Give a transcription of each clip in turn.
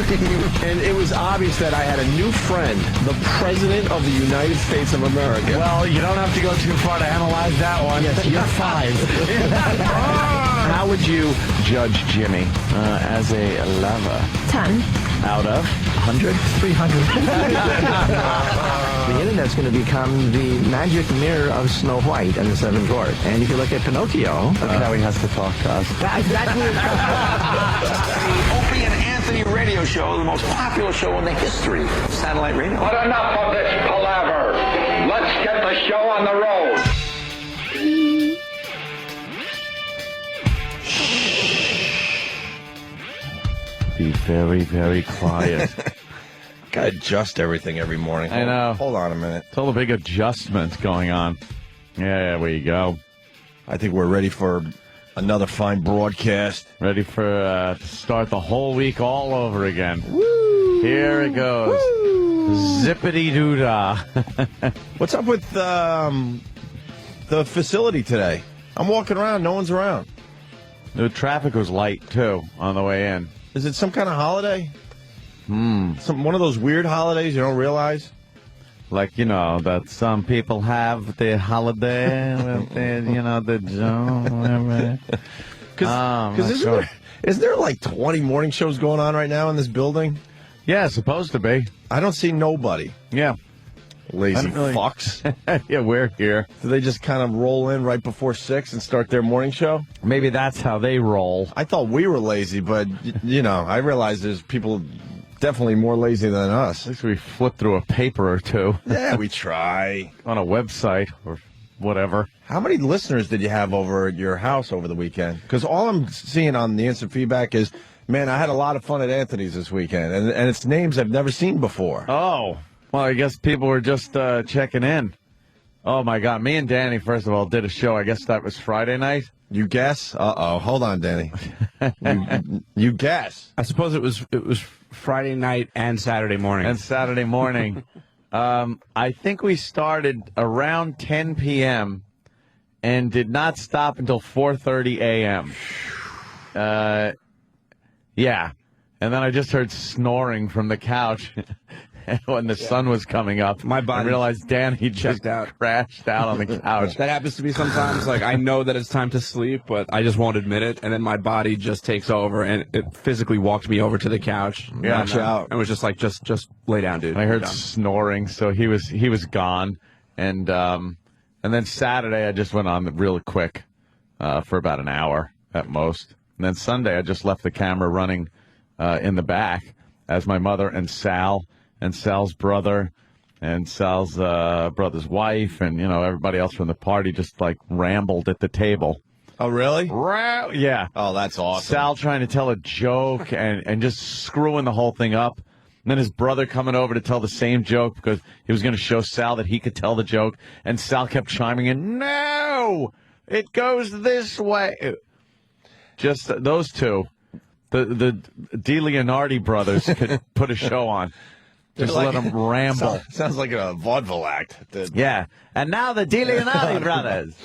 And it was obvious that I had a new friend, the President of the United States of America. Well, you don't have to go too far to analyze that one. Yes, you're 5. How would you judge Jimmy as a lover? 10. Out of 100? 300. The internet's going to become the magic mirror of Snow White and the Seven Dwarfs. And if you look at Pinocchio... Look at how he has to talk to us. Exactly. The Opie and Anthony radio show, the most popular show in the history of satellite radio. But enough of this palaver. Let's get the show on the road. Be very, very quiet. Gotta adjust everything every morning. I know. Hold on a minute. It's all a big adjustment going on. Yeah, there we go. I think we're ready for another fine broadcast. Ready for to start the whole week all over again. Woo! Here it goes. Zippity-doo-dah. What's up with the facility today? I'm walking around. No one's around. The traffic was light, too, on the way in. Is it some kind of holiday? One of those weird holidays you don't realize? Like, that some people have the holiday with the Joe. Because isn't there like 20 morning shows going on right now in this building? Yeah, supposed to be. I don't see nobody. Yeah. Lazy fucks. Yeah, we're here. Do they just kind of roll in right before 6 and start their morning show? Maybe that's how they roll. I thought we were lazy, but, I realize there's people definitely more lazy than us. At least we flip through a paper or two. Yeah, we try. On a website or whatever. How many listeners did you have over at your house over the weekend? Because all I'm seeing on the instant feedback is, man, I had a lot of fun at Anthony's this weekend, and it's names I've never seen before. Oh, well, I guess people were just checking in. Oh, my God. Me and Danny, first of all, did a show. I guess that was Friday night. You guess? Uh-oh. Hold on, Danny. you guess. I suppose it was Friday night and Saturday morning. I think we started around 10 p.m. and did not stop until 4:30 a.m. Yeah. And then I just heard snoring from the couch when the sun was coming up. My body I realized Danny just crashed out on the couch. That happens to me sometimes. Like, I know that it's time to sleep, but I just won't admit it. And then my body just takes over, and it physically walked me over to the couch. Yeah, and was just like, just lay down, dude. I heard snoring, so he was gone. And then Saturday I just went on really quick for about an hour at most. And then Sunday I just left the camera running in the back as my mother and Sal and Sal's brother and Sal's brother's wife and, everybody else from the party just, like, rambled at the table. Oh, really? Yeah. Oh, that's awesome. Sal trying to tell a joke and just screwing the whole thing up. And then his brother coming over to tell the same joke because he was going to show Sal that he could tell the joke. And Sal kept chiming in, no, it goes this way. Just those two. The DeLeonardi brothers could put a show on. Just let them ramble. Sounds like a vaudeville act. Yeah. And now the DeLeonardi brothers.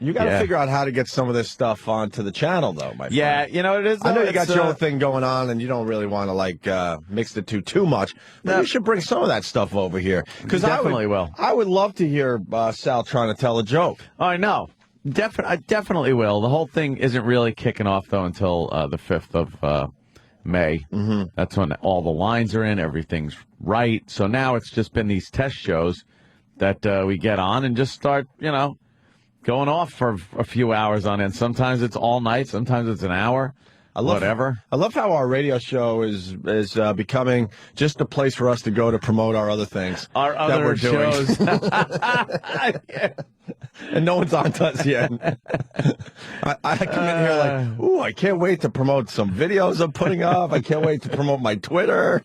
You got to figure out how to get some of this stuff onto the channel, though, my friend. Yeah, it is. I know you got your own thing going on, and you don't really want to, mix the two too much. But you should bring some of that stuff over here. Because I would love to hear Sal trying to tell a joke. Oh, I know. I definitely will. The whole thing isn't really kicking off, though, until the 5th of May. Mm-hmm. That's when all the lines are in, everything's right. So now it's just been these test shows that we get on and just start, going off for a few hours on end. Sometimes it's all night, sometimes it's an hour. Whatever. I love how our radio show is becoming just a place for us to go to promote our other things. Our other shows. And no one's on to us yet. I come in here like, ooh, I can't wait to promote some videos I'm putting up. I can't wait to promote my Twitter.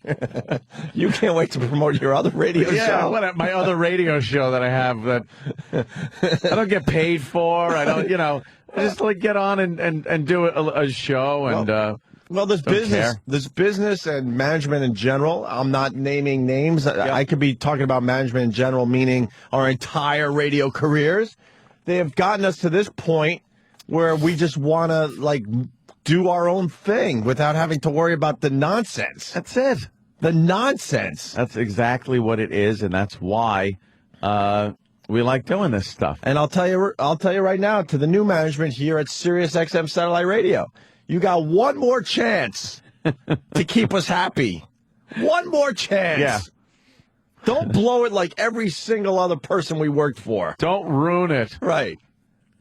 You can't wait to promote your other radio show. Yeah, my other radio show that I have that I don't get paid for. I don't, just get on and do a show and. Well, there's business. There's business and management in general. I'm not naming names. Yep. I could be talking about management in general, meaning our entire radio careers. They have gotten us to this point where we just want to, do our own thing without having to worry about the nonsense. That's it. The nonsense. That's exactly what it is, and that's why we like doing this stuff. And I'll tell you right now, to the new management here at Sirius XM Satellite Radio, you got one more chance to keep us happy. One more chance. Yeah. Don't blow it like every single other person we worked for. Don't ruin it. Right.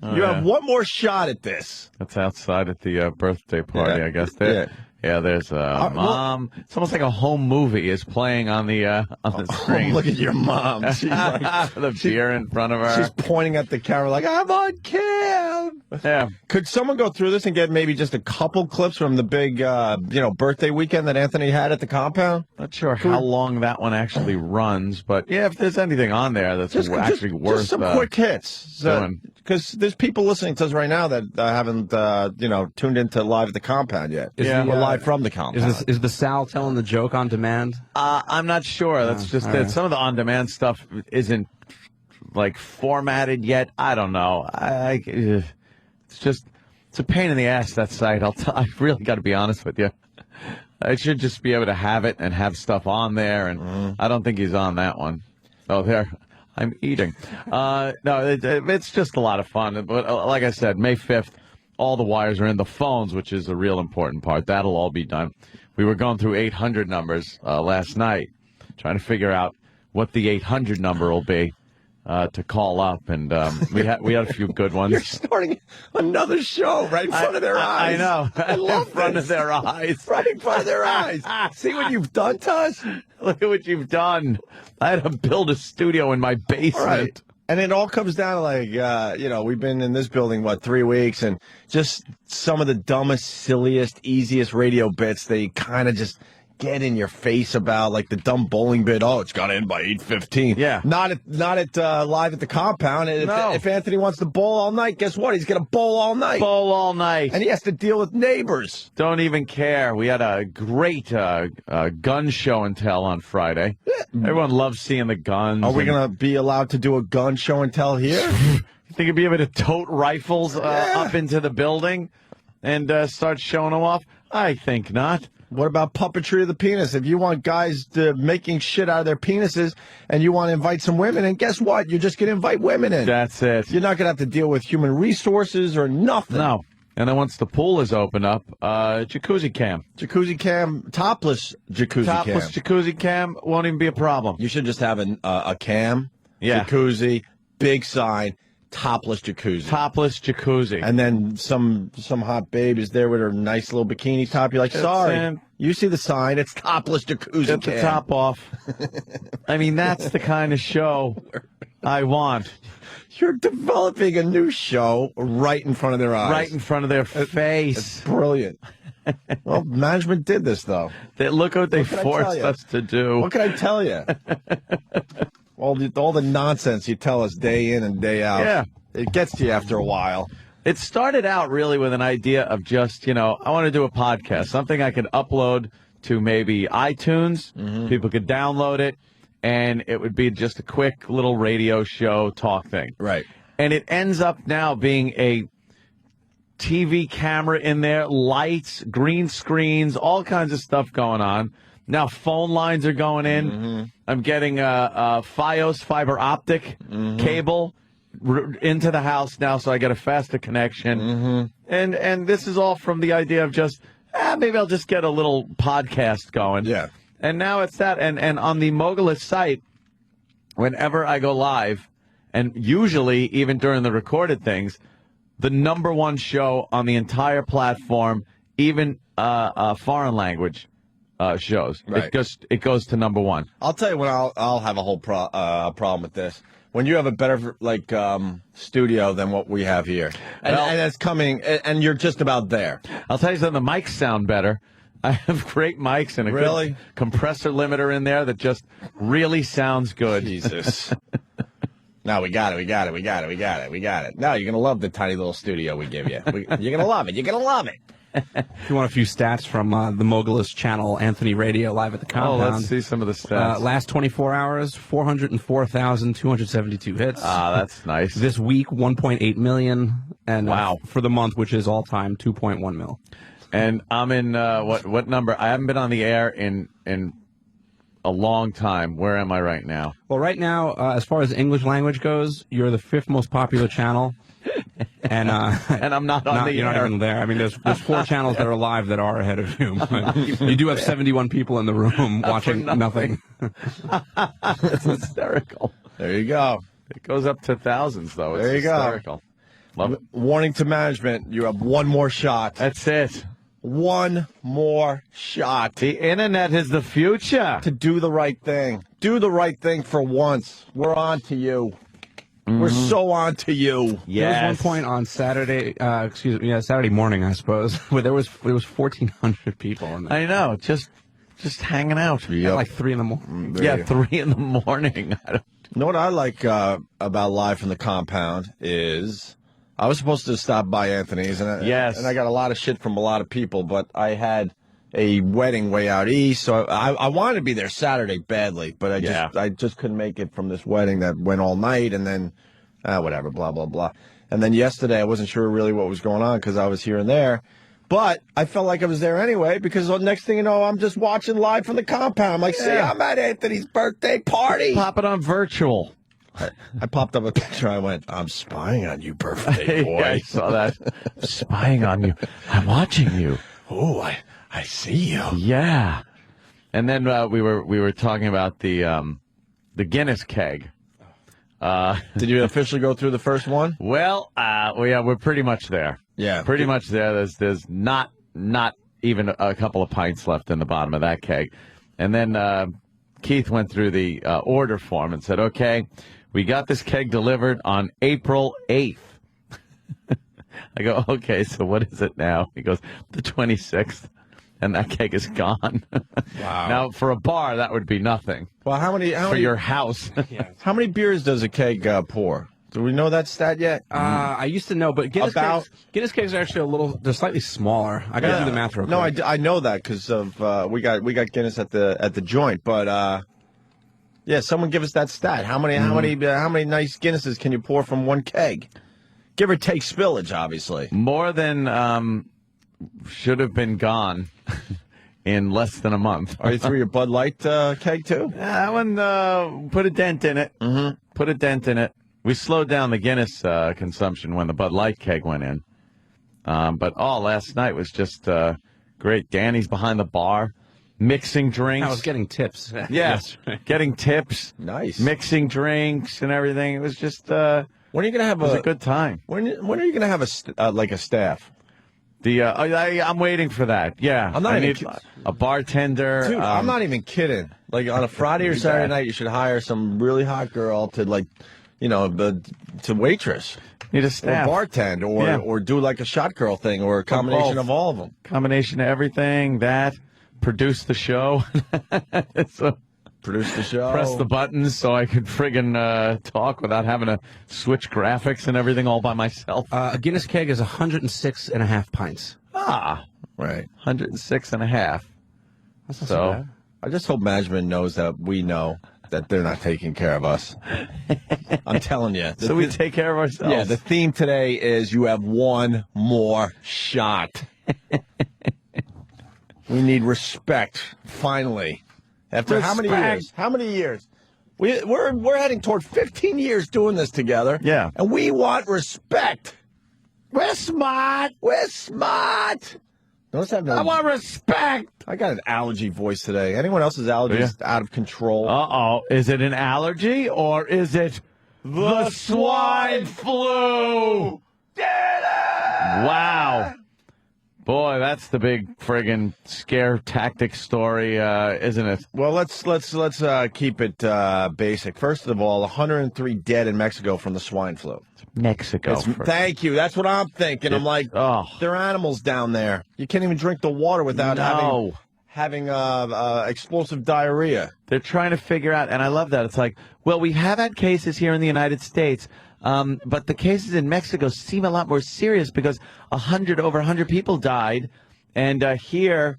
You have one more shot at this. That's outside at the birthday party, Yeah. I guess. There. Yeah, there's mom. It's almost like a home movie is playing on the screen. Look at your mom. She's like, the beer in front of her. she's pointing at the camera like, I'm on cam. Yeah. Could someone go through this and get maybe just a couple clips from the big, birthday weekend that Anthony had at the compound? Not sure how long that one actually runs, but yeah, if there's anything on there that's actually worth just some quick hits. doing. Because there's people listening to us right now that haven't, tuned into live at the compound yet. Yeah. We're live from the compound. Is the Sal telling the joke on demand? I'm not sure. That's just it. right. Some of the on-demand stuff isn't like formatted yet. I don't know. It's a pain in the ass, that site. I really got to be honest with you. I should just be able to have it and have stuff on there, and I don't think he's on that one. Oh, there. I'm eating. No, it's just a lot of fun. But like I said, May 5th, all the wires are in. The phones, which is a real important part. That'll all be done. We were going through 800 numbers last night, trying to figure out what the 800 number will be to call up, and we had a few good ones. You're starting another show right in front of their eyes. I know. I love in front this. of their eyes. Right in front of their eyes. See what you've done to us? Look at what you've done. I had to build a studio in my basement. Right. And it all comes down to like, we've been in this building, 3 weeks, and just some of the dumbest, silliest, easiest radio bits they kind of just get in your face about, like the dumb bowling bit. Oh, it's got to end by 8:15. Yeah. Not at live at the compound. And if Anthony wants to bowl all night, guess what? He's going to bowl all night. Bowl all night. And he has to deal with neighbors. Don't even care. We had a great gun show and tell on Friday. Everyone loves seeing the guns. Are we going to be allowed to do a gun show and tell here? You think you'd be able to tote rifles up into the building and start showing them off? I think not. What about puppetry of the penis? If you want guys making shit out of their penises and you want to invite some women, and guess what? You're just going to invite women in. That's it. You're not going to have to deal with human resources or nothing. No. And then once the pool is open up, jacuzzi cam. Jacuzzi cam, topless jacuzzi cam. Topless jacuzzi cam won't even be a problem. You should just have a cam, Yeah. jacuzzi, big sign, topless jacuzzi. Topless jacuzzi. And then some hot babe is there with her nice little bikini top. You're like, sorry, you see the sign. It's topless jacuzzi Get cam. the top off. I mean, that's the kind of show I want. You're developing a new show right in front of their eyes. Right in front of their face. It's brilliant. Well, management did this, though. Look what they What can I tell forced you? us to do. What can I tell you? all the nonsense you tell us day in and day out. Yeah. It gets to you after a while. It started out really with an idea of just, I want to do a podcast, something I could upload to maybe iTunes. Mm-hmm. People could download it, and it would be just a quick little radio show talk thing. Right. And it ends up now being a TV camera in there, lights, green screens, all kinds of stuff going on. Now phone lines are going in. Mm-hmm. I'm getting a Fios fiber optic cable into the house now, so I get a faster connection. Mm-hmm. And this is all from the idea of just, maybe I'll just get a little podcast going. Yeah. And now it's that. And on the Mogulus site, whenever I go live, and usually even during the recorded things, the number one show on the entire platform, even foreign language shows, Right. it goes to number one. I'll tell you when I'll have a whole problem with this. When you have a better studio than what we have here, and it's coming, and you're just about there. I'll tell you something, the mics sound better. I have great mics and a Really? good compressor limiter in there that just really sounds good. Jesus. No, we got it. No, you're going to love the tiny little studio we give you. You're going to love it. You're going to love it. If you want a few stats from the Mogulus channel, Anthony Radio, live at the Oh, compound. let's see some of the stats. Last 24 hours, 404,272 hits. That's nice. This week, 1.8 million. And Wow. for the month, which is all-time, 2.1 mil. And I'm in what number? I haven't been on the air in a long time. Where am I right now? Well, right now, as far as English language goes, you're the 5th most popular channel. And I'm not on the you're air. not even there. I mean, there's 4 channels that are live that are ahead of you. You do have 71 people in the room watching nothing. It's hysterical. There you go. It goes up to thousands, though. It's There you go. hysterical. Love it. Warning to management, you have one more shot. That's it. One more shot The internet is the future. to do the right thing. Do the right thing for once. We're on to you. We're so on to you. There was one point on Saturday, Saturday morning, I suppose, where there was 1,400 people in there. I know. Just hanging out. Yep. Like 3 in the morning. Yeah, 3 in the morning. You know what I like about Live from the Compound is I was supposed to stop by Anthony's, and I got a lot of shit from a lot of people, but I had a wedding way out east, so I wanted to be there Saturday badly, but I just couldn't make it from this wedding that went all night, and then whatever, blah, blah, blah. And then yesterday I wasn't sure really what was going on because I was here and there, but I felt like I was there anyway because the next thing you know, I'm just watching Live from the Compound. I'm like, see, I'm at Anthony's birthday party. Pop it on virtual. I popped up a picture. I went, I'm spying on you, birthday boy. Yeah, I saw that. Spying on you. I'm watching you. Oh, I see you. Yeah. And then we were talking about the Guinness keg. Did you officially go through the first one? Well, we're pretty much there. Yeah. Pretty much there. There's not even a couple of pints left in the bottom of that keg. And then Keith went through the order form and said, okay, we got this keg delivered on April 8th. I go, okay, so what is it now? He goes, the 26th. And that keg is gone. Wow. Now, for a bar, that would be nothing. Well, how many your house. how many beers does a keg pour? Do we know that stat yet? I used to know, but Guinness kegs are actually they're slightly smaller. I got to do the math real quick. No, I know that because of we got Guinness at the joint, but yeah, someone give us that stat. How many nice Guinnesses can you pour from one keg? Give or take spillage, obviously. More than should have been gone in less than a month. Are you through your Bud Light keg too? That one put a dent in it. Mm-hmm. Put a dent in it. We slowed down the Guinness consumption when the Bud Light keg went in. But last night was just great. Danny's behind the bar, mixing drinks. I was getting tips. Yes, getting tips. Nice. Mixing drinks and everything. It was just when are you gonna have a good time? When are you gonna have a staff? I'm waiting for that. Yeah, I'm not I even need a bartender. Dude, I'm not even kidding. Like on a Friday or Saturday night, you should hire some really hot girl to to waitress. Need a staff. Or bartend, or do like a shot girl thing, or a combination of all of them. Combination of everything. Produce the show. So, produce the show. Press the buttons so I could friggin' talk without having to switch graphics and everything all by myself. A Guinness keg is 106.5 pints. Right. 106.5. That's not so bad. I just hope management knows that we know that they're not taking care of us. I'm telling you. So we take care of ourselves. Yeah, the theme today is you have one more shot. We need respect, finally. After how many years? How many years? We're heading toward 15 years doing this together. Yeah. And we want respect. We're smart. We're smart. I want respect. I got an allergy voice today. Anyone else's allergy is out of control? Uh-oh. Is it an allergy or is it the swine flu? Wow. Boy, that's the big friggin' scare tactic story, isn't it? Well, let's keep it basic. First of all, 103 dead in Mexico from the swine flu. Mexico. Thank you. That's what I'm thinking. I'm like, there are animals down there. You can't even drink the water without having explosive diarrhea. They're trying to figure out, and I love that. It's like, well, we have had cases here in the United States, but the cases in Mexico seem a lot more serious because over 100 people died, and here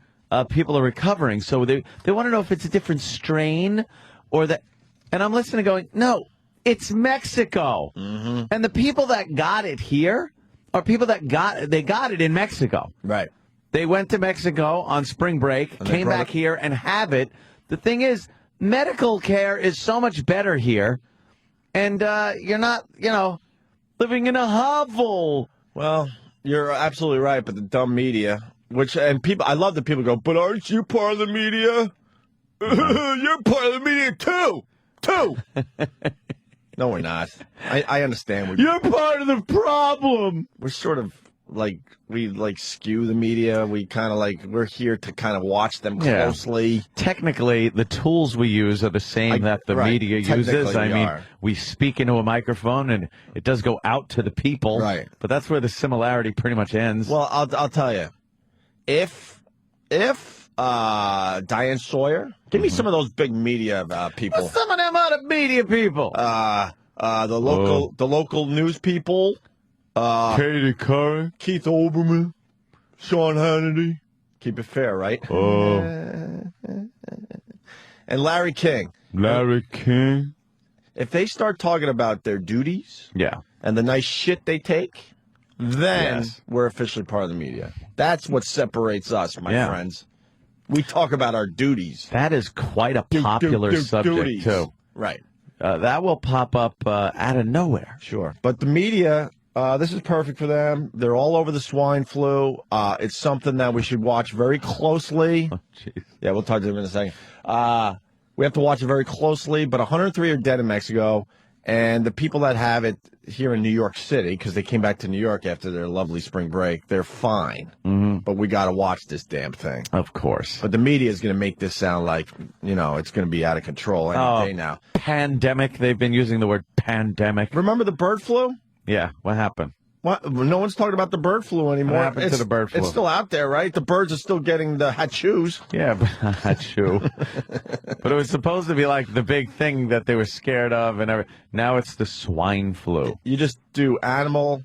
people are recovering. So they want to know if it's a different strain or that. And I'm listening going, no, it's Mexico. Mm-hmm. And the people that got it here are people that got it in Mexico. Right. They went to Mexico on spring break, And they came brought back it- here and have it. The thing is, medical care is so much better here, and you're not, living in a hovel. Well, you're absolutely right, but the dumb media, I love that people go, but aren't you part of the media? You're part of the media too. No, we're not. I understand. You're part of the problem. We're sort of we skew the media. We kind of we're here to kind of watch them closely. Technically, the tools we use are the same that the right. media Technically, uses. I we mean, are. we speak into a microphone and it does go out to the people. Right. But that's where the similarity pretty much ends. Well, I'll tell you, if Diane Sawyer, give me some of those big media people. Well, some of them are the media people. The local news people. Katie Curry. Keith Olbermann, Sean Hannity. Keep it fair, right? Oh. And Larry King. Larry King. If they start talking about their duties Yeah. and the nice shit they take, then Yes. we're officially part of the media. That's what separates us, my Yeah. friends. We talk about our duties. That is quite a popular subject, Duties. too. Right. That will pop up out of nowhere. Sure. But the media, this is perfect for them. They're all over the swine flu. It's something that we should watch very closely. Oh, jeez. Yeah, we'll talk to them in a second. We have to watch it very closely, but 103 are dead in Mexico, and the people that have it here in New York City, because they came back to New York after their lovely spring break, they're fine. Mm-hmm. But we got to watch this damn thing. Of course. But the media is going to make this sound like, it's going to be out of control any day now. Pandemic. They've been using the word pandemic. Remember the bird flu? Yeah. What happened? What? No one's talking about the bird flu anymore. What happened to the bird flu? It's still out there, right? The birds are still getting the hachus. Yeah, but that's true. But it was supposed to be like the big thing that they were scared of, and now it's the swine flu. You just do animal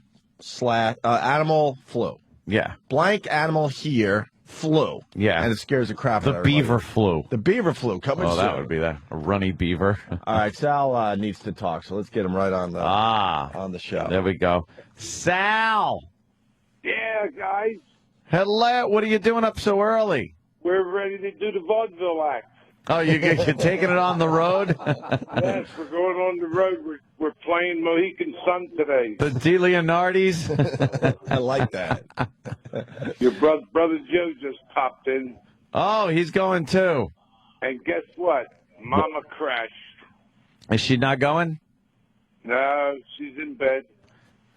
flu. Yeah, Blank animal here, flu. Yeah. And it scares the crap out the of everybody. beaver flu. The beaver flu coming Oh, soon. that would be that a runny beaver. All right, Sal needs to talk, so let's get him right on the show. There we go. Sal, Yeah, guys, hello. What are you doing up so early? we're ready to do the vaudeville act. Oh, you're taking it on the road? Yes, we're going on the road. We're playing Mohican Sun today. The DeLeonardis? I like that. Your brother Joe just popped in, Oh, he's going too. and guess what? Mama crashed. Is she not going? No, she's in bed.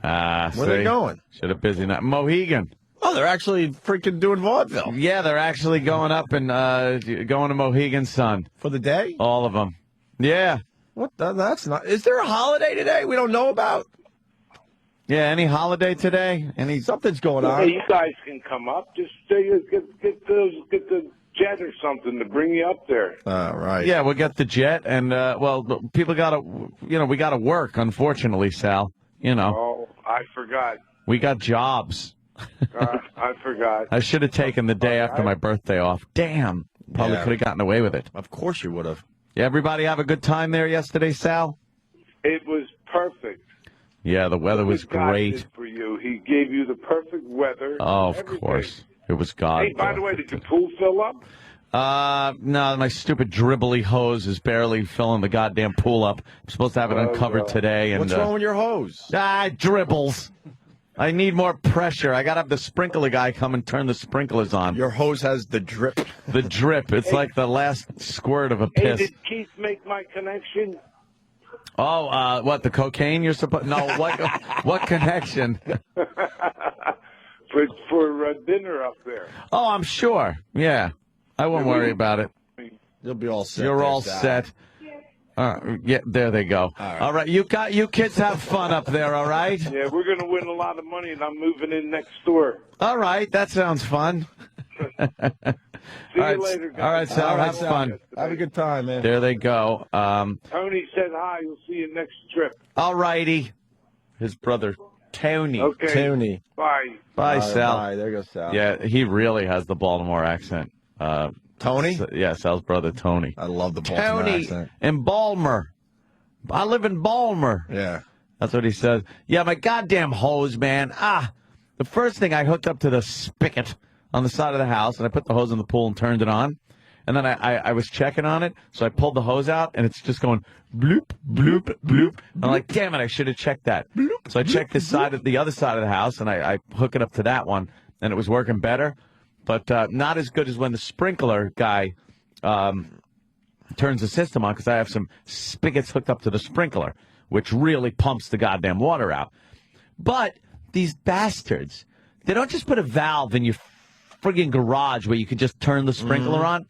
Where are they going? Should have busy night. Mohegan. Oh, they're actually freaking doing vaudeville. Yeah, they're actually going up and going to Mohegan Sun. For the day? All of them. Yeah. What? That's not. Is there a holiday today we don't know about? Yeah, any holiday today? Something's going on. Hey, you guys can come up. Just get the jet or something to bring you up there. Right. Yeah, we'll get the jet, and, people got to, we got to work, unfortunately, Sal. Oh, I forgot. We got jobs. I forgot. I should have taken the day after my birthday off. Damn. Probably Yeah. could have gotten away with it. Of course you would have. Yeah, everybody have a good time there yesterday, Sal? It was perfect. Yeah, the weather was God great. did for you. He gave you the perfect weather. Oh, of everything. course. It was God. Hey, by the way, did your pool fill up? No, my stupid dribbly hose is barely filling the goddamn pool up. I'm supposed to have it uncovered today. And, What's wrong with your hose? Dribbles. I need more pressure. I got to have the sprinkler guy come and turn the sprinklers on. Your hose has the drip. The drip. It's like the last squirt of a Hey, piss. did Keith make my connection? Oh, what, the cocaine you're supposed... No, what connection? for dinner up there. Oh, I'm sure. Yeah. I won't worry about it. You'll be all set. You're there, all Sal. set. Yeah, there they go. All right. You kids have fun up there, all right? Yeah, we're going to win a lot of money, and I'm moving in next door. All right. That sounds fun. See you later, guys. All right, Sal. All right, Have Sal. fun. Have a good time, man. There they go. Tony said hi. We'll see you next trip. All righty. His brother, Tony. Okay. Tony. Bye. Bye, Sal. Bye. There goes Sal. Yeah, he really has the Baltimore accent. Tony? Yeah, Sal's brother, Tony. I love the Baltimore Tony accent. in Balmer. I live in Balmer. Yeah. That's what he says. Yeah, my goddamn hose, man. The first thing I hooked up to the spigot on the side of the house, and I put the hose in the pool and turned it on. And then I was checking on it, so I pulled the hose out, and it's just going bloop, bloop, bloop. I'm like, damn it, I should have checked that. So I checked the other side of the house, and I hook it up to that one, and it was working better, but not as good as when the sprinkler guy turns the system on, because I have some spigots hooked up to the sprinkler, which really pumps the goddamn water out. But these bastards, they don't just put a valve in your friggin' garage where you can just turn the sprinkler on.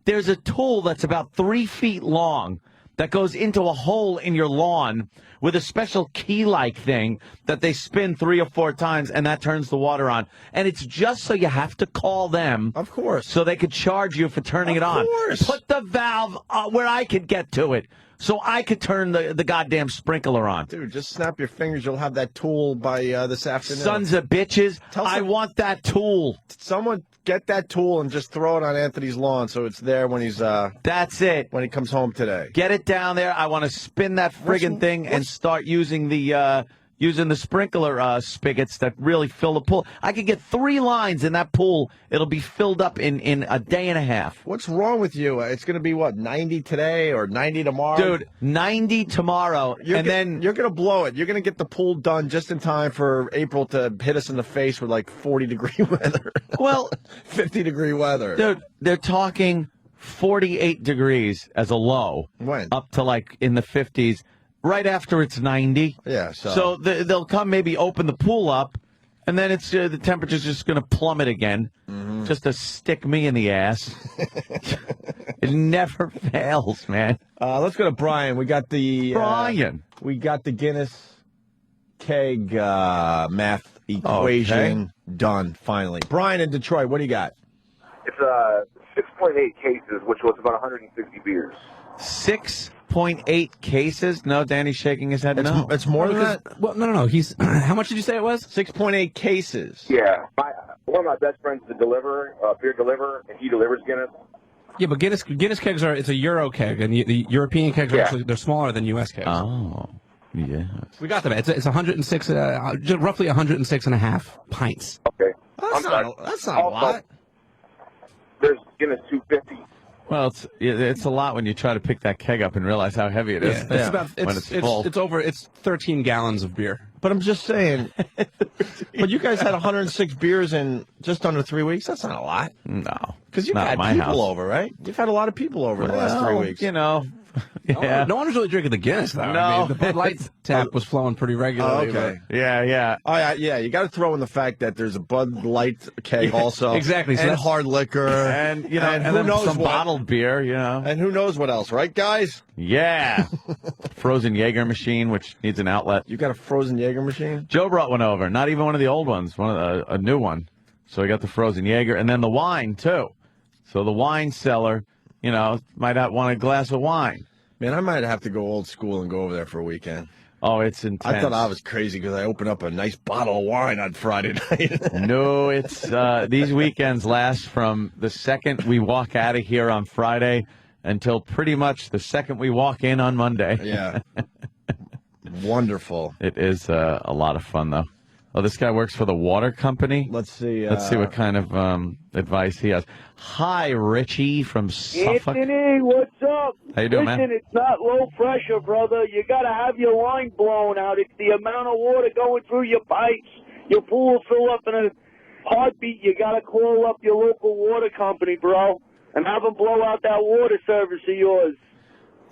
There's a tool that's about 3 feet long that goes into a hole in your lawn with a special key-like thing that they spin 3 or 4 times, and that turns the water on. And it's just so you have to call them. Of course. So they could charge you for turning it on. Of course. Put the valve where I could get to it, so I could turn the goddamn sprinkler on. Dude, just snap your fingers. You'll have that tool by this afternoon. Sons of bitches, I want that tool. Someone get that tool and just throw it on Anthony's lawn so it's there when he's That's it. when he comes home today. Get it down there. I want to spin that friggin' thing and start using the sprinkler spigots that really fill the pool. I could get 3 lines in that pool. It'll be filled up in a day and a half. What's wrong with you? It's going to be, what, 90 today or 90 tomorrow? Dude, 90 tomorrow, then you're going to blow it. You're going to get the pool done just in time for April to hit us in the face with like 40-degree weather. Well, 50-degree weather. dude, they're talking 48 degrees as a low. When? Up to like in the 50s. Right after it's 90. Yeah, so they'll come maybe open the pool up, and then it's the temperature's just going to plummet again, just to stick me in the ass. It never fails, man. Let's go to Brian. We got the we got the Guinness keg math equation done finally. Brian in Detroit, what do you got? It's 6.8 cases, which was about 160 beers. 6.8 cases? No, Danny's shaking his head. No, it's more than that. Well, no. He's how much did you say it was? 6.8 cases. Yeah, one of my best friends is a deliverer, beer deliverer, and he delivers Guinness. Yeah, but Guinness kegs it's a Euro keg, and the European kegs are actually they're smaller than U.S. kegs. Oh, yes. We got them. It's 106, just roughly 106 and a half pints. Okay, That's not a lot. There's Guinness 250. Well, it's a lot when you try to pick that keg up and realize how heavy it is. Yeah, it's about when it's full. It's 13 gallons of beer. But I'm just saying. But you guys had 106 beers in just under 3 weeks. That's not a lot. No, because you've not had my people house. over, right? You've had a lot of people over in the last 3 weeks. You know. Yeah. No one was really drinking the Guinness, though. No. I mean, the Bud Light tap was flowing pretty regularly. Okay. Yeah. Oh, yeah. You got to throw in the fact that there's a Bud Light keg also. Exactly. So and that's hard liquor. And, you know, and and who then knows some what? bottled beer, you know. And who knows what else, right, guys? Yeah. Frozen Jaeger machine, which needs an outlet. You got a frozen Jaeger machine? Joe brought one over. Not even one of the old ones, a new one. So we got the frozen Jaeger. And then the wine, too. So the wine cellar, you know, might not want a glass of wine. Man, I might have to go old school and go over there for a weekend. Oh, it's intense. I thought I was crazy because I opened up a nice bottle of wine on Friday night. No, it's these weekends last from the second we walk out of here on Friday until pretty much the second we walk in on Monday. Yeah. Wonderful. It is a lot of fun, though. Oh, this guy works for the water company. Let's see. Let's see what kind of advice he has. Hi, Richie from Suffolk. Anthony, what's up? How you doing, Listen, man? it's not low pressure, brother. You got to have your line blown out. It's the amount of water going through your pipes. Your pool will fill up in a heartbeat. You got to call up your local water company, bro, and have them blow out that water service of yours.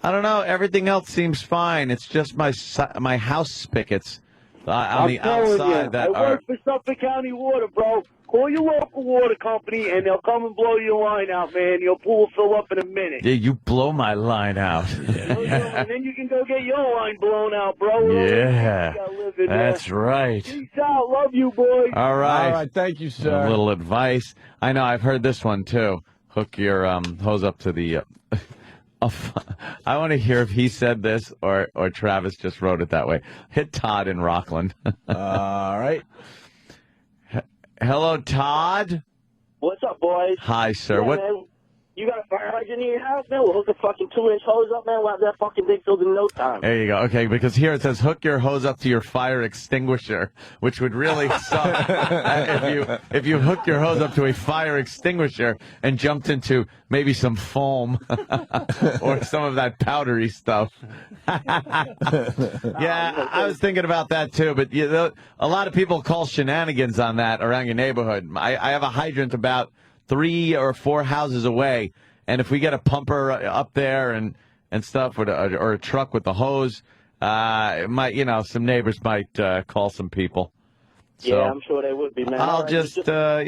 I don't know. Everything else seems fine. It's just my house spigots on the outside that I work for Suffolk County Water, bro. Call your local water company, and they'll come and blow your line out, man. Your pool will fill up in a minute. Yeah, you blow my line out. And then you can go get your line blown out, bro. Yeah, You gotta live in that's there. right. Peace out. Love you, boys. All right. All right. Thank you, A sir. little advice. I know. I've heard this one too. Hook your hose up to the. I want to hear if he said this or Travis just wrote it that way. Hit Todd in Rockland. All right. Hello, Todd. What's up, boys? Hi, sir. Yeah, What? man. You got a fire hydrant in your house, man, we'll hook a fucking 2-inch hose up, man. We'll have that fucking thing filled in no time. There you go. Okay, because here it says hook your hose up to your fire extinguisher, which would really suck if you hook your hose up to a fire extinguisher and jumped into maybe some foam or some of that powdery stuff. Yeah, I was thinking about that too, but a lot of people call shenanigans on that around your neighborhood. I have a hydrant about 3 or 4 houses away, and if we get a pumper up there and stuff, or a truck with the hose, it might, some neighbors might call some people. So Yeah, I'm sure they would be, man. I'll just sit there.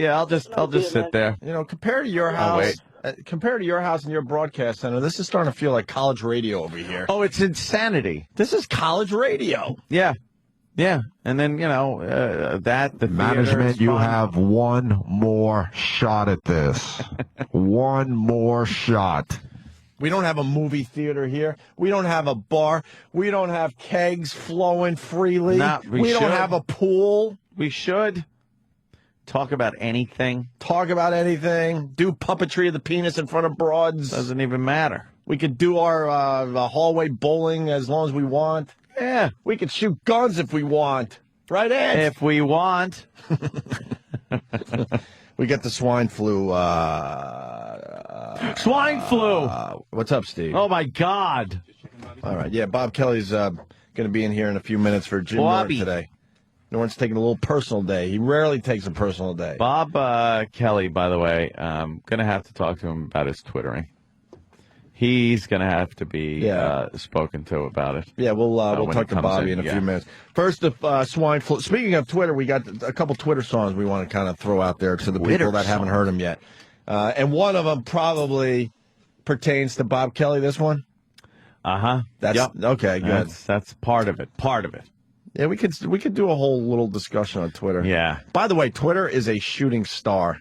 Compared to your house, compared to your house and your broadcast center, this is starting to feel like college radio over here. Oh, it's insanity. This is college radio. Yeah. Yeah, and then, the management, you have one more shot at this. One more shot. We don't have a movie theater here. We don't have a bar. We don't have kegs flowing freely. We don't have a pool. We should talk about anything. Talk about anything. Do puppetry of the penis in front of broads. Doesn't even matter. We could do our hallway bowling as long as we want. Yeah. We could shoot guns if we want. Right, Ed? If we want. We got the swine flu. Swine flu. What's up, Steve? Oh, my God. All right. Yeah, Bob Kelly's going to be in here in a few minutes for Jim Norton today. Norton's taking a little personal day. He rarely takes a personal day. Bob Kelly, by the way, going to have to talk to him about his Twittering. He's going to have to be spoken to about it. Yeah, we'll talk to Bobby in a few minutes. First, the swine flu. Speaking of Twitter, we got a couple Twitter songs we want to kind of throw out there to the people that haven't heard them yet. And one of them probably pertains to Bob Kelly, this one. Uh-huh. Okay, good. That's part of it. Part of it. Yeah, we could do a whole little discussion on Twitter. Yeah. By the way, Twitter is a shooting star.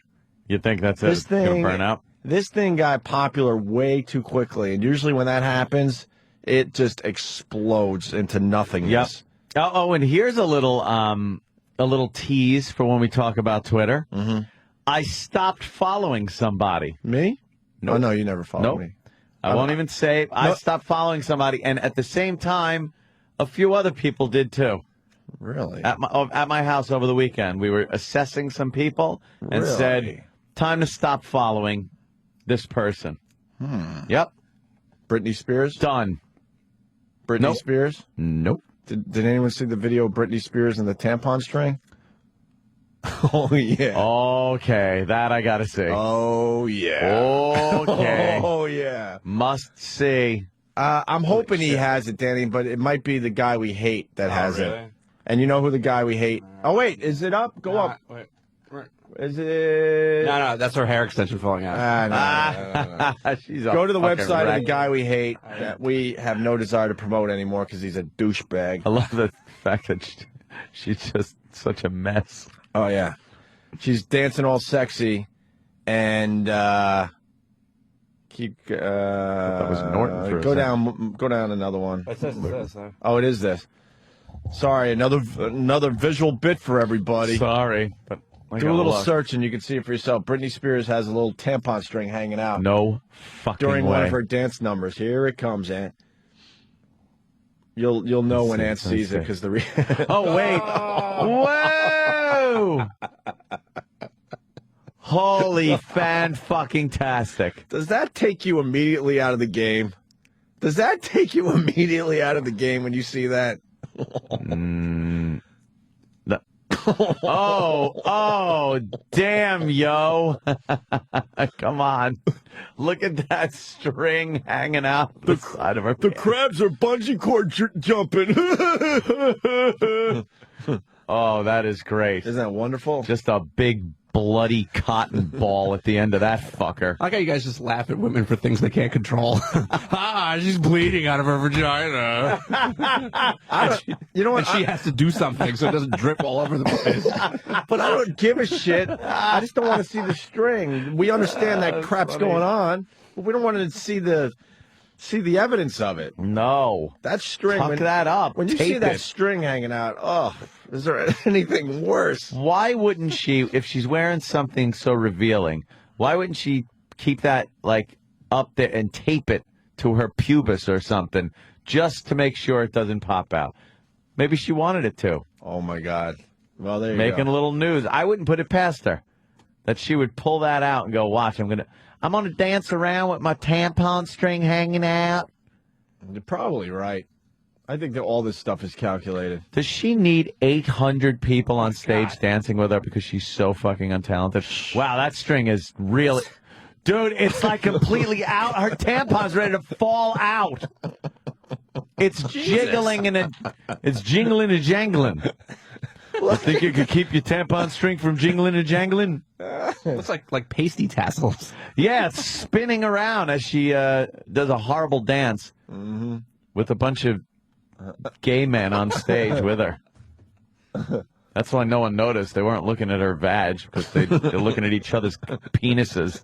You think that's it? It's going to burn out? This thing got popular way too quickly, and usually when that happens, it just explodes into nothingness. Yep. Oh, and here's a little tease for when we talk about Twitter. Mm-hmm. I stopped following somebody. Me? Nope. Oh, no, you never followed me. I won't even say. I stopped following somebody, and at the same time, a few other people did too. Really? At my house over the weekend, we were assessing some people and said, time to stop following this person. Yep. Britney Spears? Done. Britney Spears? Nope. Did anyone see the video of Britney Spears and the tampon string? Oh, yeah. Okay, that I got to see. Oh, yeah. Okay. Oh, yeah. Must see. I'm hoping he has it, Danny, but it might be the guy we hate that has it. And you know who the guy we hate? Oh, wait, is it up? Go up. Wait. Is it? No, that's her hair extension falling out. No. She's Go to the website of the guy we hate that we have no desire to promote anymore because he's a douchebag. I love the fact that she's just such a mess. Oh, yeah. She's dancing all sexy and keep that was Norton for go down another one. It says this. Oh, it is this. Sorry, another visual bit for everybody. Sorry, but do a little search and you can see it for yourself. Britney Spears has a little tampon string hanging out. No fucking during way. one of her dance numbers. Here it comes, Ant. You'll know when Ant sees it because the. Oh wait! Whoa! Holy fan-fucking-tastic. Does that take you immediately out of the game? Does that take you immediately out of the game when you see that? Oh, damn, yo. Come on. Look at that string hanging out the side of her The pants. crabs are bungee cord jumping. Oh, that is great. Isn't that wonderful? Just a big bloody cotton ball at the end of that fucker. I like how you guys just laugh at women for things they can't control. She's bleeding out of her vagina. You know what? And she has to do something so it doesn't drip all over the place. But I don't give a shit. I just don't want to see the string. We understand that crap's going on, but we don't want to see the evidence of it. No. That string. Tuck that up. When you Tape see that it. string hanging out, oh, is there anything worse? Why wouldn't she, if she's wearing something so revealing, why wouldn't she keep that, like, up there and tape it to her pubis or something just to make sure it doesn't pop out. Maybe she wanted it to. Oh, my God. Well, there you Making go. a little news. I wouldn't put it past her that she would pull that out and go, watch, I'm gonna dance around with my tampon string hanging out. You're probably right. I think that all this stuff is calculated. Does she need 800 people on stage dancing with her because she's so fucking untalented? Wow, that string is really... Dude, it's like completely out. Her tampon's ready to fall out. It's jiggling it's jingling and jangling. You think you could keep your tampon string from jingling and jangling? Looks like pasty tassels. Yeah, it's spinning around as she does a horrible dance with a bunch of gay men on stage with her. That's why no one noticed. They weren't looking at her vag because they're looking at each other's penises.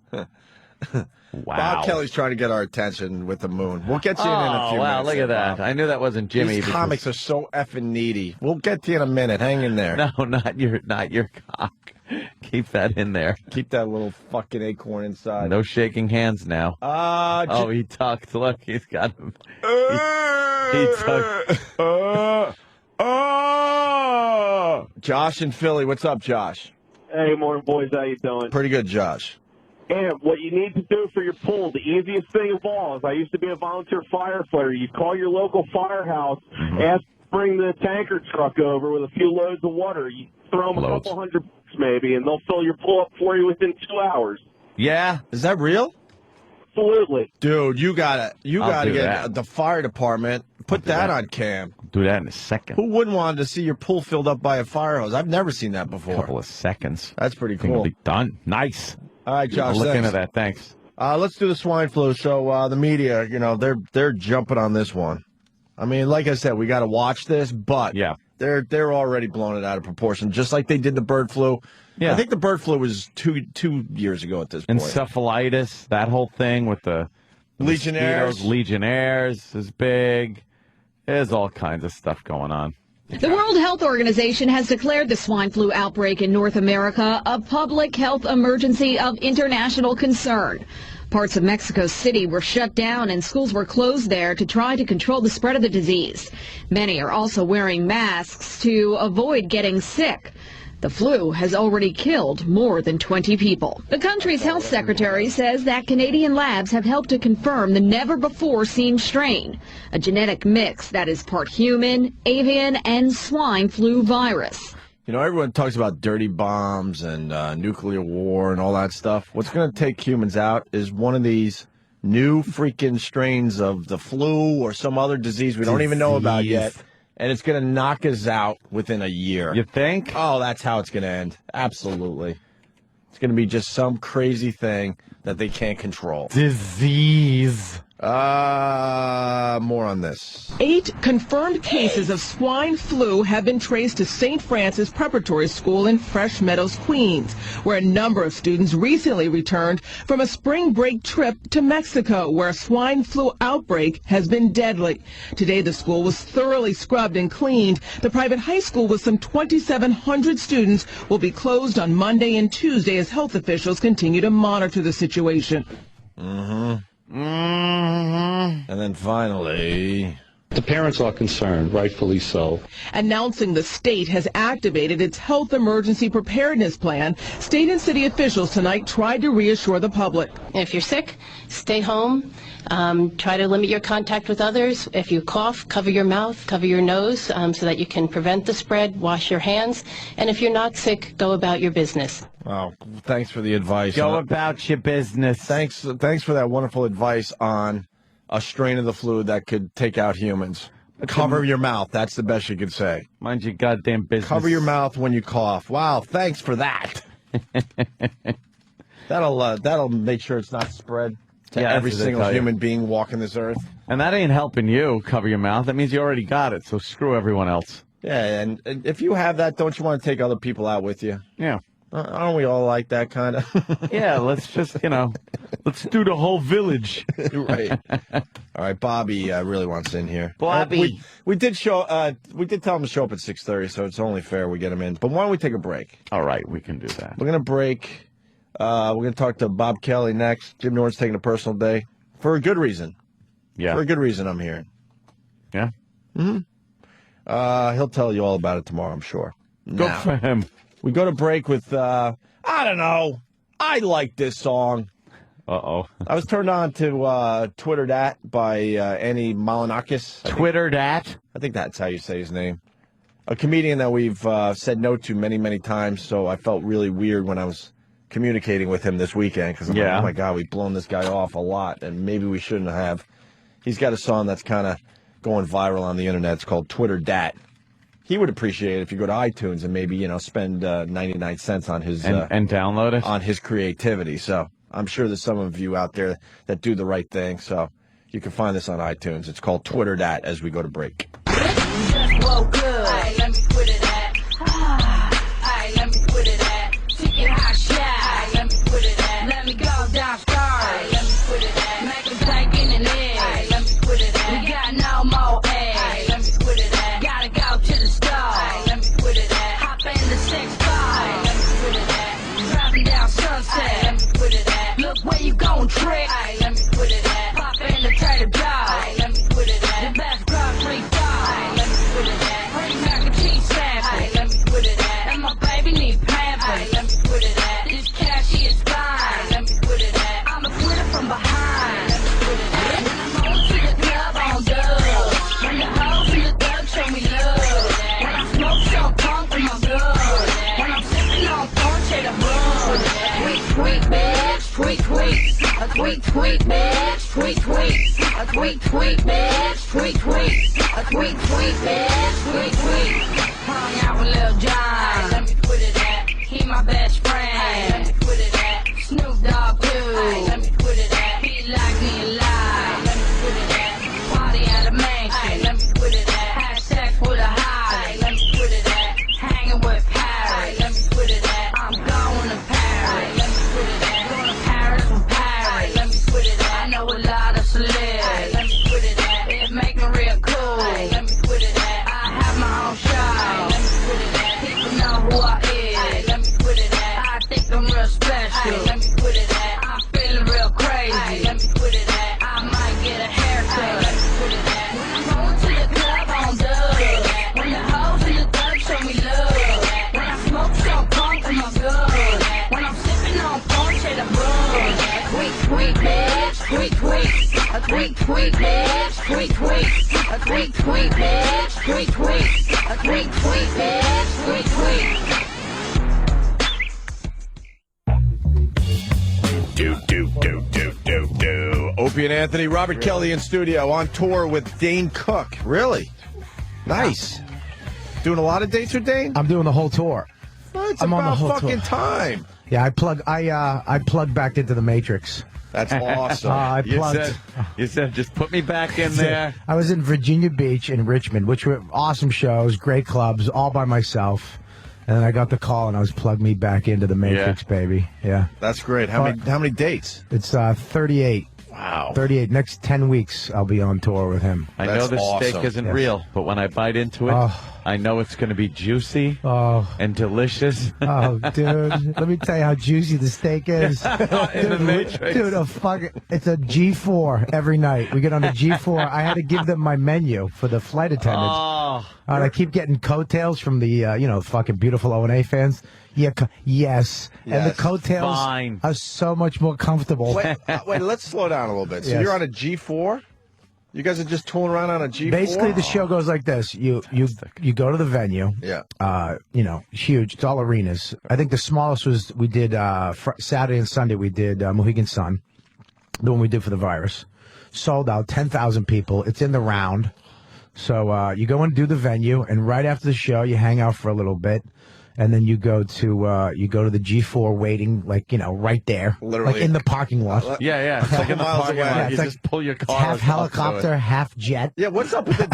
Wow. Bob Kelly's trying to get our attention with the moon. We'll get you in a few minutes. Wow, look at that. Bob. I knew that wasn't Jimmy. These comics are so effing needy. We'll get to you in a minute. Hang in there. No, not your cock. Keep that in there. Keep that little fucking acorn inside. No shaking hands now. He tucked. Look, he's got him. He tucked. Josh in Philly. What's up, Josh? Hey, morning, boys. How you doing? Pretty good, Josh. And what you need to do for your pool, the easiest thing of all is I used to be a volunteer firefighter. You call your local firehouse, ask to bring the tanker truck over with a few loads of water. You throw them a couple $100 maybe, and they'll fill your pool up for you within 2 hours. Yeah? Is that real? Absolutely. Dude, you gotta get that. the fire department. Put that on cam. Do that in a second. Who wouldn't want to see your pool filled up by a fire hose? I've never seen that before. A couple of seconds. That's pretty Thing will cool. be done. Nice. All right, Josh. Look thanks. into that. Thanks. Let's do the swine flu. So the media, they're jumping on this one. I mean, like I said, we got to watch this, but yeah, they're already blowing it out of proportion, just like they did the bird flu. Yeah, I think the bird flu was two years ago at this point. Encephalitis, that whole thing with the Legionnaires. Legionnaires is big. There's all kinds of stuff going on. The World Health Organization has declared the swine flu outbreak in North America a public health emergency of international concern. Parts of Mexico City were shut down and schools were closed there to try to control the spread of the disease. Many are also wearing masks to avoid getting sick. The flu has already killed more than 20 people. The country's health secretary says that Canadian labs have helped to confirm the never-before-seen strain, a genetic mix that is part human, avian, and swine flu virus. Everyone talks about dirty bombs and nuclear war and all that stuff. What's going to take humans out is one of these new freaking strains of the flu or some other disease we don't even know about yet. And it's going to knock us out within a year. You think? Oh, that's how it's going to end. Absolutely. It's going to be just some crazy thing that they can't control. Disease. More on this. 8 confirmed cases of swine flu have been traced to St. Francis Preparatory School in Fresh Meadows, Queens, where a number of students recently returned from a spring break trip to Mexico, where a swine flu outbreak has been deadly. Today, the school was thoroughly scrubbed and cleaned. The private high school with some 2,700 students will be closed on Monday and Tuesday as health officials continue to monitor the situation. And then finally, the parents are concerned, rightfully so. Announcing the state has activated its health emergency preparedness plan, state and city officials tonight tried to reassure the public. If you're sick, stay home. Try to limit your contact with others. If you cough, cover your mouth, cover your nose so that you can prevent the spread. Wash your hands. And if you're not sick, go about your business. Wow, thanks for the advice. Go about your business. Thanks for that wonderful advice on a strain of the flu that could take out humans. Cover your mouth. That's the best you could say. Mind your goddamn business. Cover your mouth when you cough. Wow, thanks for that. That'll make sure it's not spread to every single human being walking this earth. And that ain't helping you cover your mouth. That means you already got it, so screw everyone else. Yeah, and if you have that, don't you want to take other people out with you? Yeah. Aren't we all like that kind of? Yeah, let's just, let's do the whole village. Right. All right, Bobby really wants in here. Bobby. We did tell him to show up at 6:30, so it's only fair we get him in. But why don't we take a break? All right, we can do that. We're going to break. We're going to talk to Bob Kelly next. Jim Norton's taking a personal day. For a good reason. Yeah. For a good reason, I'm hearing. Yeah. He'll tell you all about it tomorrow, I'm sure. Good Now, for him. we go to break with, I don't know. I like this song. Uh-oh. I was turned on to Twitter Dat by Annie Malinakis. Twitter Dat? I think that's how you say his name. A comedian that we've said no to many, many times, so I felt really weird when I was communicating with him this weekend because I'm like, oh my God, we've blown this guy off a lot, and maybe we shouldn't have. He's got a song that's kind of going viral on the internet. It's called Twitter Dat. He would appreciate it if you go to iTunes and maybe, spend 99 cents on his and download it on his creativity. So I'm sure there's some of you out there that do the right thing. So you can find this on iTunes. It's called Twitter Dat as we go to break. Just woke up. Ay, let me Twitter that. Ay, let me Twitter that. Ticket hot shot. Ay, let me Twitter that. Let me go downstairs. Ay, let me Twitter that. Make a tank in the air. Ay, let me Twitter that. We got no more air. Ay, let me Twitter that. Gotta go to the store. Ay, let me Twitter that. Hop in the 6 car. Ay, let me Twitter that. Driving down Sunset. Ay, let me Twitter that. Look where you going, trick. Ay, let me Twitter that. Pop in the Trader Joe's. Ay, let me Twitter that. The best grocery store. Ay, let me Twitter that. Free mac and cheese sandwich. Ay, let me Twitter that. And my baby need pampers. Ay, let me Twitter that. This cashier is fine. Ay, let me Twitter that. I'm a Twitter from behind. Let me Twitter that. When I'm on to the club on dubs. When the hoes and the thugs show me love. When I smoke some punk in my blood. When I'm sipping on punch at a bud. Tweet, tweet, bitch. Tweet, tweet. A tweet, tweet, bitch. Tweet, tweet. A tweet, tweet, bitch. Tweet, tweet. A tweet, tweet, bitch. Tweet, tweet. Hung out with Lil Jon. Let me Twitter that. He my best friend. Let me Twitter that. Snoop Dogg too. Let me Twitter that. He like me alive. Let me Twitter that. Party at a mansion. Let me Twitter that. Had sex with a high. Let me Twitter that. Hanging with Paris. Let me Twitter that. I'm going to Paris. Let me Twitter that. Going to Paris from Paris. Let me Twitter that. I know a lot of celebs. Let me Twitter that. It make me real cool. Let me Twitter that. I have my own show. Let me Twitter that. People know who I is. Let me Twitter that. I think I'm real special. Let me Twitter that. I'm feeling real crazy. Let me Twitter that. I might get a haircut. Let me Twitter that. When I'm going to the club on dubs. When the hoes and the thugs show me love. When I smoke some punk in my blood. When I'm sipping on punch at a bud. Tweet, tweet, bitch. Tweet, tweet. A tweet, tweet, bitch. Tweet, tweet. A tweet, tweet, bitch. Tweet, tweet. A tweet, tweet, bitch. Tweet, tweet. Do. Opie and Anthony, Robert Kelly in studio on tour with Dane Cook. Really? Nice. Doing a lot of dates with Dane? I'm doing the whole tour. Well, it's I'm on the about whole fucking tour. time. Yeah, I plugged back into the Matrix. That's awesome. You said, just put me back in there. I was in Virginia Beach and Richmond, which were awesome shows, great clubs, all by myself. And then I got the call, and I was plugged me back into the Matrix, baby. Yeah. That's great. How many dates? It's 38. Wow. 38. Next 10 weeks, I'll be on tour with him. I know the steak isn't real, but when I bite into it, I know it's going to be juicy and delicious. Oh, dude. Let me tell you how juicy the steak is. In the Matrix. Dude, it's a G4 every night. We get on the G4. I had to give them my menu for the flight attendants. And I keep getting coattails from the, fucking beautiful O&A fans. Yeah, yes. And the coattails are so much more comfortable. Wait, let's slow down a little bit. So you're on a G4? You guys are just tooling around on a G4? Basically, the show goes like this. You go to the venue. Yeah. Huge. It's all arenas. I think the smallest was, we did Saturday and Sunday, we did Mohegan Sun, the one we did for the virus. Sold out, 10,000 people. It's in the round. So you go and do the venue, and right after the show, you hang out for a little bit. And then you go to the G4 waiting, right there, literally like in the parking lot. Yeah. It's like in the parking lot. You just pull your car. It's half helicopter, half jet. Yeah, what's up with the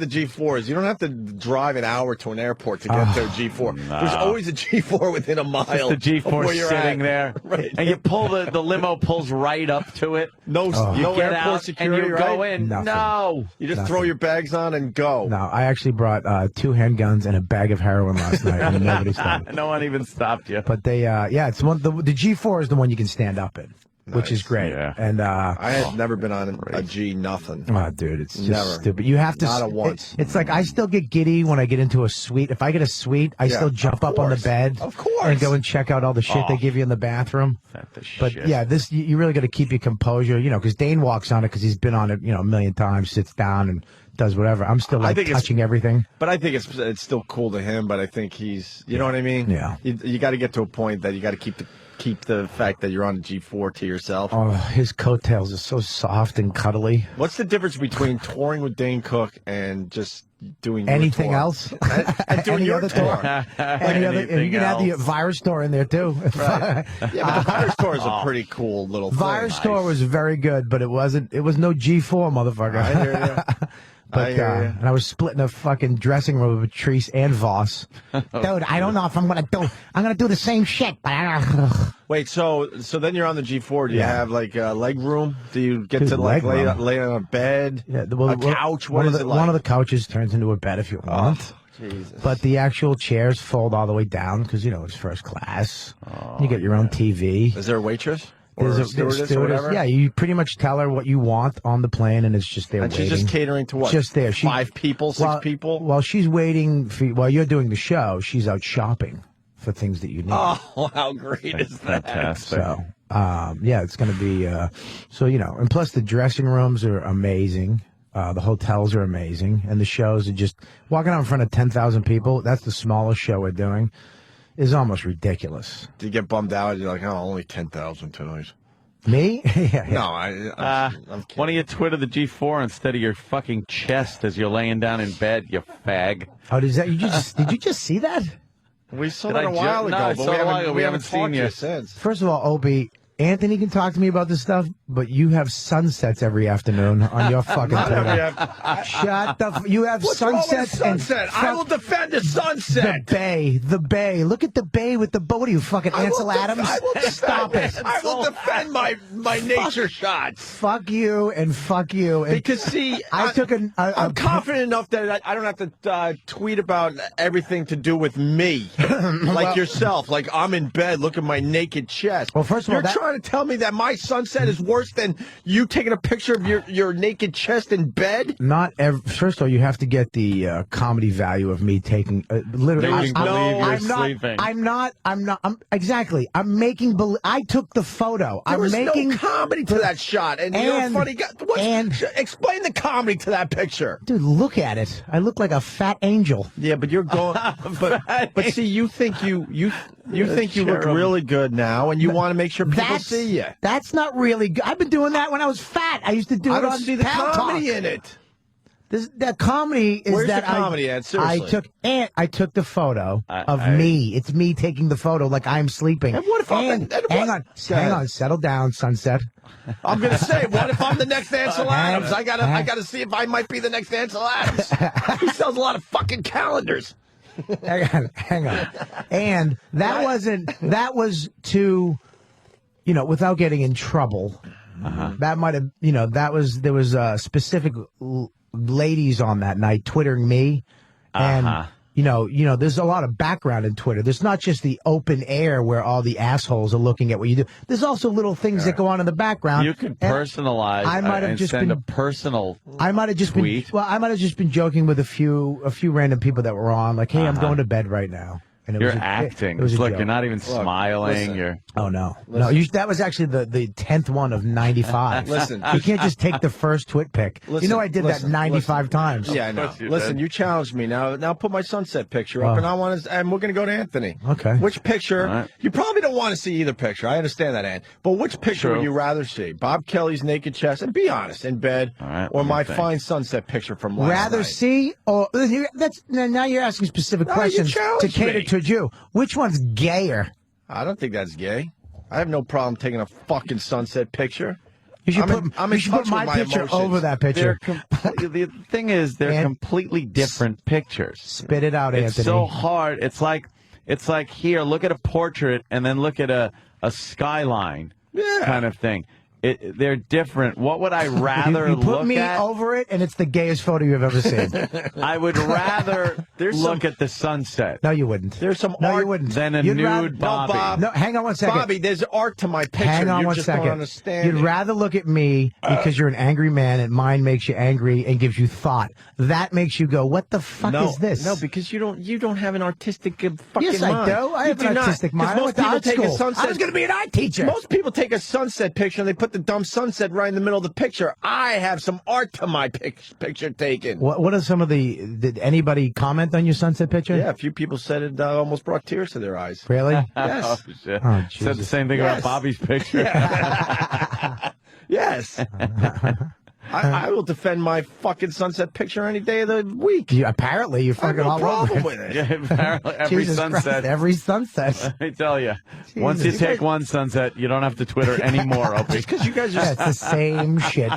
G4s? You don't have to drive an hour to an airport to get to a G4. No. There's always a G4 within a mile. Just the G4 sitting there, right? And you pull the limo pulls right up to it. No get airport out security. And you go in. Nothing. No, you just throw your bags on and go. No, I actually brought 2 handguns and a bag of heroin last night, and nobody stopped. No one even stopped you. But they, it's one. The G4 is the one you can stand up in. which is great. Yeah. And I had never been on a G nothing. oh, dude, it's just Never. stupid. You have to. Not a once. It's like I still get giddy when I get into a suite. If I get a suite, I Yeah, still jump of up on the course. bed, Of course. and go and check out all the shit they give you in the bathroom. But yeah, this you really got to keep your composure, because Dane walks on it because he's been on it, a million times, sits down and does whatever. I'm still like touching everything. But I think it's still cool to him. But I think he's, you know what I mean? Yeah. You got to get to a point that you got to keep the fact that you're on a G4 to yourself. Oh, his coattails are so soft and cuddly. What's the difference between touring with Dane Cook and just doing your Anything tour? else? And doing Any your other tour? Any other, and you can add the Virus Tour in there too. Right. Yeah, but the Virus Tour is a pretty cool little thing. Virus Tour was very good, but it was no G4, motherfucker. I hear you. But and I was splitting a fucking dressing room with Patrice and Voss. Dude, I don't know if I'm gonna do the same shit, but I don't. Wait, so then you're on the G4. Do you have like leg room? Do you get to like leg lay on a bed, a couch? What one is of it the, like? One of the couches turns into a bed if you want. Jesus. But the actual chairs fold all the way down because it's first class. You get your own TV. Is there a waitress? Or There's a a stewardess or whatever? Yeah, you pretty much tell her what you want on the plane, and it's just there And waiting. she's just catering to what? Just there. 5 people, 6 people? While she's waiting, while you're doing the show, she's out shopping for things that you need. Oh, how great is that? Fantastic. So, yeah, it's going to be, and plus the dressing rooms are amazing. The hotels are amazing. And the shows are just, walking out in front of 10,000 people, that's the smallest show we're doing, is almost ridiculous. Do you get bummed out? You're like, only 10,000 tonight. Me? Yeah. No, I'm Why don't you Twitter the G4 instead of your fucking chest as you're laying down in bed, you fag? Oh, did you just see that? We saw Did that I a while ju- ago, No, I but saw it a while ago. We haven't talked seen to you since. First of all, Opie, Anthony can talk to me about this stuff, but you have sunsets every afternoon on your fucking Twitter. Shut the. You have What's wrong with sunsets. sunset? And I will defend the sunset. The bay. Look at the bay with the boat. Are you fucking Ansel Adams? I will defend Stop it. I will defend my nature shots. Fuck you and fuck you. And Because see, I'm confident enough that I don't have to tweet about everything to do with me, like yourself. Like I'm in bed, look at my naked chest. Well, first of all, you're trying to tell me that my sunset is worse than you taking a picture of your naked chest in bed? First of all, you have to get the comedy value of me taking literally. I'm not. Exactly. I'm making. I took the photo. There I'm was making no comedy to that shot, and you're a funny guy. Explain the comedy to that picture, dude. Look at it. I look like a fat angel. Yeah, but you're going. but see, you think you think you look really good now, and you want to make sure people see you. That's not really good. I've been doing that when I was fat. I used to do it I don't on see the Pal comedy Talk. in it. The comedy is Where's that the comedy at? Seriously. I took the photo of me. It's me taking the photo like I'm sleeping. And what if hang on, settle down, Sunset. I'm gonna say, what if I'm the next Ansel Adams? I gotta see if I might be the next Ansel Adams. He sells a lot of fucking calendars. Hang on. And that was to, without getting in trouble. That might have, there was specific ladies on that night twittering me, and there's a lot of background in Twitter. There's not just the open air where all the assholes are looking at what you do. There's also little things that go on in the background. You can personalize. I might have and just send been a personal. I might have just tweet. been. Well, I might have just been joking with a few random people that were on. Like, hey, I'm going to bed right now. And it You're was acting. It was a Look, joke. you're not even smiling. listen. You're. Oh no, that was actually the 10th one of 95. Listen. You can't just take the first twit pic. I did that 95 times. Yeah, I know. Listen, you challenged me. Now put my sunset picture Oh. up, and we're gonna go to Anthony. Okay. Which picture? All right. You probably don't want to see either picture. I understand that, Ann. But which picture True. would you rather see? Bob Kelly's naked chest, and be honest, in bed, All right, or let me my think. fine sunset picture from last Rather night? see, or now you're asking specific No, you questions to challenged cater me. to you. Which one's gayer? I don't think that's gay. I have no problem taking a fucking sunset picture. You should I'm you in should touch put my with my picture emotions. over that picture. The thing is, they're And- completely different pictures. Spit it out, It's Anthony. so hard. It's like here, look at a portrait and then look at a skyline kind of thing. they're different. What would I rather you put look me at? over it, and it's the gayest photo you've ever seen. I would rather look at the sunset. No, you wouldn't. There's some No, art you wouldn't. Than a You'd nude rather- Bobby. No, Bob. No, hang on one second. Bobby, there's art to my picture. Hang on you one just second. don't understand. You'd it. rather look at me because you're an angry man, and mine makes you angry and gives you thought. That makes you go, "What the fuck is this?" No, because you don't have an artistic fucking Yes, mind. I do. I You have do an not. artistic mind. I 'Cause went most to people art take a school. sunset. I was going to be an art teacher. Most people take a sunset picture and they put the dumb sunset right in the middle of the picture. I have some art to my picture taken. What are some of the? Did anybody comment on your sunset picture? Yeah, a few people said it almost brought tears to their eyes. Really? Yes. Oh, shit. Oh, Said the same thing Yes. about Bobby's picture. Yes. I will defend my fucking sunset picture any day of the week. Apparently, you're I have fucking no all problem over with it. Yeah, apparently every Jesus sunset. Christ, every sunset. Let me tell you, once you Jesus. take one sunset, you don't have to Twitter anymore, Opie. Because you guys Yeah, are. it's the same shit.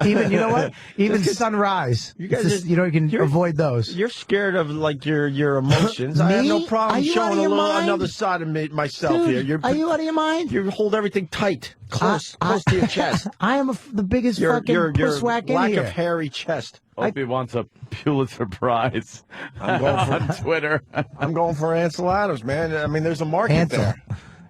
Even you know what? Even sunrise. You guys It's just, are- you can you're- avoid those. You're scared of like your emotions. I have Me? no Are problem you out showing of your mind? another side of myself Dude, here. are you out of your mind? You hold everything tight, close to your chest. I am the biggest Your fucking pusswhack in lack here. of hairy chest. Opie wants a Pulitzer Prize I'm going for on Twitter. I'm going for Ansel Adams, man. I mean, there's a market Ansel. there.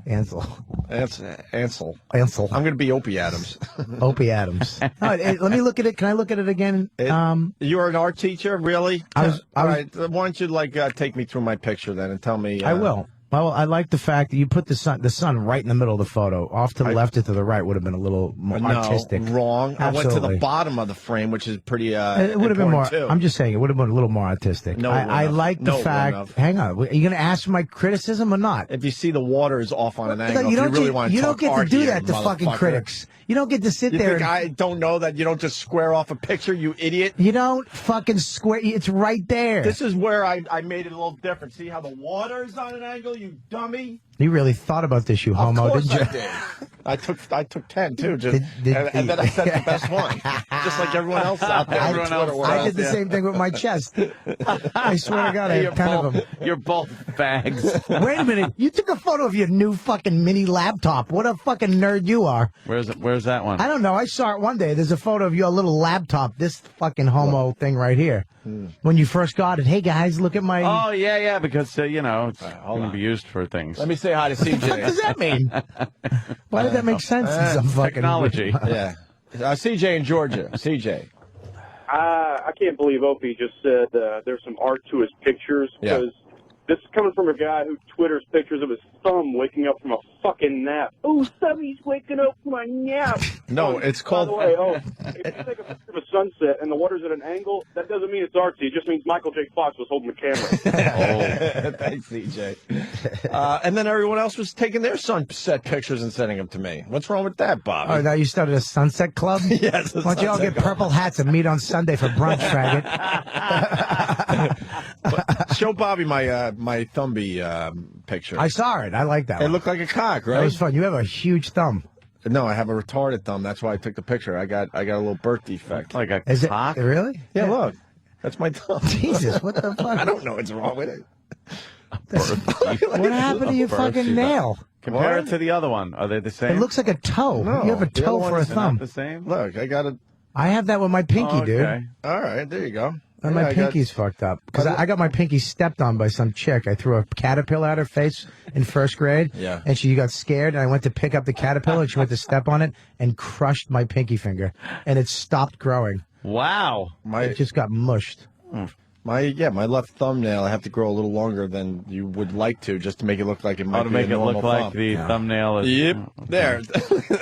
Ansel. Ansel. Ansel. I'm going to be Opie Adams. Opie Adams. All right, let me look at it. Can I look at it again? You're an art teacher, really? I was- All right. Why don't you take me through my picture then and tell me? I will. Well, I like the fact that you put the sun right in the middle of the photo. Off to the left or to the right would have been a little more artistic. Wrong. I went to Absolutely. the bottom of the frame, which is pretty. It would have been more. Too. I'm just saying, it would have been a little more artistic. No, it wouldn't I have. like the No, it wouldn't fact. have. Hang on, are you going to ask for my criticism or not? If you see the water is off on an No, angle, if you really want to you talk don't get to art do here, that to fucking motherfucker. critics. You don't get to sit You there. think I don't know that you don't just square off a picture, you idiot? You don't fucking square. It's right there. This is where I made it a little different. See how the water is on an angle, you dummy? You really thought about this, you homo, Of course didn't you? I did. I took 10 too, just, Did- and then I said the best one, just like everyone else out there. Everyone on Twitter else. world. I did the same thing with my chest. I swear to God, I You're have 10 of both- them. You're both fags. Wait a minute. You took a photo of your new fucking mini laptop. What a fucking nerd you are. Where's that one? I don't know. I saw it one day. There's a photo of your little laptop, this fucking homo thing right here. When you first got it. Hey, guys, look at my... Oh, yeah, because, it's going to be used for things. Let me say hi to CJ. What does that mean? Why did that make sense in some fucking... Technology. Yeah. CJ in Georgia. CJ. I can't believe Opie just said there's some art to his pictures, Yeah. because this is coming from a guy who Twitters pictures of his thumb waking up from a fucking nap. Oh, Stubby's waking up from a nap. No, it's By called... the way, if you take a picture of a sunset and the water's at an angle, that doesn't mean it's artsy. It just means Michael J. Fox was holding the camera. Thanks, CJ. And then everyone else was taking their sunset pictures and sending them to me. What's wrong with that, Bobby? Oh, now you started a sunset club? Yes, a Why don't you all sunset get club. purple hats and meet on Sunday for brunch, faggot? Show Bobby my Thumby picture. I saw it. I like that It one. looked like a cock, That right? was fun. You have a huge thumb. No, I have a retarded thumb. That's why I took the picture. I got a little birth defect. Like a Is cock? it really? Yeah, look. That's my thumb. Jesus, what the fuck? I don't know what's wrong with it. What happened to your birth fucking defect. nail? Compare What? it to the other one. Are they the same? It looks like a toe. No, you have a the other toe one for a is They're not thumb. the same? Look, I got a... I have that with my pinky, dude. Okay. All right, there you go. And Yeah, my I got- pinky's fucked up because I got my pinky stepped on by some chick. I threw a caterpillar at her face in first grade. Yeah. And she got scared, and I went to pick up the caterpillar, and she went to step on it and crushed my pinky finger, and it stopped growing. Wow. It just got mushed. My left thumbnail, I have to grow a little longer than you would like to, just to make it look like it might Oh, to be make a it look normal like thumb. the thumbnail is... Yep, there.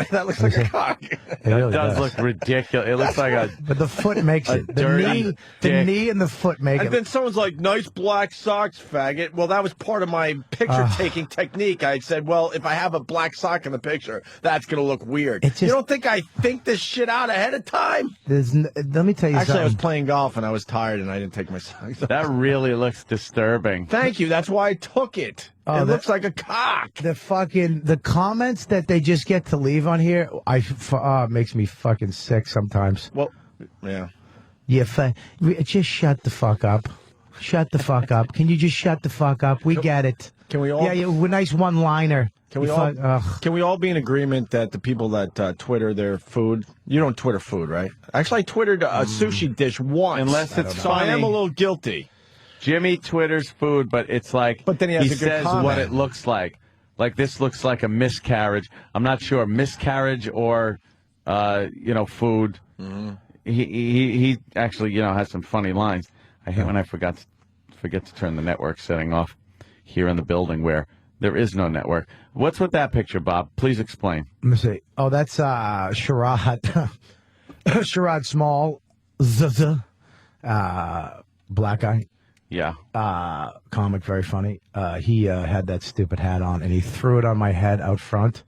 That looks like a cock. It That really does look ridiculous. It looks like a... But the foot makes A it. The dirty knee, dick. and the foot make And it. then someone's like, nice black socks, faggot. Well, that was part of my picture-taking technique. I said, well, if I have a black sock in the picture, that's going to look weird. It just- You don't think I think this shit out ahead of time? Let me tell you Actually, I was something. playing golf, and I was tired, and I didn't take my socks off. That really looks disturbing. Thank you. That's why I took it. Oh, it that- looks like a cock. The comments that they just get to leave on here, it makes me fucking sick sometimes. Well, yeah. Just shut the fuck up. Shut the fuck up. Can you just shut the fuck up? We get it. Can we all? Yeah, nice one-liner. Can we all be in agreement that the people that Twitter their food, you don't Twitter food, right? Actually, I Twittered a sushi dish once. Unless it's so I am funny. a little guilty. Jimmy Twitters food, but it's like But then he has a good says comment. what it looks like. Like this looks like a miscarriage. I'm not sure miscarriage or food. Mm-hmm. He actually has some funny lines. I hate when I forget to turn the network setting off here in the building where there is no network. What's with that picture, Bob? Please explain. Let me see. Oh, that's Sherrod. Sherrod Small. Black guy. Yeah. Comic, very funny. He had that stupid hat on, and he threw it on my head out front.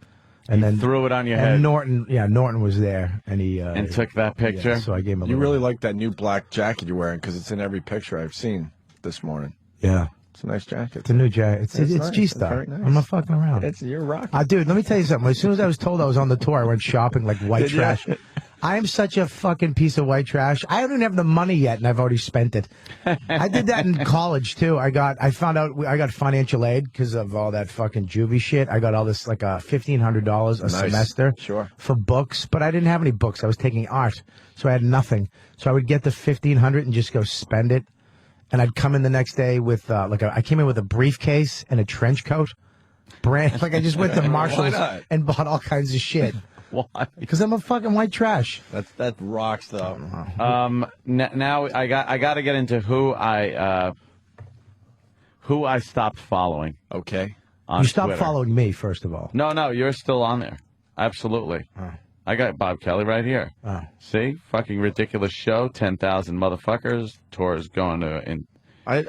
And then threw it on your and head. Norton was there, and he and took that picture. Yeah, so I gave him a You little. really like that new black jacket you're wearing because it's in every picture I've seen this morning. Yeah. It's a nice jacket. It's a new jacket. It's nice. G It's Star. very nice. I'm not fucking around. You're rocking. Dude, let me tell you something. As soon as I was told I was on the tour, I went shopping like white Did you? trash. I am such a fucking piece of white trash. I don't even have the money yet, and I've already spent it. I did that in college too. I found out I got financial aid because of all that fucking juvie shit. I got all this like $1,500 a semester for books, but I didn't have any books. I was taking art, so I had nothing. So I would get the $1,500 and just go spend it, and I'd come in the next day with I came in with a briefcase and a trench coat, brand like I just went to Marshalls and bought all kinds of shit. Why? Because I'm a fucking white trash. That rocks though. Now I got to get into who I stopped following. Okay. On You stopped Twitter. following me, first of all. No, you're still on there. Absolutely. I got Bob Kelly right here. See? Fucking ridiculous show. 10,000 motherfuckers. Tour's going to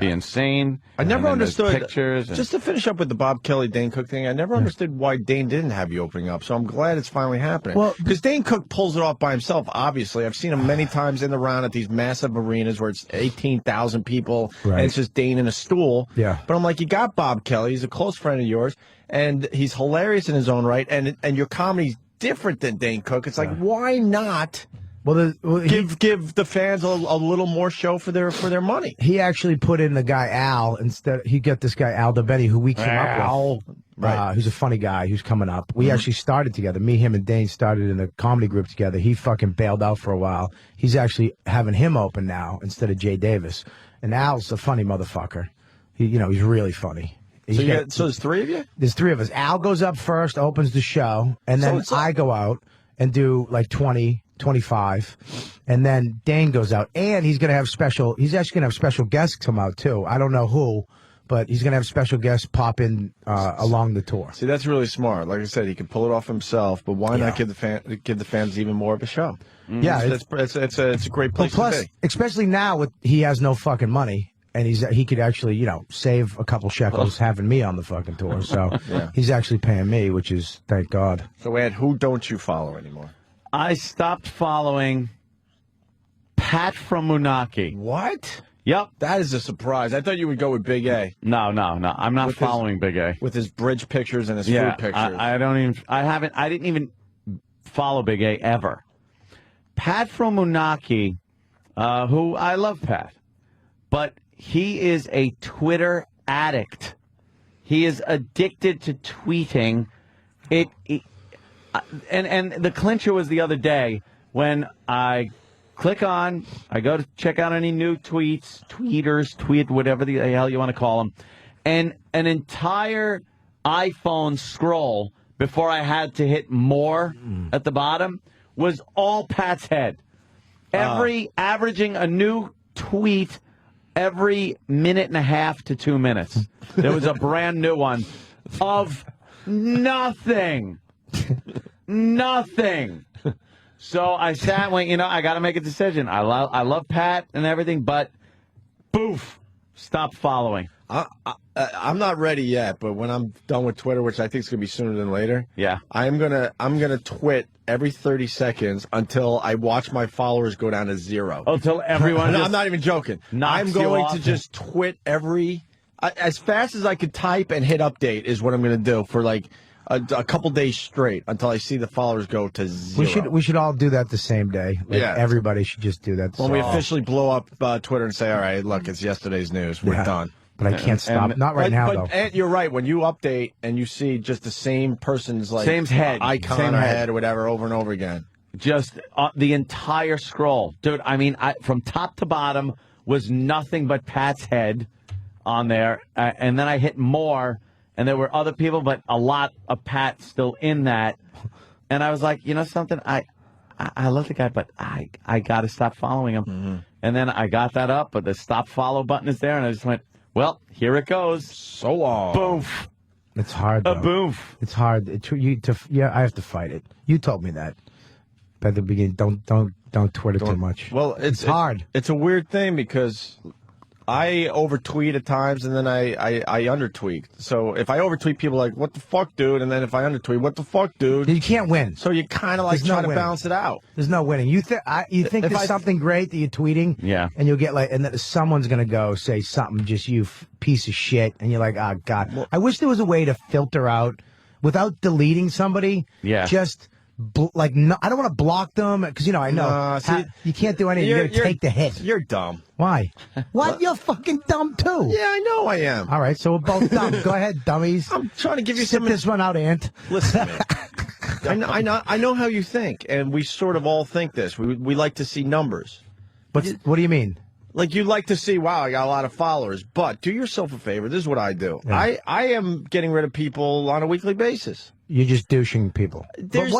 be insane. I never And then there's understood. Pictures and- Just to finish up with the Bob Kelly Dane Cook thing, I never understood why Dane didn't have you opening up. So I'm glad it's finally happening. Well, because Dane Cook pulls it off by himself. Obviously, I've seen him many times in the round at these massive arenas where it's 18,000 people, Right. and it's just Dane in a stool. Yeah. But I'm like, you got Bob Kelly. He's a close friend of yours, and he's hilarious in his own right. And your comedy's different than Dane Cook. It's like, why not? Well, give the fans a little more show for their money. He actually put in the guy Al instead. He got this guy Al DeBenny, who we came up with. Right. Who's a funny guy who's coming up. We actually started together. Me, him, and Dane started in a comedy group together. He fucking bailed out for a while. He's actually having him open now instead of Jay Davis. And Al's a funny motherfucker. He's really funny. So there's three of you? There's three of us. Al goes up first, opens the show, and then I go out and do like 20, 25, and then Dane goes out, and he's actually going to have special guests come out too. I don't know who, but he's going to have special guests pop in along the tour. See, that's really smart. Like I said, he can pull it off himself, but why not give the fans even more of a show? Yeah, it's a great place plus, to be. especially now he has no fucking money. And he could actually, save a couple shekels having me on the fucking tour. So he's actually paying me, which is, thank God. So, Ed, who don't you follow anymore? I stopped following Pat from Moonachie. What? Yep. That is a surprise. I thought you would go with Big A. No. I'm not following Big A. With his bridge pictures and his food pictures. I didn't even follow Big A ever. Pat from Moonachie, who I love Pat, but he is a Twitter addict. He is addicted to tweeting. And the clincher was the other day when I go to check out any new tweet, whatever the hell you want to call them, and an entire iPhone scroll before I had to hit more at the bottom was all Pat's head. Averaging a new tweet every minute and a half to 2 minutes. There was a brand new one of nothing. Nothing. So I sat, I got to make a decision. I love Pat and everything, but boof, stop following. I'm not ready yet, but when I'm done with Twitter, which I think is going to be sooner than later, yeah, I'm gonna twit every 30 seconds until I watch my followers go down to zero. Until everyone. I'm not even joking. I'm going to just twit as fast as I could type and hit update is what I'm going to do for like a couple days straight until I see the followers go to zero. We should all do that the same day. Everybody should just do that. When we officially blow up Twitter and say, all right, look, it's yesterday's news. We're done. But I can't stop. Not right now, though. And you're right. When you update and you see just the same person's like Same head, icon same or head. head or whatever over and over again. Just the entire scroll. Dude, I mean, from top to bottom was nothing but Pat's head on there. And then I hit more, and there were other people, but a lot of Pat still in that. And I was like, you know something? I love the guy, but I got to stop following him. Mm-hmm. And then I got that up, but the stop follow button is there, and I just went, well, here it goes. So long. Boof. It's hard, A though. boof. It's hard. I have to fight it. You told me that at the beginning. Don't Twitter too much. Well, it's hard. It's a weird thing because I overtweet at times and then I undertweet. So if I overtweet, people are like, what the fuck, dude? And then if I undertweet, what the fuck, dude? You can't win. So you kind of like There's no try to winning. balance it out. There's no winning. You think If there's something great that you're tweeting, Yeah. and you'll get like, and then someone's gonna go say something, just you piece of shit, and you're like, oh god. I wish there was a way to filter out without deleting somebody. Yeah. Just. I don't want to block them because I know see, you can't do anything. You got to take the hit. You're dumb. Why? What? You're fucking dumb too. Yeah, I know I am. All right, so we're both dumb. Go ahead, dummies. I'm trying to give you Sit some. this one out, Ant. Listen, man. I know how you think, and we sort of all think this. We like to see numbers. What do you mean? Like, you'd like to see, wow, I got a lot of followers. But do yourself a favor. This is what I do. Yeah. I am getting rid of people on a weekly basis. You're just douching people. There's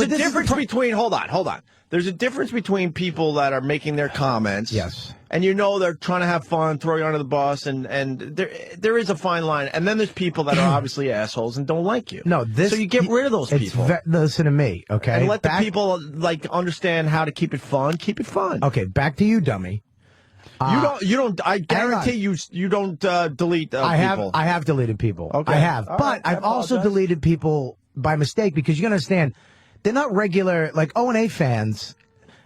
a difference between, hold on. There's a difference between people that are making their comments. Yes. And they're trying to have fun, throw you under the bus, and there is a fine line. And then there's people that are obviously assholes and don't like you. No, so you get rid of those people. Listen to me, okay? And let the people understand how to keep it fun. Keep it fun. Okay, back to you, dummy. You don't. I guarantee you don't delete people. I have deleted people. Okay. I have, All but right, I I've also apologize. deleted people by mistake because you gotta understand, they're not regular like O&A fans.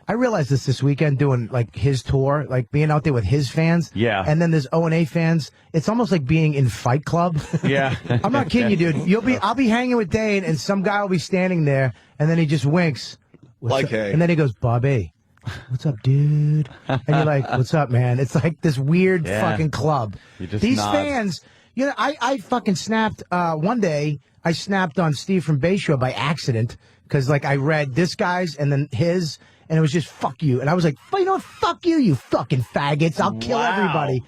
I realized this weekend doing like his tour, like being out there with his fans. Yeah. And then there's O&A fans. It's almost like being in Fight Club. Yeah. I'm not kidding you, dude. I'll be hanging with Dane, and some guy will be standing there, and then he just winks. Like, up? hey. And then he goes, Bobby. What's up, dude? And you're like, what's up, man? It's like this weird fucking club. You just These nod. fans, I fucking snapped, one day, I snapped on Steve from Bayshore by accident, because like I read this guy's and then his, and it was just fuck you. And I was like, fuck you, you fucking faggots. I'll kill everybody.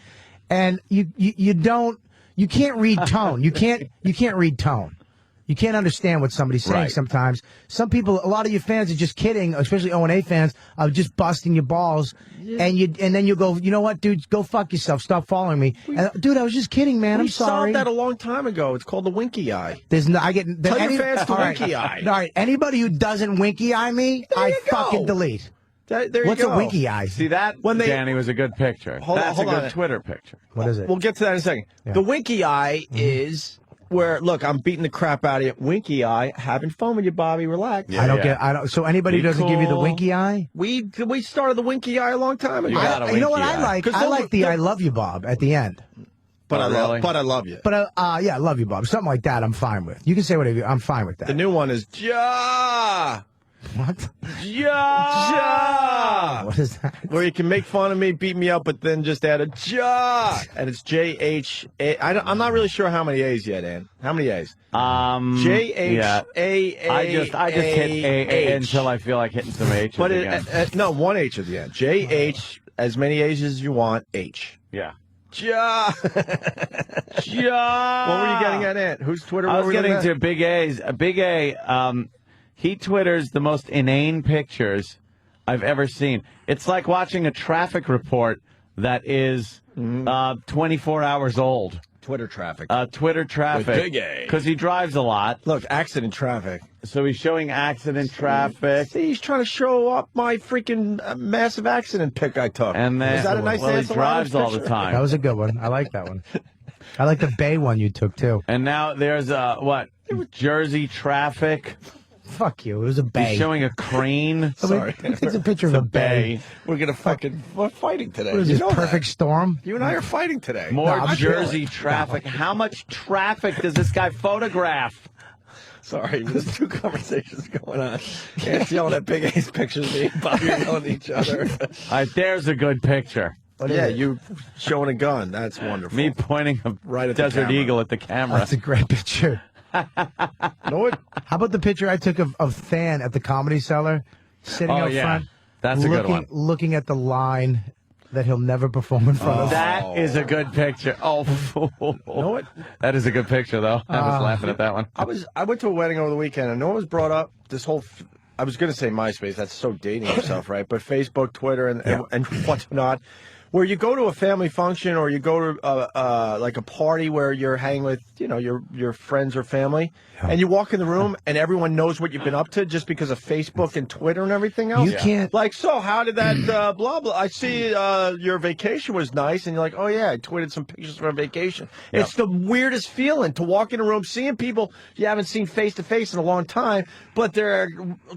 And you can't read tone. You can't read tone. You can't understand what somebody's saying Right. sometimes. Some people, a lot of your fans are just kidding, especially O&A fans, are just busting your balls. Yeah. And then you go, you know what, dude, go fuck yourself. Stop following me. Dude, I was just kidding, man. I'm sorry. We solved that a long time ago. It's called the winky eye. There's no, Tell your fans to all right, winky eye. All right, anybody who doesn't winky eye me, There I you go. fucking delete. There you What's go. a winky eye? See, that, Danny, was a good picture. That's a good Twitter picture. What is it? We'll get to that in a second. Yeah. The winky eye is where, look, I'm beating the crap out of you. Winky eye, having fun with you, Bobby. Relax. I don't. So anybody Be who doesn't give you the cool. winky eye? We started the winky eye a long time ago. You know what I like? 'Cause I those like were- the I love you, Bob, at the end. But I love. really? But I love you. But yeah, I love you, Bob. Something like that, I'm fine with. You can say whatever. I'm fine with that. The new one is Ja. What? Ja. What is that? Where you can make fun of me, beat me up, but then just add a Ja, and it's JHA. I'm not really sure how many A's yet, Ann. How many A's? JHAA. I just hit A until I feel like hitting some H's But again. no, one H at the end. JH, as many A's as you want. H. Yeah. Ja. Ja. What were you getting at, Ant? Whose Twitter? I were was we getting looking to Big A's. Big A, he Twitters the most inane pictures I've ever seen. It's like watching a traffic report that is 24 hours old. Twitter traffic. Twitter traffic. With Big A. Because he drives a lot. Look, accident traffic. So he's showing accident traffic. See, he's trying to show up my freaking massive accident pic I took. And then, is that a nice well, he Ansel drives Adams all the picture? time. That was a good one. I like that one. I like the Bay one you took, too. And now there's Jersey traffic. Fuck you. It was a Bay. He's showing a crane. Sorry. It's a picture of a Bay. We're we're fighting today. What is You this, know that. perfect storm? You and I are fighting today. More No, I'm Jersey traffic. How much traffic does this guy photograph? Sorry, there's two conversations going on. Ant's yelling at Big A's pictures, me and Bobby yelling at each other. All right, there's a good picture. Yeah, you showing a gun. That's wonderful. Me pointing a Right at the Desert camera. Eagle at the camera. That's a great picture. know what? How about the picture I took of Than at the Comedy Cellar, sitting Oh, up yeah. front? That's a good one. Looking at the line that he'll never perform in front of. That is a good picture. Oh, You know what? that is a good picture, though. I was laughing at that one. I went to a wedding over the weekend, and no one was brought up this whole. I was going to say MySpace. That's so dating yourself, right? But Facebook, Twitter, and whatnot, where you go to a family function or you go to like a party where you're hanging with your friends or family, and you walk in the room and everyone knows what you've been up to just because of Facebook and Twitter and everything else. You can't like. So how did that blah blah? I see your vacation was nice, and you're like, oh yeah, I tweeted some pictures from vacation. Yep. It's the weirdest feeling to walk in a room seeing people you haven't seen face to face in a long time, but they're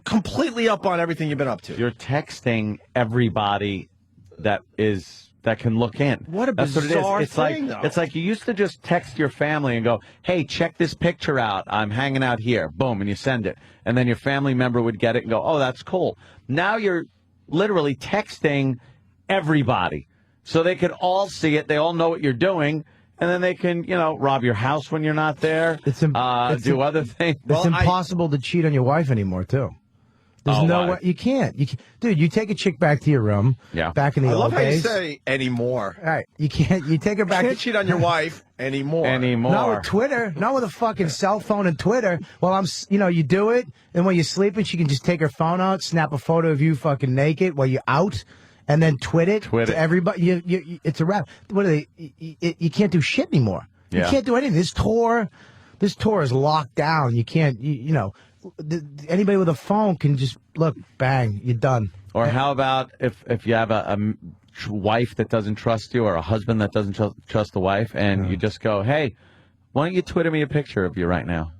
completely up on everything you've been up to. You're texting everybody that can look in. What a That's bizarre what it is. thing, though. It's like you used to just text your family and go, "Hey, check this picture out. I'm hanging out here." Boom, and you send it, and then your family member would get it and go, "Oh, that's cool." Now you're literally texting everybody, so they can all see it. They all know what you're doing. And then they can, rob your house when you're not there. Do other things. It's impossible to cheat on your wife anymore, too. There's no why? way. You can't. Dude, you take a chick back to your room. Yeah. Back in the I old love how you days. say anymore. All right. You can't. You take her back. Can't cheat on your wife anymore. Not with Twitter. Not with a fucking cell phone and Twitter. Well, you do it, and when you're sleeping, she can just take her phone out, snap a photo of you fucking naked while you're out, and then tweet it to everybody. You, it's a wrap. What are they? You can't do shit anymore. Yeah. You can't do anything. This tour is locked down. You can't. Anybody with a phone can just look, bang, you're done. Or how about if you have a wife that doesn't trust you or a husband that doesn't trust the wife, and you just go, "Hey, why don't you Twitter me a picture of you right now?"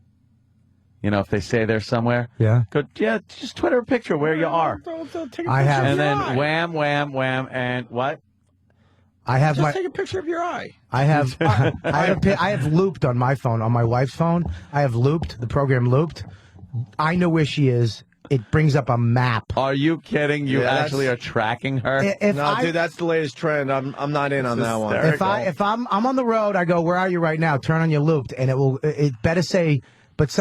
If they say they're somewhere, go, yeah, just Twitter a picture where you are. I have, and then wham, wham, wham, and what? I have Just take a picture of your eye. I have I have looped on my phone, on my wife's phone. I have looped the program looped. I know where she is. It brings up a map. Are you kidding? You Yeah, actually are tracking her? Dude, that's the latest trend. I'm not in on that one. If I'm on the road, I go, where are you right now? Turn on your looped, and it better say. But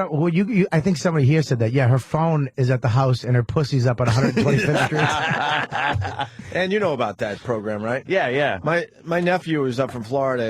I think somebody here said that. Yeah, her phone is at the house and her pussy's up at 125th Street. And you know about that program, right? Yeah, yeah. My nephew was up from Florida,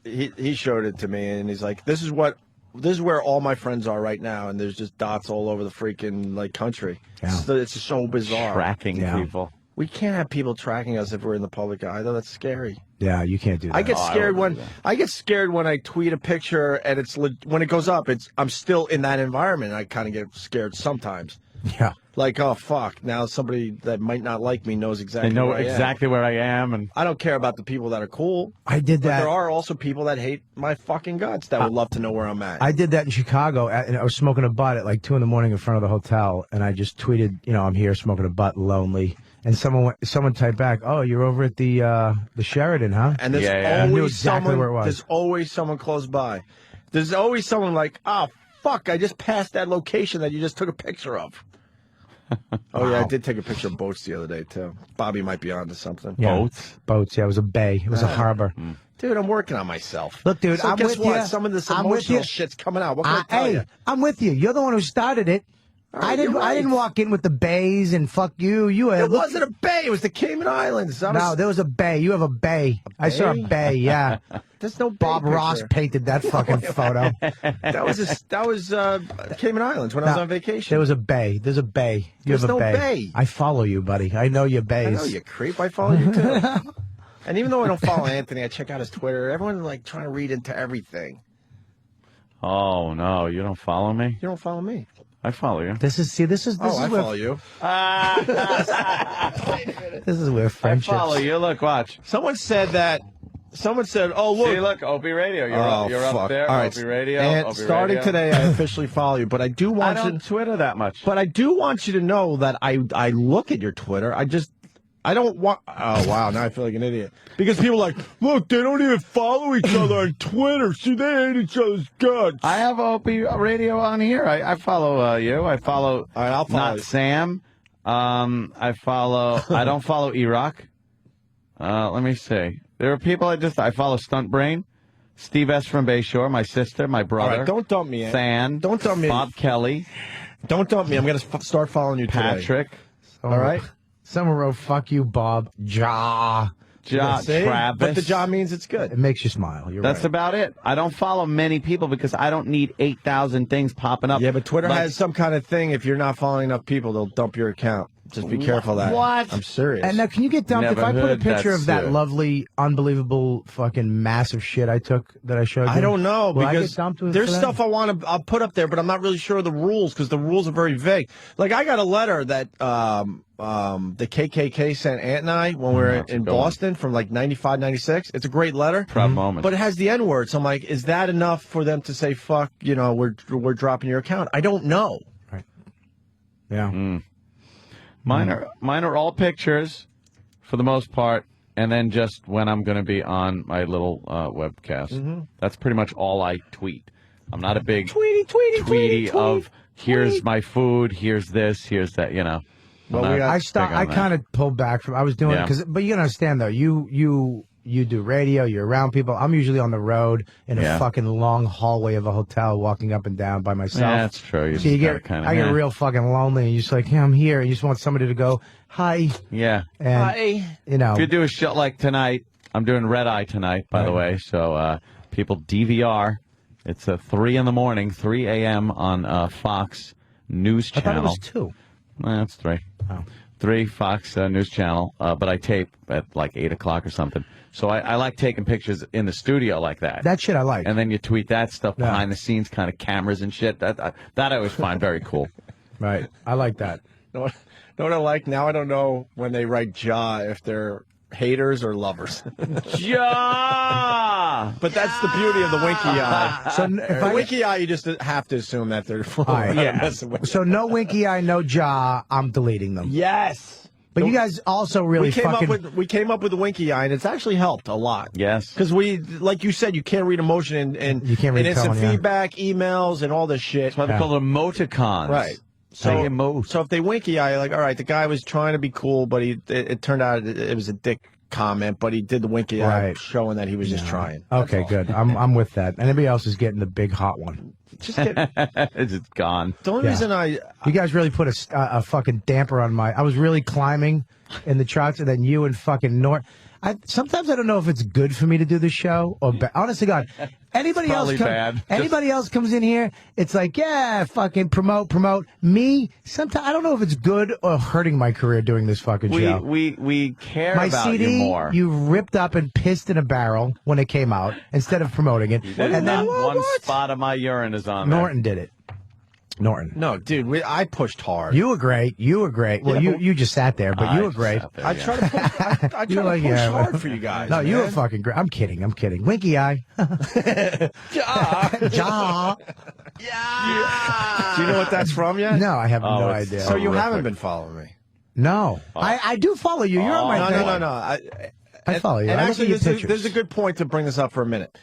and he showed it to me, and he's like, "This is where all my friends are right now," and there's just dots all over the freaking country. Yeah. It's so bizarre. Tracking people. We can't have people tracking us if we're in the public eye, though. That's scary. Yeah, you can't do that. I get scared when I tweet a picture and when it goes up, I'm still in that environment. And I kind of get scared sometimes. Yeah. Like, oh fuck! Now somebody that might not like me knows exactly. They know where I am. exactly where I am, and I don't care about the people that are cool. I did that. But there are also people that hate my fucking guts that would love to know where I'm at. I did that in Chicago, and I was smoking a butt at like 2 a.m. in front of the hotel, and I just tweeted, I'm here smoking a butt, lonely. And someone typed back, "Oh, you're over at the Sheridan, huh?" And there's I knew always exactly someone. where it was. There's always someone close by. There's always someone like, "Oh fuck! I just passed that location that you just took a picture of." Oh yeah, I did take a picture of boats the other day too. Bobby might be onto something. Yeah. Boats. Yeah, it was a bay. It was a harbor. Dude, I'm working on myself. Look, dude, So I'm guess with what? you. Some of this I'm with emotional you. shit's coming out. What can I tell Hey, you? I'm with you. You're the one who started it. right, I didn't. you're I didn't right. walk in with the bays and fuck you. It wasn't a bay. It was the Cayman Islands. No, there was a bay. You have a bay. I saw a bay. Yeah. There's no bay Bob Ross picture. painted that fucking photo. That was Cayman Islands when I was on vacation. There was a bay. There's a bay. You There's have a no bay. bay. I follow you, buddy. I know your bays. I know you creep. I follow you too. And even though I don't follow Anthony, I check out his Twitter. Everyone's like trying to read into everything. oh no, you don't follow me? You don't follow me. I follow you. This is I where, follow you. This is where I friendships. follow you. Look, watch. Someone said, "Oh look, See, look, Opie Radio. You're oh, up fuck. there. All right, Opie Radio. And Opie starting Radio. today, I officially follow you. But I do I want you. don't Twitter that much. But I do want you to know that I look at your Twitter. I don't want. Oh wow! Now I feel like an idiot because people are like, look, they don't even follow each other on Twitter. See, they hate each other's guts. I have Opie Radio on here. I follow you. I follow. All right, I'll follow not you. Sam. I don't follow Iraq. Let me see. There are people I follow. Stunt Brain, Steve S. from Bayshore, my sister, my brother. All right, don't dump me. Fan. Don't dump me. Bob Kelly. Don't dump me. I'm going to start following you today. Patrick. All right? Someone wrote, fuck you, Bob. Jaw. See? Travis. But the jaw means it's good. It makes you smile. That's about it. I don't follow many people because I don't need 8,000 things popping up. Yeah, but Twitter Like- has some kind of thing. If you're not following enough people, they'll dump your account. Just be careful of that. What? I'm serious. And now, can you get dumped Never if I put a heard picture that of that shit. lovely, unbelievable, fucking massive shit I took that I showed you? I don't know Will I because get dumped with there's for that? stuff I'll put up there, but I'm not really sure of the rules because the rules are very vague. Like I got a letter that the KKK sent Ant and I when we were in Boston from like 95, 96. It's a great letter. Proud moment. But it has the N word. So I'm like, is that enough for them to say, fuck, we're dropping your account? I don't know. Yeah. Mine are all pictures, for the most part, and then just when I'm going to be on my little webcast. That's pretty much all I tweet. I'm not a big tweety of here's my food, here's this, here's that. Well, I kind of pulled back from. I was doing but you gotta understand though. You do radio. You're around people. I'm usually on the road in a fucking long hallway of a hotel, walking up and down by myself. Yeah, that's true. So I get real fucking lonely, and you're just like, hey, I'm here, and you just want somebody to go, hi. Yeah. And, If you do a show like tonight, I'm doing Red Eye tonight, by the way. So people DVR. It's 3 in the morning, 3 a.m. on Fox News Channel. I thought it was 2. That's 3. Oh. 3 Fox News Channel, but I tape at like 8 o'clock or something. So I like taking pictures in the studio like that. That shit I like. And then you tweet that stuff behind the scenes, kind of cameras and shit. That I always find very cool. Right. I like that. Know what I like? Now I don't know when they write jaw if they're haters or lovers. Jaw! But that's the beauty of the winky eye. So The winky eye, you just have to assume that they're messing with. So no winky eye, no jaw. I'm deleting them. Yes. But you guys also really we came up with the winky eye, and it's actually helped a lot. Yes. Because like you said, you can't read emotion and you can't read instant tone, yeah. feedback, emails, and all this shit. That's why they call it emoticons. Right. So if they winky eye, like, all right, the guy was trying to be cool, but it turned out it was a dick comment, but he did the winky eye, showing that he was just trying. Okay, good. I'm with that. Anybody else is getting the big hot one? Just get. It's gone. The only reason you guys really put a fucking damper on my. I was really climbing in the charts, and then you and fucking Nort. Sometimes I don't know if it's good for me to do the show or honest to God. Anybody else? Anybody else comes in here? It's like, yeah, fucking promote. Me, sometimes I don't know if it's good or hurting my career doing this fucking show. We care My about CD, you more. you ripped up and pissed in a barrel when it came out instead of promoting it. And then one spot of my urine is on Norton did it. Norton. No, dude, I pushed hard. You were great. Well, Yeah, you just sat there, but you were great. I try to push, I try to push hard for you guys. No, you were fucking great. I'm kidding. Winky eye. Jaw. Yeah. Do you know what that's from yet? No, I have no idea. So you haven't been following me? No. I do follow you. You're on my thing. No. I follow you. And I actually, look at your pictures. there's a good point to bring this up for a minute.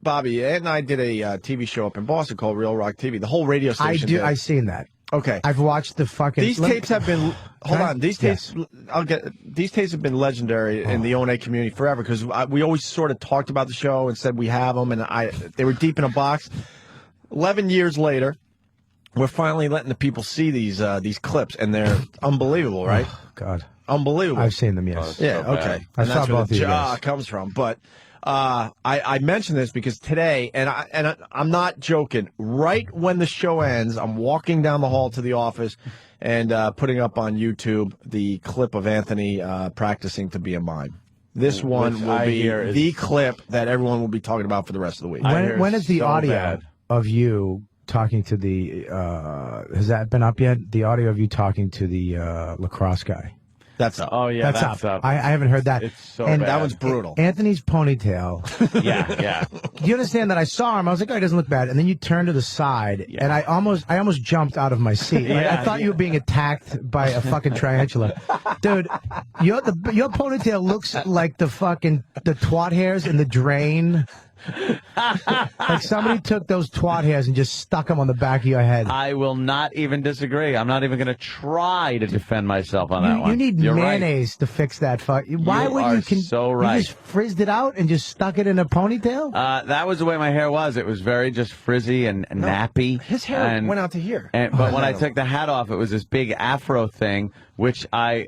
Bobby, Ed and I did a TV show up in Boston called Real Rock TV. The whole radio station. I've seen that. Okay. I've watched the fucking. These tapes have been. Hold on. These tapes. Yes. These tapes have been legendary in the O&A community forever because we always sort of talked about the show and said we have them, and they were deep in a box. 11 years later, we're finally letting the people see these clips, and they're unbelievable, right? Oh, God. Unbelievable. I've seen them. Yes. Yeah. Okay. I And saw that's where both the of you jaw guys. comes from, but. I mention this because today, and I'm not joking. Right when the show ends, I'm walking down the hall to the office and putting up on YouTube the clip of Anthony practicing to be a mime. This one will be the clip that everyone will be talking about for the rest of the week. When is the audio of you talking to the? Has that been up yet? The audio of you talking to the lacrosse guy. That's up. Oh yeah, that's up. I haven't heard that. It's so and bad. That one's brutal. Anthony's ponytail. Yeah. Do you understand that I saw him? I was like, oh, he doesn't look bad. And then you turned to the side, and I almost jumped out of my seat. Like, I thought you were being attacked by a fucking tarantula. Dude, your ponytail looks like the twat hairs in the drain Like somebody took those twat hairs and just stuck them on the back of your head. I will not even disagree. I'm not even going to try to defend myself on that one. You need You're mayonnaise to fix that. Why would are you? so right. You just frizzed it out and just stuck it in a ponytail? That was the way my hair was. It was very just frizzy and nappy. His hair went out to here. But when I took the hat off, it was this big afro thing, which I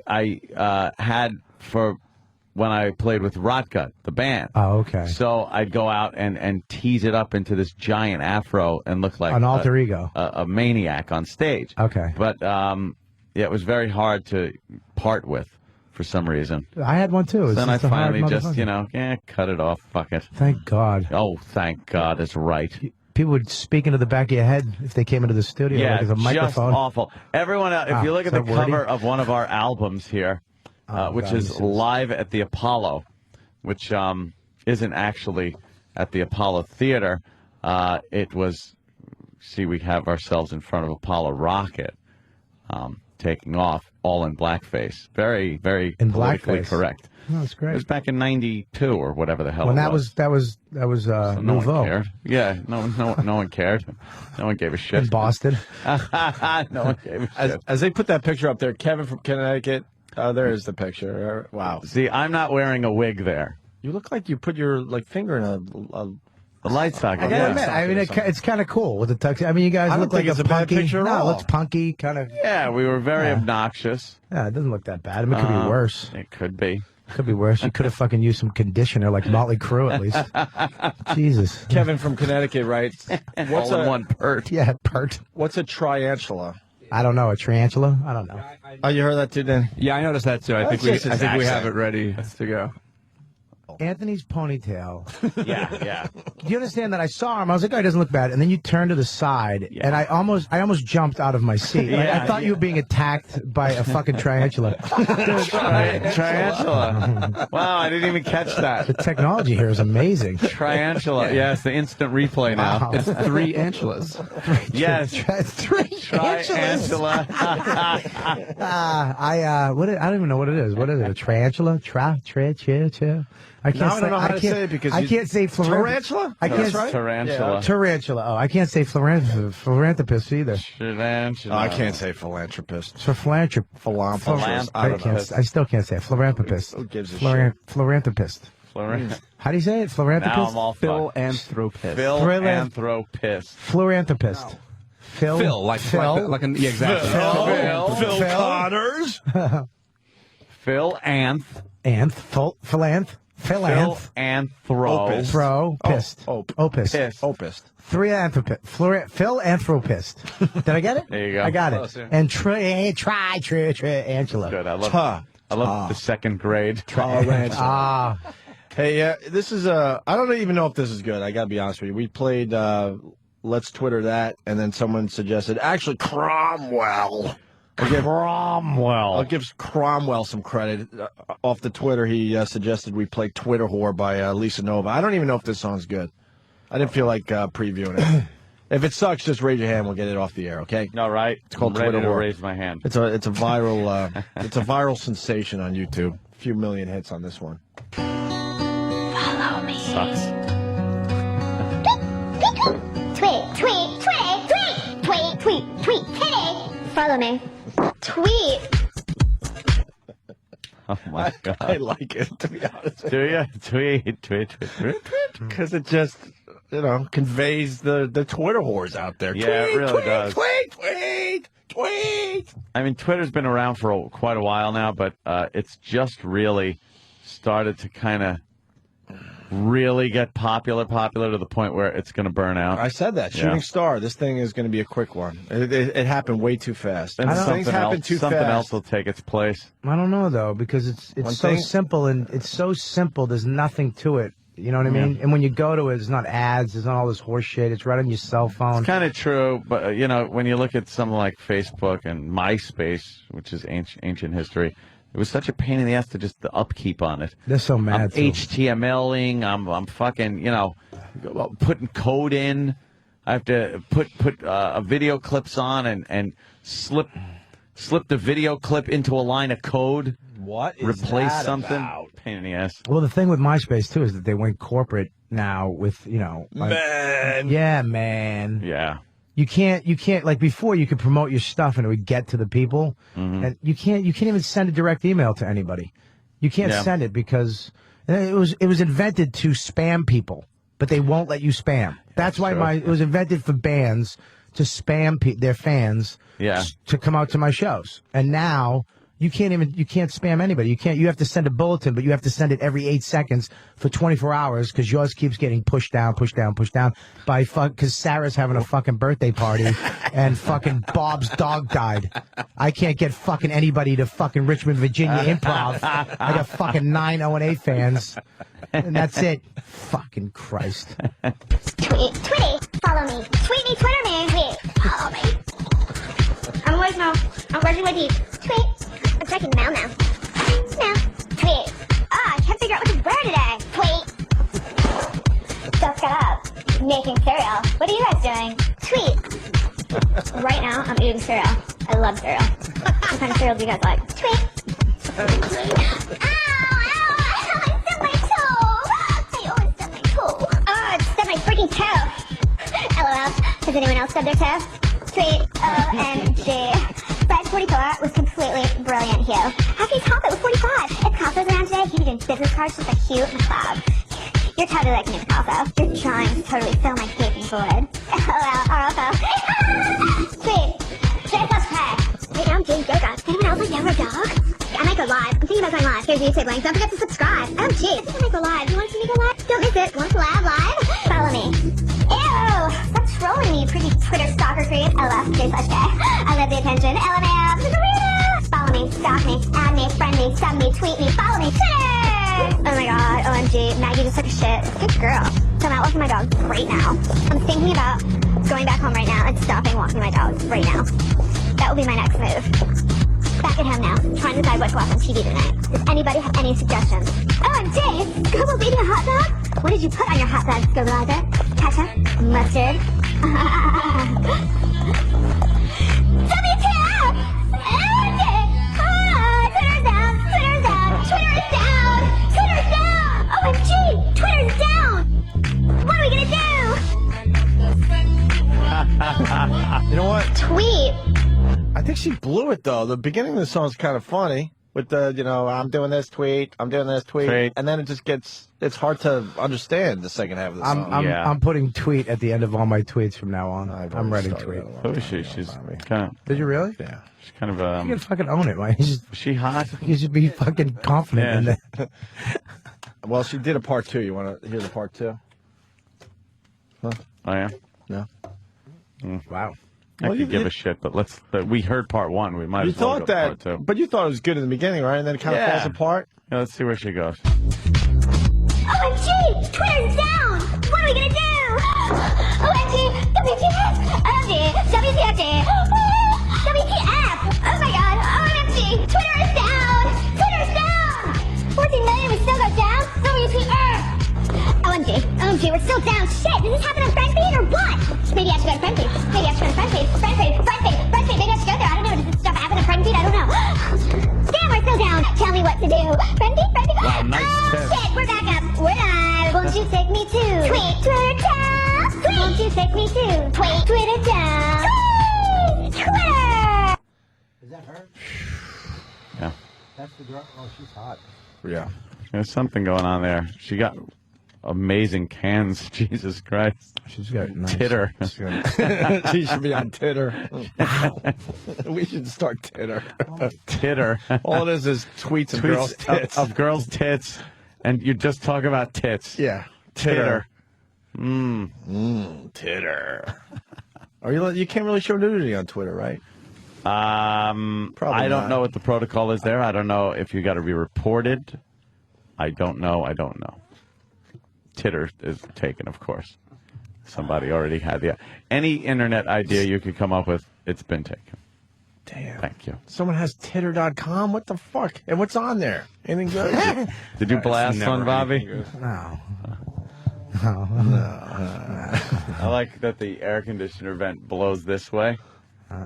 had for when I played with Rotgut, the band. Oh, okay. So I'd go out and tease it up into this giant afro and look like An alter ego. a maniac on stage. Okay. But yeah, it was very hard to part with for some reason. I had one too. Then I It's a hard finally just, motherfucker. cut it off. Fuck it. Thank God. Oh, thank God. That's right. People would speak into the back of your head if they came into the studio. Yeah, like it's a microphone. just awful. Everyone, if you look at the is that wordy? cover of one of our albums here, which God, is Live at the Apollo, which isn't actually at the Apollo Theater. It was, we have ourselves in front of Apollo Rocket taking off, all in blackface. Very, very In politically blackface. correct. Oh, that's It great. was back in '92 or whatever the hell When it that was So no nouveau. one cared. Yeah, no one cared. No one gave a shit. In Boston. No one gave a shit. As they put that picture up there, Kevin from Connecticut. There is the picture. Wow. See, I'm not wearing a wig there. You look like you put your finger in a light socket. I gotta admit, I mean, it's kind of cool with the tux. I mean, you guys I don't look like think it's a bad punky. picture at No, all. it looks punky, kind of. Yeah, we were very obnoxious. Yeah, it doesn't look that bad. I mean, it could be worse. It could be. Could be worse. You could have fucking used some conditioner like Motley Crue at least. Jesus. Kevin from Connecticut writes, "What's All in one pert?" Yeah, pert. What's a triantula?" I don't know. A tarantula? I don't know. Oh, you heard that too, Dan? Yeah, I noticed that too. I think we have it ready to go. Anthony's ponytail. Yeah. Do you understand that I saw him? I was like, oh, he doesn't look bad. And then you turn to the side, and I almost jumped out of my seat. Like, I thought you were being attacked by a fucking tarantula. Tarantula. Wow, I didn't even catch that. The technology here is amazing. Tarantula. Yes, the instant replay now. Wow. It's 3 antulas. Yes. Three Tarantula. I don't even know what it is. What is it? A tarantula? I can't Now I say. don't know how to can't, say it because I can't say tarantula. I can't. That's right. Tarantula. Tarantula. Oh, I can't say philanthropist either. Tarantula. Oh, I can't say philanthropist. For philanthropist. Philanthropist. I still can't say it. Philanthropist. Who gives a shit? Philanthropist. How do you say it? Philanthropist. Now I'm all Philanthropist. Philanthropist. Philanthropist. Phil. Like an exactly. Phil Connors. Philanthropist. Philanthropist. Did I get it? There you go. I got it. Close, yeah. And Angela. Good. I love the second grade. Hey, this is I don't even know if this is good. I gotta be honest with you. We played Let's Twitter That, and then someone suggested actually Cromwell. I'll give Cromwell some credit. Off the Twitter, he suggested we play Twitter Whore by Lisa Nova. I don't even know if this song's good. I didn't feel like previewing it. If it sucks, just raise your hand. We'll get it off the air, okay? All right. It's called I'm ready Twitter to Whore. raise my hand. It's a viral it's a viral sensation on YouTube. A few million hits on this one. Follow me. Sucks. Tweet. Hey, follow me. Tweet. Oh my God. I like it, to be honest. Do you? Tweet. Because it just, conveys the Twitter whores out there. Yeah, it really does. Tweet. I mean, Twitter's been around for quite a while now, but it's just really started to kind of really get popular to the point where it's going to burn out. I said that. Shooting Star. This thing is going to be a quick one. It happened way too fast. And Things happen too something fast. else will take its place. I don't know though, because it's so simple and it's so simple. There's nothing to it. You know what I mean? And when you go to it, it's not ads. There's not all this horse shit. It's right on your cell phone. It's kind of true, but when you look at something like Facebook and MySpace, which is ancient history, it was such a pain in the ass to just the upkeep on it. They're so mad. I'm HTMLing. I'm fucking putting code in. I have to put video clips on and slip the video clip into a line of code. What is replace that something. about? pain in the ass. Well, the thing with MySpace too is that they went corporate now with Man. Yeah, man. Yeah. You can't like before you could promote your stuff and it would get to the people, and you can't even send a direct email to anybody. You can't send it because it was invented to spam people, but they won't let you spam. That's why it was invented for bands to spam their fans to come out to my shows. And now you can't spam anybody. You have to send a bulletin, but you have to send it every 8 seconds for 24 hours because yours keeps getting pushed down by because Sarah's having a fucking birthday party and fucking Bob's dog died. I can't get fucking anybody to fucking Richmond, Virginia Improv. I got fucking 9 O&A fans, and that's it. Fucking Christ. Tweet, follow me. Tweet me, Twitter me, tweet, follow me. I'm awake now. I'm brushing my teeth. Tweet. I'm checking mail now. Mail. Tweet. I can't figure out what to wear today. Tweet. Just got up. Making cereal. What are you guys doing? Tweet. Right now, I'm eating cereal. I love cereal. What kind of cereal do you guys like? Tweet. Ow! I stubbed my toe! I always stub my toe. Oh, I stubbed my freaking toe. LOL. Has anyone else stubbed their toe? Tweet. OMG. Fred 44 was completely brilliant, Hugh. How can you top it with 45? If Costco's around today, he'd be doing business cards just like Hugh McCloud. You're totally like me, Picasso. You're trying to totally fill my gaping void. LOL. RFO. Tweet. Jay Hey. Right now I'm doing yoga. Anyone else like yoga dog? I might go live. I'm thinking about going live. Here's the YouTube link. Don't forget to subscribe. OMG. I think I might go live. You want to see me go live? Don't miss it. Want to collab live? Follow me. Ew. Stop trolling me, pretty Twitter stalker creep. LF. J/K. I love the attention. LMAO. Follow me. Stalk me. Add me. Friend me. Sub me. Tweet me. Follow me. Twitter. Oh my god. OMG. Maggie just took a shit. Good girl. So I'm out walking my dog right now. I'm thinking about going back home right now and stopping walking my dog right now. That will be my next move. Back at home now, trying to decide what to watch on TV tonight. Does anybody have any suggestions? OMG! Scooble's eating a hot dog? What did you put on your hot dog, Scoobleizer? Ketchup? Mustard? WTF! OMG! Twitter's down! Twitter's down! Twitter's down! Twitter's down! OMG! Twitter's down! What are we gonna do? You know what? Tweet! I think she blew it, though. The beginning of the song is kind of funny with the, I'm doing this tweet, and then it just it's hard to understand the second half of the song. I'm putting tweet at the end of all my tweets from now on. I'm writing tweet. Who is she? She's kind of. Did you really? Yeah. She's kind of. You can fucking own it, man. Is she hot? You should be fucking confident in that. Well, she did a part 2. You want to hear the part 2? Huh? Oh, yeah? No. Wow. I could give a shit, but we heard part 1. We might as well go part 2. But you thought it was good in the beginning, right? And then it kind of falls apart? Yeah, let's see where she goes. OMG! Twitter's down! What are we gonna do? OMG! WTF! OMG! WTF! WTF! Oh my god! OMG! Twitter is down! Twitter's down! 14 million, we still go down? WTF! OMG! OMG, we're still down! Shit! Did this happen on FriendFeed or what? Maybe I should go to FriendFeed. Maybe I should go to FriendFeed. FriendFeed! Maybe I should go there. I don't know. Does this stuff happen on FriendFeed? I don't know. Damn, we're still down. Tell me what to do. FriendFeed? Wow, nice tip. Shit, we're back up. We're live. Won't you take me to tweet Twitter town? Tweet. Won't you take me to tweet Twitter town? Tweet Twitter. Is that her? Yeah. That's the girl. Oh, she's hot. Yeah. There's something going on there. She got amazing cans. Jesus Christ. She's got nice. Titter. She should be on Titter. We should start Titter. Titter. All it is tweets of girls' tits. Of girls' tits. And you just talk about tits. Yeah. Titter. Titter. Or you can't really show nudity on Twitter, right? I don't know what the protocol is there. I don't know if you got to be reported. I don't know. Titter is taken, of course. Somebody already had any internet idea you could come up with, it's been taken. Damn. Thank you. Someone has titter.com? What the fuck? And what's on there? Anything good? Did you blast on Bobby? No. I like that the air conditioner vent blows this way.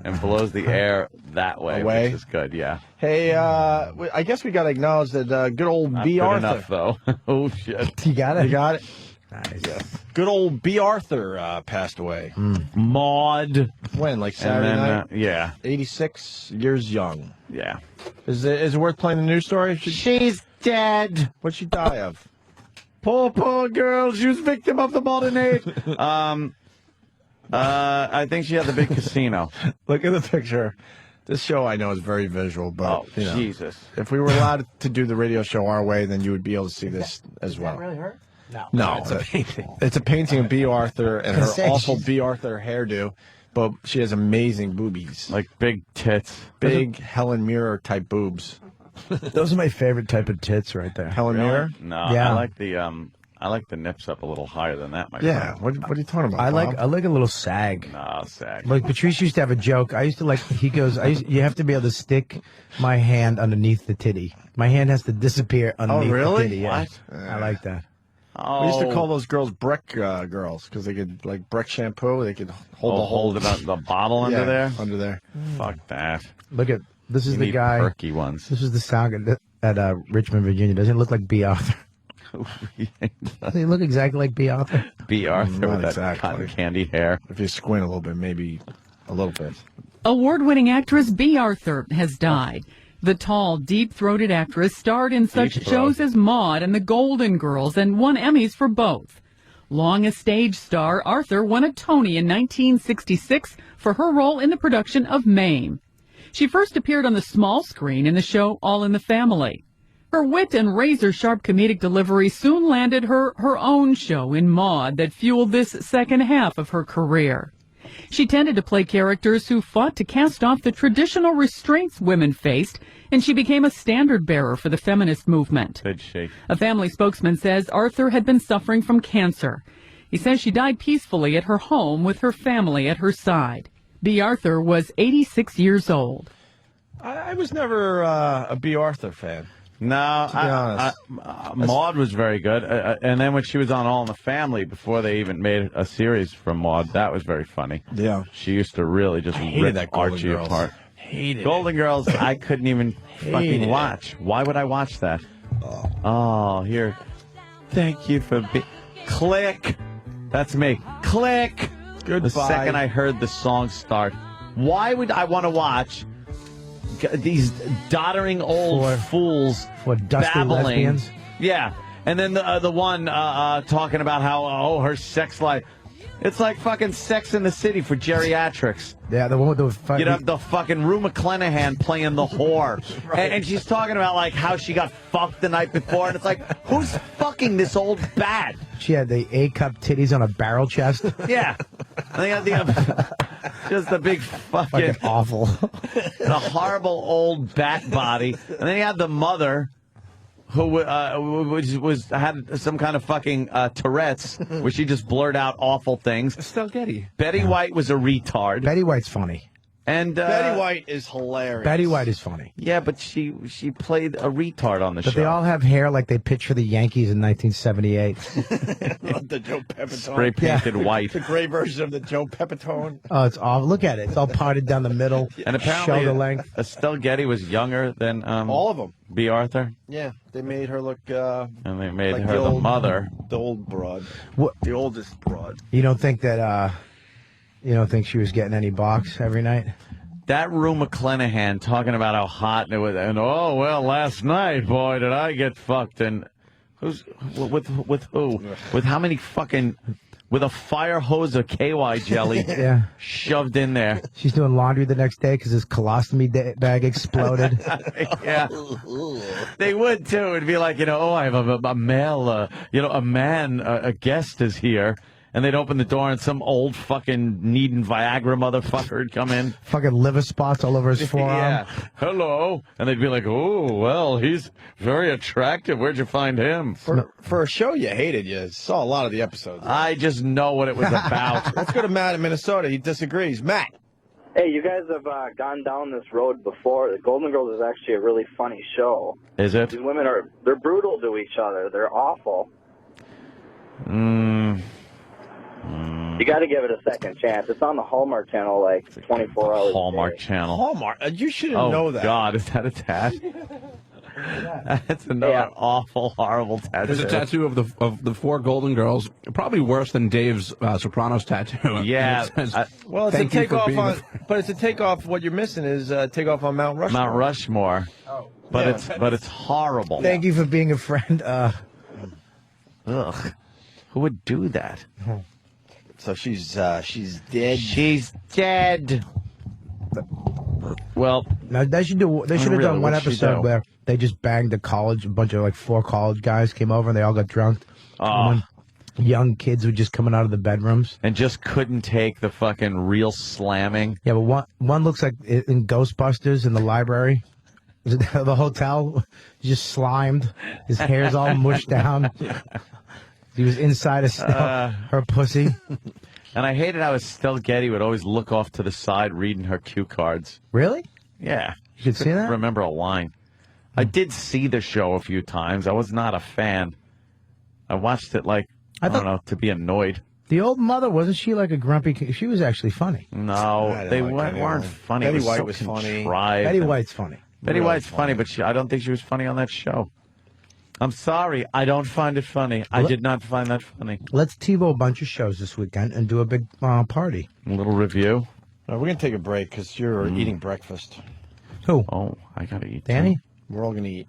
and blows the air that way, Away? which is good. Yeah. Hey, I guess we got to acknowledge that good old Not B. good Arthur. enough, though. Oh shit. You got it? You got it? Nice. Yes. Good old B. Arthur passed away. Maud. When? Like Saturday night? Yeah. 86 years young. Yeah. Is it worth playing the news story? She's dead. What'd she die of? Poor girl. She was victim of the modern age. I think she had the big casino. Look at the picture. This show I know is very visual, but you know, Jesus. if we were allowed to do the radio show our way, then you would be able to see this as well. That really hurt? No, it's a painting. It's a painting of B. Arthur and her Say, awful she's- B. Arthur hairdo, but she has amazing boobies, Like big tits. big Helen Mirren type boobs. Those are my favorite type of tits right there. Helen Mirren? No, Yeah. I like the nips up a little higher than that, my Yeah. friend. What are you talking about? I like Bob? a little sag. No, sag. Like Patrice used to have a joke. I used to like. He goes, you have to be able to stick my hand underneath the titty. My hand has to disappear underneath really? the titty. Yeah. What? I like that. Oh, We used to call those girls Breck girls because they could like Breck shampoo. They could hold the bottle under Yeah, there. Under there. Fuck that. Look at this is You the need guy. perky ones. This is the sound at Richmond, Virginia. Doesn't it look like B. Arthur? Doesn't he look exactly like B. Arthur? B. Arthur Not with that exactly. cotton candy hair. If you squint a little bit, maybe a little bit. Award-winning actress B. Arthur has died. The tall, deep-throated actress starred in such Deep throat. shows as Maude and The Golden Girls and won Emmys for both. Long a stage star, Arthur won a Tony in 1966 for her role in the production of Mame. She first appeared on the small screen in the show All in the Family. Her wit and razor-sharp comedic delivery soon landed her own show in Maude that fueled this second half of her career. She tended to play characters who fought to cast off the traditional restraints women faced, and she became a standard-bearer for the feminist movement. Good shake. A family spokesman says Arthur had been suffering from cancer. He says she died peacefully at her home with her family at her side. B. Arthur was 86 years old. I was never a B. Arthur fan. No, To be honest. Maude was very good. And then when she was on All in the Family, before they even made a series from Maude, that was very funny. Yeah. She used to really just hated rip that Golden Archie Girls. apart. Hated Golden Girls, I couldn't even fucking it. watch. Why would I watch that? Oh, here. Thank you for Click. That's me. Click. Goodbye. The second I heard the song start, why would I want to watch these doddering old fools for dusty babbling? lesbians? Yeah, and then the one talking about how her sex life. It's like fucking Sex in the City for geriatrics. Yeah, the one with the fucking. You'd have the fucking Rue McClanahan playing the whore. And she's talking about like how she got fucked the night before, and it's like, who's fucking this old bat? She had the A-cup titties on a barrel chest. Yeah. And they had just the big fucking awful. the horrible old bat body. And then you had the mother who had some kind of fucking Tourette's, where she just blurred out awful things. Estelle Getty. Betty White was a retard. Betty White's funny. And Betty White is hilarious. Betty White is funny. Yeah, but she played a retard on the But show. they all have hair like they pitched for the Yankees in 1978. The Joe Pepitone. Spray painted white. The gray version of the Joe Pepitone. Oh, it's all. Look at it. It's all parted down the middle. And apparently, shoulder length. Estelle Getty was younger than All of them. B. Arthur, Yeah, they made her look. and they made like her the old, mother. The old broad. What? The oldest broad. You don't think that? You don't think she was getting any box every night? That Rue McClanahan talking about how hot it was, and oh well, last night, boy, did I get fucked? And who's with who? With how many fucking? With a fire hose of KY jelly Yeah. shoved in there. She's doing laundry the next day because his colostomy bag exploded. Yeah, they would too. It'd be like, oh, I have a male, a man, a guest is here. And they'd open the door and some old fucking needing Viagra motherfucker would come in. Fucking liver spots all over his forearm. Yeah. Hello. And they'd be like, oh, well, he's very attractive. Where'd you find him? For a show you hated, you saw a lot of the episodes. I just know what it was about. Let's go to Matt in Minnesota. He disagrees. Matt. Hey, you guys have gone down this road before. The Golden Girls is actually a really funny show. Is it? These women they're brutal to each other. They're awful. You got to give it a second chance. It's on the Hallmark Channel, like 24 hours. Hallmark a day. Channel. Hallmark. You shouldn't Oh, know that. God, is that a tat? That's another awful, horrible tattoo. There's a tattoo of the 4 Golden Girls, probably worse than Dave's Sopranos tattoo. Yeah. It says, Well, it's a "Thank you for takeoff being on, but it's a takeoff. What you're missing is takeoff on Mount Rushmore. Mount Rushmore. But Yeah. it's horrible. Thank you for being a friend. Ugh. Who would do that? So she's dead. She's dead. Well, now they should do. They should have done one what'd she episode do? where they just banged a bunch of like 4 college guys came over and they all got drunk. Oh. And when young kids were just coming out of the bedrooms and just couldn't take the fucking real slamming. Yeah, but one looks like in Ghostbusters in the library. Was it the hotel? Just slimed. His hair's all mushed down. He was inside her pussy. And I hated how Estelle Getty would always look off to the side reading her cue cards. Really? Yeah. You could see that? Remember a line. I did see the show a few times. I was not a fan. I watched it I don't know, to be annoyed. The old mother, wasn't she like a grumpy? She was actually funny. No, they weren't funny. Betty It was White so was funny. contrived. Betty White's funny. Betty White's funny, but I don't think she was funny on that show. I'm sorry. I don't find it funny. I did not find that funny. Let's TiVo a bunch of shows this weekend and do a big party. A little review. We're going to take a break because you're eating breakfast. Who? Oh, I got to eat. Danny? too. We're all going to eat.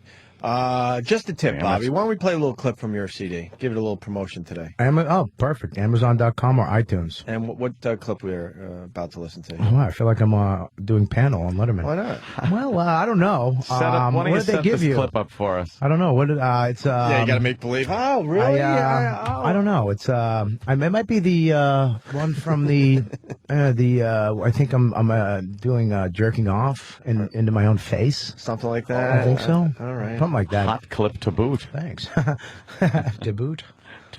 Just a tip, Damn, Bobby. that's- Why don't we play a little clip from your CD? Give it a little promotion today. Oh, perfect. Amazon.com or iTunes. And what clip we're about to listen to? Oh, wow, I feel like I'm doing panel on Letterman. Why not? Well, I don't know. Set up, why don't you what did they set give this you? clip up for us? I don't know. What did it's Yeah, you got to make believe. Oh, really? I don't know. It's it might be the one from the I think I'm doing jerking off into my own face. Something like that. I think so. All right. Something like that. Hot clip to boot. Thanks. To boot.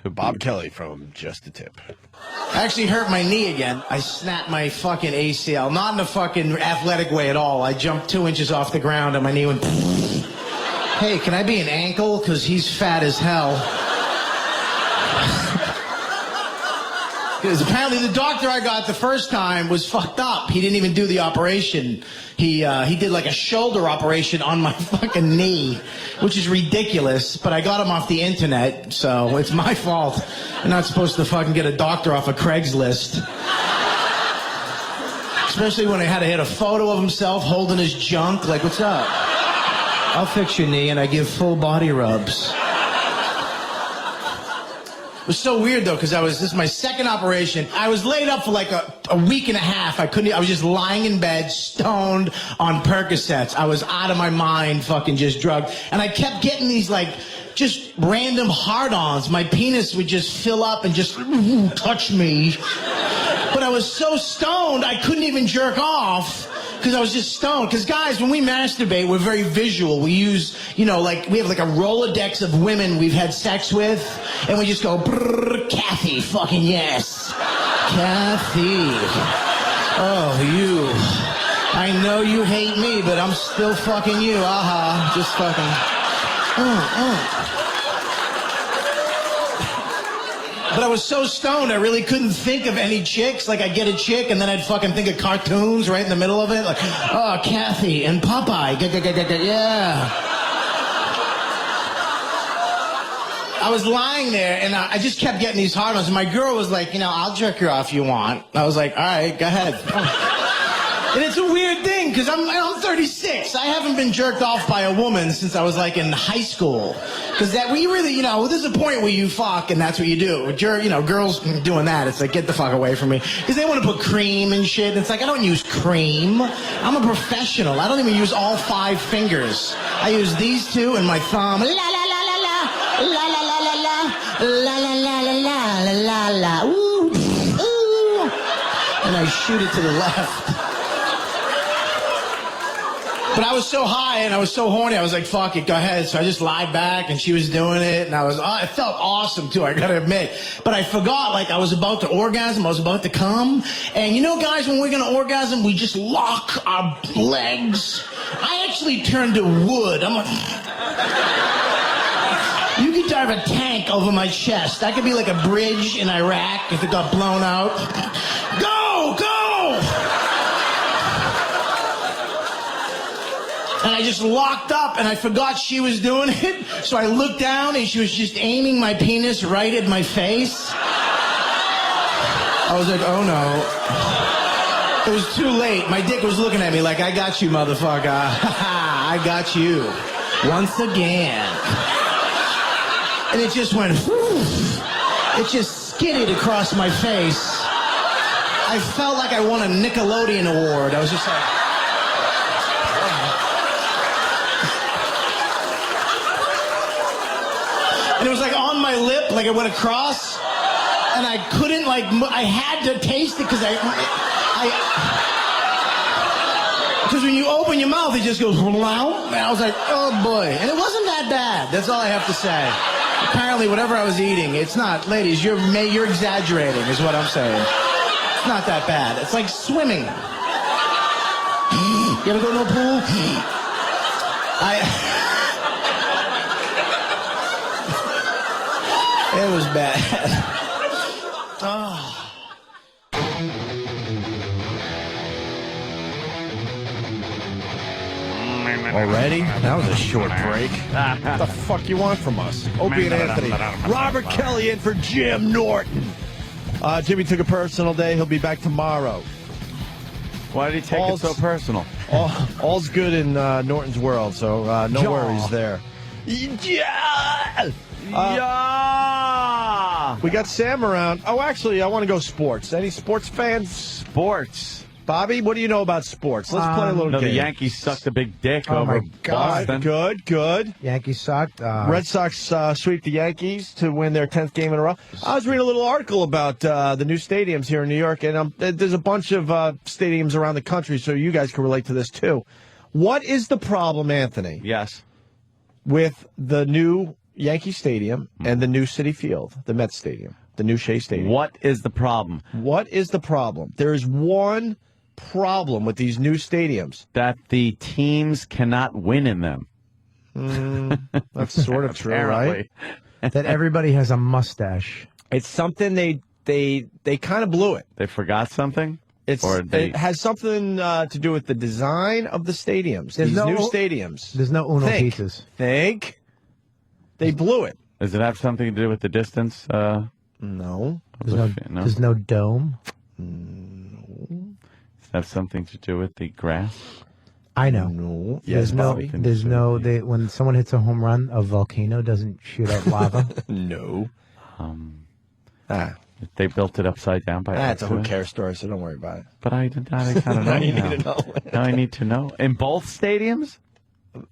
Bob Kelly from Just a Tip. I actually hurt my knee again. I snapped my fucking ACL. Not in a fucking athletic way at all. I jumped 2 inches off the ground and my knee went... Hey, can I be an ankle? Because he's fat as hell. Because apparently the doctor I got the first time was fucked up. He didn't even do the operation. He did like a shoulder operation on my fucking knee, which is ridiculous. But I got him off the internet, so it's my fault. I'm not supposed to fucking get a doctor off of Craigslist. Especially when I had to hit a photo of himself holding his junk. Like, what's up? I'll fix your knee, and I give full body rubs. It was so weird though, because this is my second operation. I was laid up for like a week and a half. I was just lying in bed, stoned on Percocets. I was out of my mind, fucking just drugged. And I kept getting these like just random hard-ons. My penis would just fill up and just touch me. But I was so stoned, I couldn't even jerk off. Because I was just stoned. Because guys, when we masturbate, we're very visual. We use, we have like a Rolodex of women we've had sex with. And we just go, brrr, Kathy, fucking yes. Kathy. Oh, you. I know you hate me, but I'm still fucking you. Aha. Just fucking. But I was so stoned, I really couldn't think of any chicks. Like, I'd get a chick, and then I'd fucking think of cartoons right in the middle of it. Like, oh, Kathy and Popeye. Yeah. I was lying there, and I just kept getting these hard ones. And my girl was like, I'll jerk you off if you want. I was like, all right, go ahead. And it's a weird thing, because I'm 36. I haven't been jerked off by a woman since I was, like, in high school. Because we really, there's a point where you fuck, and that's what you do. Girls doing that, it's like, get the fuck away from me. Because they want to put cream and shit. It's like, I don't use cream. I'm a professional. I don't even use all 5 fingers. I use these 2 and my thumb. La, la, la, la, la. La, la, la, la, la. La, la, la, la, la, la, la. Ooh, ooh. And I shoot it to the left. But I was so high and I was so horny, I was like, fuck it, go ahead. So I just lied back and she was doing it and it felt awesome too, I gotta admit. But I forgot, I was about to orgasm, I was about to come. And guys, when we're gonna orgasm, we just lock our legs. I actually turned to wood. I'm like, you can to have a tank over my chest. I could be like a bridge in Iraq if it got blown out. Go! And I just locked up, and I forgot she was doing it. So I looked down, and she was just aiming my penis right at my face. I was like, oh no. It was too late. My dick was looking at me like, I got you, motherfucker. I got you. Once again. And it just went, whew. It just skidded across my face. I felt like I won a Nickelodeon award. I was just like... And it was like on my lip, like it went across. And I couldn't, like, I had to taste it because because when you open your mouth, it just goes, wow. And I was like, oh boy. And it wasn't that bad. That's all I have to say. Apparently, whatever I was eating, it's not, ladies, you're exaggerating, is what I'm saying. It's not that bad. It's like swimming. You ever go to a pool? It was bad. Oh. Already? That was a short break. What the fuck you want from us? Opie and Anthony. Robert Kelly in for Jim Norton. Jimmy took a personal day. He'll be back tomorrow. Why did he take it so personal? All's good in Norton's world, so no worries there. Yeah! We got Sam around. Oh, actually, I want to go sports. Any sports fans? Sports. Bobby, what do you know about sports? Let's play a little game. The Yankees sucked a big dick Oh, over my God. Boston. Good. Yankees sucked. Red Sox sweep the Yankees to win their 10th game in a row. I was reading a little article about the new stadiums here in New York, and there's a bunch of stadiums around the country, so you guys can relate to this, too. What is the problem, Anthony? Yes. With the new Yankee Stadium and the new Citi Field, the Mets Stadium, the new Shea Stadium? What is the problem? What is the problem? There is one problem with these new stadiums. That the teams cannot win in them. That's sort of true, right? That everybody has a mustache. It's something they kind of blew it. They forgot something? It has something to do with the design of the stadiums. There's These new stadiums. There's no Uno pizzas. Think. They blew it. Does it have something to do with the distance? No. There's no dome. Does it have something to do with the grass? I know. No. There's when someone hits a home run, a volcano doesn't shoot out lava. No. They built it upside down by That's a accident. who cares story, so don't worry about it. But I gotta know now. You need to know. Now I need to know. In both stadiums?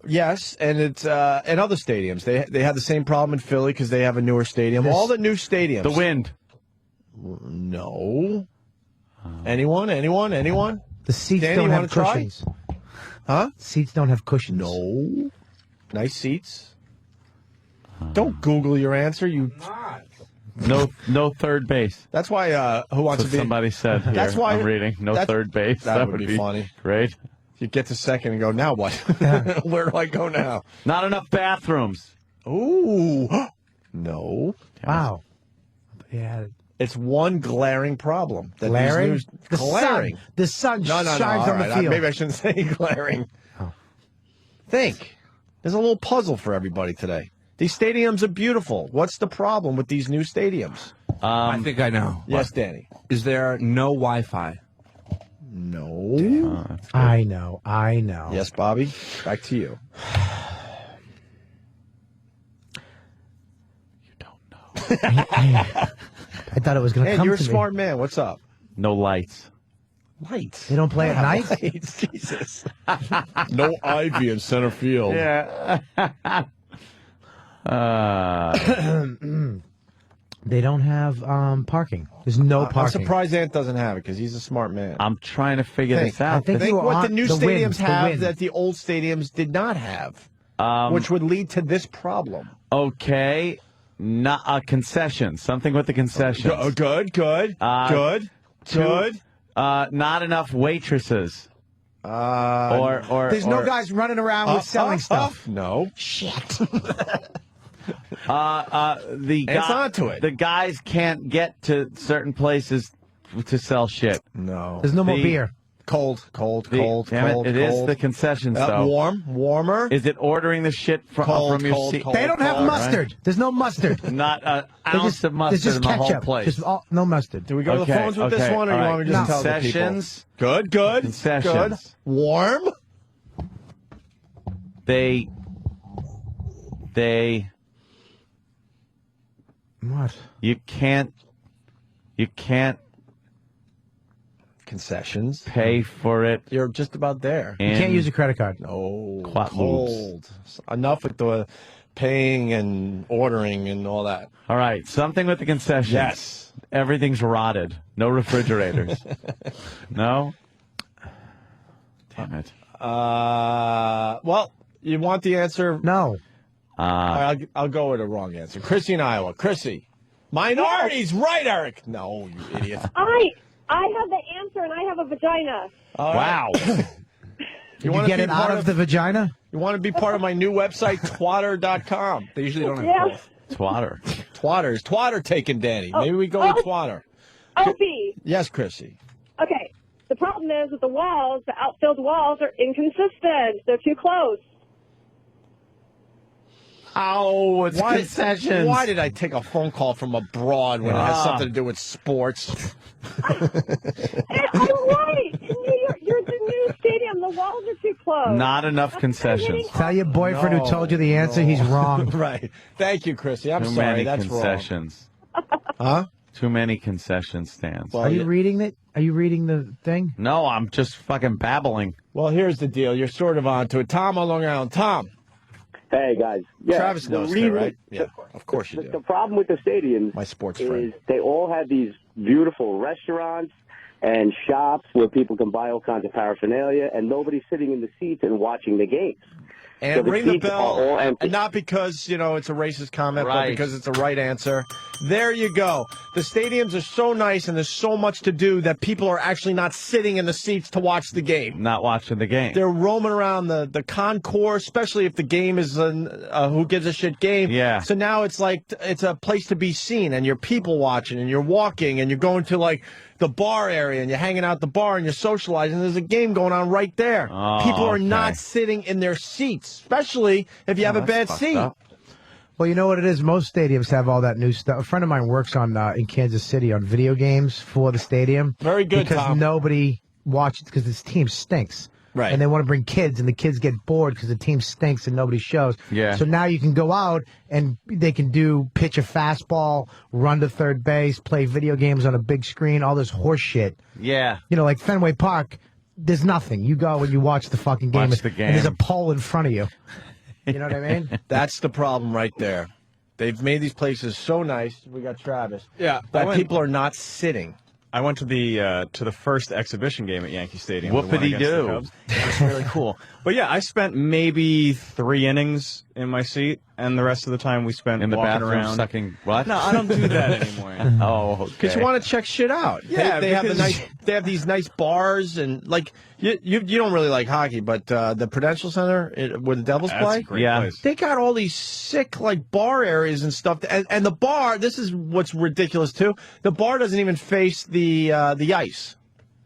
Yes, and it's and other stadiums. They had the same problem in Philly because they have a newer stadium. All the new stadiums. The wind. No. Anyone? The seats Danny, don't you have wanna try? cushions. Huh? Seats don't have cushions. No. Nice seats. Don't Google your answer. You. No third base. That's why. Who wants to be? Somebody said. Here, That's why I'm reading. No third base. That would be funny. Great. You get to second and go. Now what? Where do I go now? Not enough bathrooms. Ooh. No. Wow. Yeah. It's one glaring problem. Glaring? Glaring. The sun No, shines all on the right. field. Maybe I shouldn't say glaring. Oh. Think. There's a little puzzle for everybody today. These stadiums are beautiful. What's the problem with these new stadiums? I think I know. Yes, Danny. Is there no Wi-Fi? No. I know. Yes, Bobby. Back to you. I thought it was going to Hey, come you're a to me. smart man. What's up? No lights. Lights. They don't play at night? Lights. Jesus. No ivy in center field. Yeah. They don't have parking. There's no I'm parking. surprised Ant doesn't have it because he's a smart man. I'm trying to figure this out. think Think you what are the new the stadiums wind, the have wind. that the old stadiums did not have, which would lead to this problem. Okay. Not concessions. Something with the concessions. Good. Good. Not enough waitresses. Or There's no guys running around with selling stuff. No. Shit. It's onto it. The guys can't get to certain places to sell shit. No. There's no more beer. Cold. Damn it is the concessions, though. Warmer. Is it ordering the shit from your seat? They don't have mustard. There's no mustard. Not an They ounce of mustard There's just in the whole ketchup. place. Just no mustard. Do we go to the phones with this one, or you want me to just tell the people? Concessions. Good. Concessions. Good. Warm. They. What? You can't. Concessions. Pay for it. You're just about there. You can't use a credit card. No. Quite Cold. Enough with the paying and ordering and all that. All right, something with the concessions. Yes. Everything's rotted. No refrigerators. No? Damn it. Well, you want the answer? No. All right, I'll go with a wrong answer. Chrissy in Iowa. Chrissy. Minorities, right, Eric? No, you idiot. I have the answer, and I have a vagina. All right. Wow. Did you get it out of the vagina? You want to be part of my new website, twatter.com. They usually don't have Yes. Twatter. Twatter. Twatter taking Danny. Maybe we go with Twatter. Opie. Yes, Chrissy. Okay. The problem is with the walls, the outfilled walls are inconsistent. They're too close. Oh, it's concessions. Why did I take a phone call from abroad when it has something to do with sports? I'm right. You're the new stadium. The walls are too close. Not enough concessions. Tell your boyfriend who told you the answer he's wrong. Right. Thank you, Chrissy. I'm Too sorry. many That's concessions. Huh? Too many concession stands. Are you reading it? Are you reading the thing? No, I'm just fucking babbling. Well, here's the deal. You're sort of onto it. Tom on Long Island. Tom. Hey, guys. Yeah, Travis the knows that, reason- right? Yeah, of course you do. The problem with the stadiums My sports is friend. they all have these beautiful restaurants and shops where people can buy all kinds of paraphernalia, and nobody's sitting in the seats and watching the games. And So the ring the seats are bell, all empty. and not because, it's a racist comment, but Right. because it's a right answer. There you go. The stadiums are so nice, and there's so much to do that people are actually not sitting in the seats to watch the game. Not watching the game. They're roaming around the concourse, especially if the game is a who gives a shit game. Yeah. So now it's like it's a place to be seen, and you're people watching, and you're walking, and you're going to like the bar area, and you're hanging out at the bar, and you're socializing. There's a game going on right there. Oh, People are okay. not sitting in their seats, especially if you have a bad Fucked seat. up. Well, you know what it is? Most stadiums have all that new stuff. A friend of mine works on in Kansas City on video games for the stadium. Very good, because Tom. nobody watches because this team stinks. Right. And they want to bring kids, and the kids get bored because the team stinks and nobody shows. Yeah. So now you can go out and they can pitch a fastball, run to third base, play video games on a big screen, all this horse shit. Yeah. Like Fenway Park, there's nothing. You go and you watch the fucking game. Watch the game. And there's a pole in front of you. You know what I mean? That's the problem right there. They've made these places so nice. We got Travis. Yeah, That people are not sitting. I went to the first exhibition game at Yankee Stadium. the one Whoopity against the do. Cubs. It was really cool. But yeah, I spent maybe 3 innings in my seat, and the rest of the time we spent In the walking bathroom around. sucking what? No, I don't do that anymore. Oh, okay. Because you want to check shit out. Yeah, they have because- they have these nice bars, and like you don't really like hockey, but the Prudential Center where the Devils That's play, a great place. they got all these sick like bar areas and stuff. And the bar, this is what's ridiculous too. The bar doesn't even face the ice.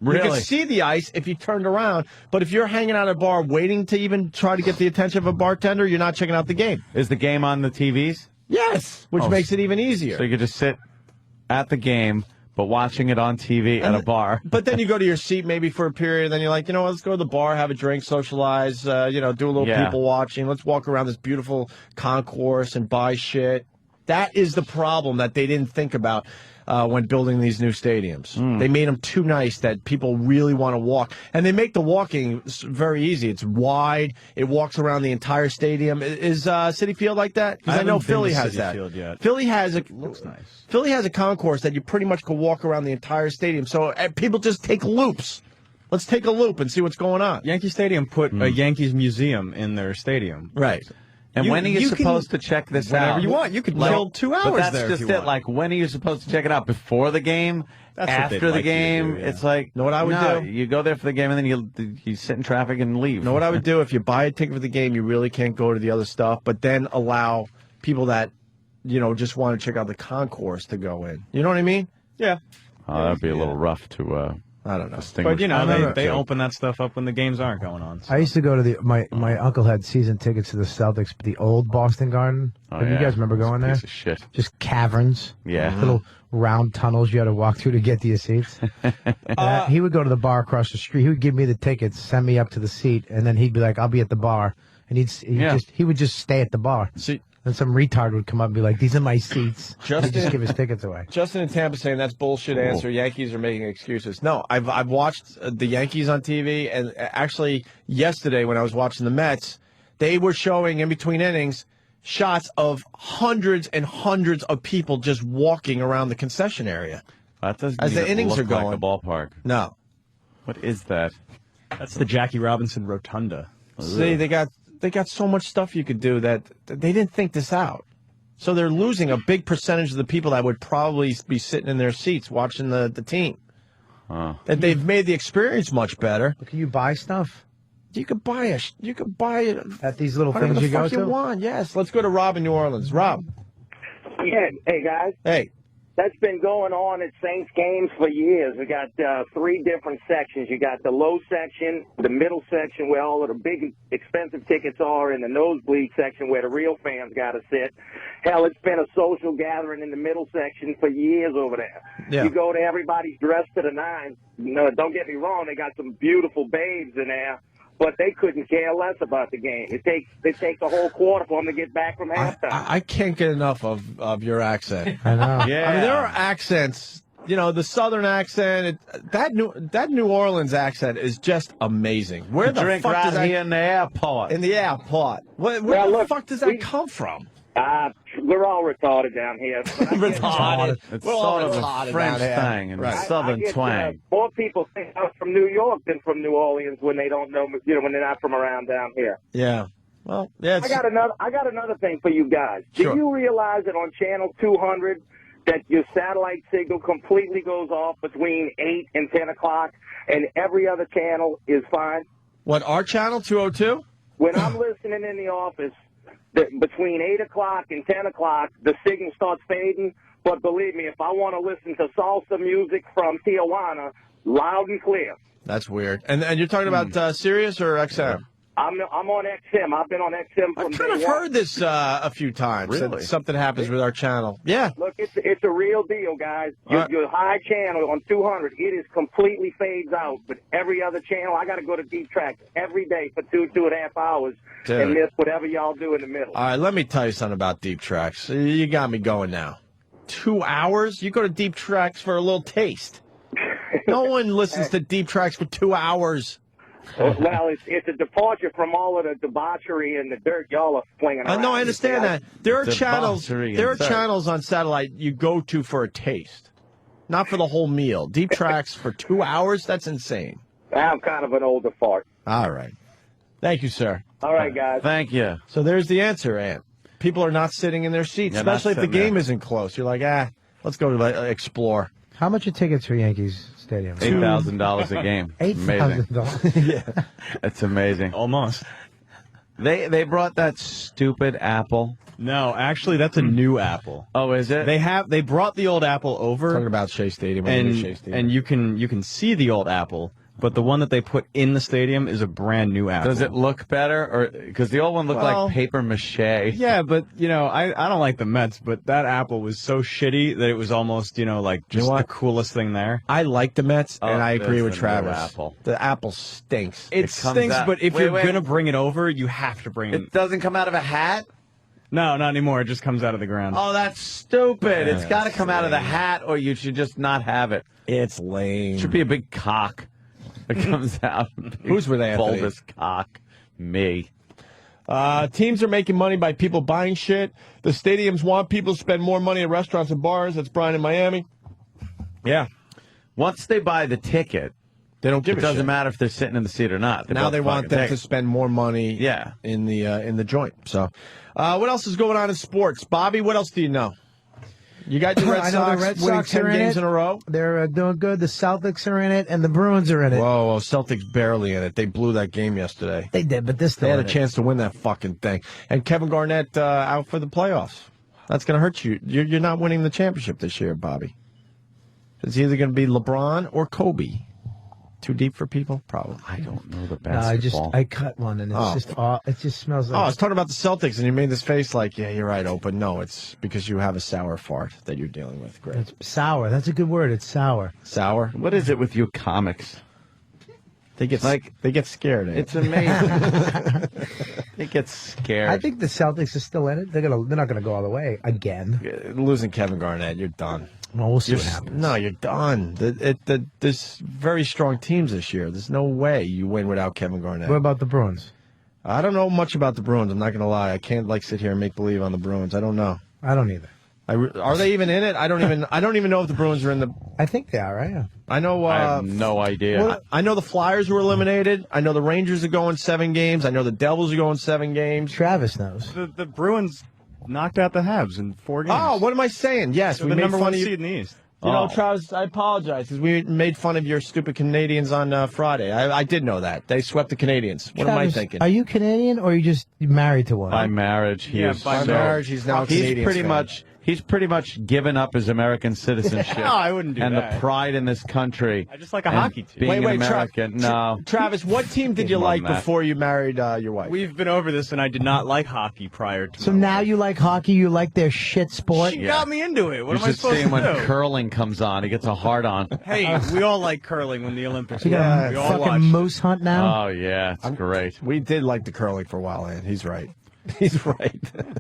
You Really? can see the ice if you turned around, but if you're hanging out at a bar waiting to even try to get the attention of a bartender, you're not checking out the game. Is the game on the TVs? Yes, which Oh, makes it even easier. So you could just sit at the game, but watching it on TV at a bar. But then you go to your seat maybe for a period, and then you're like, you know what, let's go to the bar, have a drink, socialize, do a little Yeah. people watching. Let's walk around this beautiful concourse and buy shit. That is the problem that they didn't think about when building these new stadiums. They made them too nice that people really want to walk. And they make the walking very easy. It's wide. It walks around the entire stadium. Is Citi Field like that? Because I know haven't been Philly to has Citi that. Field yet. Philly has Looks nice. Philly has a concourse that you pretty much can walk around the entire stadium. So people just take loops. Let's take a loop and see what's going on. Yankee Stadium put a Yankees museum in their stadium. Right. And when are you can- supposed to check this whenever out? you want. You could Like- kill 2 hours but that's there if just you it. want. Like, when are you supposed to check it out? Before the game? That's what they'd After the like you to game? do, yeah. It's like, know what I would no, do? You go there for the game, and then you sit in traffic and leave. You know what I would do? If you buy a ticket for the game, you really can't go to the other stuff, but then allow people that just want to check out the concourse to go in. You know what I mean? Yeah. Oh, that'd be a little rough to. I don't know. But they open that stuff up when the games aren't going on. So. I used to go to my uncle had season tickets to the Celtics, the old Boston Garden. Oh, You guys remember going there? Piece of shit. Just caverns. Yeah. Little round tunnels you had to walk through to get to your seats. He would go to the bar across the street. He would give me the tickets, send me up to the seat, and then he'd be like, "I'll be at the bar," and he would just stay at the bar. See. And some retard would come up and be like, "These are my seats." Justin- He'd just give his tickets away. Justin in Tampa saying that's bullshit answer. Yankees are making excuses. No, I've watched the Yankees on TV, and actually yesterday when I was watching the Mets, they were showing in between innings shots of hundreds and hundreds of people just walking around the concession area. That doesn't As the even innings look are going. like a ballpark. No. What is that? That's the Jackie Robinson Rotunda. See, they got so much stuff you could do that they didn't think this out. So they're losing a big percentage of the people that would probably be sitting in their seats watching the team. And they've made the experience much better. Can you buy stuff? You could buy at these little whatever things the you go fuck you to. want. Yes, let's go to Rob in New Orleans. Rob. Yeah, hey guys. Hey. That's been going on at Saints games for years. We got 3 different sections. You got the low section, the middle section where all of the big expensive tickets are, and the nosebleed section where the real fans got to sit. Hell, it's been a social gathering in the middle section for years over there. Yeah. You go to everybody's dressed to the nines. Don't get me wrong, they got some beautiful babes in there. But they couldn't care less about the game. It takes a whole quarter for them to get back from halftime. I can't get enough of your accent. I know. Yeah. I mean, there are accents. The Southern accent. That New Orleans accent is just amazing. Where the Drink fuck right does that here in the airport? in the airport? Where the fuck does that come from? We're all retarded down here. Retarded. It's We're all sort of a retarded French down here. thing and Right. southern I get, twang. More people think I'm from New York than from New Orleans when they don't know, when they're not from around down here. Yeah. Well, yeah. I got another thing for you guys. Sure. Do you realize that on channel 200 that your satellite signal completely goes off between 8 and 10 o'clock, and every other channel is fine? What, our channel 202? When I'm listening in the office, between 8 o'clock and 10 o'clock, the signal starts fading. But believe me, if I want to listen to salsa music from Tijuana, loud and clear. That's weird. And you're talking about Sirius or XM? I'm on XM. I've been on XM from I've kind of day one. heard this a few times. Really? That something happens with our channel. Yeah. Look, it's a real deal, guys. All right. Your high channel on 200, it is completely fades out. But every other channel, I got to go to Deep Track every day for 2.5 hours Dude. and miss whatever y'all do in the middle. All right, let me tell you something about Deep Tracks. You got me going now. 2 hours? You go to Deep Tracks for a little taste. No one listens to Deep Tracks for 2 hours. Well, it's a departure from all of the debauchery and the dirt y'all are flinging around. No, I understand that. There are channels. Debauchery There are and dirt. channels on satellite you go to for a taste, not for the whole meal. Deep Tracks for 2 hours? That's insane. I'm kind of an older fart. All right. Thank you, sir. All right, guys. Thank you. So there's the answer, Ant. People are not sitting in their seats, Yeah, not especially if the sitting there. game isn't close. You're like, let's go to explore. How much are tickets for Yankees Stadium? $8,000 a game. Amazing. $8,000. Yeah. It's amazing. Almost. They brought that stupid Apple. No, actually, that's a new Apple. Oh, is it? They brought the old Apple over. Talking about Shea Stadium. when we did Shea Stadium. and you can see the old Apple, but the one that they put in the stadium is a brand new Apple. Does it look better, or because the old one looked Well, like paper mache? Yeah, but I don't like the Mets, but that Apple was so shitty that it was almost like just the coolest thing there. I like the Mets, and I agree there's with the new Travis. Apple. The apple stinks. It comes stinks, out- but if Wait, you're wait. gonna bring it over, you have to bring it. It doesn't come out of a hat? No, not anymore. It just comes out of the ground. Oh, that's stupid. It's Yeah, got to it's come out of the lame. hat, or you should just not have it. It's lame. It should be a big cock that comes out. Who's with Anthony? Bulbous cock. Me. Teams are making money by people buying shit. The stadiums want people to spend more money at restaurants and bars. That's Brian in Miami. Yeah. Once they buy the ticket, They don't give it a doesn't shit. matter if they're sitting in the seat or not. Now they want them to to spend more money Yeah. in the joint. So, what else is going on in sports? Bobby, what else do you know? You got the Red I know Sox the Red winning Sox 10 are in games it. in a row. They're doing good. The Celtics are in it, and the Bruins are in it. Whoa, Celtics barely in it. They blew that game yesterday. They did, but this They had a chance to win that fucking thing. And Kevin Garnett out for the playoffs. That's going to hurt you. You're not winning the championship this year, Bobby. It's either going to be LeBron or Kobe. Too deep for people? Probably. I don't know the No, basketball. I cut one and it's it just smells like. Oh, I was talking about the Celtics, and you made this face like, yeah, you're right, Open. No, it's because you have a sour fart that you're dealing with. Great. It's sour. That's a good word. It's sour. Sour? What is it with you comics? They get scared. It's amazing. They get scared. I think the Celtics are still in it. They're not gonna go all the way again. Losing Kevin Garnett, you're done. Well, we'll see what happens. No, you're done. There's very strong teams this year. There's no way you win without Kevin Garnett. What about the Bruins? I don't know much about the Bruins. I'm not going to lie. I can't sit here and make believe on the Bruins. I don't know. I don't either. Are they even in it? I don't even know if the Bruins are in the. I think they are. Right? I know. I have no idea. I know the Flyers were eliminated. I know the Rangers are going 7 games. I know the Devils are going 7 games. Travis knows. The Bruins knocked out the Habs in 4 games. Oh, what am I saying? Yes, They're we the made number fun one of you. seed in the East. You know, Travis, I apologize because we made fun of your stupid Canadians on Friday. I did know that. They swept the Canadians. What am I Travis, thinking? Are you Canadian or are you just married to one? By marriage, he is. by marriage, he's now a Canadian fan. He's pretty much given up his American citizenship. No, I wouldn't do and that. the pride in this country. I just like a and hockey team. Being an American. No. Travis, what team did you More like than that. before you married your wife? We've been over this, and I did not like hockey prior to. So now you like hockey? You like their shit sport? She got me into it. What You am I should supposed see to him when do? curling comes on. He gets a hard on. Hey, we all like curling when the Olympics. You got are. a We all fucking watch. moose hunt now? Oh, yeah. It's great. We did like the curling for a while, and he's right. He's right.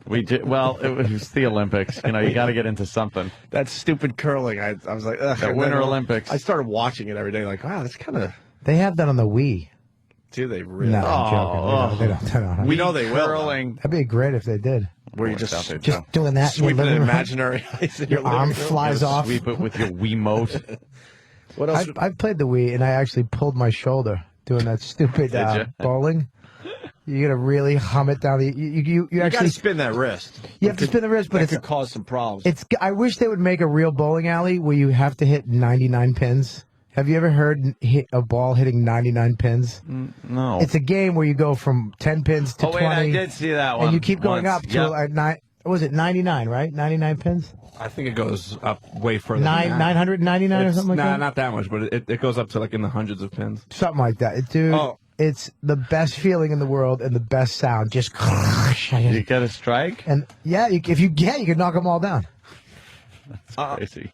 We did. Well, it was the Olympics. You know, you got to get into something. That stupid curling. I was like, ugh. The And Winter then Olympics. I started watching it every day. Like, wow, that's kind of. They have that on the Wii. Do they really? No, I'm joking. They don't. We know they will. Curling. That'd be great if they did. Where you just doing that. in your sweeping living an room. imaginary ice in Your arm living room. flies off. Sweep it with your Wiimote. What else? I've played the Wii, and I actually pulled my shoulder doing that stupid Did ya? bowling. You gotta really hum it down. You You actually got to spin that wrist. you have to spin the wrist, but That it's could cause some problems. it's. I wish they would make a real bowling alley where you have to hit 99 pins. Have you ever heard hit a ball hitting 99 pins? No. It's a game where you go from 10 pins to Oh, 20. wait, I did see that one. And you keep going once. up to Yep. nine. Was it 99? Right, 99 pins. I think it goes up way further. than that. 999 or something like that. Not that much, but it goes up to like in the hundreds of pins. Something like that, dude. Oh. It's the best feeling in the world and the best sound. Just You get a strike? and yeah, if you can knock them all down. That's crazy.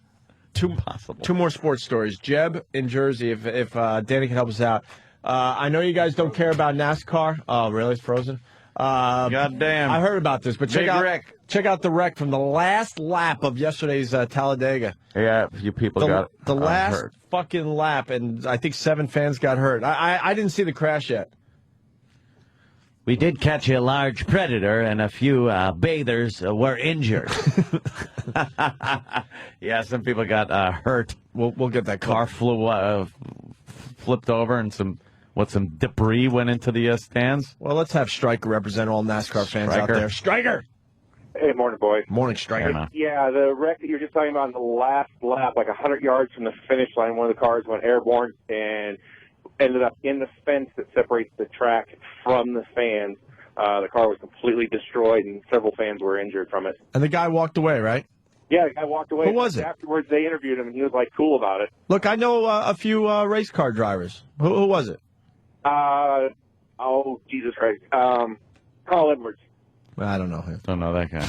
Two more sports stories. Jeb in Jersey, if Danny can help us out. I know you guys don't care about NASCAR. Oh, really? It's frozen? Goddamn. I heard about this, but Big wreck. check out the wreck from the last lap of yesterday's Talladega. Yeah, a few people got the last hurt. fucking lap, and I think 7 fans got hurt. I didn't see the crash yet. We did catch a large predator, and a few bathers were injured. Yeah, some people got hurt. We'll get that Car flipped over, and some debris went into the stands. Well, let's have Stryker represent all NASCAR fans out Stryker. there. Stryker! Hey, morning, boys. Morning, Stryker. Yeah, the wreck that you were just talking about on the last lap, like 100 yards from the finish line, one of the cars went airborne and ended up in the fence that separates the track from the fans. The car was completely destroyed, and several fans were injured from it. And the guy walked away, right? Yeah, the guy walked away. Who was it? Afterwards, they interviewed him, and he was, like, cool about it. Look, I know a few race car drivers. Who was it? Oh, Jesus Christ. Carl Edwards. I don't know him. Don't know that guy.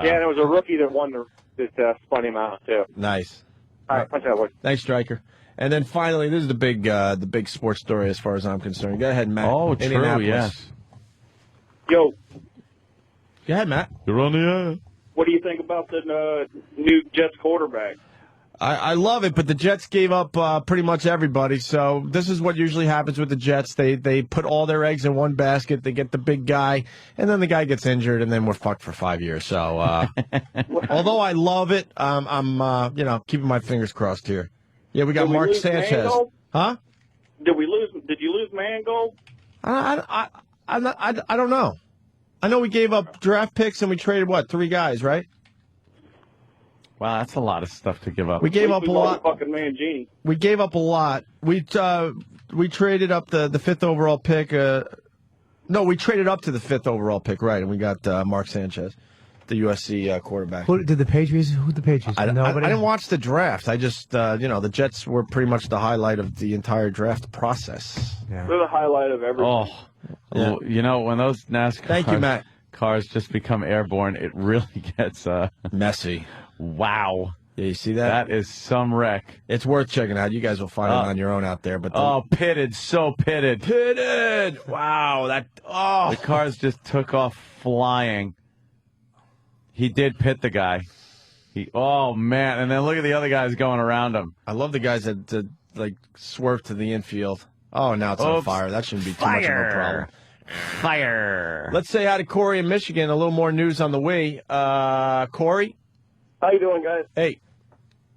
Yeah, and it was a rookie that won that spun him out, too. Nice. All right, punch that one. Thanks, Stryker. And then finally, this is the big sports story as far as I'm concerned. Go ahead, Matt. Oh, true, Indianapolis. yes. Yo, Go ahead, Matt. You're on the air. what do you think about the new Jets quarterback? I love it, but the Jets gave up pretty much everybody. So this is what usually happens with the Jets. They put all their eggs in one basket. They get the big guy, and then the guy gets injured, and then we're fucked for 5 years. So although I love it, I'm keeping my fingers crossed here. Yeah, we got Did we Mark lose Sanchez. Mangold? Huh? Did you lose Mangold? I don't know. I know we gave up draft picks and we traded 3 guys, right? Wow, that's a lot of stuff to give up. We gave up a lot. Fucking Mangini. We gave up a lot. We traded up the 5th overall pick. No, we traded up to the 5th overall pick, right, and we got Mark Sanchez, the USC quarterback. Who did the Patriots? Who the Patriots? I Nobody. didn't watch the draft. I just, the Jets were pretty much the highlight of the entire draft process. Yeah. They're the highlight of everything. Oh, well, you know, when those NASCAR Thank you, Matt. cars just become airborne, it really gets messy. Wow. Yeah, you see that? That is some wreck. It's worth checking out. You guys will find it on your own out there. But pitted, so pitted. Pitted! Wow, The cars just took off flying. He did pit the guy. Oh, man. And then look at the other guys going around him. I love the guys that swerve to the infield. Oh, now it's on fire. That shouldn't be too much of a problem. Fire. Let's say hi to Corey in Michigan. A little more news on the way. Corey? How you doing, guys? Hey.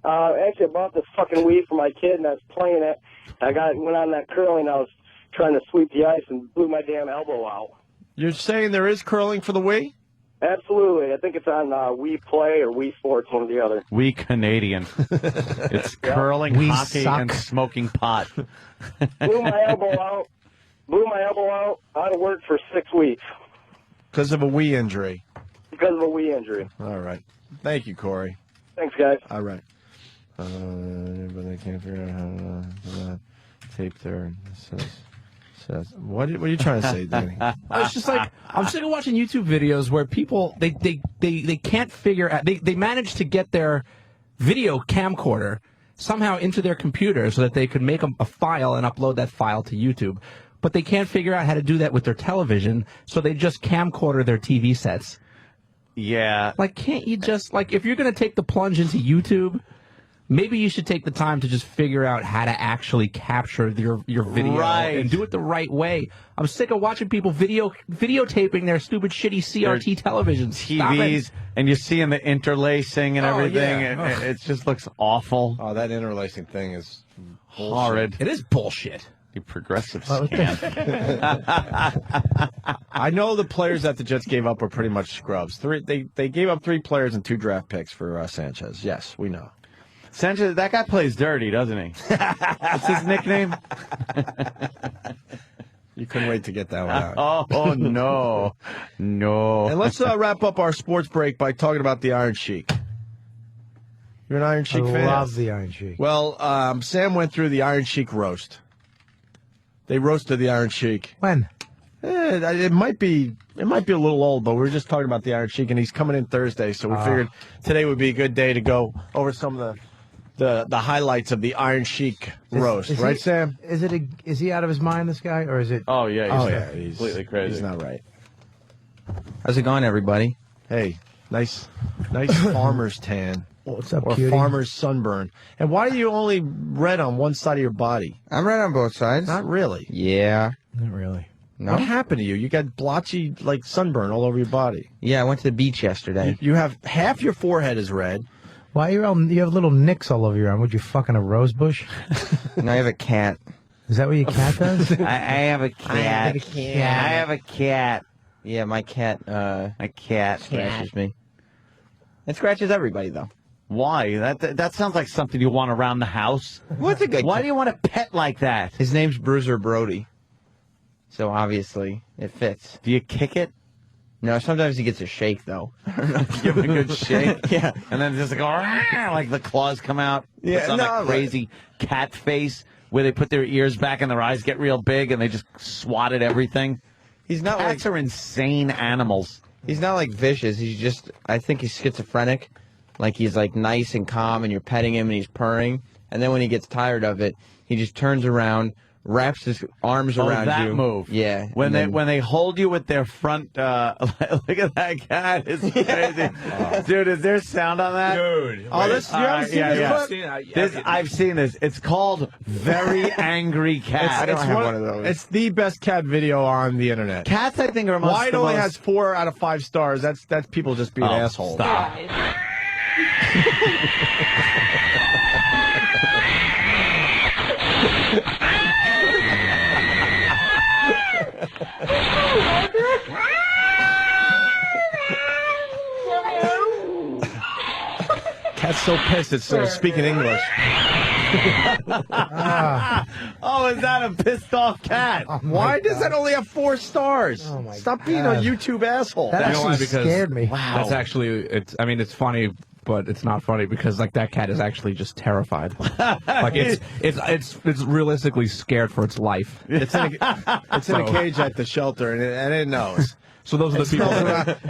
Actually, I bought this fucking weed for my kid, and I was playing it. Went on that curling. I was trying to sweep the ice and blew my damn elbow out. You're saying there is curling for the Wii? Absolutely. I think it's on Wii Play or Wii Sports, one or the other. We Canadian. It's curling, We hockey, suck. and smoking pot. Blew my elbow out. Out of work for 6 weeks. Because of a Wii injury. Because of a Wii injury. All right. Thank you, Corey. Thanks, guys. All right. But they can't figure out how to tape there. Says what are you trying to say, Danny? I was just like, I'm sick of watching YouTube videos where people they can't figure out they manage to get their video camcorder somehow into their computer so that they could make a file and upload that file to YouTube. But they can't figure out how to do that with their television, so they just camcorder their TV sets. Yeah. Like, can't you just, like, if you're going to take the plunge into YouTube, maybe you should take the time to just figure out how to actually capture your video and do it the right way. I'm sick of watching people videotaping their stupid, shitty CRT televisions. Stop it. TVs, and you're seeing the interlacing and everything. yeah. It just looks awful. Oh, that interlacing thing is horrid. It is bullshit. You progressive Well, scam. I know the players that the Jets gave up were pretty much scrubs. They gave up 3 players and 2 draft picks for Sanchez. Yes, we know. Sanchez, that guy plays dirty, doesn't he? What's his nickname? You couldn't wait to get that one out. Oh, no. No. And let's wrap up our sports break by talking about the Iron Sheik. You're an Iron Sheik fan? I love the Iron Sheik. Well, Sam went through the Iron Sheik roast. They roasted the Iron Sheik. When? It might be a little old, but we were just talking about the Iron Sheik, and he's coming in Thursday, so we figured today would be a good day to go over some of the highlights of the Iron Sheik roast, right, Sam? Is he out of his mind, this guy, or is it? Oh yeah, he's completely crazy. He's not right. How's it going, everybody? Hey, nice farmer's tan. What's up, or cutie? farmer's sunburn. And why are you only red on one side of your body? I'm red on both sides. Not really. Yeah. Not really. No. What happened to you? You got blotchy, sunburn all over your body. Yeah, I went to the beach yesterday. You have half your forehead is red. Why you have little nicks all over your arm? Would you fucking a rose bush? No, I have a cat. Is that what your cat does? I have a cat. I have a cat. I have a cat. Yeah, my cat scratches me. It scratches everybody, though. Why? That sounds like something you want around the house. What's a good Why cat? do you want a pet like that? His name's Bruiser Brody. So obviously, it fits. Do you kick it? No, sometimes he gets a shake, though. Give it a good shake. Yeah. And then just like the claws come out. Yeah, It's on that crazy cat face where they put their ears back and their eyes get real big and they just swat at everything. He's not Cats are insane animals. He's not like vicious. He's just, I think he's schizophrenic. Like he's like nice and calm and you're petting him and he's purring. And then when he gets tired of it, he just turns around, wraps his arms around that you. move. Yeah. When they hold you with their front, look at that cat. It's crazy. Dude, is there sound on that? Dude. Oh, this, you haven't seen this clip? I've seen this. It's called Very Angry Cat. I don't have one of those. It's the best cat video on the internet. Cats, I think, are amongst Why it the only most... has 4 out of 5 stars. That's people just being assholes. Stop. Cat's so pissed it's speaking English. Oh, is that a pissed off cat? Why does that only have 4 stars? Stop being a YouTube asshole. That You know why? actually Because scared me. That's actually it's funny, but it's not funny because like that cat is actually just terrified. Like it's realistically scared for its life. It's in a cage at the shelter, and it knows. So those are the people.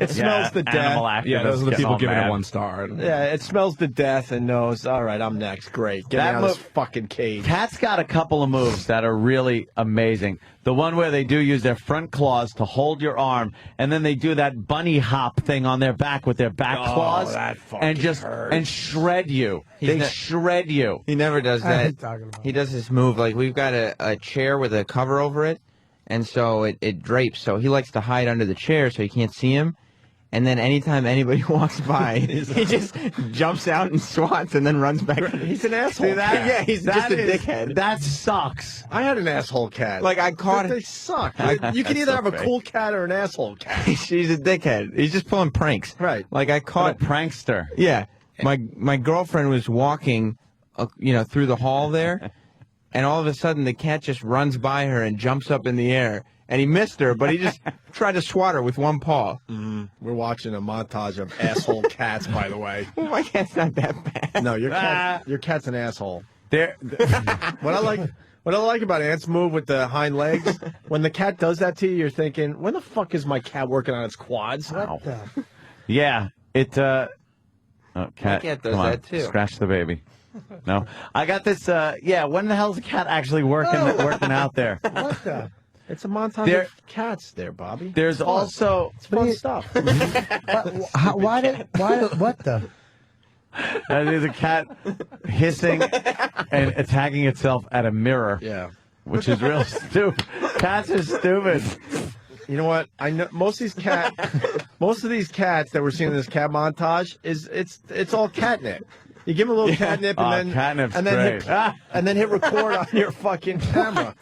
It smells the death. Animal activists Yeah, those are the getting people all giving mad. it 1 star. Yeah, it smells the death and knows, all right, I'm next. Great. Get me out of this fucking cage. Cat's got a couple of moves that are really amazing. The one where they do use their front claws to hold your arm, and then they do that bunny hop thing on their back with their back claws, that fucking and just hurts. and shred you. They shred you. He never does What are you that. talking about? He does this move like we've got a chair with a cover over it, and so it drapes. So he likes to hide under the chair so you can't see him. And then anytime anybody walks by, he just jumps out and swats and then runs back. He's an asshole. See that? cat. Yeah, he's just a dickhead. That sucks. I had an asshole cat. Like I caught They it. suck. You can either have a cool cat or an asshole cat. She's a dickhead. He's just pulling pranks. Right. Like I What caught. a prankster. Yeah, my girlfriend was walking, through the hall there, and all of a sudden the cat just runs by her and jumps up in the air, and he missed her, but he just tried to swat her with 1 paw. We're watching a montage of asshole cats, by the way. Well, my cat's not that bad. No, your cat's an asshole. There. What I like about Ant's move with the hind legs, when the cat does that to you, you're thinking, when the fuck is my cat working on its quads? What the? Yeah, it. Oh, cat, cat does come on, that, too. Scratch the baby. No, I got this. Yeah, when the hell's the cat actually working out there? What the? It's a montage There- of cats there, Bobby. There's Fun. also It's fun stuff. Why what the? there's a cat hissing and attacking itself at a mirror. Yeah. Which is real stupid. Cats are stupid. You know what? I know most of these cats that we're seeing in this cat montage it's all catnip. You give them a little catnip and catnip's hit, great. and then hit record on your fucking camera.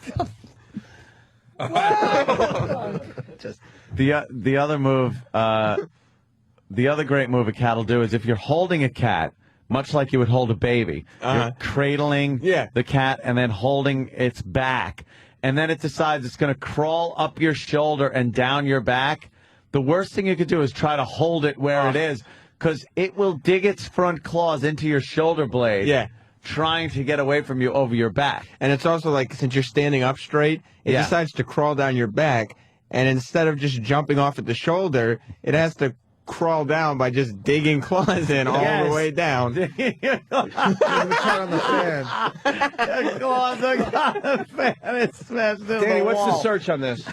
The other move, the other great move a cat will do is if you're holding a cat, much like you would hold a baby, you're cradling the cat and then holding its back, and then it decides it's going to crawl up your shoulder and down your back. The worst thing you could do is try to hold it where it is, because it will dig its front claws into your shoulder blade. Yeah. Trying to get away from you over your back. And it's also like, since you're standing up straight, it decides to crawl down your back, and instead of just jumping off at the shoulder, it has to crawl down by just digging claws in all the way down. on the fan. Danny, what's the search on this?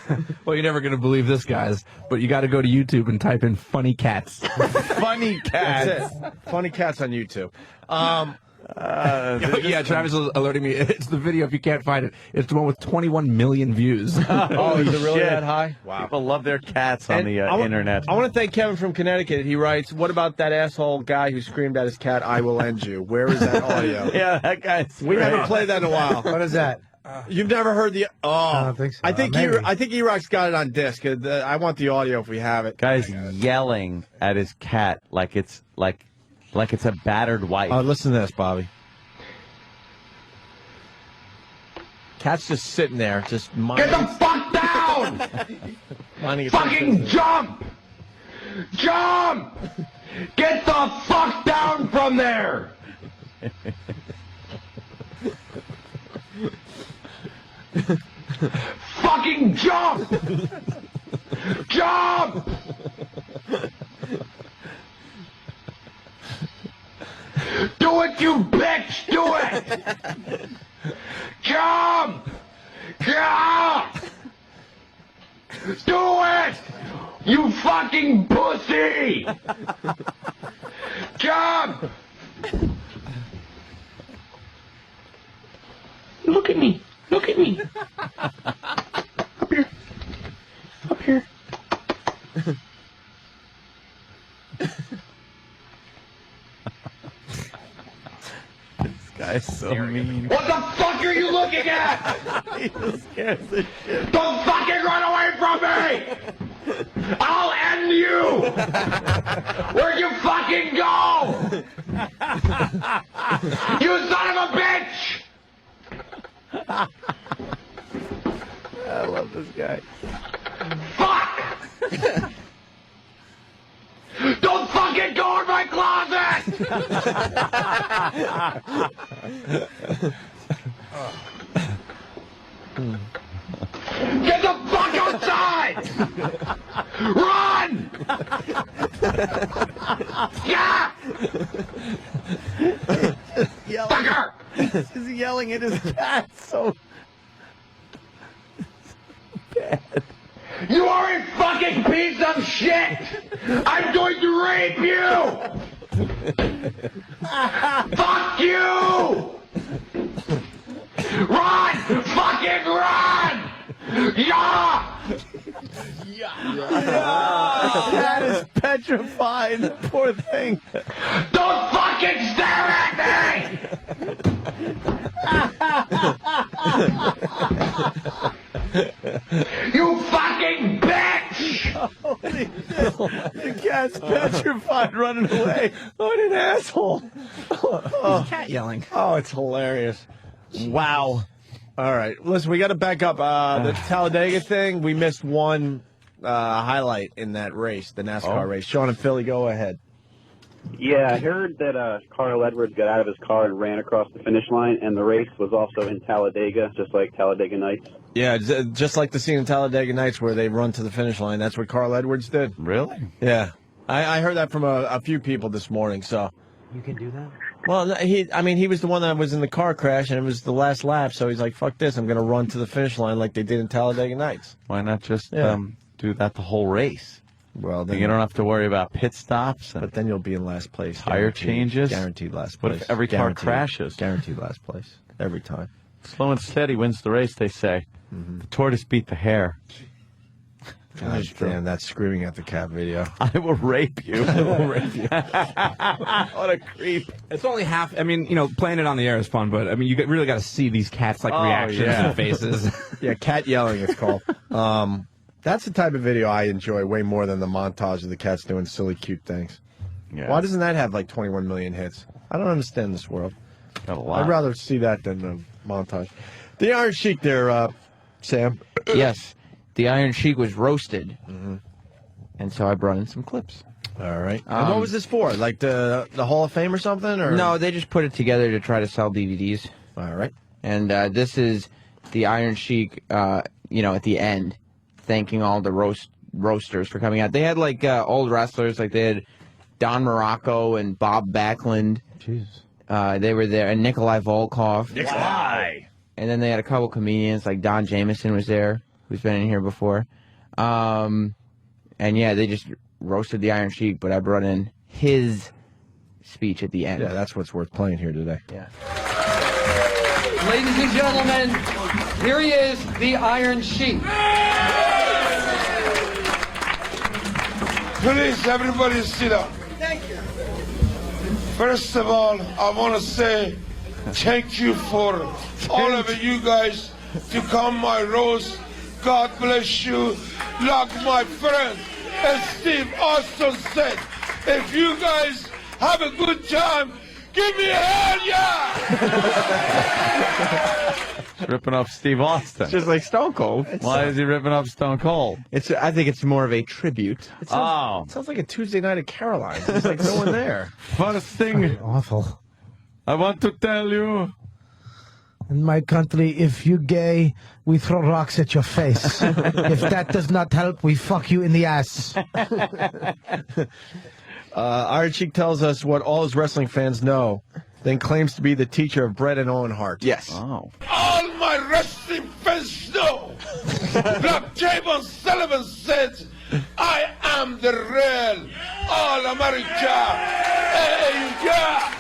Well, you're never going to believe this, guys, but you got to go to YouTube and type in funny cats. Funny cats. That's it. Funny cats on YouTube. Yeah, Travis is alerting me. It's the video, if you can't find it. It's the one with 21 million views. Oh, is it really that high? Wow. People love their cats on the internet. I want to thank Kevin from Connecticut. He writes, what about that asshole guy who screamed at his cat, I will end you? Where is that audio? Yeah, that guy's We haven't played that in a while. What is that? You've never heard the... Oh, I don't think so. I think Maybe. E-Rock's got it on disc. I want the audio if we have it. Guy's yelling at his cat like it's a battered wife. Oh, listen to this, Bobby. Cat's just sitting there, just Get the fuck down! Fucking jump! Jump! Get the fuck down from there! Fucking jump! Jump! Do it, you bitch! Do it! Jump! Jump! Do it! You fucking pussy! Jump! Look at me! Look at me! Up here! Up here! Guy's so mean. What the fuck are you looking at? He just scares the shit. Don't fucking run away from me! I'll end you! Where'd you fucking go? You son of a bitch! I love this guy. Fuck! Don't fucking go in my closet! Get the fuck outside! Run! Yeah! Fucker! He's yelling at his cat so bad. You are a fucking piece of shit! I'm going to rape you! Fuck you! Run! Fucking run! Yeah! Cat is petrified. Poor thing. Don't fucking stare at me! You fucking bitch! Holy shit. The cat's petrified running away. What an asshole. Cat yelling. Oh, it's hilarious. Wow. All right. Listen, we got to back up. The Talladega thing, we missed one highlight in that race, the NASCAR race. Sean and Philly, go ahead. Yeah, I heard that Carl Edwards got out of his car and ran across the finish line, and the race was also in Talladega, just like Talladega Nights. Yeah, just like the scene in Talladega Nights where they run to the finish line. That's what Carl Edwards did. Really? Yeah. I heard that from a few people this morning, so. You can do that? Well, he was the one that was in the car crash, and it was the last lap, so he's like, fuck this, I'm going to run to the finish line like they did in Talladega Nights. Why not just do that the whole race? Well, then you don't have to worry about pit stops. But then you'll be in last place. Tire changes. Guaranteed last What place. if every car Guaranteed. crashes? Guaranteed last place. Every time. Slow and steady wins the race, they say. The tortoise beat the hare. God damn, that's screaming at the cat video. I will rape you. I will rape you. What a creep. It's only half. I mean, playing it on the air is fun, but I mean, you really got to see these cats' reactions and faces. Yeah, cat yelling, it's called. That's the type of video I enjoy way more than the montage of the cats doing silly, cute things. Yeah. Why doesn't that have like 21 million hits? I don't understand this world. Got a lot. I'd rather see that than the montage. The Iron Sheik there, Sam. Yes, the Iron Sheik was roasted, and so I brought in some clips. All right. And what was this for? Like the Hall of Fame or something? Or No, they just put it together to try to sell DVDs. All right. And this is the Iron Sheik, at the end, thanking all the roasters for coming out. They had old wrestlers, like they had Don Morocco and Bob Backlund. Jesus. They were there, and Nikolai Volkov. Nikolai. And then they had a couple comedians, like Don Jamieson was there, who's been in here before. And yeah, they just roasted the Iron Sheik, but I brought in his speech at the end. Yeah, that's what's worth playing here today. Yeah. Ladies and gentlemen, here he is, the Iron Sheik. Please, everybody sit down. Thank you. First of all, I want to say thank you for all of you guys to come my roast. God bless you. Like my friend Steve Austin said, if you guys have a good time, give me a hell yeah! He's ripping off Steve Austin. It's just like Stone Cold. Why is he ripping off Stone Cold? I think it's more of a tribute. It sounds like a Tuesday night at Caroline's. There's like no one there. First thing Awful. I want to tell you. In my country, if you gay, we throw rocks at your face. If that does not help, we fuck you in the ass. Iron Sheik tells us what all his wrestling fans know, then claims to be the teacher of Bret and Owen Hart. Yes. Oh. All my wrestling fans know, like Javon Sullivan said, I am the real All-America. Hey, yeah!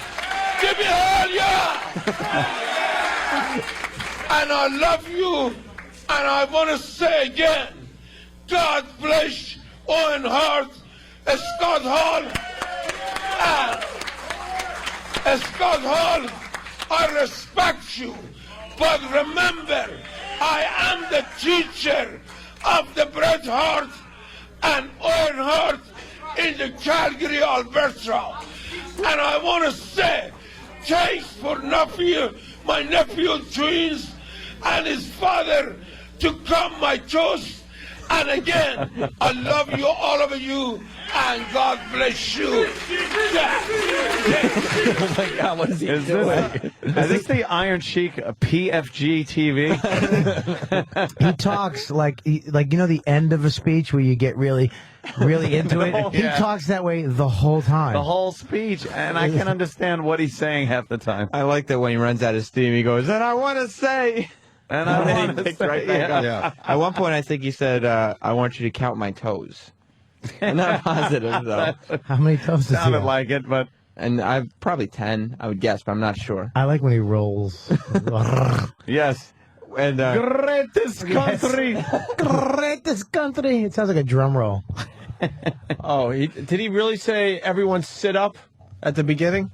Give me hell, yeah! And I love you, and I want to say again, God bless Owen Hart, Scott Hall, and Scott Hall, I respect you, but remember, I am the teacher of the Bret Hart and Owen Hart in the Calgary, Alberta. And I want to say, thanks for my nephew twins, and his father to come my toast. And again, I love you, all of you, and God bless you. Oh my God, what is he doing? Is this the Iron Sheik PFG TV? He talks like you know the end of a speech where you get really into it. Oh, He yeah. talks that way the whole time. The whole speech, and I can understand what he's saying half the time. I like that when he runs out of steam, he goes, "And I want to say." And then I he want to picks say, right back up. Yeah. At one point, I think he said, "I want you to count my toes." I'm not positive though. How many toes does he Sounded have? like it, but And I've probably 10, I would guess, but I'm not sure. I like when he rolls. yes. And Greatest country. Greatest country. It sounds like a drum roll. Oh, did he really say everyone sit up at the beginning?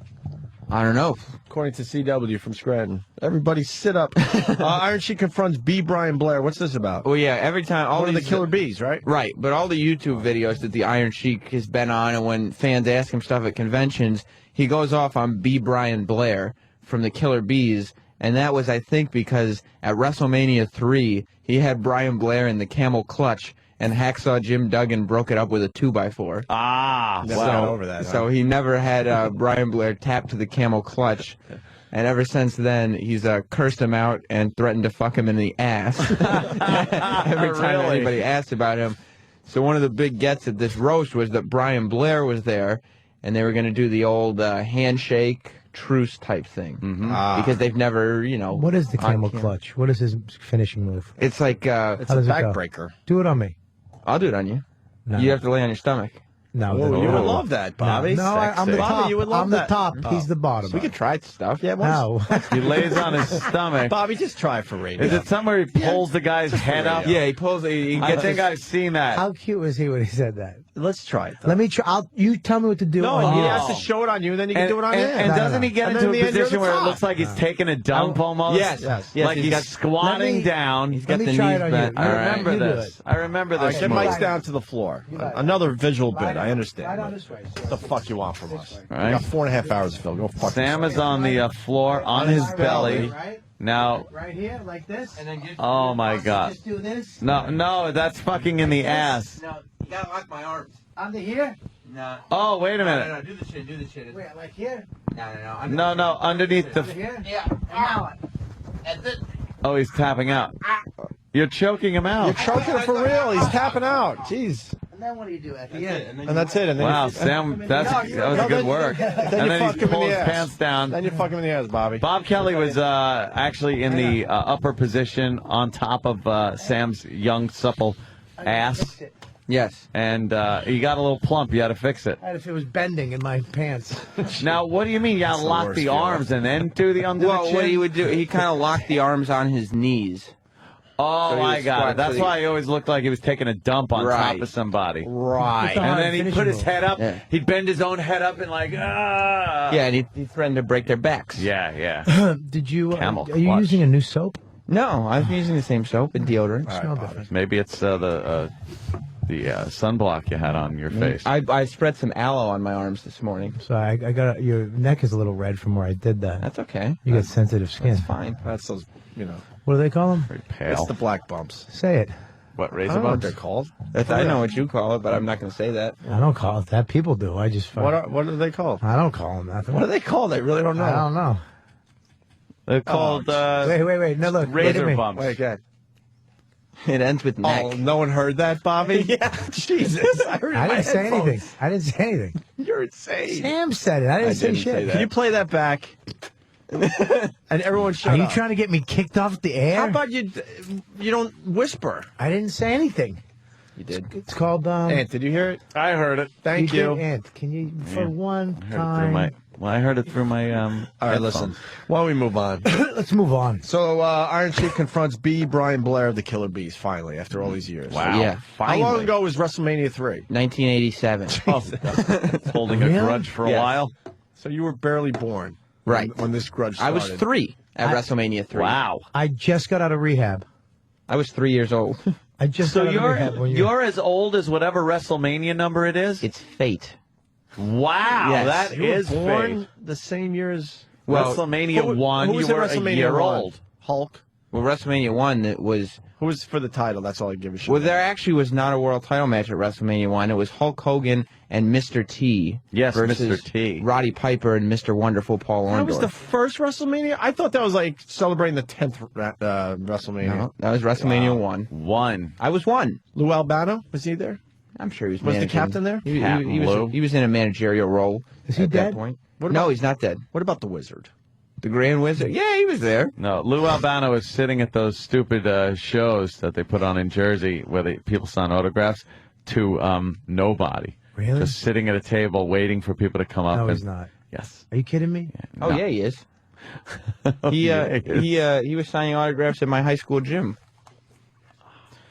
I don't know. According to CW from Scranton. Everybody sit up. Iron Sheik confronts B. Brian Blair. What's this about? Well, yeah, every time all One of the these Killer Bees, right? Right, but all the YouTube videos that the Iron Sheik has been on, and when fans ask him stuff at conventions, he goes off on B. Brian Blair from the Killer Bees, and that was, I think, because at WrestleMania 3, he had Brian Blair in the camel clutch, and Hacksaw Jim Duggan broke it up with a 2x4. Ah, Never wow. got over that. So he never had Brian Blair tap to the camel clutch. And ever since then, he's cursed him out and threatened to fuck him in the ass every time Really? anybody asked about him. So one of the big gets at this roast was that Brian Blair was there, and they were going to do the old handshake truce type thing. Because they've never, What is the on camel camera. clutch? What is his finishing move? It's like it's How a does it go? backbreaker. Do it on me. I'll do it on you. No. You have to lay on your stomach. No, Oh, no. you would love that, Bobby. No, I'm the Sexy. top. Bobby, you would love I'm that. the top. Oh. He's the bottom. We could try stuff. Yeah, No. He lays on his stomach. Bobby, just try it for radio. Is it somewhere he pulls the guy's head up? Yeah, he pulls. He I gets think I've seen that. How cute was he when he said that? Let's try it. Though. Let me try. You tell me what to do. No, on he you. has to show it on you, and then you can And, do it on and, him. and No, doesn't no. he get And into then a in the end, you're position the where it top. looks like he's taking a dump almost? Yes. Like he's he's got- squatting let me- down. He's got Let the me try knees it on bent. you. I All right, remember you do this. it. I remember All right, this. get move. Mike's down to the floor. Right. Another visual bit. I understand. Right on this way. What the fuck you want from us? Right. We got 4.5 hours to fill. Go fuck Sam yourself. is on the floor on his belly. Right? Now, Right here, like this. And then just oh my God. Just do this. No, that's fucking in the ass. No, you gotta lock my arms. Under here. No. Oh, wait a minute. No, do the chin. Do the chin. Wait, like here. No. Underneath the. Under here. Yeah. Now. That's it. Oh, he's tapping out. You're choking him You're out. choking him for real. He's tapping out. Jeez. And then what do you do at the end? And that's it. And then Wow, you, Sam, that was good work. Then And you then fuck he him in pulls the his ass. pants down. Then you fuck him in the ass, Bobby. Bob Kelly was actually in the upper position on top of Sam's young, supple ass. Yes. And he got a little plump. You had to fix it. And if it was bending in my pants. Now, what do you mean? You got to the lock worst the feeling. arms and then do the under the Well, chin? what he would do, he kind of locked the arms on his knees. Oh, So he I was got squat, it. That's so why he always looked like he was taking a dump on top Right. of somebody. Right. And then he'd put his head up. Yeah. He'd bend his own head up and like, ah. Yeah, and he threatened to break their backs. Yeah. Did you? Camel Are you clutch. using a new soap? No, I was using the same soap and deodorant. Smell different. Maybe it's the sunblock you had on your face. I spread some aloe on my arms this morning. So I got your neck is a little red from where I did that. That's okay. You get sensitive skin. That's fine. That's those, What do they call them? Very it's pale. the black bumps. Say it. What, I razor don't know what bumps? they're called. I know what you call it, but I'm not going to say that. I don't call it that. People do. I just. What are they called? I don't call them that. What are they called? I really don't know. I don't know. They're called Wait. No, look. look at razor me. bumps. Wait, good. It ends with neck. Oh, no one heard that, Bobby? Yeah. Jesus. I heard it in I my didn't say headphones. anything. I didn't say anything. You're insane. Sam said it. I didn't say didn't shit. say that. Can you play that back? And everyone shut Are you up. trying to get me kicked off the air? How about you don't whisper? I didn't say anything. You did. It's called Ant, did you hear it? I heard it. Thank you. did, Ant, can you for one I heard it through time? I heard it through my All right, headphones. listen. Why don't we move on? Let's move on. So Iron Sheik confronts B. Brian Blair of the Killer Bees, finally, after all these years. Wow. Yeah. How long ago was WrestleMania 3? 1987. It's holding a Really? grudge for a Yes. while. So you were barely born. Right. When this grudge I started. was 3 at WrestleMania 3. Wow. I just got out of rehab. I was 3 years old. I just So got out of rehab when you're as old as whatever WrestleMania number it is? It's fate. Wow, Yes. that You were is born fate. the same year as WrestleMania 1, who you was at were a WrestleMania year 1? old. Hulk. Well, WrestleMania 1, it was... Who was for the title? That's all I give a shit Well, about. there actually was not a world title match at WrestleMania 1. It was Hulk Hogan and Mr. T. Yes, versus Mr. T. Roddy Piper and Mr. Wonderful Paul Orndorff. That was the first WrestleMania? I thought that was like celebrating the 10th WrestleMania. No, that was WrestleMania 1. One. I was 1. Lou Albano? Was he there? I'm sure he was Was the managing. captain there? He was in a managerial role Is he at dead? that point. What No, about- he's not dead. What about the Wizard? The Grand Wizard? Yeah, he was there. No, Lou Albano is sitting at those stupid shows that they put on in Jersey where people sign autographs to nobody. Really? Just sitting at a table waiting for people to come up. No, and, he's not. Yes. Are you kidding me? Oh, yeah, he is. He was signing autographs at my high school gym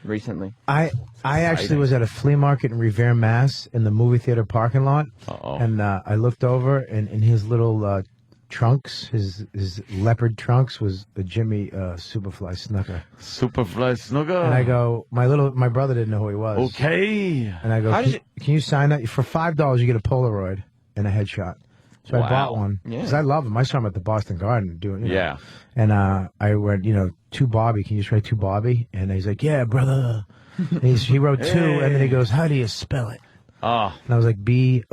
recently. I actually was at a flea market in Revere, Mass, in the movie theater parking lot, and I looked over, and in his little trunks, his leopard trunks, was the Jimmy Superfly Snooker. Superfly Snooker. And I go, my brother didn't know who he was. Okay. And I go, can you sign that for $5? You get a Polaroid and a headshot. So I bought one because I love him. I saw him at the Boston Garden doing. Yeah. And I went, to Bobby. Can you just write to Bobby? And he's like, yeah, brother. And he wrote two, and then he goes, how do you spell it? Oh. And I was like, Bobby.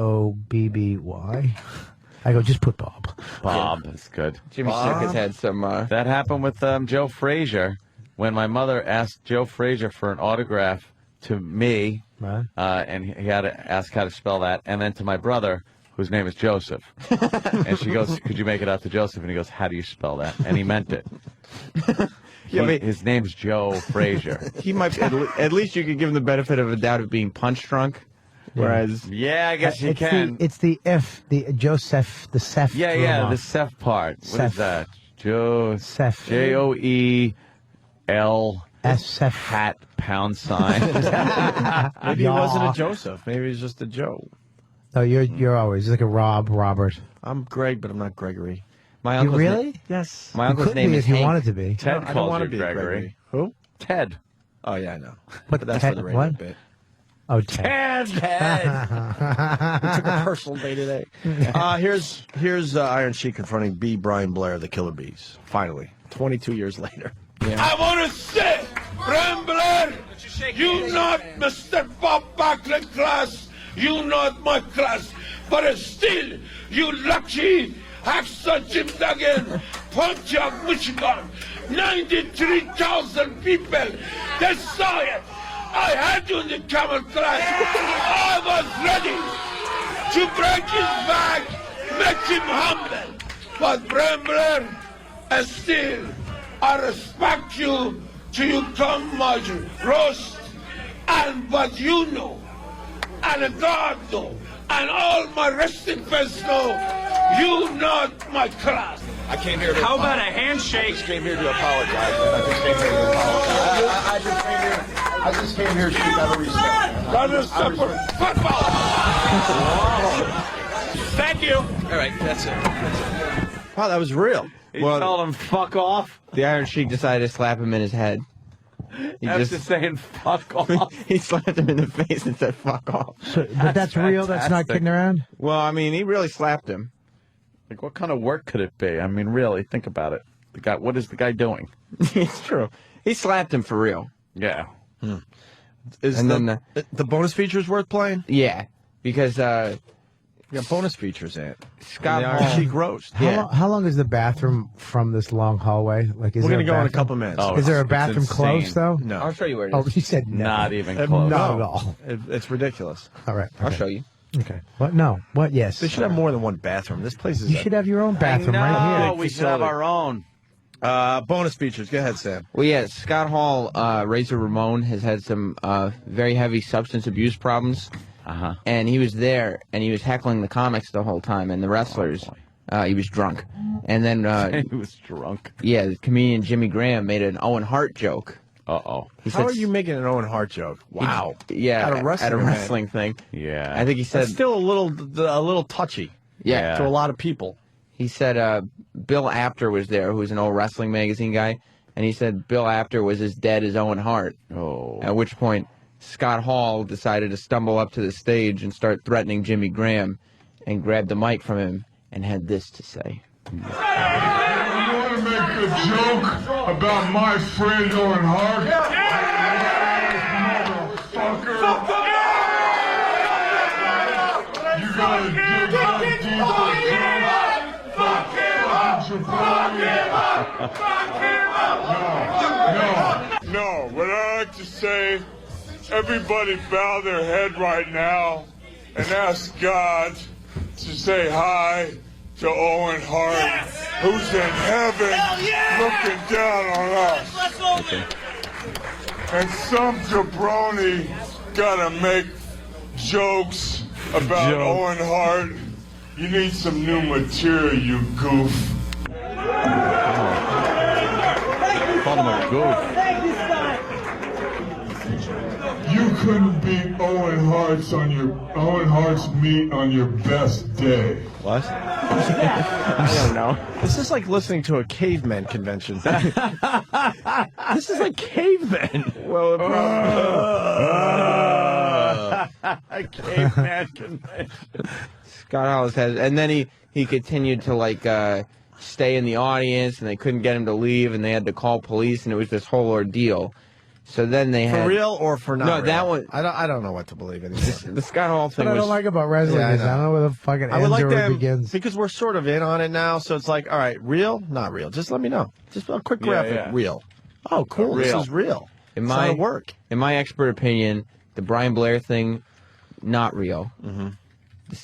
I go, just put Bob. Bob, that's good. Jimmy Snickers had some... That happened with Joe Frazier when my mother asked Joe Frazier for an autograph to me, Right. and he had to ask how to spell that, and then to my brother, whose name is Joseph. And she goes, could you make it out to Joseph? And he goes, how do you spell that? And he meant it. His name's Joe Frazier. He might at least you could give him the benefit of a doubt of being punch drunk. Whereas, yeah, I guess you it's can. It's the F, the Joseph, the Seth. The Seth part. What is that? Seth. J-O-E-L. S-F. Hat pound sign. Maybe he wasn't a Joseph. Maybe he's just a Joe. No, you're always like a Robert. I'm Greg, but I'm not Gregory. My uncle's really? Yes. My You uncle's could name be is if you Hank. wanted to be. Ted I don't calls want you to be Gregory. Who? Ted. Oh, yeah, I know. But that's Ted, for the radio what? bit. Oh, Ted. We took a personal day today. Here's Iron Sheik confronting B. Brian Blair, the Killer Bees. Finally, 22 years later. I want to say, Rambler, you not Mr. Bob Backlund class, you not my class, but still, you lucky Hacksaw Jim Duggan, Pontiac, Michigan, 93,000 people, they saw it. I had you in the camel class. I was ready to break his back, make him humble. But Rambler, still, I respect you till you come my roast. And what you know, and God know, and all my wrestling fans know, you not my class. I came here to How about a handshake? I just came here to apologize, man. I just came here to apologize. I just came here to speak out of respect. That is for football. Thank you. All right, that's it. Wow, that was real. He told him, fuck off. The Iron Sheik decided to slap him in his head. Just saying, fuck off. He slapped him in the face and said, fuck off. But that's real? That's not kidding around? Well, I mean, he really slapped him. Like, what kind of work could it be? I mean, really, think about it. The guy, what is the guy doing? It's true. He slapped him for real. Yeah. Is And the bonus features worth playing? Yeah, because We got bonus features, Ant. Scott And the Iron Sheik roast. How long is the bathroom from this long hallway? Like, is We're there going to go in a bathroom? couple minutes. Oh, Is there a it's bathroom insane. close though? No. I'll show you where it is. Oh, he said no. Not even close. Not at all. It's ridiculous. All right. I'll okay. show you. Okay. What? No. What? Yes. They should have more than one bathroom. This place is You should have your own bathroom No, right here. we should have our own. bonus features. Go ahead, Sam. Well, yeah, Scott Hall, Razor Ramon, has had some very heavy substance abuse problems. Uh-huh. And he was there, and he was heckling the comics the whole time, and the wrestlers. He was drunk. And then... he was drunk. Yeah, the comedian Jimmy Graham made an Owen Hart joke. Uh-oh. How are you making an Owen Hart joke? Wow. Yeah, At a wrestling wrestling thing. Yeah. I think he said... That's still a little touchy. Yeah. To a lot of people. He said Bill Apter was there, who's an old wrestling magazine guy, and he said Bill Apter was as dead as Owen Hart. Oh. At which point, Scott Hall decided to stumble up to the stage and start threatening Jimmy Graham, and grabbed the mic from him and had this to say. You want to make a joke? about my friend Owen Hart? Motherfucker! You gotta dig that deep. Fuck him! No, what I like to say, everybody bow their head right now and ask God to say hi to Owen Hart, who's in heaven looking down on us. And some jabroni gotta make jokes about Owen Hart. You need some new material, you goof. Called him a goof. You couldn't beat Owen Hart's meat on your best day. What? I don't know. This is like listening to a caveman convention. This is like cavemen. Well, Caveman convention. Scott Hollis has, and then he continued to like stay in the audience, and they couldn't get him to leave, and they had to call police, and it was this whole ordeal. So then they had for real or for not? No, real? that one. I don't know what to believe anymore. The Scott Hall thing. What I was, don't like about wrestling is I don't know where the fucking I would ends like or where it them begins. because we're sort of in on it now. So it's like, all right, real, not real. Just let me know. Just a quick graphic, real. Oh, cool. This is real. In It's my not a work. In my expert opinion, the Brian Blair thing, not real. Mm-hmm.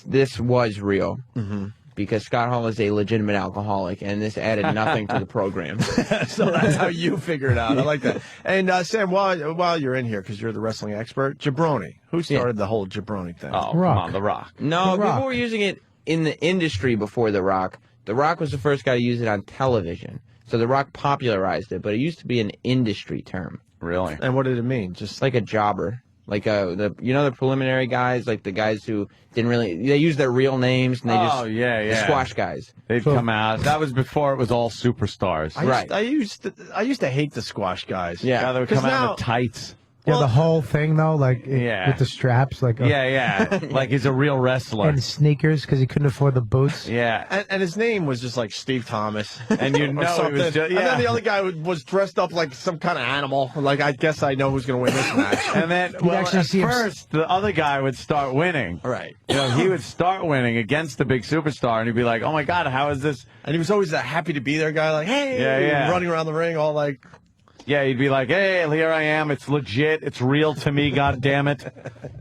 This was real. Mm-hmm. Because Scott Hall is a legitimate alcoholic, and this added nothing to the program. So that's how you figure it out. I like that. And Sam, while you're in here, because you're the wrestling expert, jabroni. Who started the whole jabroni thing? Oh, come on, The Rock. No, The Rock. people were using it in the industry before The Rock. The Rock was the first guy to use it on television. So The Rock popularized it, but it used to be an industry term. Really? And what did it mean? Just like a jobber. Like the preliminary guys, like the guys who didn't really, they use their real names and they just, the squash guys. They'd come out. That was before it was all superstars. I used to hate the squash guys. Yeah, they would come out in the tights. Yeah, the whole thing though, like Yeah. with the straps, like Yeah, like he's a real wrestler. and sneakers because he couldn't afford the boots. Yeah, and his name was just like Steve Thomas, and you or know it was something. just, And then the other guy was dressed up like some kind of animal. Like, I guess I know who's going to win this match. And then, well, at first, the other guy would start winning. Right. You know, he would start winning against the big superstar, and he'd be like, "Oh my God, how is this?" And he was always that happy to be there guy, like, "Hey," Yeah. running around the ring, all like. Yeah, he'd be like, "Hey, here I am. It's legit. It's real to me. God damn it!"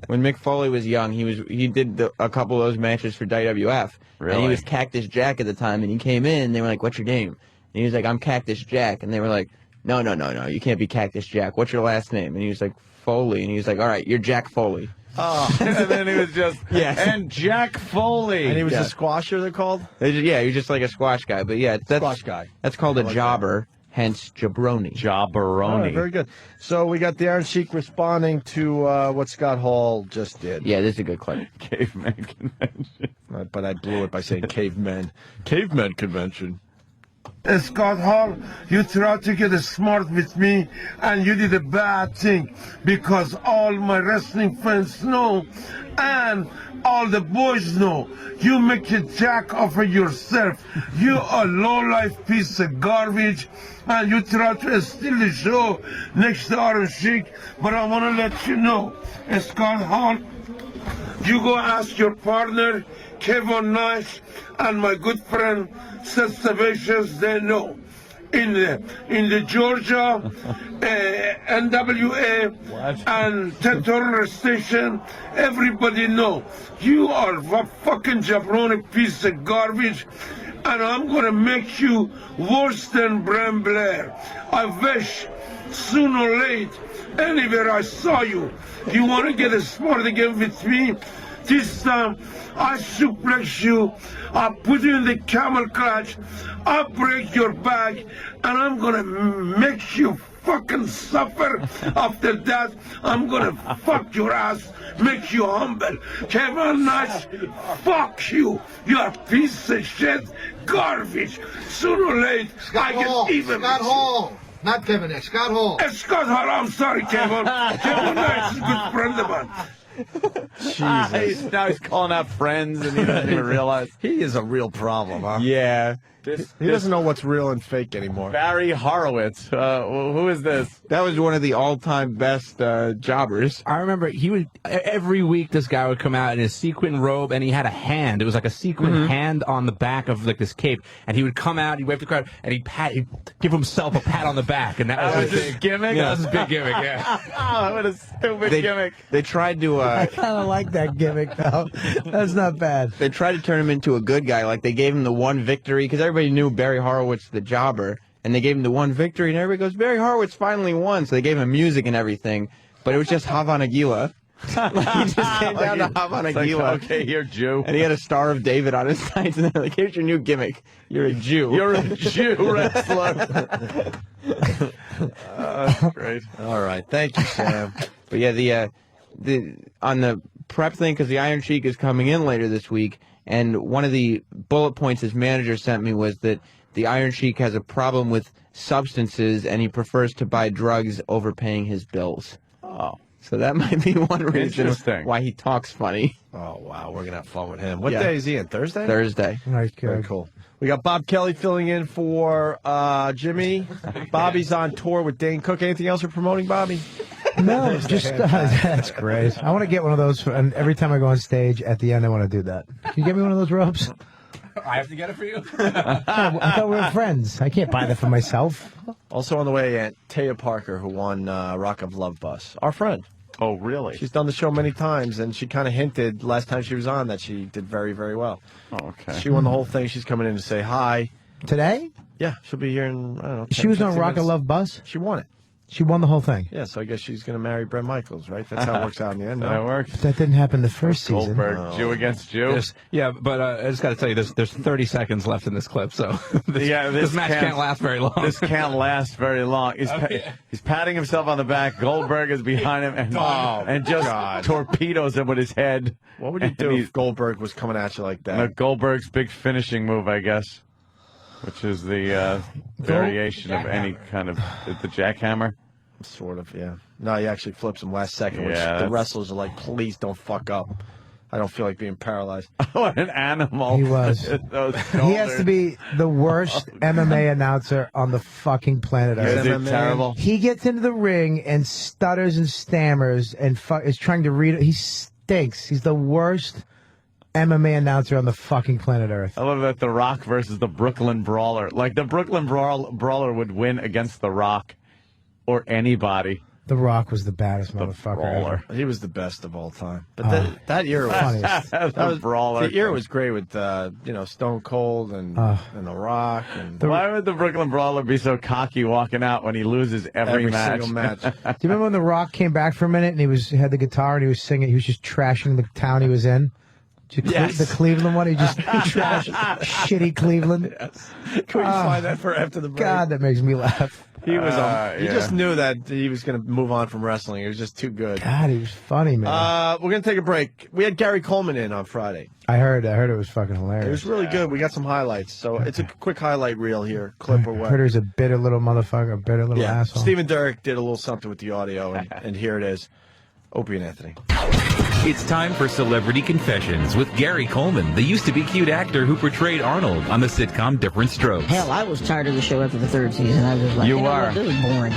When Mick Foley was young, he did a couple of those matches for WWF. Really? And he was Cactus Jack at the time, and he came in, and they were like, "What's your name?" And he was like, "I'm Cactus Jack," and they were like, No, you can't be Cactus Jack. What's your last name?" And he was like, "Foley," and he was like, "All right, you're Jack Foley." Oh, and then he was just, and Jack Foley. And he was a squasher, they're called? Yeah, he was just like a squash guy. But yeah, that's Squash guy. That's called I a like jobber, hence jabroni. Jabroni. Oh, very good. So we got the Iron Sheik responding to what Scott Hall just did. Yeah, this is a good clip. Caveman convention. But I blew it by saying cavemen. Caveman convention. Scott Hall, you tried to get smart with me and you did a bad thing because all my wrestling fans know and all the boys know you make a jack of yourself. You a low-life piece of garbage and you try to steal the show next to Iron Sheik, but I want to let you know, Scott Hall, you go ask your partner, Kevin Nash, and my good friend, Seth Sebastians, they know. In the Georgia, NWA, and Ted Turner station, everybody know. You are a fucking jabroni piece of garbage, and I'm gonna make you worse than Brian Blair. I wish, sooner or late, anywhere I saw you, you wanna get smart again with me? This time, I suplex you, I put you in the camel clutch, I break your back, and I'm gonna make you fucking suffer. After that, I'm gonna fuck your ass, make you humble. Kevin Nash, fuck you. You're a piece of shit, garbage. Sooner or late, I get even Scott with Hall. Not Kevin Nash. Scott Hall. Scott Hall, I'm sorry, Kevin. Kevin Nash is a good friend of mine. Jesus. Now he's calling out friends and he doesn't even realize. He is a real problem, huh? Yeah. He doesn't know what's real and fake anymore. Barry Horowitz. Who is this? That was one of the all-time best jobbers. I remember he would every week. This guy would come out in his sequin robe, and he had a hand. It was like a sequin hand on the back of like this cape, and he would come out. He'd wave to the crowd, and he'd give himself a pat on the back, and that was his gimmick. Yeah, that was his big gimmick. Yeah. What a stupid gimmick. They tried to. I kind of like that gimmick, though. That's not bad. They tried to turn him into a good guy. Like, they gave him the one victory, because everybody knew Barry Horowitz, the jobber, and they gave him the one victory, and everybody goes, Barry Horowitz finally won. So they gave him music and everything, but it was just Hava Nagila. Like, he just came down to Hava Nagila. Like, okay, you're Jew. And he had a Star of David on his sides, and they're like, here's your new gimmick. You're a Jew. You're a Jew wrestler. Great. All right. Thank you, Sam. But yeah, the on the prep thing, because the Iron Sheik is coming in later this week, and one of the bullet points his manager sent me was that the Iron Sheik has a problem with substances, and he prefers to buy drugs over paying his bills. Oh. So that might be one reason Interesting. why he talks funny. Oh, wow. We're going to have fun with him. What Yeah. day is he in? Thursday? Thursday. Nice, Very good. cool. We got Bob Kelly filling in for Jimmy. Bobby's on tour with Dane Cook. Anything else you're promoting, Bobby? No, just that's great. I want to get one of those, and every time I go on stage, at the end, I want to do that. Can you get me one of those ropes? I have to get it for you. I thought we were friends. I can't buy that for myself. Also on the way, Aunt Taya Parker, who won Rock of Love Bus. Our friend. Oh, really? She's done the show many times, and she kind of hinted last time she was on that she did very, very well. Oh, okay. She won the whole thing. She's coming in to say hi. Today? Yeah, she'll be here in, I don't know, 10, She was on 15 Rock of minutes. Love Bus? She won it. She won the whole thing. Yeah, so I guess she's going to marry Brett Michaels, right? That's how it works out in the end. That No? works. That didn't happen the first season. Goldberg, Jew against Jew. Yeah, but I just got to tell you, there's 30 seconds left in this clip, so this match can't last very long. This can't last very long. He's patting himself on the back. Goldberg is behind him and just God. torpedoes him with his head. What would you do if Goldberg was coming at you like that? And Goldberg's big finishing move, I guess, which is the variation of any kind of the jackhammer. Sort of, yeah. No, he actually flips him last second, which Yeah, the that's- wrestlers are like, please don't fuck up. I don't feel like being paralyzed. What an animal. He was. Those He has to be the worst MMA announcer on the fucking planet Earth. Is it terrible? He gets into the ring and stutters and stammers and is trying to read. He stinks. He's the worst MMA announcer on the fucking planet Earth. I love that The Rock versus the Brooklyn Brawler. Like, the Brooklyn Brawler would win against The Rock or anybody. The Rock was the baddest motherfucker ever. He was the best of all time. But that era was funniest. that was Brawler. The era was great with Stone Cold and The Rock and Why would the Brooklyn Brawler be so cocky walking out when he loses every match? single match. Do you remember when The Rock came back for a minute and he had the guitar and he was singing? He was just trashing the town he was in. Yes. The Cleveland one, he just trashed shitty Cleveland. Yes. Can we find that for after the break? God, that makes me laugh. He was he yeah. just knew that he was going to move on from wrestling. He was just too good. God, he was funny, man. We're going to take a break. We had Gary Coleman in on Friday. I heard it was fucking hilarious. It was really good. We got some highlights. So it's a quick highlight reel here, clip or I what. heard he was a bitter little motherfucker, a bitter little Yeah. asshole. Stephen Derrick did a little something with the audio, and here it is. Opie and Anthony. It's time for Celebrity Confessions with Gary Coleman, the used-to-be-cute actor who portrayed Arnold on the sitcom Different Strokes. Hell, I was tired of the show after the third season. I was just like, You know were. what? This is boring.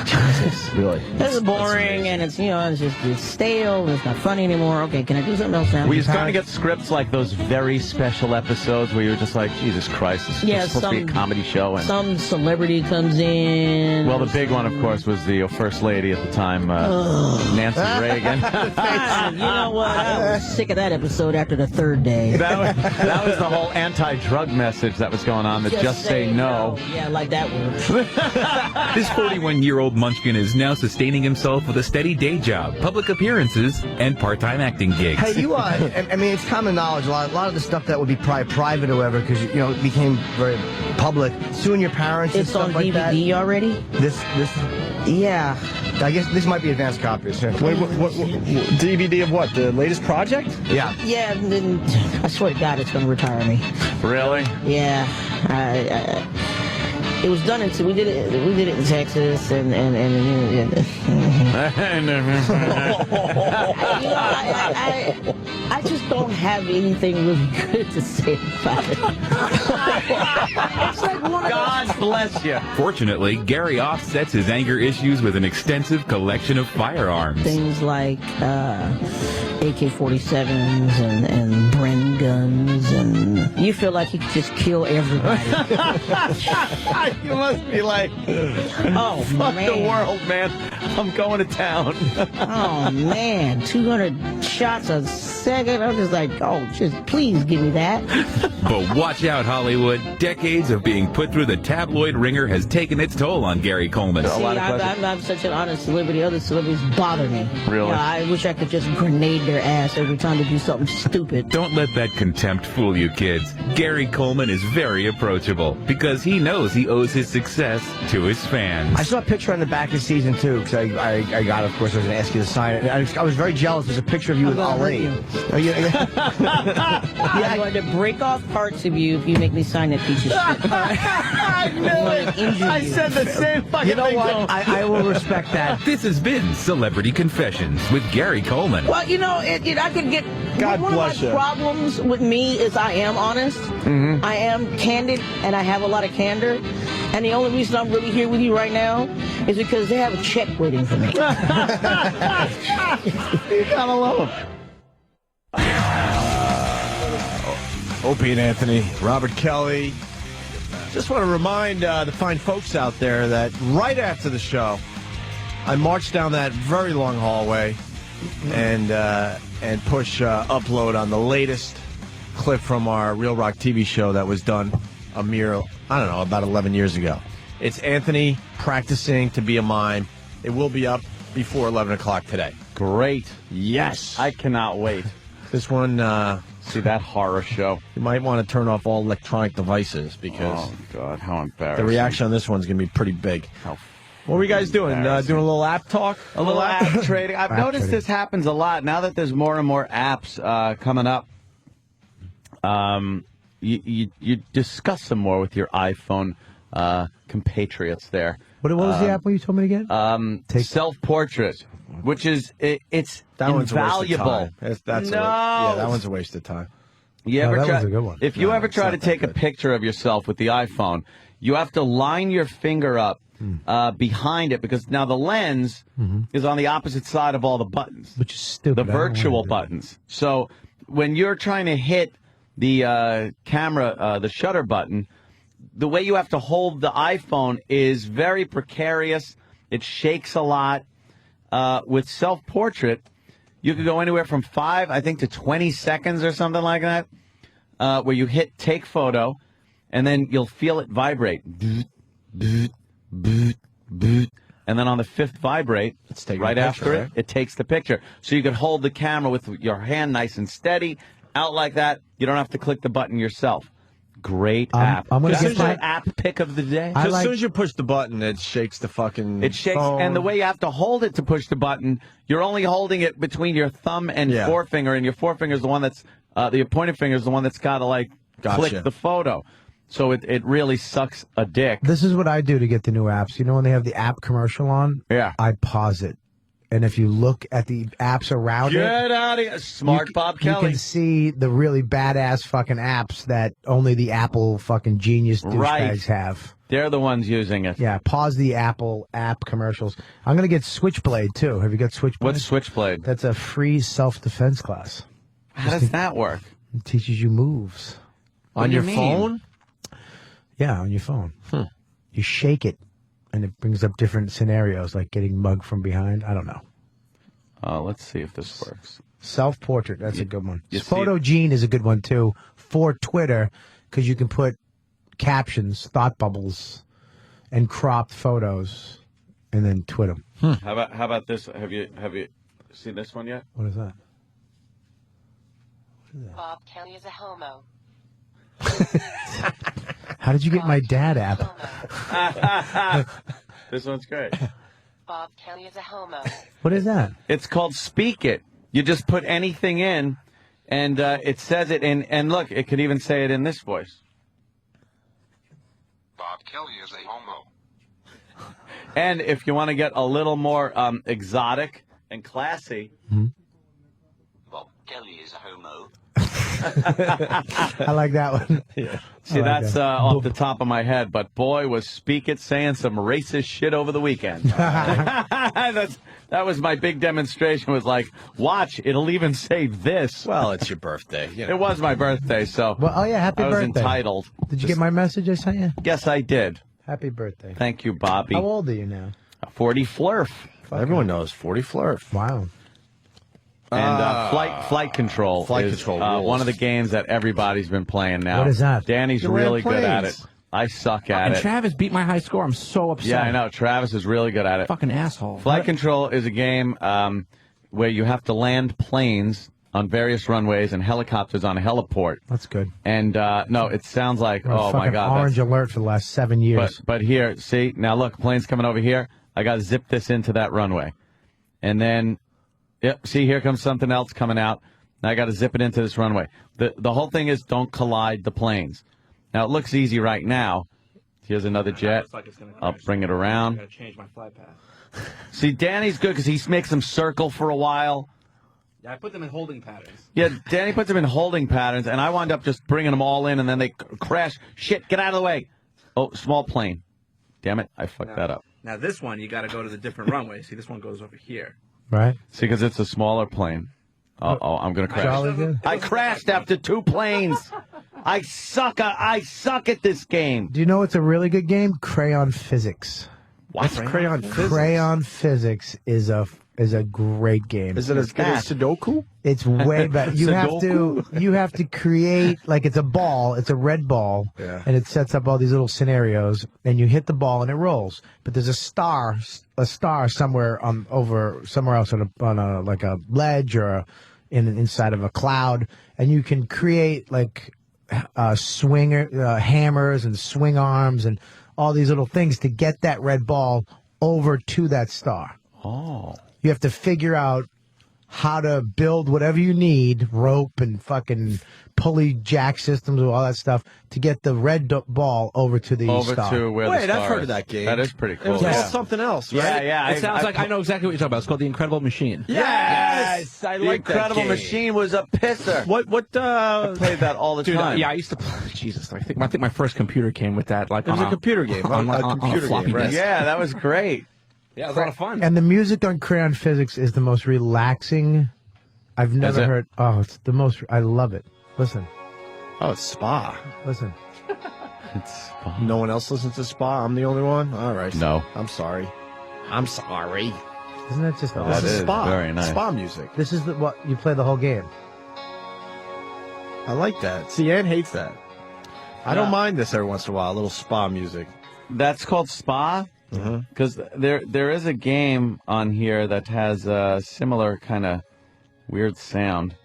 Jesus, really? This is boring, and it's it's stale, and it's not funny anymore. Okay, can I do something else now? Were you starting to get scripts like those very special episodes where you were just like, Jesus Christ, this Yeah, is supposed to be a comedy show? And Some celebrity comes in. well, the big one, of course, was the first lady at the time, Nancy Reagan. You know what? I was sick of that episode after the third day. That was the whole anti-drug message that was going on, that just say no. Yeah, like that works. This 41-year-old munchkin is now sustaining himself with a steady day job, public appearances, and part-time acting gigs. Hey, you I mean, it's common knowledge. A lot of the stuff that would be probably private or whatever, because it became very public. Suing your parents and It's stuff on like that. DVD already? This. Yeah. I guess this might be advanced copies. Wait, what DVD of what? The latest project? Yeah. Yeah, and then I swear to God, it's going to retire me. Really? Yeah. It was done we did it in Texas, and I just don't have anything really good to say about it. It's like one of God bless you. Fortunately, Gary offsets his anger issues with an extensive collection of firearms. things like AK-47s and Bren guns, and you feel like you could just kill everybody. You must be like, oh, fuck man. the world, man. I'm going to town. Oh, man. 200 shots a second. I'm just like, oh, just please give me that. But watch out, Hollywood. Decades of being put through the tabloid ringer has taken its toll on Gary Coleman. See, I'm such an honest celebrity. Other celebrities bother me. Really? You know, I wish I could just grenade their ass every time they do something stupid. Don't let that contempt fool you, kids. Gary Coleman is very approachable because he knows he owes his success to his fans. I saw a picture on the back of season 2 because I got, of course, I was going to ask you to sign it. I was very jealous. There's a picture of you with Ali. Oh, yeah. I'm going to break off parts of you if you make me sign that piece of shit. I knew it. I said the same fucking You know thing. what? I will respect that. This has been Celebrity Confessions with Gary Coleman. Well, you know, I could get... God one bless of my you. problems with me is I am honest. Mm-hmm. I am candid, and I have a lot of candor. And the only reason I'm really here with you right now is because they have a check waiting for me. You gotta love him. Opie and Anthony, Robert Kelly. Just want to remind the fine folks out there that right after the show, I marched down that very long hallway and push upload on the latest clip from our Real Rock TV show that was done a mere, about 11 years ago. It's Anthony practicing to be a mime. It will be up before 11 o'clock today. Great. Yes. I cannot wait. This one... see that horror show. You might want to turn off all electronic devices because... Oh, God, how embarrassing. The reaction on this one's going to be pretty big. What were you guys doing? Doing a little app talk? A little app trading. I've noticed this happens a lot now that there's more and more apps coming up. You discuss them more with your iPhone compatriots there. What was the app you told me again? Self-portrait, which is it's That one's invaluable. a waste of time. That one's a waste of time. You ever that try, was a good one. If you ever try to take a picture of yourself with the iPhone, you have to line your finger up behind it because now the lens is on the opposite side of all the buttons. Which is stupid. The I don't wanna virtual do buttons. So when you're trying to hit the camera, the shutter button, the way you have to hold the iPhone is very precarious. It shakes a lot. With self-portrait, you could go anywhere from 5, I think, to 20 seconds or something like that, where you hit take photo, and then you'll feel it vibrate. And then on the 5th vibrate, right after it, it takes the picture. So you could hold the camera with your hand nice and steady, out like that. You don't have to click the button yourself. Great app. I'm gonna This get is my your app pick of the day. As soon as you push the button, it shakes the fucking It shakes, phone. and the way you have to hold it to push the button, you're only holding it between your thumb and forefinger, and your forefinger is the one that's, the pointer finger is the one that's got to, click the photo. So it really sucks a dick. This is what I do to get the new apps. You know when they have the app commercial on? Yeah. I pause it. And if you look at the apps around Get out of here. Smart Bob you Kelly. can see the really badass fucking apps that only the Apple fucking genius douchebags have. They're the ones using it. Yeah, pause the Apple app commercials. I'm going to get Switchblade, too. Have you got Switchblade? What's Switchblade? That's a free self-defense class. How does that work? It teaches you moves. What do you mean? Yeah, on your phone. You shake it, and it brings up different scenarios, like getting mugged from behind. I don't know. Let's see if this works. Self-portrait, that's a good one. you see- Photo Gene is a good one, too, for Twitter, because you can put captions, thought bubbles, and cropped photos, and then tweet them. How about this? Have you seen this one yet? What is that? Bob Kelly is a homo. How did you get my dad app? This one's great. Bob Kelly is a homo. What is that? It's called Speak It. You just put anything in, and it says it in. And look, it could even say it in this voice. Bob Kelly is a homo. And if you want to get a little more exotic and classy, Bob Kelly is a homo. I like that one. Yeah. See, that's off the top of my head, but boy, was Speak It saying some racist shit over the weekend. That was my big demonstration, was like, watch, it'll even say this. Well, it's your birthday. You know. It was my birthday, so Well, oh yeah, happy I was birthday. entitled. Did you get my message I sent you? Yes, I did. Happy birthday. Thank you, Bobby. How old are you now? 40 flurf. Everyone knows 40 flurf. Wow. And flight control Flight is control rules. one of the games that everybody's been playing now. What is that? Danny's You land really good at it. planes. I suck at And it. Travis beat my high score. I'm so upset. Yeah, I know. Travis is really good at it. Fucking asshole. Flight control is a game where you have to land planes on various runways and helicopters on a heliport. That's good. And no, it sounds like, We're on oh my fucking God. Orange alert for the last 7 years. But here, see, now look, plane's coming over here. I got to zip this into that runway. And then, yep, see, here comes something else coming out. Now I got to zip it into this runway. The whole thing is don't collide the planes. Now, it looks easy right now. Here's another jet. I'll bring it around. I gotta change my flight path. See, Danny's good because he makes them circle for a while. Yeah, I put them in holding patterns. Yeah, Danny puts them in holding patterns, and I wind up just bringing them all in, and then they crash. Shit, get out of the way. Oh, small plane. Damn it, I fucked that up. Now this one, you got to go to the different runway. See, this one goes over here. Right. See, because it's a smaller plane. Oh, I'm going to crash. Jolly good. I crashed after 2 planes. I suck at this game. Do you know what's a really good game? Crayon Physics. What's Crayon Physics? Crayon Physics is a great game. Is it as good as Sudoku? It's way better. You Sudoku? you have to create, like, it's a ball, it's a red ball, Yeah. and it sets up all these little scenarios, and you hit the ball and it rolls. But there's a star somewhere somewhere else on a like a ledge or inside of a cloud, and you can create like hammers and swing arms and all these little things to get that red ball over to that star. Oh. You have to figure out how to build whatever you need, rope and fucking pulley jack systems and all that stuff, to get the red ball over to the Over star. to where the Wait, star I've heard is. of that game. That is pretty It cool. was called something else, right? Yeah. It sounds like I know exactly what you're talking about. It's called The Incredible Machine. Yes! I The like that Incredible game. Machine was a pisser. What I played that all the Dude, time. yeah, I used to play. Jesus, I think my first computer came with that. Like It was on a computer game. on A a computer floppy game, right? disk. Yeah, that was great. Yeah, it was a lot of fun. And the music on Crayon Physics is the most relaxing I've never it? heard. Oh, it's the most. I love it. Listen, Oh, it's Spa. listen. It's No one else listens to Spa. I'm the only one. All right. No. I'm sorry. I'm sorry. Isn't that just Oh, This that is is Spa. very nice. Spa music. This is what you play the whole game. I like that. See, Ann hates that. I don't mind this every once in a while. A little Spa music. That's called Spa? Because there is a game on here that has a similar kind of weird sound.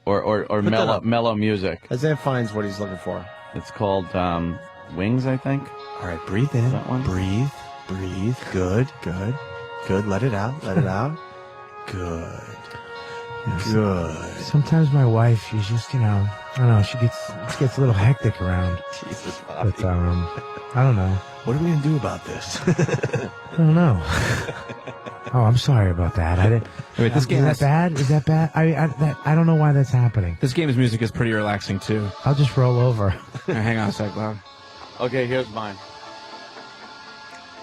Or that up. mellow music. As Ann finds what he's looking for. It's called Wings, I think. All right, breathe in. That one? Breathe. Breathe. Good. Good. Good. Let it out. Let it out. Good. Good. Sometimes my wife, she's just, I don't know, she gets a little hectic around. Jesus, But I don't know. What are we gonna do about this? I don't know. Oh, I'm sorry about that. I didn't. Wait, this game is that bad? Is that bad? I don't know why that's happening. This game's music is pretty relaxing too. I'll just roll over. Hang on a sec, Bob. Okay, here's mine.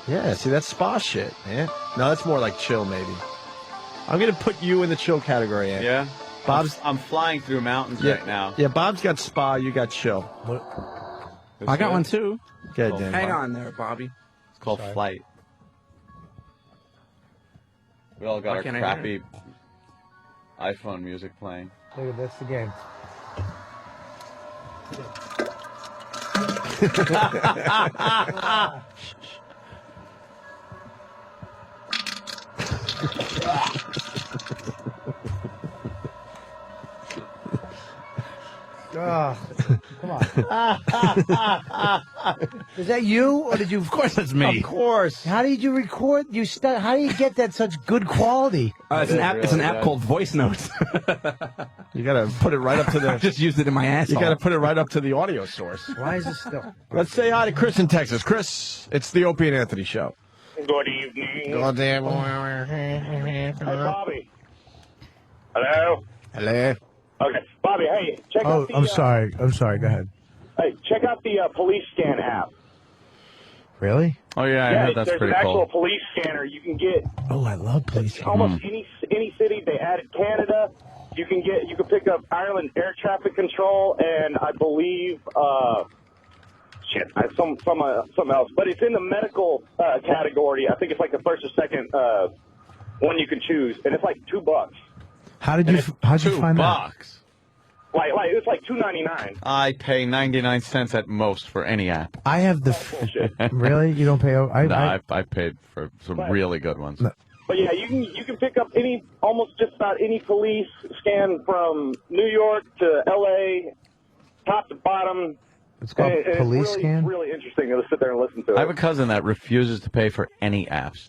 Yeah, see, that's Spa shit, man. No, that's more like chill, maybe. I'm gonna put you in the chill category, Ann. Yeah? Bob's. I'm flying through mountains Yeah, right now. Yeah, Bob's got Spa. You got chill. I got one too. Good, Dan. Hang on there, Bobby. It's called Flight. We all got Why our can't I crappy iPhone music playing. Look at this, the game. Oh, come on. Is that you, or did you? Of course, that's me. Of course. How did you record? How do you get that such good quality? It's an app. It's an app called Voice Notes. You gotta put it right up to I the. just used it in my asshole. You gotta put it right up to the audio source. Why is it still? Let's say hi to Chris in Texas. Chris, it's the Opie and Anthony show. Good evening. Good Hey, Bobby. Hello? Hello. Okay. Bobby, hey, check Oh, out the... I'm sorry. I'm sorry. Go ahead. Hey, check out the police scan app. Really? Oh, yeah, I heard that's there's pretty an actual cool. police scanner. You can get Oh, I love police. almost any city. They added Canada. You can pick up Ireland air traffic control, and I believe something else. But it's in the medical category. I think it's like the first or second one you can choose, and it's like $2. How'd you find that? Like it's like $2.99. I pay 99 cents at most for any app. I have the. Really? You don't pay? I paid for some really good ones. But yeah, you can pick up almost just about any police scan from New York to L.A., top to bottom. It's called police scan? It's really interesting to sit there and listen to it. I have a cousin that refuses to pay for any apps.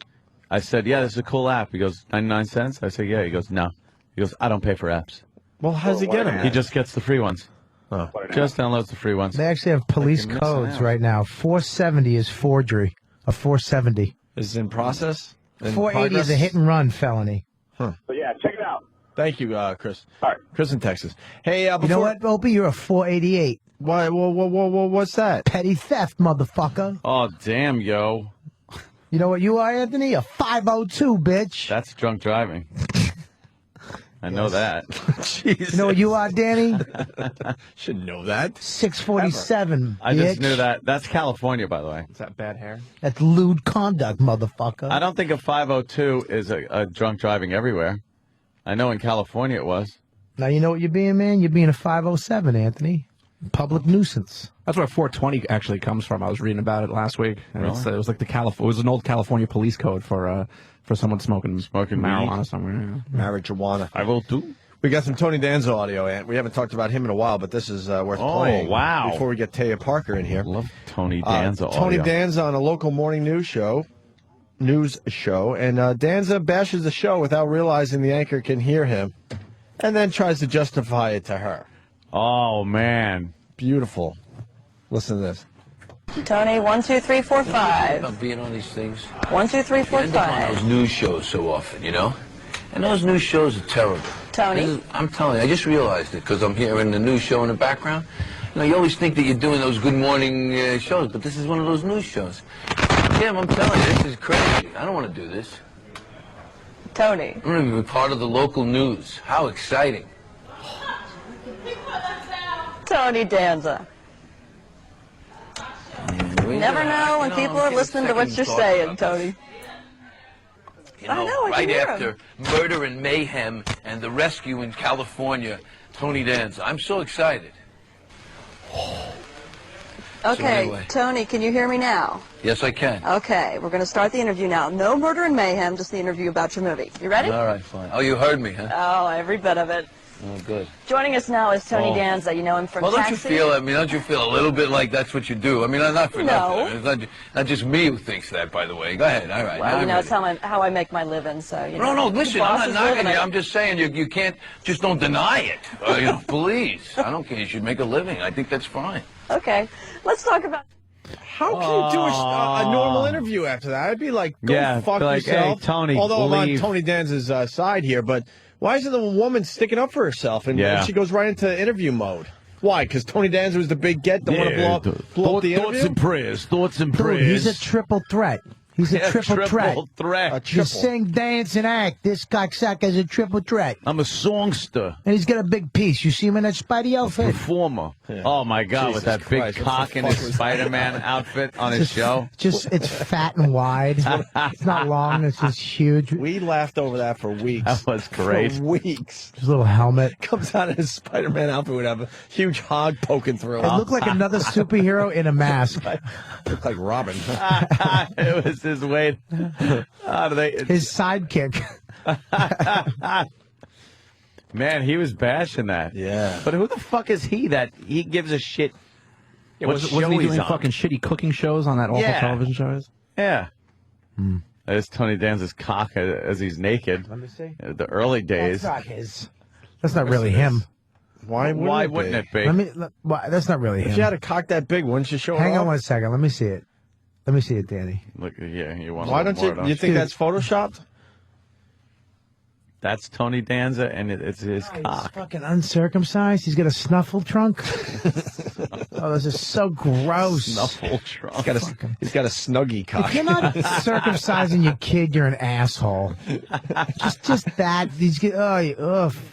I said, yeah, this is a cool app. He goes, 99 cents? I said, yeah. He goes, no. He goes, I don't pay for apps. Well, how's he get them? He just gets the free ones. Oh. Just downloads the free ones. They actually have police Like you're missing codes out. right now. 470 is forgery. A 470. Is it in process? In 480 is a progress? hit and run felony. So yeah, check it out. Thank you, Chris. All right. Chris in Texas. Hey, You know what, Opie? You're a 488. Why? What's that? Petty theft, motherfucker. Oh, damn, yo. You know what you are, Anthony? A 502, bitch. That's drunk driving. I know that. You know what you are, Danny? Should know that. 647, I just bitch. knew that. That's California, by the way. Is that bad hair? That's lewd conduct, motherfucker. I don't think a 502 is a drunk driving everywhere. I know in California it was. Now you know what you're being, man? You're being a 507, Anthony. Public nuisance. That's where 420 actually comes from. I was reading about it last week. And Really? it was like it was an old California police code for someone smoking marijuana weed? somewhere. Marijuana. I will too. We got some Tony Danza audio, and we haven't talked about him in a while, but this is worth playing. Wow. Before we get Taya Parker in here. Love Tony Danza Tony audio. Danza on a local morning news show, and Danza bashes the show without realizing the anchor can hear him, and then tries to justify it to her. Oh, man. Beautiful. Listen to this. Tony, 1, 2, 3, 4, 5. About being on these things. 1, 2, 3, 4, You end up on 5. those news shows so often, you know? And those news shows are terrible. Tony? I'm telling you, I just realized it because I'm hearing the news show in the background. You know, you always think that you're doing those good morning shows, but this is one of those news shows. Kim, I'm telling you, this is crazy. I don't want to do this. Tony. I'm going to be part of the local news. How exciting. Tony Danza. You never know when people are listening to what you're saying, Tony. You know, I know, I right can hear after Murder and Mayhem and the rescue in California, Tony Danza. I'm so excited. Okay, anyway. Tony, can you hear me now? Yes, I can. Okay, we're going to start the interview now. No murder and mayhem, just the interview about your movie. You ready? All right, fine. Oh, you heard me, huh? Oh, every bit of it. Oh, good. Joining us now is Tony Oh. Danza. You know him from Well, don't Taxi. you feel? I mean, don't you feel a little bit like that's what you do? I mean, not for No. nothing. It's not just me who thinks that, by the way. Go ahead. All right. Well, now you know, I'm it's how I make my living, so, you know. No, the listen, boss I'm is not knocking living you. it. I'm just saying you can't, just don't deny it. You know, please. I don't care. You should make a living. I think that's fine. Okay, let's talk about... How can you do a normal interview after that? I'd be like, go Yeah, fuck be like, yourself. hey, Tony, Although I'm on leave. Tony Danza's side here, but why isn't the woman sticking up for herself? And Yeah. she goes right into interview mode. Why? Because Tony Danza was the big get that want to blow up the Thoughts interview? and prayers. Thoughts and Dude, prayers. he's a triple threat. He's a Yeah, triple threat. threat. You sing, dance, and act. This cocksucker's a triple threat. I'm a songster. And he's got a big piece. You see him in that Spidey outfit? Performer. Oh, my God, with Jesus that big Christ, what cock the in fuck his was that? Spider-Man outfit on his show. It's fat and wide. It's not long. It's just huge. We laughed over that for weeks. That was great. For weeks. His little helmet. Comes out in his Spider-Man outfit would have a huge hog poking through It looked like another superhero in a mask. Looked like Robin. It was his way. How do they? His sidekick. Man, he was bashing that. Yeah. But who the fuck is he that he gives a shit? Yeah, what wasn't he show doing he's on? fucking shitty cooking shows on that awful Yeah. television shows? Yeah. There's Tony Danza's cock as he's naked. Let me see. The early days. That's not his. That's not really him. Why wouldn't it be? That's not really him. If you had a cock that big, wouldn't you show it Hang on off? one second. Let me see it. Let me see it, Danny. Look, yeah, you want. Why don't you think that's photoshopped? That's Tony Danza, and it's his He's cock. fucking uncircumcised. He's got a snuffle trunk. Oh, this is so gross. Snuffle trunk. He's got a snuggie cock. If you're not circumcising your kid, you're an asshole. just that.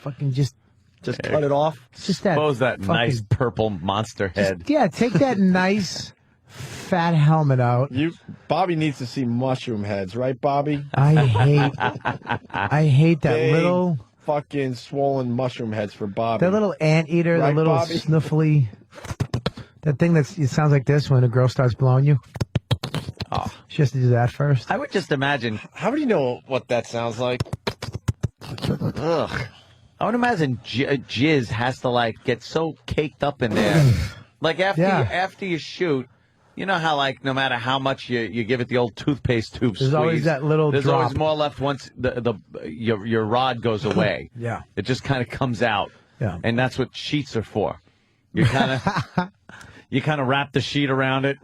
Fucking just cut it off. Just that. Suppose that fucking- nice purple monster head. Yeah, take that nice fat helmet out. Bobby needs to see mushroom heads, right, Bobby? I hate that Big, little fucking swollen mushroom heads for Bobby. that little anteater, Right, the little Bobby? snuffly. That thing it sounds like this when a girl starts blowing you. Oh. She has to do that first. I would just imagine. How would you know what that sounds like? Ugh. I would imagine jizz has to like get so caked up in there. Like after you shoot, you know how like no matter how much you give it the old toothpaste tube There's squeeze, always that little there's drop. always more left once your rod goes away. Yeah. It just kind of comes out. Yeah. And that's what sheets are for. You kind of wrap the sheet around it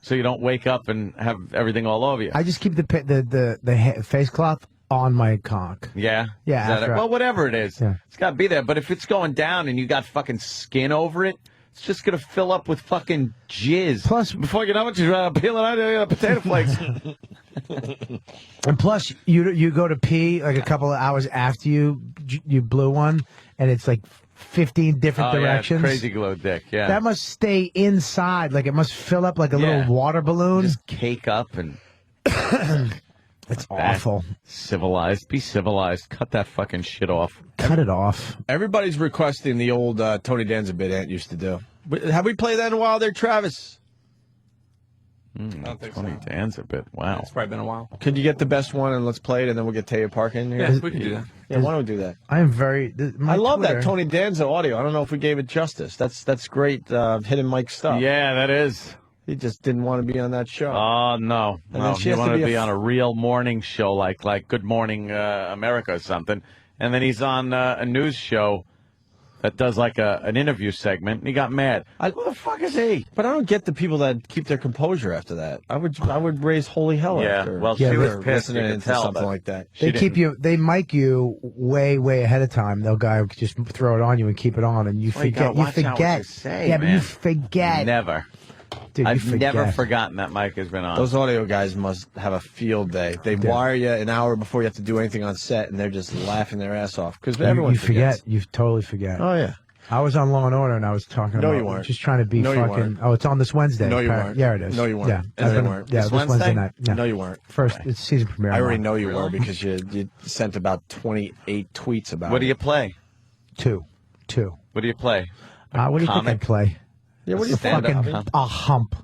so you don't wake up and have everything all over you. I just keep the face cloth on my cock. Yeah? Yeah, Is that after it? I- Well, whatever it is. Yeah. It's got to be there. But if it's going down and you got fucking skin over it, it's just going to fill up with fucking jizz. Plus, before you know it, you're peeling out potato flakes. And plus, you go to pee like a couple of hours after you blew one, and it's like 15 different directions. Yeah, crazy glow dick, yeah. That must stay inside. Like it must fill up like a little water balloon. Just cake up and... It's awful. Civilized. Be civilized. Cut that fucking shit off. Cut it off. Everybody's requesting the old Tony Danza bit Ant used to do. Have we played that in a while there, Travis? I don't think Tony so. Danza bit. Wow. It's probably been a while. Could you get the best one and let's play it, and then we'll get Taya Park in here? Yeah, we can do that. Yeah, why don't we do that? I am very. I love that Tony Danza audio. I don't know if we gave it justice. That's great hidden mic stuff. Yeah, that is. He just didn't want to be on that show. Oh, no. And No, then she he has to wanted to be be a on a real morning show like Good Morning America or something. And then he's on a news show that does like an interview segment, and he got mad. Who the fuck is he? But I don't get the people that keep their composure after that. I would raise holy hell Yeah, after. well, she was after pissed, listening you could into tell, something but like that. They keep you. They mic you way ahead of time. They'll guy just throw it on you and keep it on, and you Well, you forget. gotta watch out what you say, yeah, but man. you forget. Never. Dude, you I've forget. never forgotten that mic has been on. Those audio guys must have a field day. They wire you an hour before you have to do anything on set, and they're just laughing their ass off because everyone you forgets. forget. You totally forget. Oh yeah. I was on Law and Order and I was talking No, about you weren't. just trying to be No, you fucking. weren't. Oh, it's on this Wednesday. No, you apparently. weren't. Yeah, it is. No, you weren't. Yeah, No, I've you been- weren't. Yeah, This this Wednesday? night. Yeah. No, you weren't. First, it's season premiere. I already tomorrow. know you were because you sent about 28 tweets about What do it. you play? Two. What do you play? What do you think I Comic? play? Yeah, what do you Stand-up, fucking huh? a hump.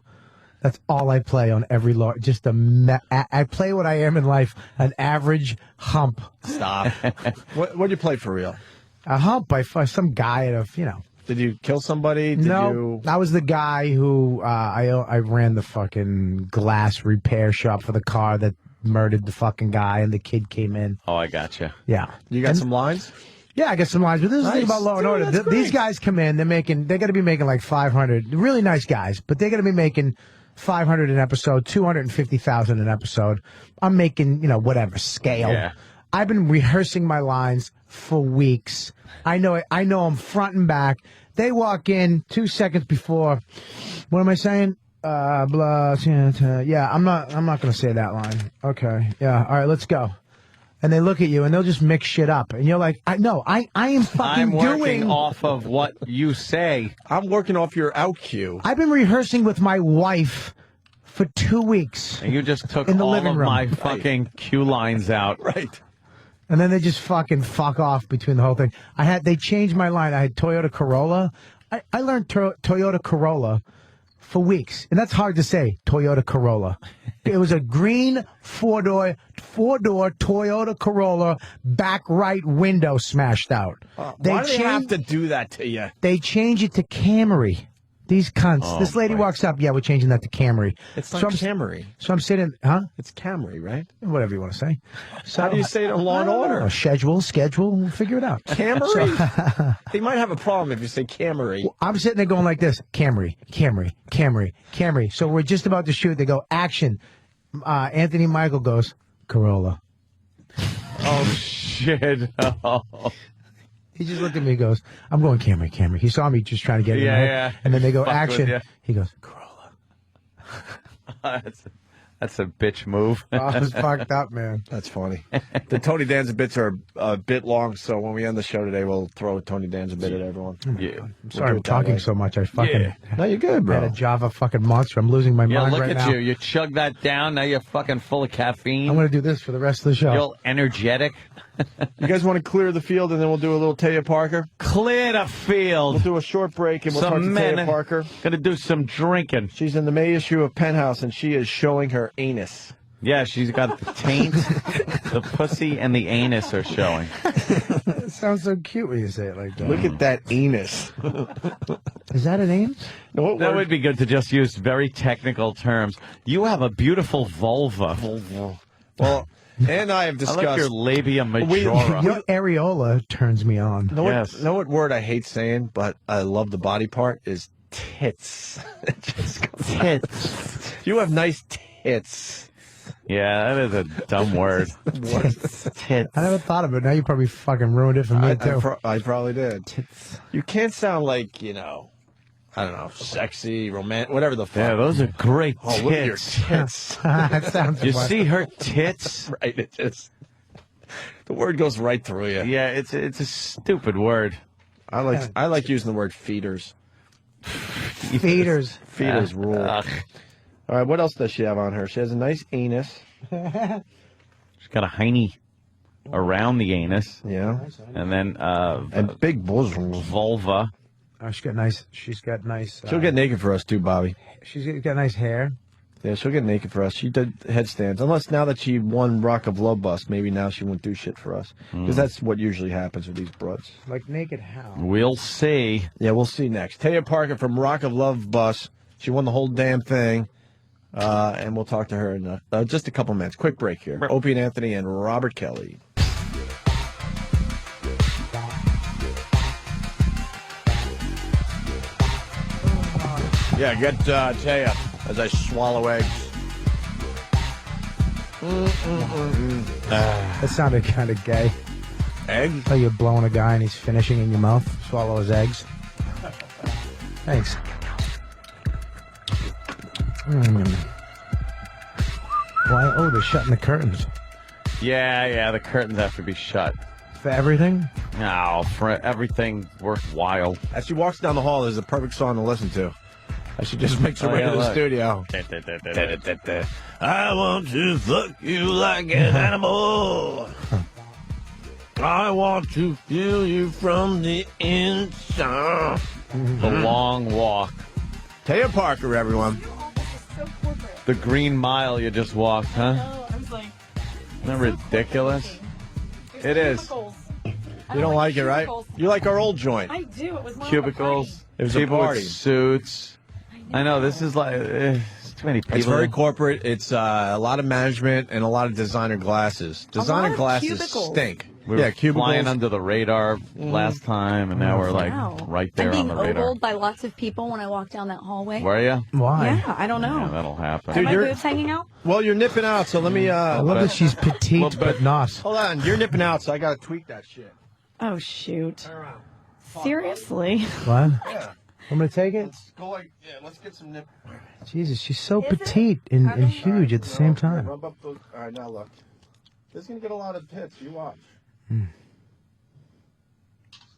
That's all I play on every law. Just I play what I am in life, an average hump. Stop. What do you play for real? A hump by some guy at a. Did you kill somebody? Did No, you... I was the guy who I ran the fucking glass repair shop for the car that murdered the fucking guy, and the kid came in. Oh, I gotcha. Yeah, You got some lines? Yeah, I got some lines, but this is the thing Nice. about Law and Dude, Order. that's These great. guys come in, they're going to be making like 500. Really nice guys, but they're going to be making 500 an episode, 250,000 an episode. I'm making, whatever scale. Yeah. I've been rehearsing my lines for weeks. I know them front and back. They walk in 2 seconds before. What am I saying? Blah. Yeah, I'm not going to say that line. Okay. Yeah. All right, let's go. And they look at you and they'll just mix shit up. And you're like, I am fucking I'm working doing. off of what you say. I'm working off your out cue. I've been rehearsing with my wife for 2 weeks. And you just took In the all living of room. my Right. fucking cue lines out. Right. And then they just fucking fuck off between the whole thing. They changed my line. I had Toyota Corolla. I learned Toyota Corolla for weeks. And that's hard to say, Toyota Corolla. It was a green four-door Toyota Corolla, back right window smashed out. Why do they have to do that to you? They changed it to Camry. These cunts. Oh, this lady boy. walks up. Yeah, we're changing that to Camry. It's So not I'm- Camry. So I'm sitting, huh? It's Camry, right? Whatever you want to say. So, How do you say it in Law and Order? Schedule. We'll figure it out. Camry? So- They might have a problem if you say Camry. I'm sitting there going like this: Camry, Camry, Camry, Camry. So we're just about to shoot. They go action. Anthony Michael goes Corolla. Oh shit! Oh. He just looked at me and goes, I'm going Camry, Camry. He saw me just trying to get it in my head. Yeah. And then they go Fuck with action. ya. He goes, That's a bitch move. oh, I was fucked up, man. That's funny. The Tony Danza bits are a bit long, so when we end the show today, we'll throw a Tony Danza bit at everyone. Yeah. I'm sorry I'm talking so much. I fucking Yeah. No, you're good, bro. had a Java fucking monster. I'm losing my Yeah, mind look right at now. you. You chug that down. Now you're fucking full of caffeine. I'm going to do this for the rest of the show. You're all energetic. You guys want to clear the field, and then we'll do a little Taya Parker? Clear the field. We'll do a short break, and we'll talk to Some men Taya Parker. Gonna do some drinking. She's in the May issue of Penthouse, and she is showing her anus. Yeah, she's got the taint, the pussy, and the anus are showing. It sounds so cute when you say it like that. Look at that anus. Is that an anus? No, That would be good to just use very technical terms. You have a beautiful vulva. Well, and I have I discussed. like your labia majora. Your areola turns me on. Know what word I hate saying, but I love the body part is tits. It just comes out. Tits. You have nice tits. Yeah, that is a dumb word. Tits. Tits. I never thought of it. Now you probably fucking ruined it for me, too. I probably did. Tits. You can't sound like, I don't know, sexy, romantic, whatever the fuck. Yeah, those are great Oh, look at your tits. tits. That sounds You funny. see her tits? Right, it just the word goes right through you. Yeah, it's a stupid word. I like using the word feeders. Feeders. Feeders rule. Ugh. All right, what else does she have on her? She has a nice anus. She's got a hiney around the anus. Yeah. And then And big bosoms. vulva. Oh, she's got nice. She's got nice. She'll get naked for us too, Bobby. She's got nice hair. Yeah, she'll get naked for us. She did headstands. Unless now that she won Rock of Love Bus, maybe now she won't do shit for us. Because that's what usually happens with these broads. Like naked how? We'll see. Yeah, we'll see next. Taya Parker from Rock of Love Bus. She won the whole damn thing. And we'll talk to her in just a couple minutes. Quick break here. Opie and Anthony and Robert Kelly. Yeah, get Taya as I swallow eggs. That sounded kind of gay. Eggs? Like you're blowing a guy and he's finishing in your mouth. Swallow his eggs. Thanks. Why? Oh, they're shutting the curtains. Yeah, the curtains have to be shut. For everything? No, for everything worthwhile. As she walks down the hall, there's a perfect song to listen to. As she just makes her way to the studio. I want to fuck you like an animal. I want to feel you from the inside. The long walk. Taya Parker, everyone. The Green Mile you just walked, huh? Isn't that ridiculous? It is. You don't like it, right? You like our old joint. I do. It was more Cubicles. It was a people party. with suits. I know, this is like, it's too many people. It's very corporate. It's a lot of management and a lot of designer glasses. Designer of glasses cubicles. stink. We were cubicles. flying under the radar last time, and now we're like right there I'm on being the radar. ogled by lots of people when I walk down that hallway. Were you? Why? Yeah, I don't know. Yeah, that'll happen. Are my boobs hanging out? Well, you're nipping out, so let me. I love that she's petite but not. Hold on, you're nipping out, so I gotta tweak that shit. Oh, shoot. Seriously? What? Yeah. I'm going to take it? Let's go let's get some nip. Jesus, she's so petite and huge at the same time. Rub up those. All right, now look. This is gonna get a lot of hits. You watch.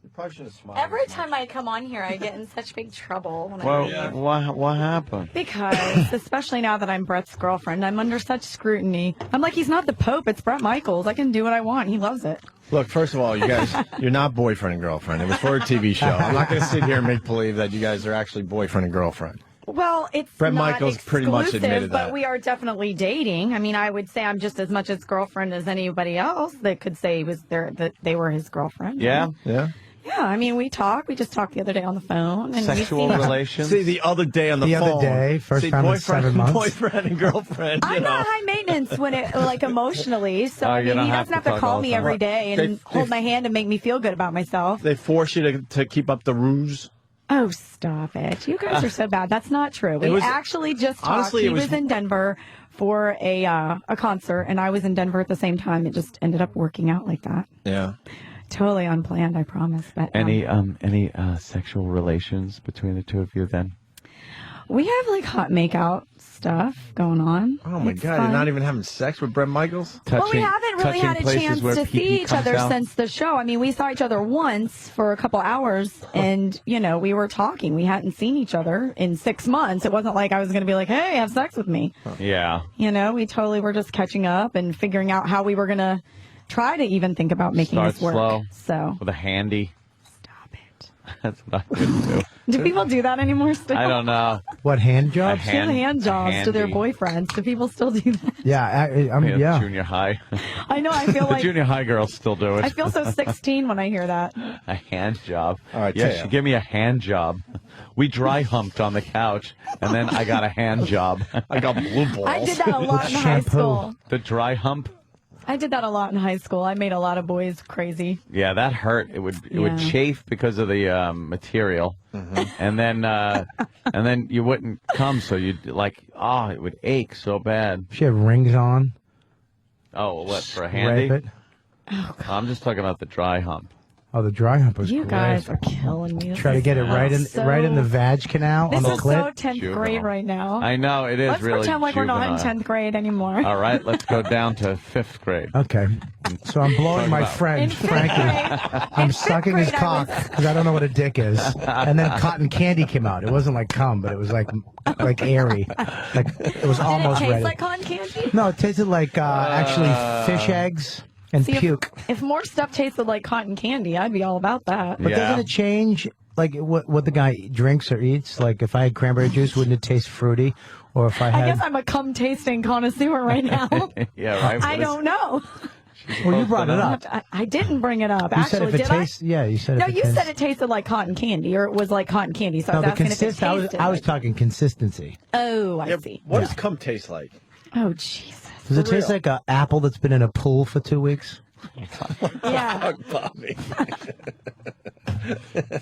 You probably should have smiled. Every time I come on here, I get in such big trouble. When Well, what happened? Because, especially now that I'm Brett's girlfriend, I'm under such scrutiny. I'm like, he's not the Pope, it's Brett Michaels. I can do what I want. He loves it. Look, first of all, you guys, you're not boyfriend and girlfriend. It was for a TV show. I'm not going to sit here and make believe that you guys are actually boyfriend and girlfriend. Well, it's Brett not Michaels pretty much exclusive, admitted but that. we are definitely dating. I mean, I would say I'm just as much his girlfriend as anybody else that could say he was that they were his girlfriend. Yeah? Yeah. Yeah, I mean, we talk. We just talked the other day on the phone. And Sexual we see relations? See, the other day on the phone. The other day, first time in 7 months. Boyfriend and girlfriend. I'm not high maintenance when it like emotionally, so I you mean, don't he have doesn't have to to talk call all the me time. every day and hold my hand and make me feel good about myself. They force you to keep up the ruse. Oh, stop it! You guys are so bad. That's not true. We actually just talked. Honestly, He it was in Denver for a concert, and I was in Denver at the same time. It just ended up working out like that. Yeah. Totally unplanned, I promise. But Any sexual relations between the two of you then? we have like hot makeout stuff going on. Oh my It's God! fun. You're not even having sex with Brett Michaels? Well, we haven't really had a chance to see each other since the show. I mean, we saw each other once for a couple hours, and, you know, we were talking. We hadn't seen each other in 6 months. It wasn't like I was going to be like, hey, have sex with me. Yeah. You know, we totally were just catching up and figuring out how we were going to try to even think about making Start this work. slow. So, With a handy. Stop it. That's what I would do. do people do that anymore still? I don't know. What, hand jobs? Give hand jobs to their boyfriends. Do people still do that? Yeah, yeah. Junior high. I know, I feel The like junior high girls still do it. I feel so 16 when I hear that. A hand job. All right, yeah, Taya. she gave me a hand job. We dry humped on the couch, and then I got a hand job. I got blue balls. I did that a lot in high school. The dry hump. I did that a lot in high school. I made a lot of boys crazy. Yeah, that hurt. It would Yeah. chafe because of the material, and then you wouldn't come, so you'd it would ache so bad. She had rings on. Oh, what for a handy? Rape it. I'm just talking about the dry hump. Oh, the dry hump was You great. guys are killing me. This Try to is get it right in so- right in the vag canal This on the is clit. so 10th grade right now. I know it is Let's really. pretend like we're not in juvenile. 10th grade anymore. All right, let's go down to 5th grade. Okay. So I'm blowing Talk my about- friend, Frankie. I'm sucking his cock because I don't know what a dick is. And then cotton candy came out. It wasn't like cum, but it was like airy. Like it was almost Did it taste ready. like cotton candy? No, it tasted like actually fish eggs and See, puke. If more stuff tasted like cotton candy, I'd be all about that. But doesn't it change like what the guy drinks or eats? Like if I had cranberry juice, wouldn't it taste fruity? Or if I I had guess I'm a cum tasting connoisseur right now. Yeah, right. I don't know. well, you brought it up. I didn't bring it up. You said Actually, if it did I? tastes, yeah, you said. No, if it you tastes, said it tasted like cotton candy, or it was like cotton candy. So No, I the was asking if it consist. tasted. I was talking consistency. Oh, I see. What does cum taste like? Oh, Jesus. Does it For taste real? like an apple that's been in a pool for 2 weeks? Yeah. Bobby.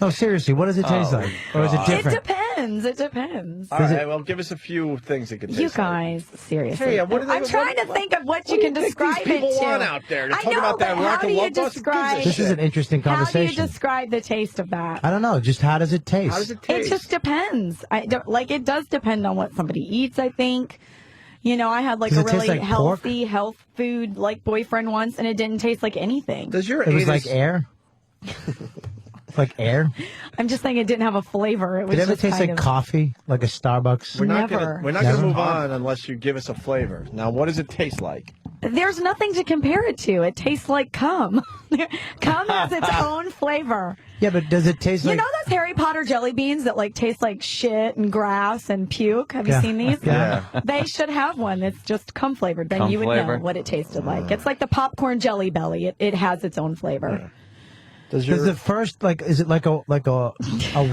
No, seriously, what does it taste like? Or is it It different? depends. It depends. All right, well, give us a few things it could taste You like. guys, seriously. Hey, what do they- I'm trying to think of what you can do you think describe these people it to. want out there to I talk know, about that but rock how and do you roll? What's- who gives a describe? This is an interesting How do you conversation. describe the taste of that? I don't know. Just how does it taste? How does it It taste? just depends. I don't, like it does depend on what somebody eats. I think. You know, I had like Does a it taste really like pork? healthy health food like boyfriend once, and it didn't taste like anything. Does your It was anus- like air. Like air. I'm just saying it didn't have a flavor. It was Did it ever just taste kind like of, coffee, like a Starbucks? We're not Never. gonna Never? move on unless you give us a flavor. Now, what does it taste like? There's nothing to compare it to. It tastes like cum. Cum has its own flavor. Yeah, but does it taste You like? know those Harry Potter jelly beans that like taste like shit and grass and puke? Have you Yeah. seen these? Yeah. They should have one that's just cum flavored. Then Cum you would flavored? know what it tasted like. It's like the popcorn jelly belly. It has its own flavor. Does Does the first is it like a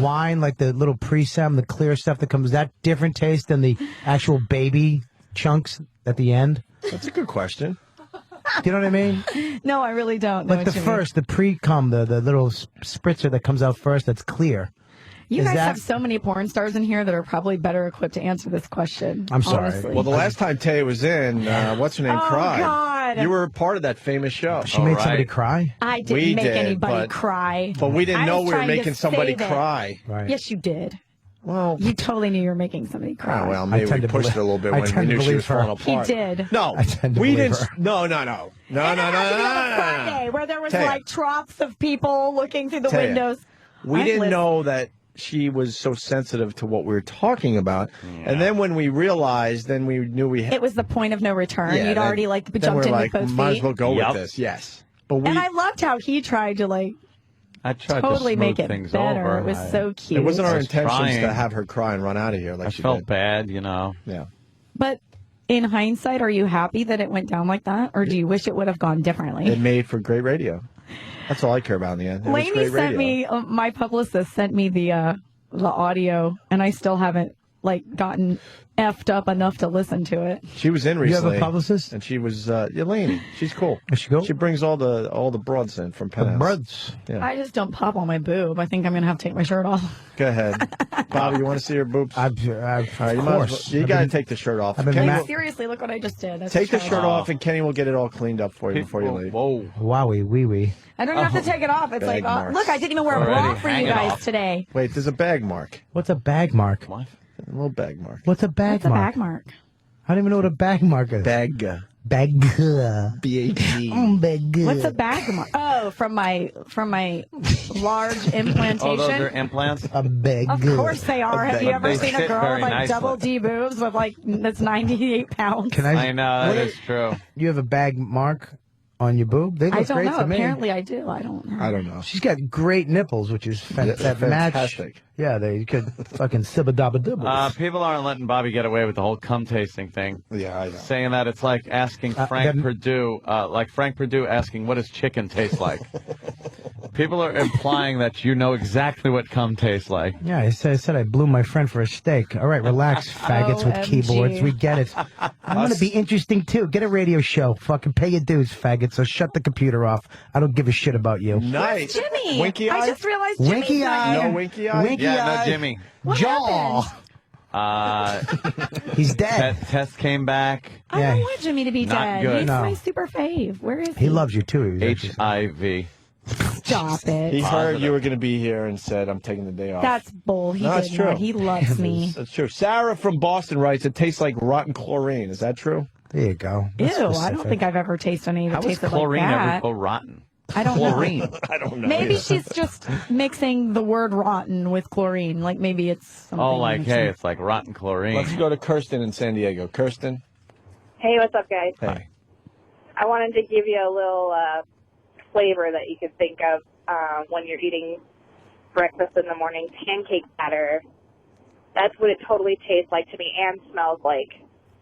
wine, like the little pre-sem, the clear stuff that comes, that different taste than the actual baby chunks at the end? That's a good question. Do you know what I mean? No, I really don't know Like what the you mean. first, the pre-cum, the little spritzer that comes out first, that's clear. You Is guys that- have so many porn stars in here that are probably better equipped to answer this question. I'm sorry. honestly. Well, the last time Tay was in, what's her name, Oh, cried. God. You were a part of that famous show. She made somebody cry? I didn't We make did, anybody but- cry. But we didn't I know was we were trying to making somebody save it. cry. Right. Yes, you did. Well, You totally knew you were making somebody cry. oh, well, maybe tend we to pushed believe- it a little bit I when we tend to knew she believe was her. falling He apart. did. No, I tend to we believe didn't. her. No. It happened the other Friday where there was Taya. like troughs of people looking through the Taya. windows. We I didn't listened. know that she was so sensitive to what we were talking about. And then when we realized, then we knew we had. It was the point of no return. Yeah, You'd then- already like then jumped we're in like, with both might feet. as well go Yep. with this. Yes. But we. And I loved how he tried to like I tried totally to make smooth it things better. over. It was so cute. It wasn't I our was intentions trying. to have her cry and run out of here like I she felt did. bad, you know. Yeah. But in hindsight, are you happy that it went down like that, or do you wish it would have gone differently? It made for great radio. That's all I care about in the end. It was Lainey great sent radio. me, my publicist sent me the audio, and I still haven't gotten effed up enough to listen to it. She was in You recently. have a publicist? And she was Lainey. She's cool. Is she cool? She brings all the broads in from Penthouse. Broads. Yeah. I just don't pop on my boob. I think I'm going to have to take my shirt off. Go ahead. Bobby, you want to see her boobs? Of course. You got to take the shirt off. I've been Kenny ma- will- Seriously, look what I just did. That's take the just shirt how- off, and Kenny will get it all cleaned up for you before you leave. Whoa. Wowie, wee wee. I don't even have to take it off. It's Bag like, marks. look, I didn't even wear a bra Already for you hanging guys off. today. Wait, there's a bag mark. What's a bag mark? What? A little bag mark. What's a bag What's a mark? bag mark? I don't even know what a bag mark is. Bag. Bag. B-A-G. Bag. What's a bag mark? Oh, from my large implantation. Oh, those are implants? A bag. Of course they are. Have you ever They seen a sit girl very with nicely. double D boobs with that's 98 pounds? Can I know, that is true. You have a bag mark on your boob? They look I don't great know. to me. Apparently I do. I don't know. I don't know. She's got great nipples, which is that match. Fantastic. Yeah, they could fucking sibba dabba dibble. People aren't letting Bobby get away with the whole cum tasting thing. Yeah, I know. Saying that it's like asking Frank Perdue, Frank Perdue asking, what does chicken taste like? People are implying that you know exactly what cum tastes like. Yeah, I said I blew my friend for a steak. All right, relax, faggots with OMG. keyboards. We get it. I'm going to be interesting, too. Get a radio show. Fucking pay your dues, faggots. So shut the computer off. I don't give a shit about you. Nice. Jimmy. Winky eye? I just realized Jimmy's Winky not eye. here. No winky eye? Winky Yeah, eye. no Jimmy. What Jaw. He's dead. Test came back. I Yeah. don't want Jimmy to be Not dead. good. He's No. my super fave. Where is he? He loves you, too. He was actually- HIV. Stop it. He heard you were going to be here and said, I'm taking the day off. That's bull. He No, did it's true. not. He loves me. That's true. Sarah from Boston writes, it tastes like rotten chlorine. Is that true? There you go. Ew, That's I don't specific. think I've ever tasted any that How is tasted chlorine like ever that. go rotten? I don't know. Chlorine. I don't know. Maybe either. she's just mixing the word rotten with chlorine. Like maybe it's something. Oh, like, mixing. hey, it's like rotten chlorine. Let's go to Kirsten in San Diego. Kirsten? Hey, what's up, guys? Hey. I wanted to give you a little flavor that you could think of when you're eating breakfast in the morning. Pancake batter. That's what it totally tastes like to me and smells like.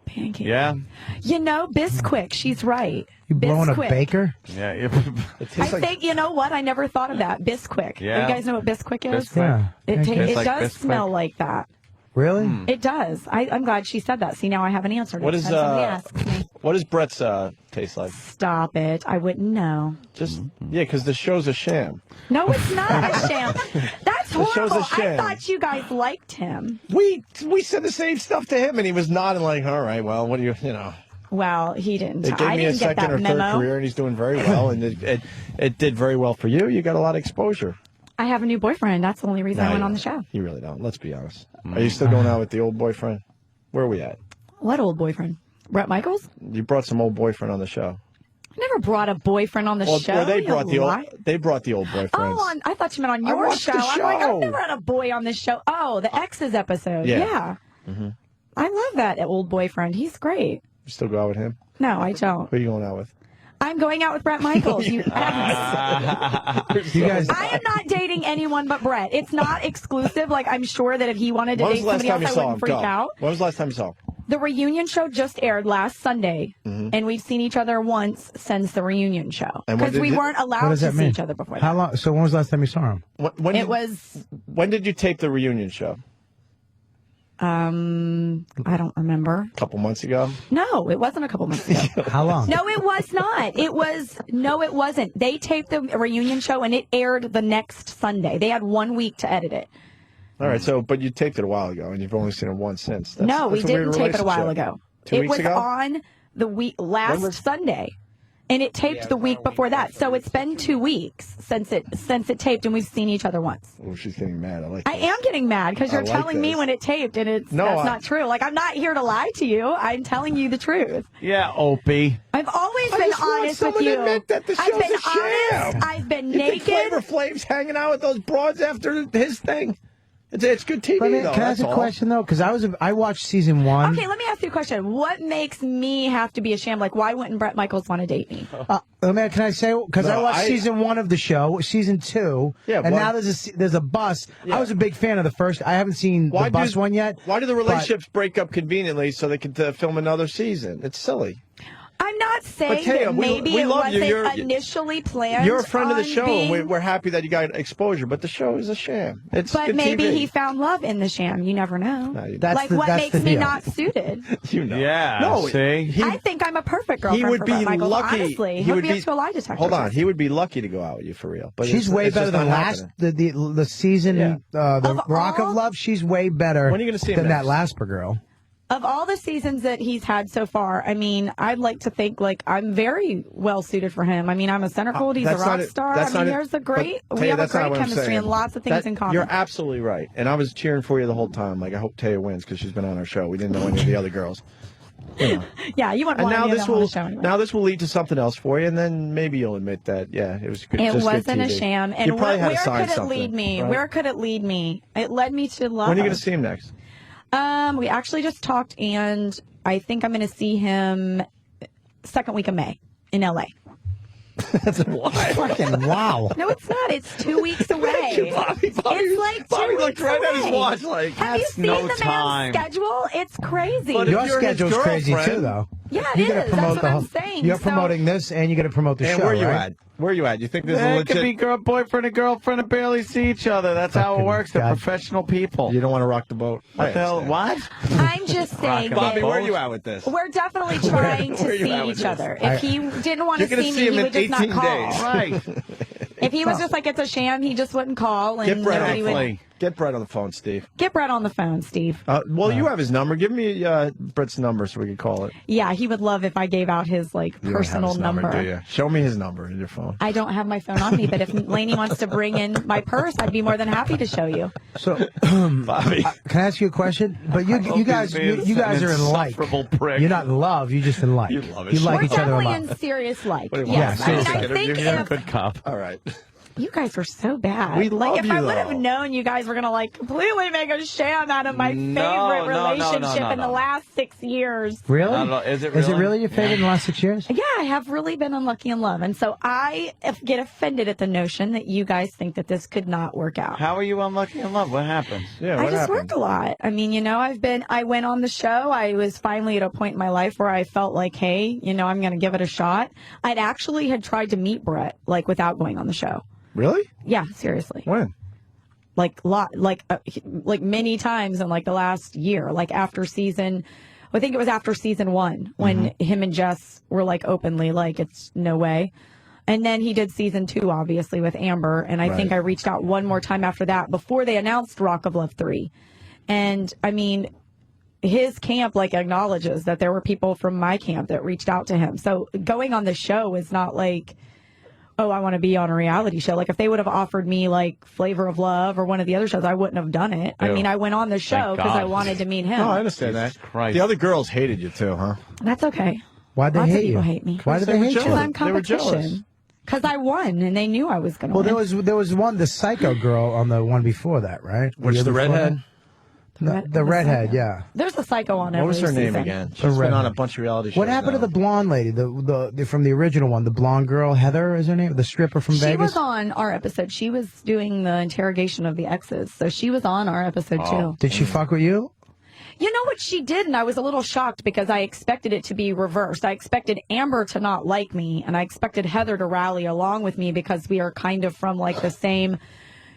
Pancake. Yeah. You know, Bisquick. She's right. You blowing a Bisquick. baker? Yeah. It I tastes like think, you know what? I never thought of that. Bisquick. Yeah. You guys know what Bisquick is? Bisquick. Yeah. It, Tastes it like does Bisquick. smell like that. Really? It does. I'm glad she said that. See, now I have an answer. What next is time somebody asks me. what does Brett's taste like? Stop it. I wouldn't know. Just yeah, because the show's a sham. No, it's not a sham. That's The show's a horrible. I sham. thought you guys liked him. We said the same stuff to him, and he was nodding like, all right, well, what do you know? Well, he didn't. It gave I me a didn't get second that or third memo. career, and he's doing very well, and it did very well for you. You got a lot of exposure. I have a new boyfriend. That's the only reason I No, went you on the don't. show. You really don't. Let's be honest. Are you still going out with the old boyfriend? Where are we at? What old boyfriend? Brett Michaels? You brought some old boyfriend on the show. I never brought a boyfriend on the show. Well, they You brought the old. lie. They brought the old boyfriends. Oh, I thought you meant on I your watched show. the I'm like, show. I've never had a boy on this show. Oh, the exes episode. Yeah. Yeah. Mm-hmm. I love that old boyfriend. He's great. You still go out with him? No, I don't. Who are you going out with? I'm going out with Brett Michaels. You You guys, I am not dating anyone but Brett. It's not exclusive. Like, I'm sure that if he wanted to When was date the last somebody time else, you I saw him? wouldn't freak Go. out. When was the last time you saw him? The reunion show just aired last Sunday, Mm-hmm. and we've seen each other once since the reunion show. And when Because did we you- weren't what allowed does to that see mean? each other before How that. long? So when was the last time you saw him? When It was, When did you tape the reunion show? I don't remember. A couple months ago. No, it wasn't a couple months ago. How long? No, it was not. It wasn't. They taped the reunion show, and it aired the next Sunday. They had 1 week to edit it. All right. So, but you taped it a while ago, and you've only seen it once since. No, we that's a weird didn't tape it a while relationship. ago. 2 It weeks was ago? on the last Sunday, and it taped the week before that. So it's been 2 weeks since it taped, and we've seen each other once. Oh, she's getting mad. I like. I am getting mad because you're I like telling me this. when it taped, and that's I- not true. Like, I'm not here to lie to you. I'm telling you the truth. Yeah, Opie. I've always I been just want honest with someone you. to admit that the I've show's been a sham. honest. I've been You think naked. Flavor Flav's hanging out with those broads after his thing? It's good TV, Let me, though. can I that's ask a all. question though? Because I watched season 1. Okay, let me ask you a question. What makes me have to be a sham? Like, why wouldn't Brett Michaels want to date me? Can I say because I No, watched season 1 of the show, season 2, Yeah, and why- now there's a bus. Yeah. I was a big fan of the first. I haven't seen the bus one yet. Why do the relationships break up conveniently so they can film another season? It's silly. I'm not saying But Taya, that maybe we it love you. wasn't initially planned. You're a friend of the on show, being, and we're happy that you got exposure. But the show is a sham. It's but good maybe TV. he found love in the sham. You never know. That's what that's makes the me deal. not suited? You know. Yeah. No, see? I think I'm a perfect girlfriend He would for be Bret Michaels. lucky. Honestly, He would be be up to a lie detector. Hold on, he would be lucky to go out with you for real. But She's way better than last the season. The Rock of Love. She's way better. When are you gonna see him than that next? Lasper girl? Of all the seasons that he's had so far, I mean, I'd like to think like I'm very well suited for him. I mean, I'm a centerfold. He's a That's rock not it. star. That's I mean, not it. there's a great. But, We Taya, have a that's not great what I'm chemistry saying. and lots of things in common. You're absolutely right, and I was cheering for you the whole time. Like I hope Taya wins because she's been on our show. We didn't know any of the other girls. You know. Yeah, you want And now to this on will the show anyway. now this will lead to something else for you, and then maybe you'll admit that it was good. It just good wasn't a TV. sham. You And probably had where to sign could it something, lead me? right? Where could it lead me? It led me to love. When are you going to see him next? We actually just talked, and I think I'm going to see him second week of May in LA. That's why. Fucking wow. No, it's not. It's 2 weeks away. Bobby, It's like 2 Bobby weeks looked right away. at his watch like, Have you that's seen no the time. man's schedule? It's crazy. But if Your you're his schedule's crazy too, girlfriend- though. Yeah, You it gotta is. promote That's the what whole- I'm saying. You're So- promoting this, and you got to promote the And show. where you right? at? Where you at? You think there's a It legit? could be boyfriend and girlfriend and barely see each other. That's how it works. They're professional people. You don't want to rock the boat. What the hell? What? I'm just saying Bobby, that where are you at with this? we're definitely trying Where to you see at with each this? other. If he didn't want You're to gonna see see me, him he in would just not 18 call. days. Right. If he was just like, it's a sham, he just wouldn't call. And Get Brett nobody on would. Get Brett on the phone, Steve. Get Brett on the phone, Steve. Well, you have his number. Give me Brett's number so we can call it. Yeah, he would love if I gave out his You don't have personal his number. do you? Show me his number in your phone. I don't have my phone on me, but if Lainey wants to bring in my purse, I'd be more than happy to show you. So, Bobby, can I ask you a question? But you guys are in like. Prick. You're not in love. You're just in like. You love it. You like We're each other a definitely lot. in serious like. What do you Yes, want? I mean, seriously. I think You're a if good cop. All right. you guys were so bad. We like love if you, I would have though. known you guys were gonna like completely make a sham out of my favorite relationship in the last 6 years. Really? I don't know. Is it Is it really? really your favorite in the last 6 years? Yeah, I have really been unlucky in love, and so I get offended at the notion that you guys think that this could not work out. How are you unlucky in love? What happened? Yeah, I what just happened? work a lot. I mean, I went on the show. I was finally at a point in my life where I felt like, hey, I'm going to give it a shot. I'd actually had tried to meet Brett, like, without going on the show. Really? Yeah, seriously. When? Like many times in like the last year, like after season, I think it was after season 1 when him and Jess were like openly like, it's no way. And then he did season 2, obviously, with Amber. And I think I reached out one more time after that before they announced Rock of Love 3. And I mean, his camp like acknowledges that there were people from my camp that reached out to him. So going on the show is not like, oh, I want to be on a reality show. Like if they would have offered me like Flavor of Love or one of the other shows, I wouldn't have done it. I Ew. mean, I went on the show Thank because I God. wanted to meet him. No, I understand Jesus that. Christ. The other girls hated you too, huh? That's okay. Why'd they Lots of hate people you? hate me. Why did they hate Because you? I'm They were jealous. competition. Because I won and they knew I was going to Well, win. there was one, the psycho girl on the one before that, right? Which year the before redhead? that? The redhead, yeah. There's a psycho on every What was her name season. again? The She's been on redhead. a bunch of reality shows. What happened to now. the blonde lady, the from the original one, the blonde girl, Heather is her name, the stripper from She Vegas? was on our episode. She was doing the interrogation of the exes. So she was on our episode too. Did she fuck with you? You know what she did, and I was a little shocked because I expected it to be reversed. I expected Amber to not like me, and I expected Heather to rally along with me because we are kind of from like the same,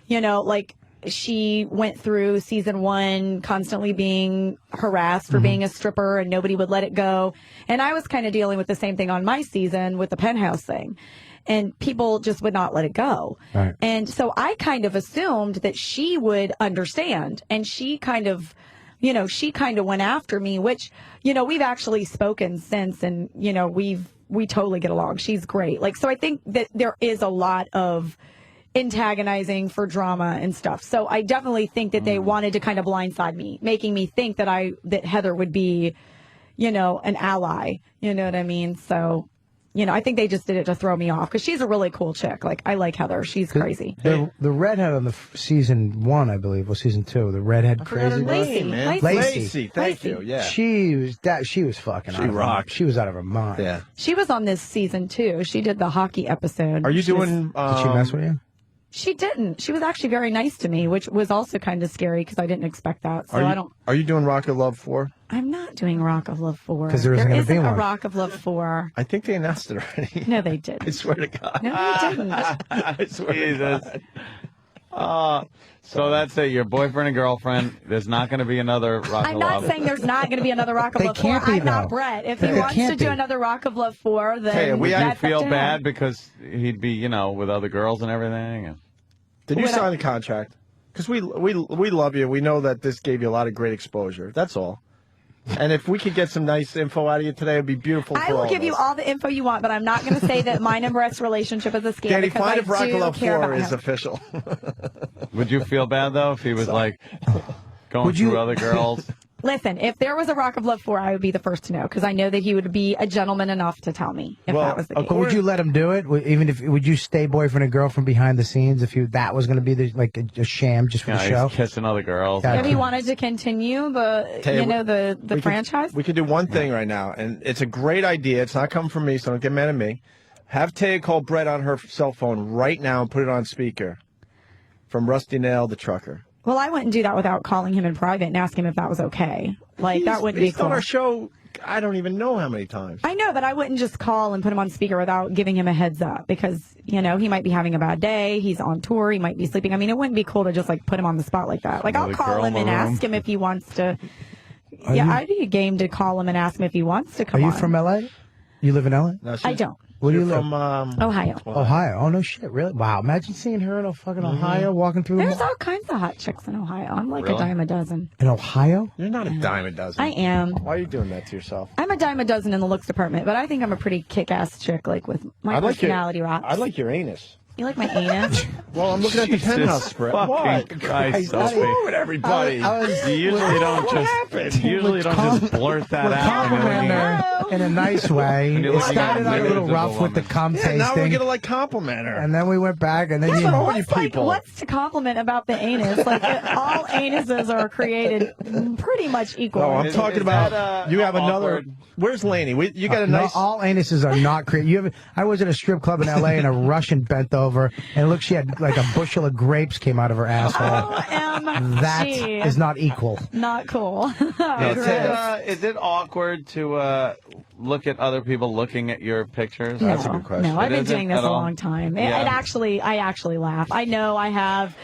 like she went through season 1 constantly being harassed for being a stripper and nobody would let it go. And I was kind of dealing with the same thing on my season with the penthouse thing. And people just would not let it go. Right. And so I kind of assumed that she would understand. And she kind of went after me, which, we've actually spoken since and, we totally get along. She's great. Like, so I think that there is a lot of antagonizing for drama and stuff. So I definitely think that they wanted to kind of blindside me, making me think that Heather would be, an ally. You know what I mean? So, I think they just did it to throw me off because she's a really cool chick. Like, I like Heather. She's crazy. The redhead on the season 1, I believe, or season 2, the redhead crazy girl. Lacey, man. Lacey, thank you. Yeah. She was fucking. She rocked. She was out of her mind. Yeah. She was on this season too. She did the hockey episode. Are you She was- doing? Did she mess with you? She didn't. She was actually very nice to me, which was also kind of scary because I didn't expect that. So I don't. Are you doing Rock of Love 4? I'm not doing Rock of Love 4. 'Cause there isn't gonna be a one. Rock of Love 4. I think they announced it already. No, they didn't. I swear to God. No, they didn't. I swear to God. So that's it. Your boyfriend and girlfriend. There's not going to be another Rock I'm of not Love. saying there's not going to be another Rock of They Love 4. can't be, I'm not though. Brett. If They he wants to can't do be. another Rock of Love 4, then Hey, Would you that's up feel to him. bad because he'd be, with other girls and everything? And... Did you Would sign the contract? Because we love you. We know that this gave you a lot of great exposure. That's all. And if we could get some nice info out of you today, it'd be beautiful. I for will all give of you us. all the info you want, but I'm not going to say that mine and Brett's relationship is a scam Danny, because find I if Rock of do Love care 4 about is him. official. Would you feel bad though if he was like going through other girls? Listen, if there was a Rock of Love 4, I would be the first to know because I know that he would be a gentleman enough to tell me if that was the case. But would you let him do it? Would you stay boyfriend and girlfriend behind the scenes if that was going to be a sham just for the show? He's kissing other girls. If he wanted to continue the franchise? We could do one thing right now, and it's a great idea. It's not coming from me, so don't get mad at me. Have Taya call Brett on her cell phone right now and put it on speaker from Rusty Nail, the trucker. Well, I wouldn't do that without calling him in private and asking him if that was okay. That wouldn't be He's cool. on our show, I don't even know how many times. I know, but I wouldn't just call and put him on speaker without giving him a heads up because, he might be having a bad day. He's on tour. He might be sleeping. I mean, it wouldn't be cool to just put him on the spot like that. I'll call him and ask him if he wants to. I'd be game to call him and ask him if he wants to come Are on. you from L.A.? You live in L.A.? No, I don't. Where do you live? From Ohio. Ohio. Oh, no shit. Really? Wow. Imagine seeing her in fucking Ohio walking through There's all kinds of hot chicks in Ohio. I'm like Really? a dime a dozen. In Ohio? You're not a dime a dozen. I am. Why are you doing that to yourself? I'm a dime a dozen in the looks department, but I think I'm a pretty kick-ass chick, with my personality rocks. I like your anus. You like my anus? Well, I'm looking at the penthouse spread. What? Christ, What's Opie. wrong with everybody? You usually don't What happened? just blurt that out. Compliment her in a nice way. And you're It looking started at out a little nudes of a rough with the woman. cum Yeah, tasting. now we're gonna compliment her. And then we went back, and then Yeah, you but know what's to compliment about the anus? All anuses are created pretty much equal. No, I'm talking about you have another. awkward? Where's Laney? You got a no, nice. all anuses are not creative. I was at a strip club in L.A. and a Russian bent over, and look, she had like a bushel of grapes came out of her asshole. That OMG. is not equal. Not cool. Is it awkward to look at other people looking at your pictures? No, That's a good question. No, I've It been isn't doing this at a all? long time. Yeah. I actually laugh. I know I have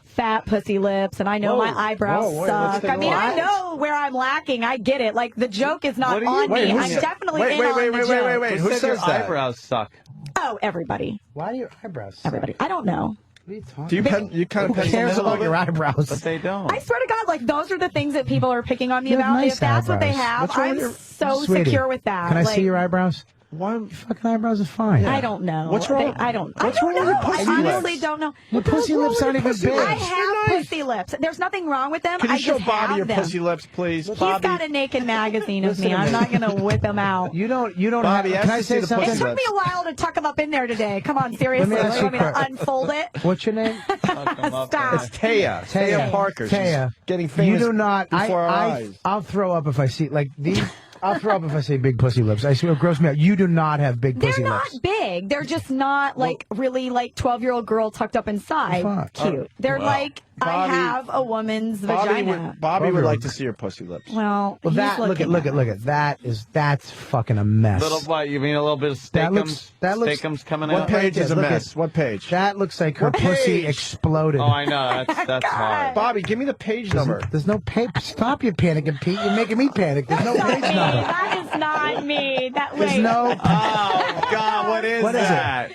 fat pussy lips, and I know my eyebrows whoa, wait, let's suck. take I a mean, look. I know where I'm lacking. I get it. The joke is not on me. I'm definitely in on the joke. Who says your that? eyebrows suck? Oh, everybody. Why do your eyebrows suck? Everybody. I don't know. What are you talking Do you kind of Who cares about your eyebrows? But they don't. I swear to God, those are the things that people are picking on me You have about. nice If that's what they eyebrows. have, What's wrong I'm with your- so Sweetie, secure with that. Can I see your eyebrows? Why? Your fucking eyebrows are fine. I don't know. What's wrong? I don't What's know. wrong with your I pussy honestly lips? don't know. Your pussy lips aren't even big. I have pussy lips. There's nothing wrong with them. Can you I show just Bobby have your them. pussy lips, please? He's Bobby. got a naked magazine of Listen me. to I'm me. not going to whip him out. You don't Bobby, have. ask Can I to see say the something? It took me a while to tuck him up in there today. Come on, seriously. Let me ask You want me you to a que- unfold it? What's your name? Stop. It's Taya Parker. She's Taya. getting famous You do not. before our eyes. I'll throw up if I see these. I'll throw up if I say big pussy lips. I swear, it grosses me out. You do not have big They're pussy not lips. big. They're just not really 12-year-old girl tucked up inside. Fuck. Cute. They're like I have a woman's vagina. Bobby would like to see your pussy lips. Well, Well, he's that look looking at that's fucking a mess. Little what? You mean a little bit of That steakums? looks- that looks- Steakums coming What out. page is a Look at- mess? What page? That looks like her What pussy page? exploded. Oh, I know. That's hard. Bobby, give me the page There's, number. there's no page. Stop your panicking, Pete. You're making me panic. There's no page number. That is not me. There's no. Oh God! What is What is it? that?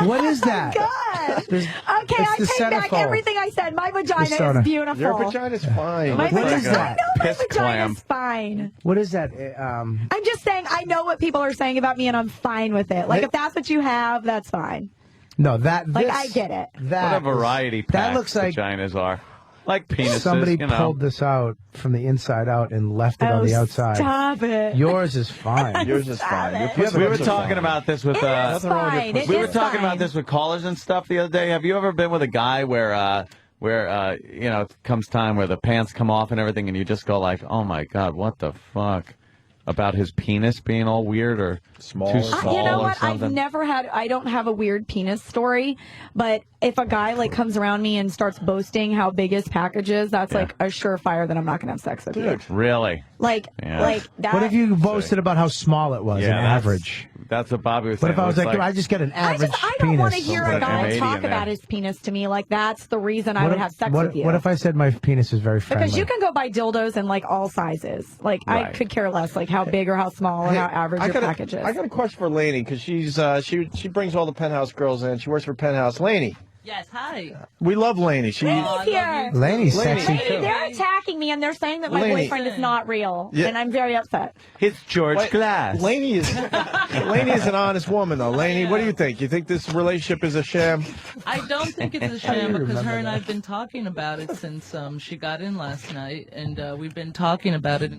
What is that? God. There's- Okay, it's I the take back centerfold. everything I said. My vagina soda. is beautiful. Your vagina's fine. My What vagina, is that? I know my Piss vagina's clam. fine. What is that? I'm just saying I know what people are saying about me and I'm fine with it. If that's what you have, that's fine. No, that. Like, this- I get it. That What a variety is- pack That looks like vaginas are. Like penises, somebody you know. pulled this out from the inside out and left it on the outside. Stop it. Yours is fine. Yours is fine. Your We pussy were lips are talking fine. about this with It is fine. It we were is talking fine. about this with callers and stuff the other day. Have you ever been with a guy where it comes time where the pants come off and everything, and you just go like, oh my God, what the fuck? About his penis being all weird or Small. too You small You know or what? something? I don't have a weird penis story, but if a guy like comes around me and starts boasting how big his package is, that's like a surefire that I'm not going to have sex with you. Really? Like that. What if you boasted about how small it was, an average? That's what Bobby was What saying. if I was like, I just get an average penis? I don't want to hear a guy talk about his penis to me. Like, that's the reason I would have sex with you. What if I said my penis is very friendly? Because you can go buy dildos in like all sizes. Like, I could care less like how big or how small or how average your package is. I got a question for Lainey because she brings all the Penthouse girls in. She works for Penthouse. Lainey. Yes, hi. We love Lainey. Lainey's here. Lainey's sexy too. They're attacking me and they're saying that my boyfriend is not real. Yeah. And I'm very upset. It's George Glass. Lainey is an honest woman, though. Lainey, what do you think? You think this relationship is a sham? I don't think it's a sham because her and I have been talking about it since she got in last night, and we've been talking about it.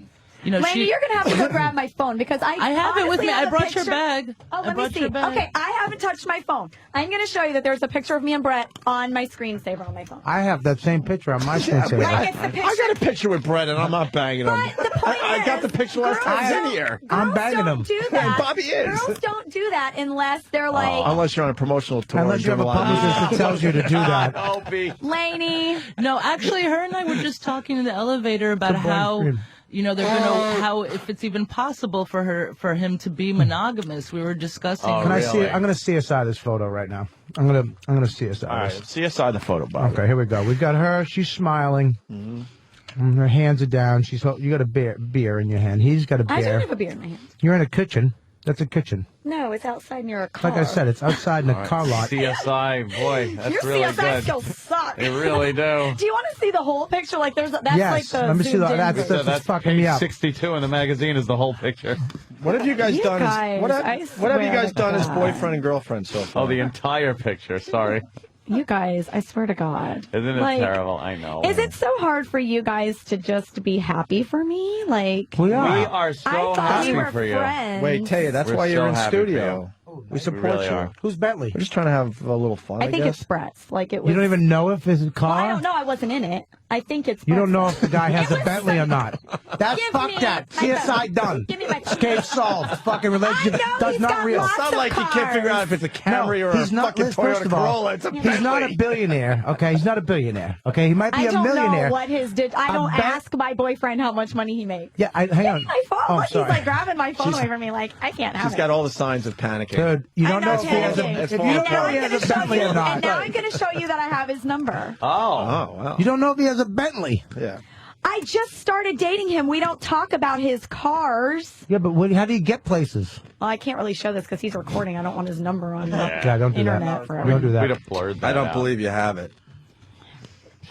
You know, Lainey, you're going to have to go grab my phone because I have it with me. I brought your bag. Oh, let me see. Okay, I haven't touched my phone. I'm going to show you that there's a picture of me and Brett on my screensaver on my phone. I have that same picture on my screensaver. I got a picture with Brett, and I'm not banging him. I got the picture last time I was in here. I'm banging him. Do that. Bobby is. Girls don't do that unless they're like... unless you're on a promotional tour. Unless you have a publicist that tells you to do that. Opie. Lainey. No, actually, her and I were just talking in the elevator about how... You know, they're gonna how if it's even possible for him to be monogamous. We were discussing. Can I see? I'm going to CSI this photo right now. I'm going to CSI. All right, CSI the photo, Bob. Okay, here we go. We got her. She's smiling. And her hands are down. You got a beer in your hand. He's got a beer. I don't have a beer in my hand. You're in a kitchen. That's a kitchen. No, it's outside near a car. Like I said, it's outside in a car lot. CSI, boy, that's Your really CSI good. skills suck. They really do. Do you want to see the whole picture? Like, that's Yes, like the let me see that. zoomed in. That's fucking me up. 62 in the magazine is the whole picture. What have you guys done? What have you guys done as boyfriend and girlfriend so far? Oh, the entire picture. Sorry. You guys, I swear to God. Isn't it Like, terrible? I know. Is it so hard for you guys to just be happy for me? Like, we are. We are so I thought happy we were for you. friends. Wait, Taya, that's We're why you're so in happy for studio. We support really you. are. Who's Bentley? We're just trying to have a little fun. I think it's Brett's. Like it was. You don't even know if it's a Well, car? I don't know. I wasn't in it. I think it's. You don't Brett's. know if the guy has a Bentley or not. That's Give fuck me that. my CSI phone. done. Give me my phone. Case solved. Fucking relationship I know does he's not got real. lots It's not of like you can't figure out if it's a Camry or a he's not, fucking first Toyota of all, Corolla. It's a he's not a billionaire. Okay, he's not a billionaire. Okay, he might be I a don't millionaire. know what his did. I don't ask my boyfriend how much money he makes. Yeah, hang Give on. me my phone. Oh, Look, he's sorry. like grabbing my phone away from me. Like I can't have She's it. got all the signs of panicking. Dude, you don't know I'm if he has a, panicking. if you don't know he has a Bentley or not. And now I'm going to show you that I have his number. Oh, wow. You don't know if he has a Bentley. Yeah. I just started dating him. We don't talk about his cars. Yeah, but how do you get places? Well, I can't really show this because he's recording. I don't want his number on the Yeah, don't do internet that. forever. Don't do that. We'd have blurred that I don't out. believe you have it.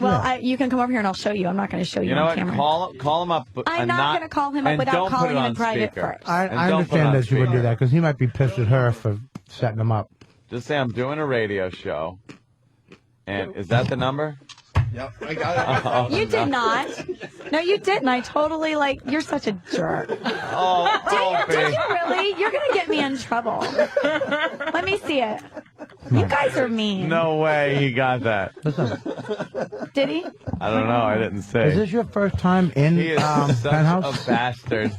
Well, you can come over here and I'll show you. I'm not going to show you, You know on what? camera. Call him up. I'm and not going to call him up and without don't put calling it him on in private speaker. first. I And don't put it understand on that you would do speaker. that because he might be pissed at her for setting him up. Just say I'm doing a radio show. And is that the number? Yep, I got You did not. No, you didn't. I totally, you're such a jerk. Oh, Did you really? You're going to get me in trouble. Let me see it. You guys are mean. No way he got that. Did he? I don't know. I didn't say. Is this your first time in He is such Penthouse? a bastard.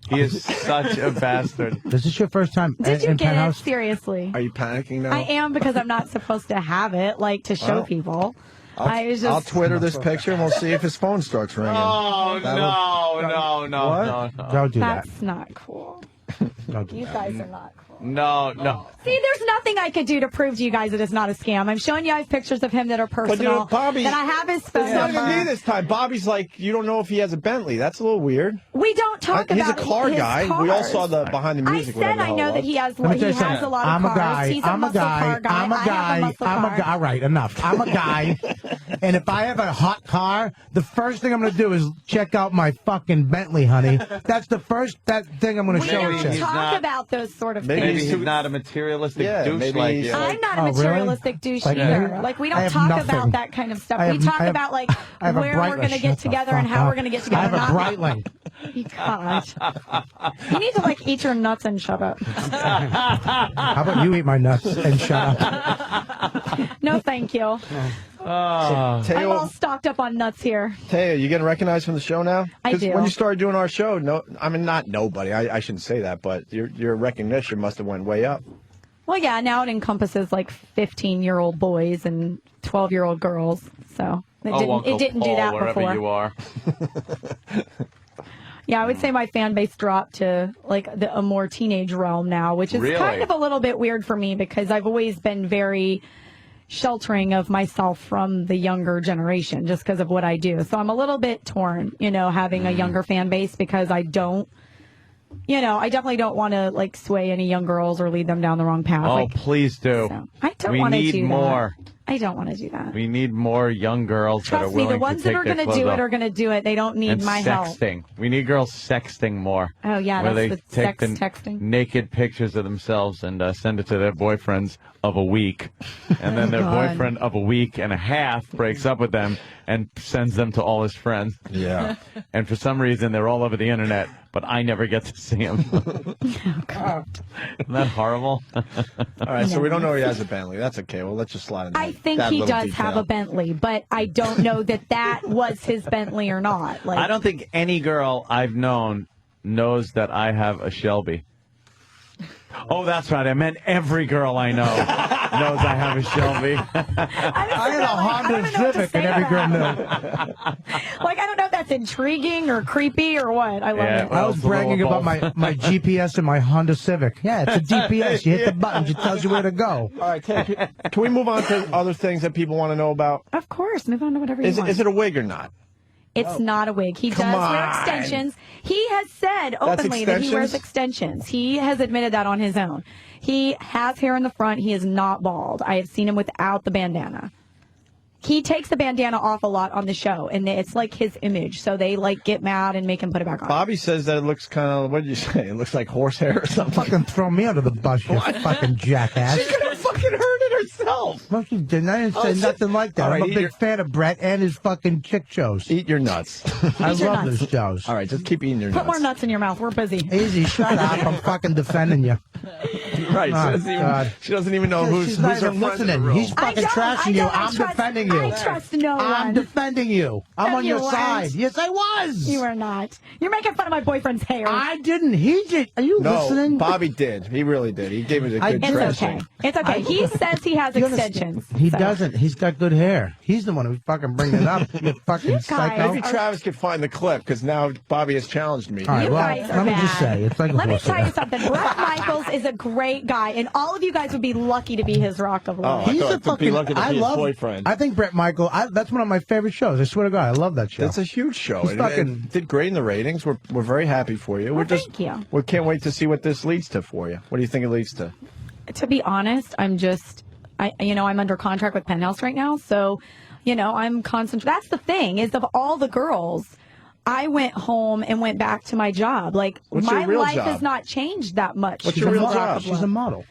He is such a bastard. Is this your first time Did you in get Penthouse? it? Seriously. Are you panicking now? I am because I'm not supposed to have it, to show Well, people. I was just. I'll Twitter this picture and we'll see if his phone starts ringing. Oh, That'll- no. Don't do that. That's not cool. Don't do You that. guys are not cool. No. See, there's nothing I could do to prove to you guys that it's not a scam. I'm showing you guys pictures of him that are personal. But you know, Bobby, that I have his phone it's not number. even me this time. Bobby's like, you don't know if he has a Bentley. That's a little weird. We don't talk He's about a car his guy. Cars. We all saw the behind the I music. said whatever the I hell know it that was. he has. Let me He tell you has something. a lot I'm of a cars. guy. He's a I'm a muscle guy. car guy. I'm a I have guy. muscle I'm a car. guy. All right, enough. I'm a guy. And if I have a hot car, the first thing I'm going to do is check out my fucking Bentley, honey. That's the first thing I'm going to We show don't you. talk about those sort of Maybe things. he's not a materialistic douche maybe like he's you. I'm not a Oh, really? materialistic douche Like either. me? We I don't have talk nothing. about that kind of stuff. I We have- talk I have- about I have a where we're Breitling. going to get Shut the together and fuck how up. we're going to get I together. have a not- Breitling. God. You need to eat your nuts and shut up. How about you eat my nuts and shut up? No, thank you. I'm all stocked up on nuts here. Taya, you getting recognized from the show now? I 'Cause do. When you started doing our show, not nobody. I shouldn't say that, but your recognition must have went way up. Well, yeah, now it encompasses like 15-year-old boys and 12-year-old girls. So it didn't do that wherever before. you are. Yeah, I would say my fan base dropped to like a more teenage realm now, which is kind of a little bit weird for me because I've always been very sheltering of myself from the younger generation just because of what I do. So I'm a little bit torn, having a younger fan base because I don't, I definitely don't want to like sway any young girls or lead them down the wrong path. Oh, please do. So I don't we want to need do more. that. I don't want to do that. We need more young girls that are Trust me, willing the ones to that take are their going to clothes do off. it are going to do it. They don't need And my help. sexting. We need girls sexting more. Oh, yeah, where that's they the take sex the texting. naked pictures of themselves and send it to their boyfriends of a week. And then their God. boyfriend of a week and a half breaks up with them and sends them to all his friends. Yeah. And for some reason, they're all over the internet, but I never get to see them. Isn't that horrible? All right, so we don't know he has a Bentley. That's okay. Well, let's just slide in I think that he little does have detail. a Bentley, but I don't know that was his Bentley or not. Like, I don't think any girl I've known knows that I have a Shelby. Oh, that's right. I meant every girl I know knows I have a Shelby. I had a Honda Civic, and every girl knew. Like, I don't know if that's intriguing or creepy or what. I love it. I was bragging about my GPS and my Honda Civic. Yeah, it's a GPS. You hit the buttons, it tells you where to go. All right, can we move on to other things that people want to know about? Of course. Move on to whatever you want. Is it a wig or not? It's not a wig. He Come does wear on. extensions. He has said openly that he wears extensions. He has admitted that on his own. He has hair in the front. He is not bald. I have seen him without the bandana. He takes the bandana off a lot on the show, and it's like his image. So they like get mad and make him put it back on. Bobby says that it looks kind of, what did you say? It looks like horsehair or something. Fucking throw me under the bus, you fucking jackass. She could have fucking heard it herself. Well, she didn't. I didn't say nothing like that. All right, I'm a big fan of Brett and his fucking chick shows. Eat your nuts. I Eat your love nuts. those shows. All right, just keep eating your Put nuts. more nuts in your mouth. We're busy. Easy, shut up. I'm fucking defending you. Right, Oh, she doesn't even know who's She's not her even friend in the listening. room. He's fucking trashing you. I'm defending you. I trust no I'm one. defending you. I'm No, on you your weren't. side. Yes, I was. You are not. You're making fun of my boyfriend's hair. I didn't. He did. Are you No, listening? Bobby did. He really did. He gave it a good It's dressing. okay. It's okay. He says he has You understand? extensions. He so. doesn't. He's got good hair. He's the one who's fucking bringing it up. You fucking psycho. Maybe Travis could find the clip because now Bobby has challenged me. All right, You well, guys are let me bad. just say, it's like a Let me horse tell you hair. something. Brett Michaels is a great guy, and all of you guys would be lucky to be his rock of love. I He's thought a it would be fucking. lucky to I be his love. boyfriend. I think Brett Michael. That's one of my favorite shows. I swear to God, I love that show. That's a huge show. He's It fucking- did great in the ratings. We're very happy for you. Well, thank you. We can't wait to see what this leads to for you. What do you think it leads to? To be honest, I'm under contract with Penthouse right now, so I'm concentrating. That's the thing is, of all the girls, I went home and went back to my job. Like, What's your my real life job? has not changed that much. What's your real Rock job? of She's Love. a model.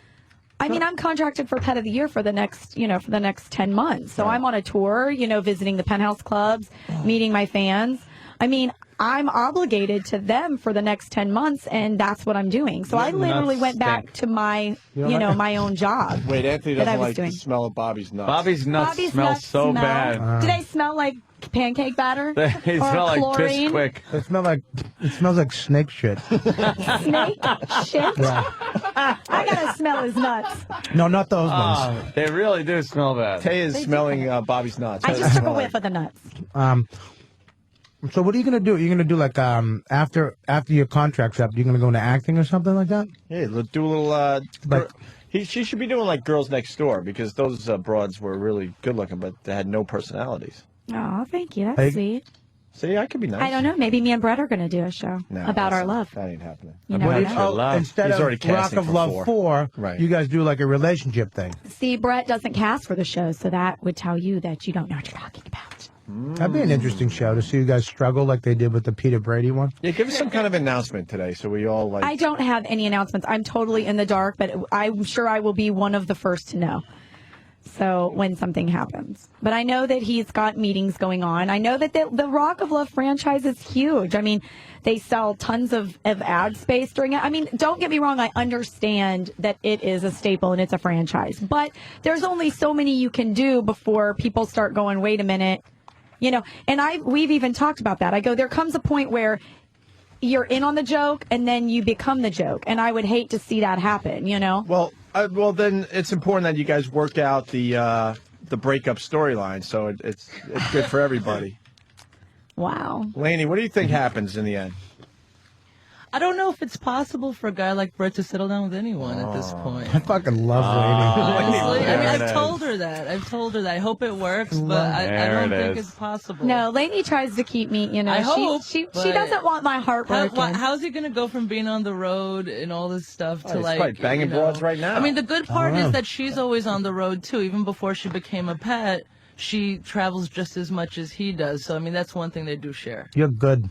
I mean, I'm contracted for Pet of the Year for the next 10 months. So I'm on a tour, visiting the Penthouse clubs, meeting my fans. I mean, I'm obligated to them for the next 10 months, and that's what I'm doing. So I literally went back to my, my own job. Wait, Anthony that I doesn't was like doing. the smell of Bobby's nuts. Bobby's nuts Bobby's smell nuts so smell- bad. Do they smell like pancake batter? They or smell like chlorine? Bisquick. It smells like snake shit. Snake shit? I gotta smell his nuts. No, not those Oh, ones. they really do smell bad. Tay is smelling Bobby's nuts. I What does just it took a smell whiff like? of the nuts. So what are you gonna do? You're gonna do like after your contract's up, you're gonna go into acting or something like that? Yeah, let's do a little. She should be doing like Girls Next Door because those broads were really good looking, but they had no personalities. Oh, thank you. That's Hey. sweet. See, I could be nice. I don't know. Maybe me and Brett are going to do a show about our love. That ain't happening. You never know. Instead He's of already Rock casting of for Love 4, Right. you guys do like a relationship thing. See, Brett doesn't cast for the show, so that would tell you that you don't know what you're talking about. That'd be an interesting show to see you guys struggle like they did with the Peter Brady one. Yeah, give us some kind of announcement today so we all like. I don't have any announcements. I'm totally in the dark, but I'm sure I will be one of the first to know. So when something happens. But I know that he's got meetings going on. I know that the Rock of Love franchise is huge. I mean, they sell tons of ad space during it. I mean, don't get me wrong. I understand that it is a staple and it's a franchise. But there's only so many you can do before people start going, wait a minute. And we've even talked about that. I go, there comes a point where you're in on the joke and then you become the joke. And I would hate to see that happen, Well, Well, then it's important that you guys work out the breakup storyline, so it's good for everybody. Wow. Lainey, what do you think happens in the end? I don't know if it's possible for a guy like Brett to settle down with anyone at this point. I fucking love Lainey. Honestly, I mean, I've told her that. I hope it works, but I don't think it's possible. No, Lainey tries to keep me, you know. I hope, she doesn't want my heart broken. How's he going to go from being on the road and all this stuff to he's like probably banging broads right now. I mean, the good part is that she's always on the road too. Even before she became a pet, she travels just as much as he does. So I mean, that's one thing they do share. You're good.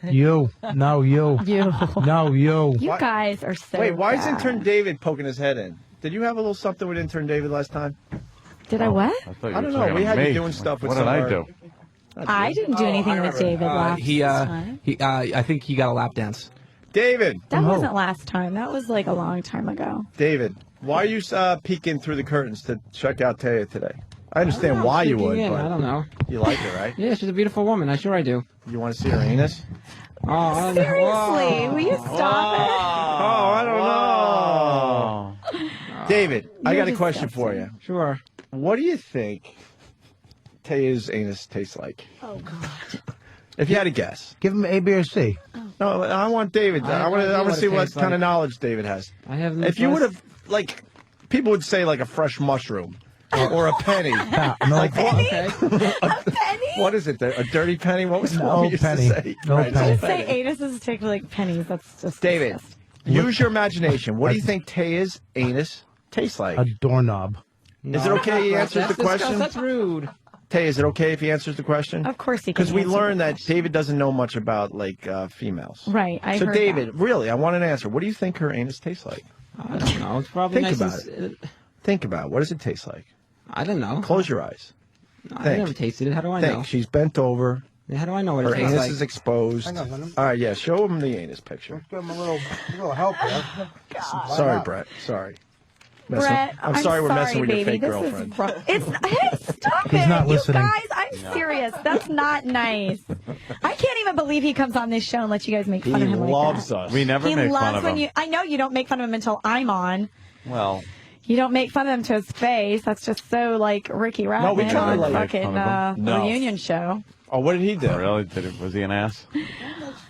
You. No, you. You. No, you. You guys are so Wait, why is bad. intern David poking his head in? Did you have a little something with intern David last time? Did I what? I don't know. We had you doing stuff with What did I do? I didn't do anything with David last time. I think he got a lap dance. David. That wasn't last time. That was like a long time ago. David, why are you peeking through the curtains to check out Taya today? I understand why you would, but I don't know. You like her, right? Yeah, she's a beautiful woman. I sure I do. You want to see her anus? Oh, Seriously, will you stop it? Oh, I don't know. David, I got a question for you. Sure. What do you think Taya's anus tastes like? Oh, God. If you had to guess. Give him A, B, or C. No, I want David. I want to see what kind of knowledge David has. I have. If you would have, like, people would say like a fresh mushroom. Or a penny. Like, penny? A penny? What is it? A dirty penny? What was what we used penny. to say? No Right, penny. Say anuses take like pennies. That's just David, use your imagination. What do you think Taya's anus tastes like? A doorknob. Is it okay he answers the question? That's rude. Tay, is it okay if he answers the question? Of course he can. Because we answer learned the that David doesn't know much about like females. Right. I So heard David, that. really, I want an answer. What do you think her anus tastes like? I don't know. It's probably Think nice about and it. Think about it. What does it taste like? I don't know. Close your eyes. I've never tasted it. How do I know? She's bent over. Yeah, how do I know what Her it tastes anus like? is exposed. Hang on, let him- All right, yeah, show him the anus picture. Give him a little help there. Sorry, Brett. Sorry. Brett, I'm sorry we're messing with baby. your fake This girlfriend. Is rough. Hey, stop He's it. not listening. You guys, I'm serious. That's not nice. I can't even believe he comes on this show and lets you guys make fun of him like that. us. We never He make loves fun of when him. I know you don't make fun of him until I'm on. Well, You don't make fun of him to his face. That's just so like Ricky Ratman we kinda on like make fucking fun of him. No. reunion show. Oh, what did he do? really? Was he an ass?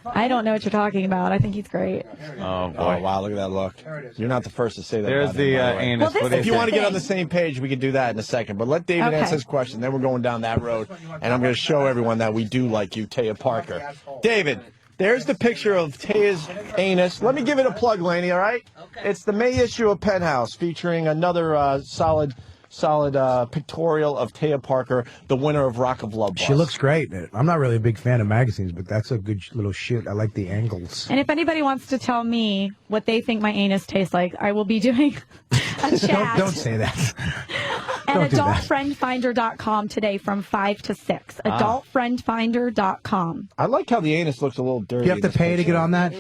I don't know what you're talking about. I think he's great. Oh, boy. Oh, wow, look at that look. You're not the first to say that. There's about him, the by way. anus. Well, this What do If you you want to think? get on the same page, we can do that in a second. But let David Okay. answer his question. Then we're going down that road. And I'm going to show everyone that we do like you, Taya Parker. David, there's the picture of Taya's anus. Let me give it a plug, Laney, all right? Okay. It's the May issue of Penthouse featuring another solid pictorial of Taya Parker, the winner of Rock of Love Bus. She looks great. I'm not really a big fan of magazines, but that's a good little shoot. I like the angles. And if anybody wants to tell me what they think my anus tastes like, I will be doing a chat Don't say that. at don't do that. adultfriendfinder.com today from 5 to 6. Adultfriendfinder.com. I like how the anus looks a little dirty. Do you have to pay to get on that? Do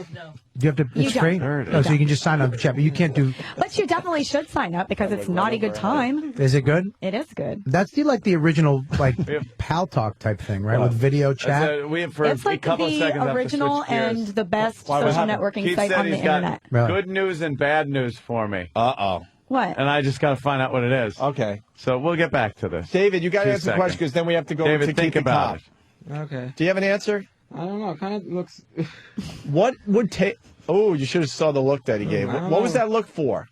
you have to? You It's don't. free. You Oh, so don't. you can just sign up for chat, but you can't do. But you definitely should sign up because it's naughty good time. Is it good? It is good. That's like the original like Pal Talk type thing, right? With video chat. We have for It's like a couple of the seconds have to original switch gears. and the best Why, what social happened? networking Keith site said on the he's got internet. Really? good news and bad news for me. Uh-oh. What? And I just got to find out what it is. Okay. So we'll get back to this. David, you got to 2 answer the seconds. question because then we have to go David, to think Keith the about Cop. it. Okay. Do you have an answer? I don't know. It kind of looks. What would take... Oh, you should have saw the look that he gave. I don't What was know. that look for?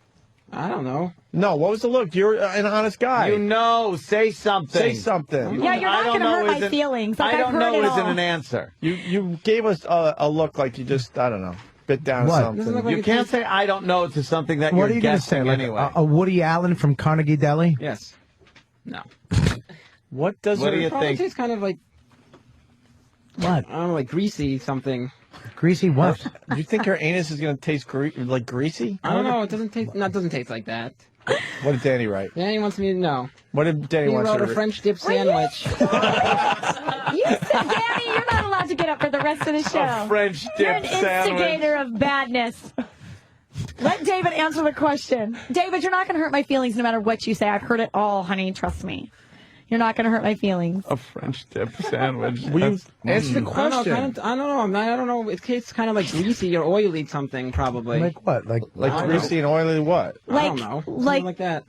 I don't know. No, what was the look? You're an honest guy. You know, say something. Say something. Yeah, you're not going to hurt my feelings. Like, I don't I've heard know it isn't all. an answer. You gave us a look like you just, I don't know, bit down What? something. Doesn't look like You it can't tastes- say I don't know to something that What you're are you going to say? guessing Like anyway. a Woody Allen from Carnegie Deli? Yes. No. What does What it do you Probably think? tastes kind of like, What? I don't know, like greasy something. Greasy what? Do you think her anus is going to taste like greasy? I don't know. It doesn't taste. No, it doesn't taste like that. What did Danny write? Danny wants me to know. What did Danny He want you wrote to a read? French dip sandwich. You said, Danny, you're not allowed to get up for the rest of the show. A French You're dip an sandwich. instigator of badness. Let David answer the question. David, you're not going to hurt my feelings no matter what you say. I've heard it all, honey. Trust me. You're not going to hurt my feelings. A French dip sandwich. Answer the question. I don't know. It tastes kind of like greasy or oily something, probably. Like what? Like greasy and oily what? I don't know. Something like that.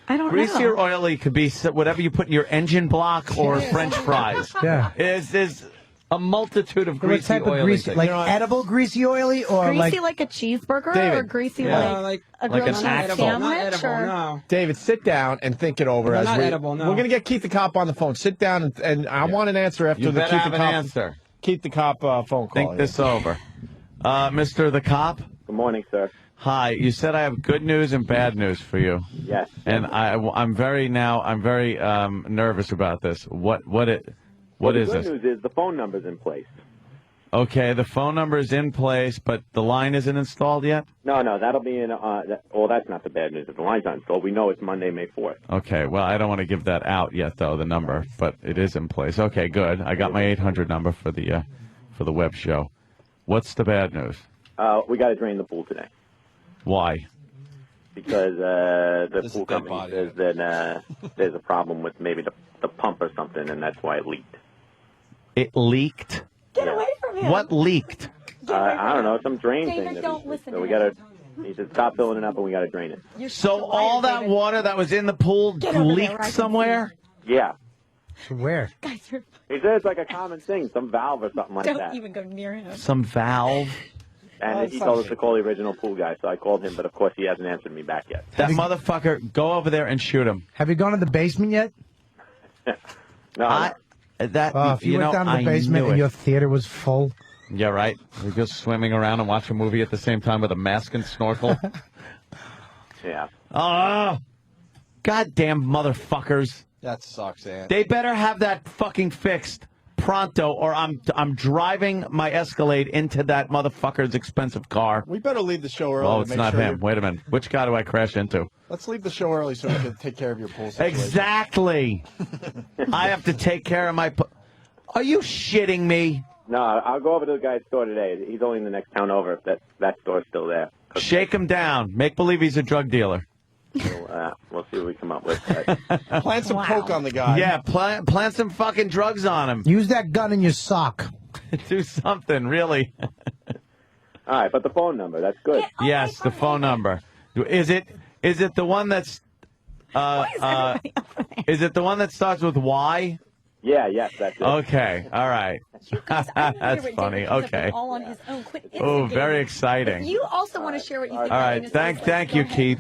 I don't Greasy know. or oily could be whatever you put in your engine block or French fries. Yeah. There's a multitude of What greasy, type of oily greasy? things. Like edible greasy oily or Greasy like a cheeseburger David. or greasy Yeah. like a Like grilled an cheese actual- sandwich? Not edible, or... no. David, sit down and think it over. No, as not we, edible, no. We're going to get Keith the Cop on the phone. Sit down, and I want an answer after You the better Keith have the an Cop. answer. Keith the Cop phone call. Think here. this over. Mr. the Cop? Good morning, sir. Hi. You said I have good news and bad news for you. Yes. And I'm very nervous about this. What is The this? good news is the phone number's in place. Okay, the phone number is in place, but the line isn't installed yet? No, that'll be in. Well, that's not the bad news. If the line's not installed, we know it's Monday, May 4th. Okay, well, I don't want to give that out yet, though, the number, but it is in place. Okay, good. I got my 800 number for the web show. What's the bad news? We got to drain the pool today Why? because the pool company says that there's a problem with maybe the pump or something, and that's why it leaked. It leaked? Get away from him. What leaked? I don't know, some drain David, thing. That don't listen so to we him. got to. He said stop filling it up, and we got to drain it. So all that water that was in the pool Get over there, leaked I can somewhere? Yeah. Where? Guys, you're... He said it's like a common thing, some valve or something like Don't that. even go near him. Some valve? And he told us to call the original pool guy, so I called him, but of course he hasn't answered me back yet. That motherfucker, go over there and shoot him. Have you gone to the basement yet? No, If you went down to the I basement knew and it. your theater was full. Yeah, right. We're just swimming around and watch a movie at the same time with a mask and snorkel. Yeah. Oh, goddamn motherfuckers! That sucks, Ant. They better have that fucking fixed pronto, or I'm driving my Escalade into that motherfucker's expensive car. We better leave the show early. Oh, to it's make not sure him. Wait a minute. Which guy do I crash into? Let's leave the show early so we can take care of your pool situation. Exactly. I have to take care of my. Are you shitting me? No, I'll go over to the guy's store today. He's only in the next town over if that store's still there. Shake him down. Make believe he's a drug dealer. We'll see what we come up with. Plant some coke on the guy. Yeah, plant some fucking drugs on him. Use that gun in your sock. Do something, really. All right, but the phone number, that's good. Yes, the phone number. Is it the one that's is it the one that starts with Y? Yeah, yes, that's it. Okay, all right. That's funny. Okay. All on his own. Quit Oh, instigating. very exciting. If you also want to share what you think. All about right, anus thank you, Keith.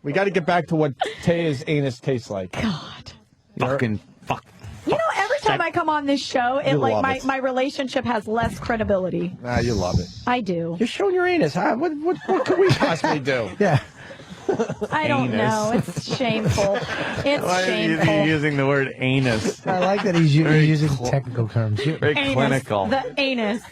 We gotta get back to what Taya's anus tastes like. God. Fucking fuck. You know, every time I come on this show, it You like love my, it. my relationship has less credibility. You love it. I do. You're showing your anus. Huh? What could we possibly do? Yeah. I don't know. It's shameful. It's Why are shameful. you using the word anus? I like that he's Very using technical terms. Very Anus, clinical. The anus.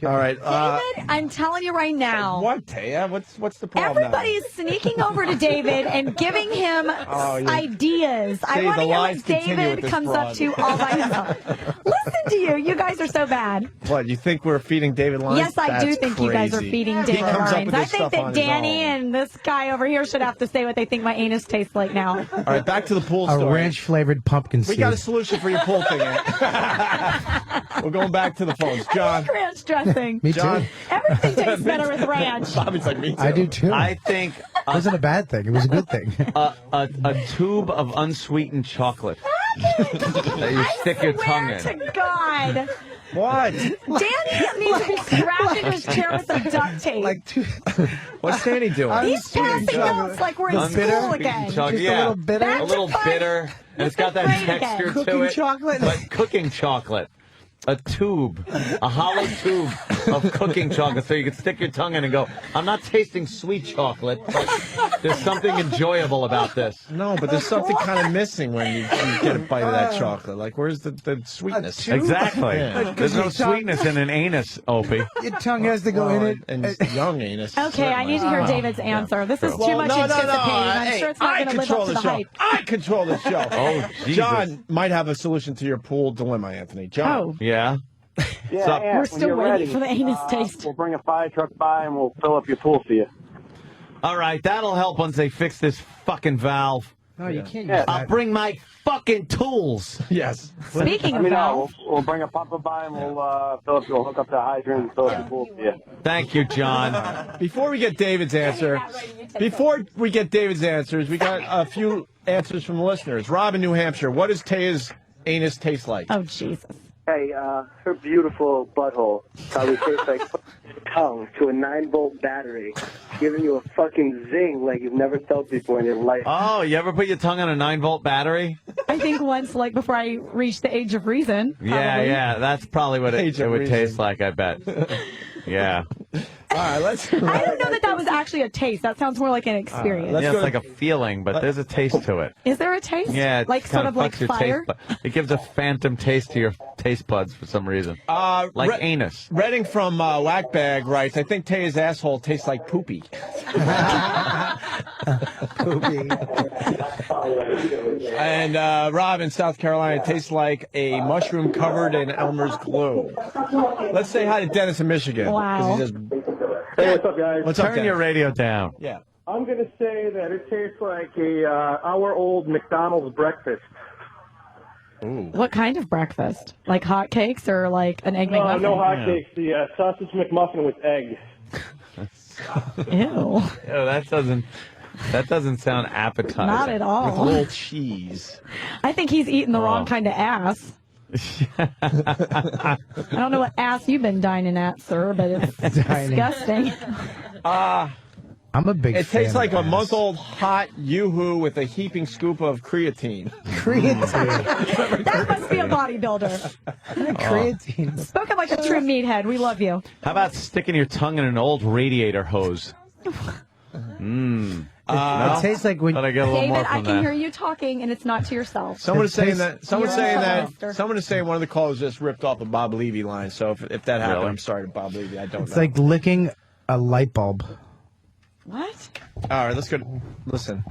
All right. David, I'm telling you right now. What, Taya? What's the problem? Everybody's sneaking over to David and giving him ideas. I See, want to the hear lies what continue David with this comes broad. up to all by himself. Listen to you. You guys are so bad. What, you think we're feeding David lines? Yes, I do That's think you guys are crazy. feeding He David comes up lines. with I this think stuff that on his Danny own. and this guy over here should have to say what they think my anus tastes like now. All right, back to the pool A story. ranch flavored pumpkin We seed. got a solution for your pool thing, Ant. We're going back to the phones. John. Ranch dressing. Me too. John. Everything tastes better with ranch. Bobby's like, me too. I do too. I think It wasn't a bad thing. It was a good thing. a tube of unsweetened chocolate that you stick your tongue in. To God. What? Danny needs to be strapped into his chair with some duct tape. What's Danny doing? He's passing notes like we're in school again. Chocolate, Just yeah. a little bitter. Back A little to fun. bitter, and it's got that Grade again. texture to Cooking it. chocolate? But cooking chocolate. A tube, a hollow tube of cooking chocolate, so you can stick your tongue in and go, I'm not tasting sweet chocolate, but there's something enjoyable about this. No, but there's something kind of missing when you get a bite of that chocolate. Like, where's the sweetness? Exactly. Yeah. There's no sweetness in an anus, Opie. Your tongue has to go in it. And young anus. Okay, I need to hear David's answer. This is too Well, much no, anticipating. I'm Hey, sure it's not I going to live control up to the the show. hype. I control the show. Oh, Jesus. John might have a solution to your pool dilemma, Anthony. John. Oh, Yeah? Yeah, So- Ant, we're when still you're waiting ready, for the anus taste. We'll bring a fire truck by and we'll fill up your pool for you. All right, that'll help once they fix this fucking valve. No, you can't use Yeah. that. I'll bring my fucking tools. Yes. Speaking of Let me that, know. We'll bring a pumper by and we'll hook up the hydrant and fill up the pool for you. Thank you, John. Before we get David's answer, we got a few answers from the listeners. Rob in New Hampshire, what does Taya's anus taste like? oh Jesus. Hey, her beautiful butthole probably tastes like tongue to a 9-volt battery, giving you a fucking zing like you've never felt before in your life. Oh, you ever put your tongue on a 9-volt battery? I think once, like before I reached the age of reason. Yeah, that's probably what Age it of would reason. taste like, I bet. Yeah. All right, let's. I don't know that was actually a taste. That sounds more like an experience. Yeah, it's like a feeling, but there's a taste to it. Is there a taste? Yeah, it like sort kinda of like fucks your fire. taste bud. It gives a phantom taste to your taste buds for some reason. Like anus. Redding from Whackbag writes, I think Taya's asshole tastes like poopy. Poopy. And Rob in South Carolina, tastes like a mushroom covered in Elmer's glue. Let's say hi to Dennis in Michigan. Wow. He says, Hey, what's up, guys? What's up, Turn your radio down. Yeah. I'm going to say that it tastes like a hour-old McDonald's breakfast. What kind of breakfast? Like hotcakes or like an egg McMuffin? No hotcakes. The sausage McMuffin with egg. Ew. Oh, that doesn't sound appetizing. Not at all. With a little cheese. I think he's eating the wrong kind of ass. I don't know what ass you've been dining at, sir, but it's disgusting. I'm a big It fan tastes like of a ass. month-old hot yoo-hoo with a heaping scoop of creatine. Creatine. That must be a bodybuilder. Creatine. Spoken like a true meathead. We love you. How about sticking your tongue in an old radiator hose? It tastes like when Thought I get a little David, more from I can that. hear you talking, and it's not to yourself. Someone is saying tastes- that. Someone is saying one of the callers just ripped off a Bob Levy line. So if that happened, Really? I'm sorry to Bob Levy. I don't it's know. like licking a light bulb. What? All right, let's go. Listen.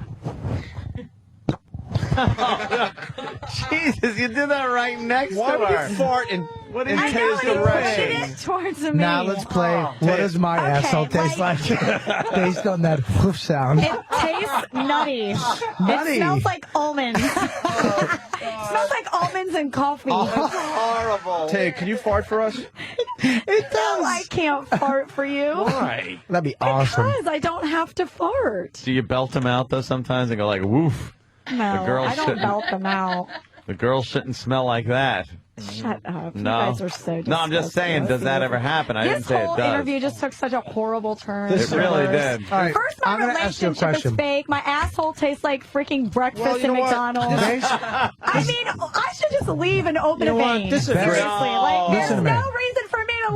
Jesus, you did that right next Why to would her. you fart in What I did know you he taste the pointed ring? it towards me. Now let's play. What does my Okay, asshole taste like? Based on that whoof sound. It tastes nutty. Nutty. It smells like almonds. It smells like almonds and coffee. Horrible. Tay, can you fart for us? It No, I can't fart for you. Why? That'd be awesome. Because I don't have to fart. Do you belt them out though sometimes and go like woof? No, girls I don't shouldn't. belt them out. The girls shouldn't smell like that. Shut up. No. You guys are so disgusting. No, I'm just saying, does that ever happen? I didn't This say whole it does. interview just took such a horrible turn. It really did. All right, First, my I'm gonna ask you a relationship is question. fake. My asshole tastes like freaking breakfast Well, you at know what? McDonald's. Based- I mean, I should just leave and open You know a what? vein. This is Seriously, great. like there's Listen to me. no reason for me to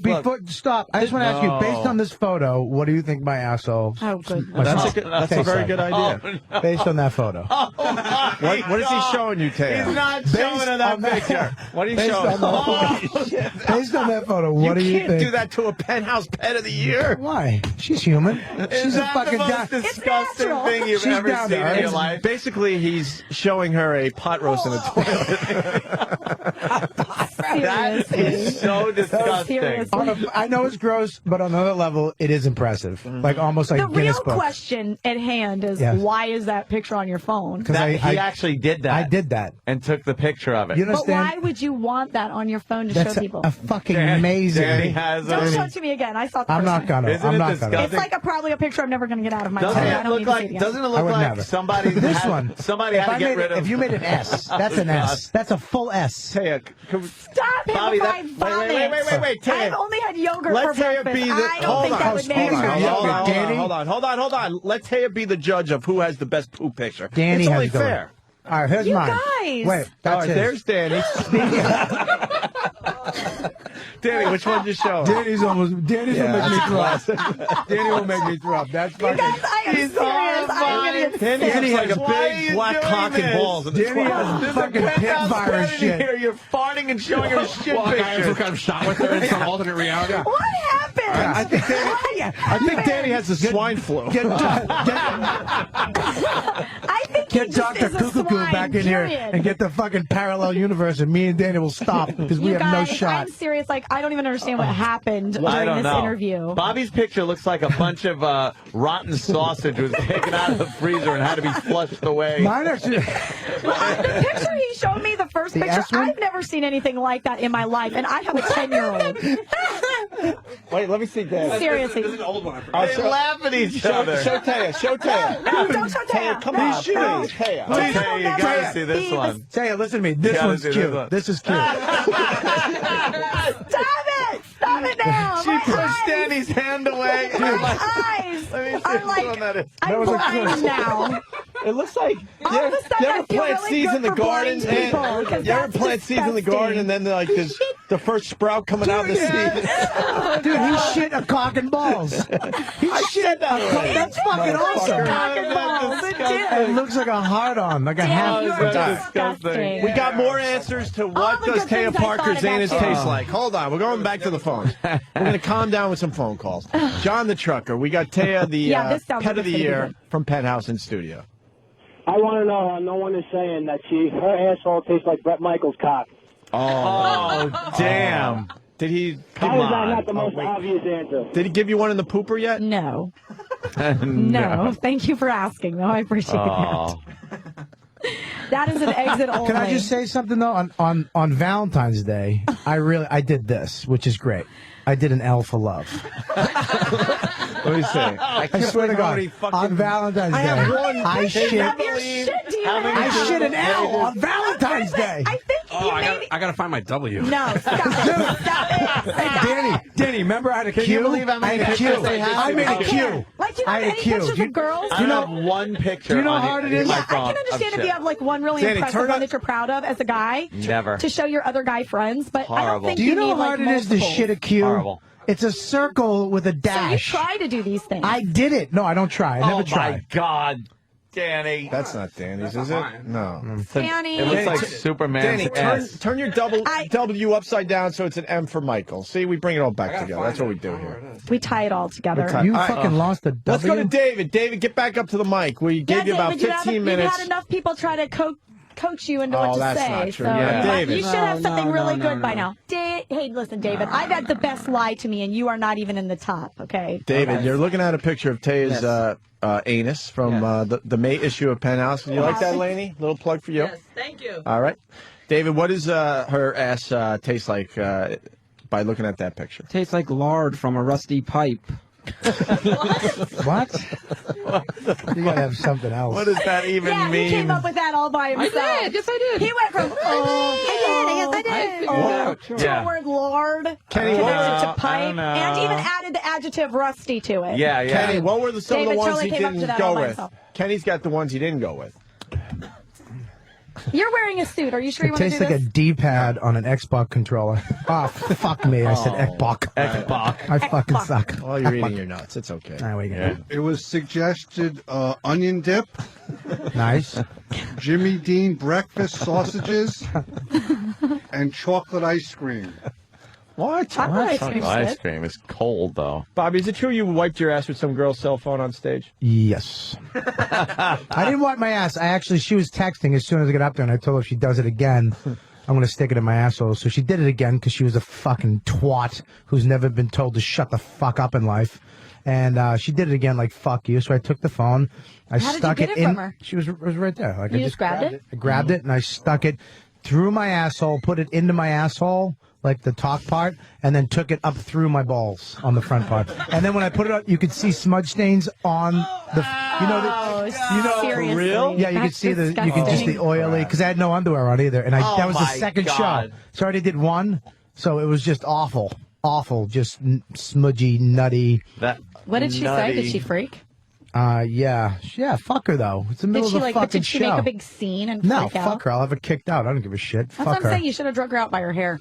Before live. stop. I just want to ask you, based on this photo, what do you think my asshole? Oh, good. That's a very good idea. Based on that photo. What is he showing you, Tay? He's not showing her that on that- picture. What are you Based showing? on that photo. Based on that photo, what do you can't think? do that to a penthouse pet of the year. Why? She's human. She's Is a that fucking the guy. most disgusting natural. thing you've She's ever down seen there. in your life? Basically, he's showing her a pot roast in a toilet. That is so disgusting. Seriously. I know it's gross, but on another level, it is impressive. Like almost like The Guinness real Book. question at hand is Yes. why is that picture on your phone? Because He actually did that. I did that. And took the picture of it. You But understand? why would you want that on your phone to That's show people? a fucking Danny amazing. has Don't a... show it to me again. I saw the I'm first not time. gonna. Isn't I'm it not disgusting? gonna. It's like probably a picture I'm never going to get out of my Doesn't phone. I it don't look need to see it like? again. Doesn't it I look would like never. somebody? This had, one. Somebody had to get rid of. If you made an S, that's an S. That's a full S. Taya, Stop it Bobby, before that- I vomit. wait, Taya. I've only had yogurt Let for Taya breakfast. be the. I don't think that would make hold it on, right. Hold on. Let Taya be the judge of who has the best poop picture. Danny it's has only to go. fair. All right, here's You mine. guys. Wait, that's All right, his. there's Danny. Danny, which one you show? Danny's almost. Danny's Yeah, will make me that's throw up. Danny will make me throw up. That's You fucking. guys, I am serious. I'm going to get Danny sick. looks like a big black cock and balls in the Danny toilet. has fucking pit virus shit. Here, you're farting and showing her shit Well, I have some pictures. kind of shot with her in some alternate reality. What happened? I think Danny has the swine flu. I think Get he just Dr. is a Cuckoo swine, back in here period. and get the fucking parallel universe, and me and Danny will stop because we You have no guys, shot. I'm serious. Like, I don't even understand what happened I during don't this know. interview. Bobby's picture looks like a bunch of rotten sausage was taken out of the freezer and had to be flushed away. Mine actually. The picture he showed me, the first The picture, S one? I've never seen anything like that in my life, and I have a 10-year-old. Wait, let me see Danny. Seriously. This is an old one. They laugh at each other. Show Taya. Show Taya. No, don't show Taya. Come No, on. no. Please, Taya. Okay, you gotta see this one. Taya, listen to me. This gotta one's see this cute. one. This is cute. Stop it! Stop it now! She pushed Danny's hand away. My eyes Let me see are which like, one that is. I'm blind now. It looks like All of a sudden, you I ever feel plant really seeds good in the for garden. blind people, And 'cause you ever that's plant seeds in the garden and then like the first sprout coming out of the seed. Dude, he shit a cock and balls. He shit a cock. That's fucking awesome. Cock and balls. It did. It looks like a hard on, like a half. You are disgusting. We got more answers to what the does good things Taya I Parker's thought about anus you. taste like. Hold on, we're going back to the phones. We're going to calm down with some phone calls. John the Trucker, we got Taya, the Yeah, this sounds pet like of the it's gonna be year good. from Penthouse in studio. I want to know how no one is saying that her asshole tastes like Bret Michaels' cock. Oh, damn. Did he? How is that not the most obvious answer? Did he give you one in the pooper yet? No. No. Thank you for asking, though. I appreciate Oh. that. That is an exit only. Can I just say something though? On Valentine's Day, I did this, which is great. I did an L for love. Let me see. I swear to God, on Valentine's Day, I shit. I shit an L on Valentine's Day. I think I gotta find my W. No, stop it. Stop it. Danny, remember I had a Q? Can you believe how many I had a Q. pictures they have? I made a Q. Like, do you I know had a any Q. pictures of girls? I have one picture. Do you know on how hard it is? my Yeah, I phone can understand of if you shit. have like one really Danny, impressive turn one up- that you're proud of as a guy. Never. To show your other guy friends, but I don't Horrible. think Do you know need how hard like it is to multiples. shit a Q? Horrible. It's a circle with a So you dash. try to do these things. I did it. No, I don't try. I never Oh try. my God, Danny. That's not Danny's, is it? No. Danny. It looks Danny, like t- Superman's Danny, ass. turn your W upside down so it's an M for Michael. See, we bring it all back together. That's what we do here. We tie it all together. You All right. fucking lost a W. Let's go to David. David, get back up to the mic. We gave you about David, 15 you've minutes. had enough people try to coach you into Oh, what to that's say. not true. So Yeah, David. you should have something really no, good by now. Hey, listen, David, I've had the best lie to me, and you are not even in the top. Okay. David, you're looking at a picture of Taya's anus from the May issue of Penthouse. You like that, Lainey? Little plug for you. Yes, thank you. All right. David, what does her ass taste like by looking at that picture? Tastes like lard from a rusty pipe. What? You gotta have something else. What does that even Yeah, mean? he came up with that all by himself. I did. Yes, I did. He went from I did, to Yeah. the word lard, Kenny, connected what- to I pipe, don't know. and even added the adjective rusty to it. Yeah, yeah. Kenny, what were some of the David ones totally he came up to didn't that go all by with? himself. Kenny's got the ones he didn't go with. You're wearing a suit. Are you sure you It want to do tastes like this? a D-pad on an Xbox controller. Oh, fuck me. I said Xbox. Xbox. I fucking suck. Well, you're eating your nuts. It's okay. There we go. Yeah. It was suggested onion dip, Nice. Jimmy Dean breakfast sausages, and chocolate ice cream. What? Chocolate ice cream's Ice good. cream is cold, though. Bobby, is it true you wiped your ass with some girl's cell phone on stage? Yes. I didn't wipe my ass. She was texting as soon as I got up there, and I told her if she does it again, I'm going to stick it in my asshole. So she did it again because she was a fucking twat who's never been told to shut the fuck up in life. And she did it again, like, fuck you. So I took the phone. I How did stuck you get it it in. from her? She was right there. Like, You I just grabbed it? I grabbed it, and I stuck it through my asshole, put it into my asshole, like the talk part, and then took it up through my balls on the front part. And then when I put it up, you could see smudge stains on the, Seriously. real? yeah, you could That's see you can just disgusting. the oily, because I had no underwear on either. And that was the my second God. shot. So I already did one, so it was just awful. Just smudgy, nutty. What did she say? Did she freak? Yeah, fuck her though. It's the Did middle she of the like? fucking But did she show. make a big scene and No, freak out? fuck her. I'll have her kicked out. I don't give a shit. That's fuck what I'm her. saying. You should have drug her out by her hair.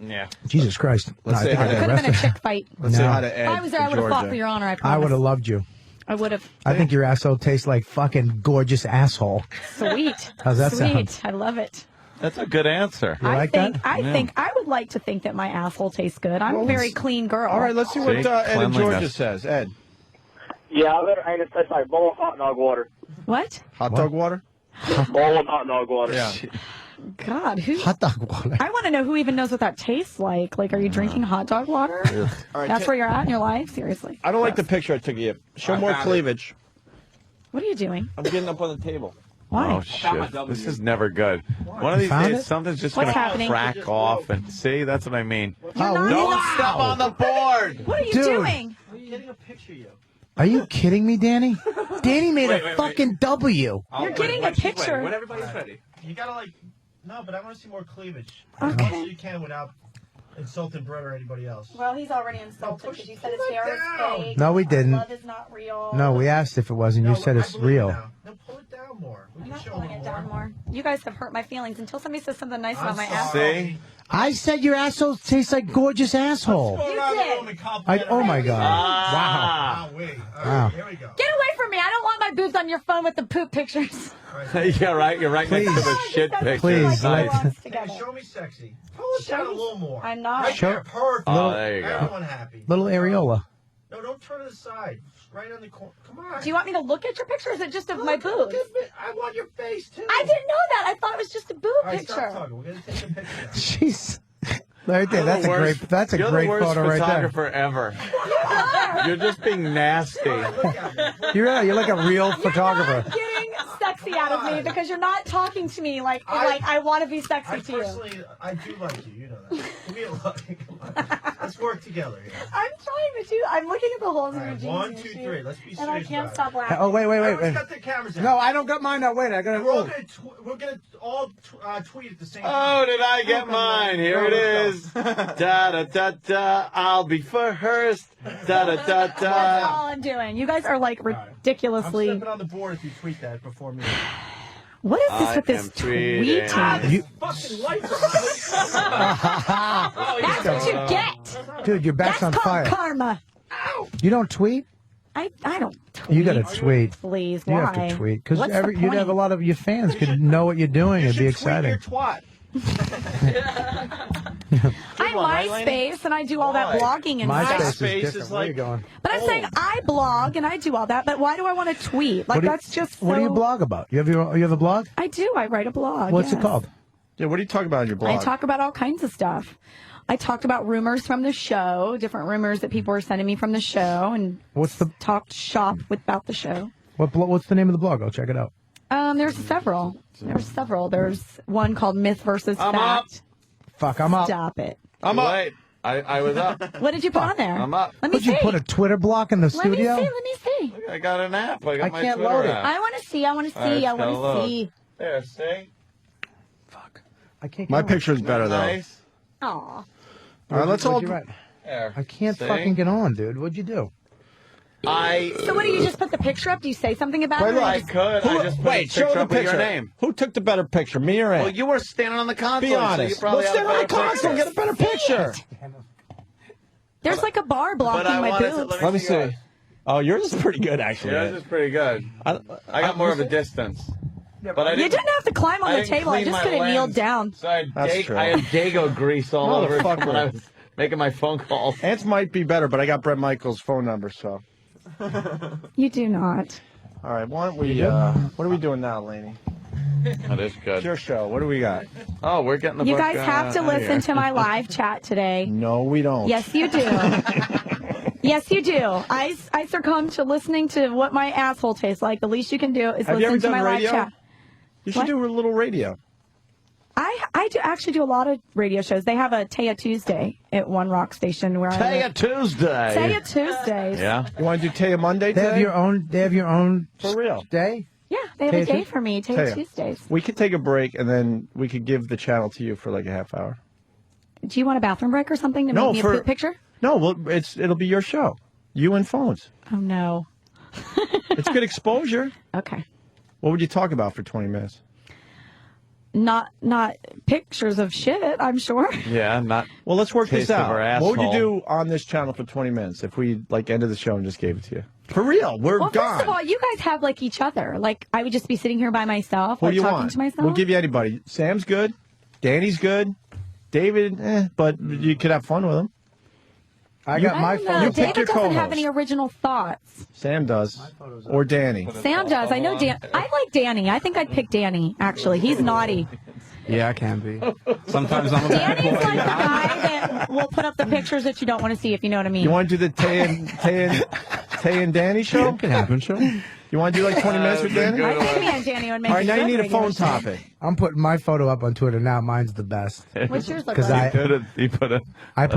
Yeah. Jesus Christ. Let's I say think hi I to- got Could have been a arrested. chick fight. Let's say No. hi to Ed. If I was there, I would have fought for your honor. I promise. I would have loved you. I would have. I think your asshole tastes like fucking gorgeous asshole. Sweet. How's that Sweet. sound? I love it. That's a good answer. I think I would like to think that my asshole tastes good. I'm a very clean girl. All right, let's see what Ed in Georgia says. Ed. Yeah, I better anus tastes like bowl of hot dog water. What? Hot dog water? Bowl of hot dog water. Yeah. God, who? Hot dog water. I want to know who even knows what that tastes like. Like, are you drinking hot dog water? All right, That's where you're at in your life? Seriously. I don't like the picture I took of you. Show more cleavage. What are you doing? I'm getting up on the table. Why? Oh, shit. This is never good. One of these found days, it? something's just What's going to happening? crack off. And see, that's what I mean. Oh, Don't step on the board. What are you Dude. doing? I'm getting a picture of you. Are you kidding me, Danny? Danny made a fucking W. You're getting a picture. When everybody's ready. You gotta like. No, but I want to see more cleavage. Okay. So you can without insulting Brett or anybody else. Well, he's already insulted because you said his hair is fake. No, we didn't. Love is not real. No, we asked if it was, and you said it's real. No, pull it down more. I'm not pulling it down more. You guys have hurt my feelings until somebody says something nice about my ass. See? I said your asshole tastes like gorgeous asshole. You did. Oh my god! Ah. Wow. Here we go. Get away from me. I don't want my boobs on your phone with the poop pictures. Yeah, right. You're right next to the shit picture. Please, Nice. Show me sexy. Pull it down a little more. I'm not. Right there, perfect. Oh, there you go. Everyone happy. Little areola. No, don't turn to the side. Right on the corner. Come on. Do you want me to look at your picture or is it just of my boobs? I want your face, too. I didn't know that. I thought it was just a boob All right, picture. stop talking. We're going to take a picture now. Jeez. Right there. That's a You're great. That's a You're great the worst photo right there. photographer ever. You're just being nasty. You're like a real photographer. You're getting sexy out of me because you're not talking to me like I want to be sexy to you. Personally, I do like you. You know that. Give me a look. Come on. Let's work together here. I'm trying to do. I'm looking at the holes in your jeans. 1, 2, 3. Let's be serious. And I can't about stop laughing. Oh wait. Everyone's got their cameras out. No, I don't got mine out. Wait, I gotta. We're gonna all tweet at the same time. Oh, did I get mine? Here it is. Da da da da. I'll be first. Da da da That's da. all I'm doing. You guys are like ridiculously. I'm stepping on the board if you tweet that before me. What is this I with this am tweeting. tweeting? Fucking lights That's what you get. Dude, your back's That's on called fire. karma. You don't tweet? I don't tweet. You gotta tweet. Please, You why? have to tweet because What's the you'd have a point? lot of your fans could know what you're doing. It'd be exciting. twat. I'm MySpace and I do all that blogging and MySpace stuff. is different. Where are you going? But I'm saying I blog and I do all that. But why do I want to tweet? Like What do you- that's just. What do you so- blog about? You have a blog? I do. I write a blog. What's yes. it called? Yeah, what do you talk about on your blog? I talk about all kinds of stuff. I talked about rumors from the show, different rumors that people were sending me from the show, and talked shop about the show. What's the name of the blog? I'll check it out. There's several. There's one called Myth versus I'm Fact. Fuck, I'm up. Stop it. I'm up. I was up. What did you put on there? I'm up. Let me Would see. you put a Twitter block in the Let me studio? see. Let me see. I got an app. I got I my can't Twitter load it. app. I want to see. I want to see. All right, I want gotta to load. see. There, see? I can't. My get on. picture's better, though. Nice. Aw. All right, let's all. What'd you write? There. I can't See? fucking get on, dude. What'd you do? So what do you just put the picture up? Do you say something about Wait, it? look, or I you just- could. I just put Wait, a show picture the up with picture. your name. Who took the better picture, me or Ed? Well, you were standing on the console. Be honest. So you probably Let's had stand a on the better console and picture. get a better picture. There's like a bar But blocking I my wanted to boobs. Let me see. Oh, yours is pretty good, actually. Yours is pretty good. I got more of a distance. But I You didn't have to climb on I the didn't table. I clean just my could have lens. kneeled down. So I That's had, true. I had Dago grease all over it Motherfucker. when I was making my phone calls. Ants might be better, but I got Brett Michaels' phone number, so. You do not. All right, why don't we, what are we doing now, Lainey? That is good. It's your show. What do we got? Oh, we're getting the You book, guys have to outta listen here. to my live chat today. No, we don't. Yes, you do. Yes, you do. I succumb to listening to what my asshole tastes like. The least you can do is Have you ever listen to done my radio? live chat. You should What? do a little radio. I do actually do a lot of radio shows. They have a Taya Tuesday at one rock station where I Taya live. Tuesday. Taya Tuesdays. Yeah. You want to do Taya Monday They today? have your own. They have your own For real. day. Yeah, they have a Taya day Tues- for me. Taya Taya. Tuesdays. We could take a break, and then we could give the channel to you for like a half hour. Do you want a bathroom break or something to No, make me for- a poop picture? No, well, it'll be your show. You and phones. Oh, no. It's good exposure. Okay. What would you talk about for 20 minutes? Not pictures of shit, I'm sure. Yeah, not. Well, let's work this Taste of out. her What would you asshole. do on this channel for 20 minutes if we like ended the show and just gave it to you? For real, we're Well, gone. first of all, you guys have like each other. Like I would just be sitting here by myself, What like do you talking want? to myself. We'll give you anybody. Sam's good. Danny's good. David, but you could have fun with him. I got my photo. You pick David your doesn't have co-host. any original thoughts. Sam does. Or Danny. Sam does. I know Dan. I like Danny. I think I'd pick Danny, actually. He's naughty. Yeah, I can be. Sometimes I'm a bad Danny's boy. like the guy that will put up the pictures that you don't want to see, if you know what I mean. You want to do the Tay and Danny show? Can happen, sure. You want to do like 20 minutes with Danny? I think me and Danny would make All right, a now you good need a radio phone show. topic. I'm putting my photo up on Twitter now. Mine's the best. What's yours look Because like?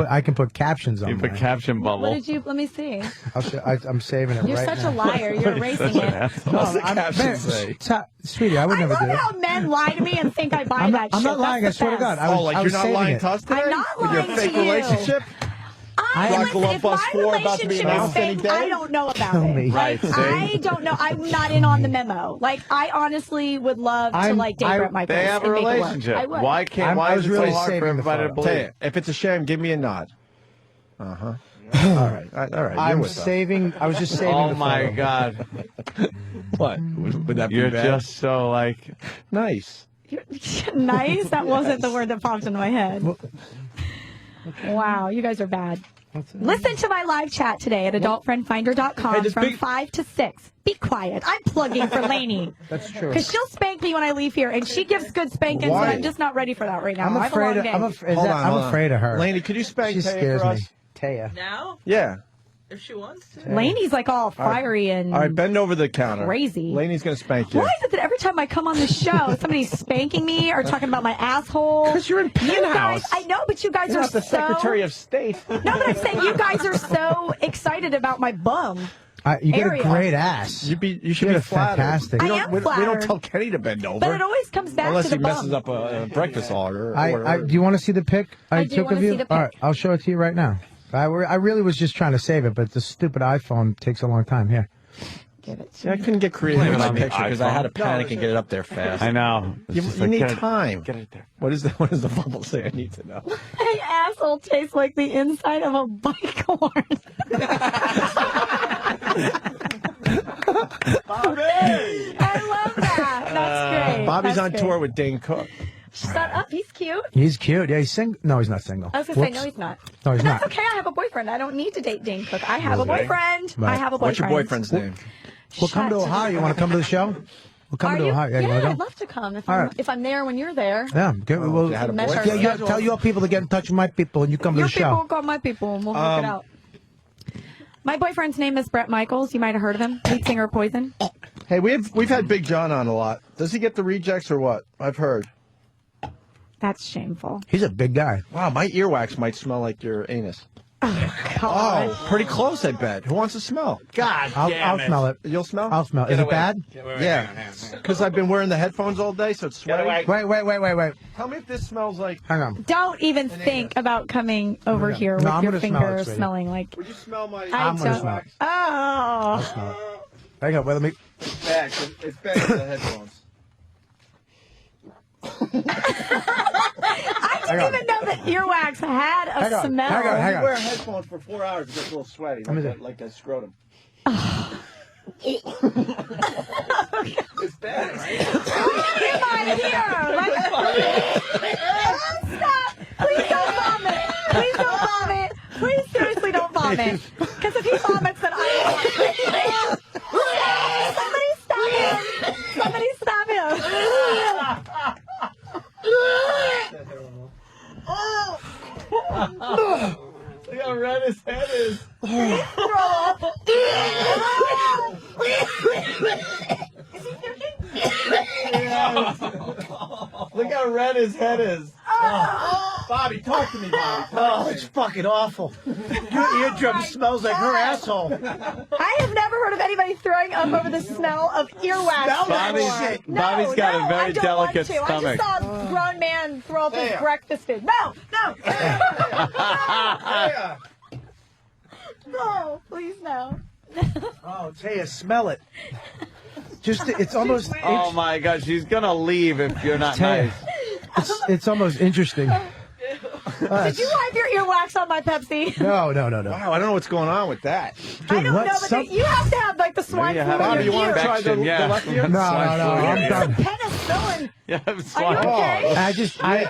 I can put captions on. You put mine. caption bubble. What did you? Let me see. I'm saving it You're right such now. a liar. You're erasing it. What's the caption say? Sweetie, I would never do I love it. how men lie to me and think I buy I'm that not shit. lying. That's I swear to the God. best. I was, Like I was you're not saving lying it. to us today? I'm not With your lying fake to you. relationship? Listen, Buckle if up, us my four about to be relationship is announced any fake, day? I don't know about Tell it. me. Right, see? I don't know. I'm not in on the memo. Like, I honestly would love to like date Brett Michaels. They have a and make it work. relationship. I would. Why can't? I Why was is it really so hard for saving the everybody to photo. Tell believe? you, if it's a sham, give me a nod. Uh-huh. All right. All right. You're I'm with us. saving. I was just saving. Oh the my photo. God! What? Would that be You're bad? just so like. Nice. Nice. That wasn't the word that popped in my head. Wow, you guys are bad. Listen to my live chat today at adultfriendfinder.com Hey, from 5 to 6. Be quiet. I'm plugging for Lainey. That's true. Because she'll spank me when I leave here, and she gives good spankings, Why? but I'm just not ready for that right now. I'm I have a afraid. long Of, day. Hold on, I'm afraid of her. Lainey, could you spank She Taya scares for me. us? Taya. Now, Yeah. if she wants to. Lainey's like all fiery and All right, bend over the counter. crazy. Lainey's going to spank you. Why is it that every time I come on the show, somebody's spanking me or talking about my asshole? Because you're in You guys, penthouse. I know, but you guys You're are not the so... Secretary of State. No, but I'm saying you guys are so excited about my bum. You get area. a great ass. You should You're be flattered. fantastic. We I don't, am we don't flattered. tell Kenny to bend over. But it always comes back Unless to the he messes bum. up a breakfast order. Do you want to see the pic I do took wanna of you? see the All pic. right, I'll show it to you right now. I really was just trying to save it, but the stupid iPhone takes a long time. Here. Give it to See, I me. couldn't get creative Blame with it my on the picture because I had to iPhone. panic and get it up there fast. I know. It's You just like, need get it- time. Get it there. What does the bubble say? I need to know. My asshole tastes like the inside of a bike horn. Bobby! I love that. That's great. Bobby's That's on great. tour with Dane Cook. Shut up. He's cute. He's cute. Yeah, he's single. No, he's not single. I was going to say, Whoops. no, he's not. No, he's But not. that's okay. I have a boyfriend. I don't need to date Dane Cook. I have a Okay. boyfriend. Right. I have a boyfriend. What's your boyfriend's name? We'll come to Shut Ohio. You want to come to the show? We'll come Are to you? Ohio. Yeah, you Yeah, want to I'd go? love to come All right. if I'm there when you're there. Yeah. Okay, we'll, you had a Mesh our boyfriend? schedules. tell your people to get in touch with my people, and you come to Your the people show. call my people, and we'll work it out. My boyfriend's name is Brett Michaels. You might have heard of him. Lead singer of Poison. Hey, we've had Big John on a lot. Does he get the rejects or what? I've heard. That's shameful. He's a big guy. Wow, my earwax might smell like your anus. Oh, God. Oh, pretty close, I bet. Who wants to smell? God I'll smell it. You'll smell? I'll smell it. Is it bad? Yeah, because I've been wearing the headphones all day, so it's sweaty. Wait. Tell me if this smells like. Hang on. Don't even think about coming over here with No, I'm your gonna smell it, fingers sweetie. smelling like. Would you smell my? I'm going to smell it. Oh. Hang on. Wait, let me. It's bad. It's bad with the headphones. I didn't even know that earwax had a Hang on, smell. hang on, hang You on. wear headphones for 4 hours, it gets a little sweaty, me like a scrotum. It's bad, right? Come on here. Stop. Please don't vomit. Please don't vomit. Please seriously don't vomit. Because if he vomits, then I will. Somebody stop him. Somebody stop him. Look how red his head is. Throw up. Look how red his head is. Bobby, talk to me, Bobby. Oh, it's fucking awful. Your eardrum smells like her asshole. I have never heard of anybody throwing up over the smell of earwax before. Bobby's got a very I don't delicate want to. stomach. I just saw a grown man throw up his breakfast food. No. No, please no. Oh, Taya, smell it. Just, it's almost. Oh my God, she's gonna leave if you're not Taya, nice. it's almost interesting. Did you wipe your earwax on my Pepsi? No. Wow, I don't know what's going on with that. I don't know, but you have to have like the swine flu in your ear. Try the left ear? No. You need I'm some done. penicillin. Yeah, Are you okay? I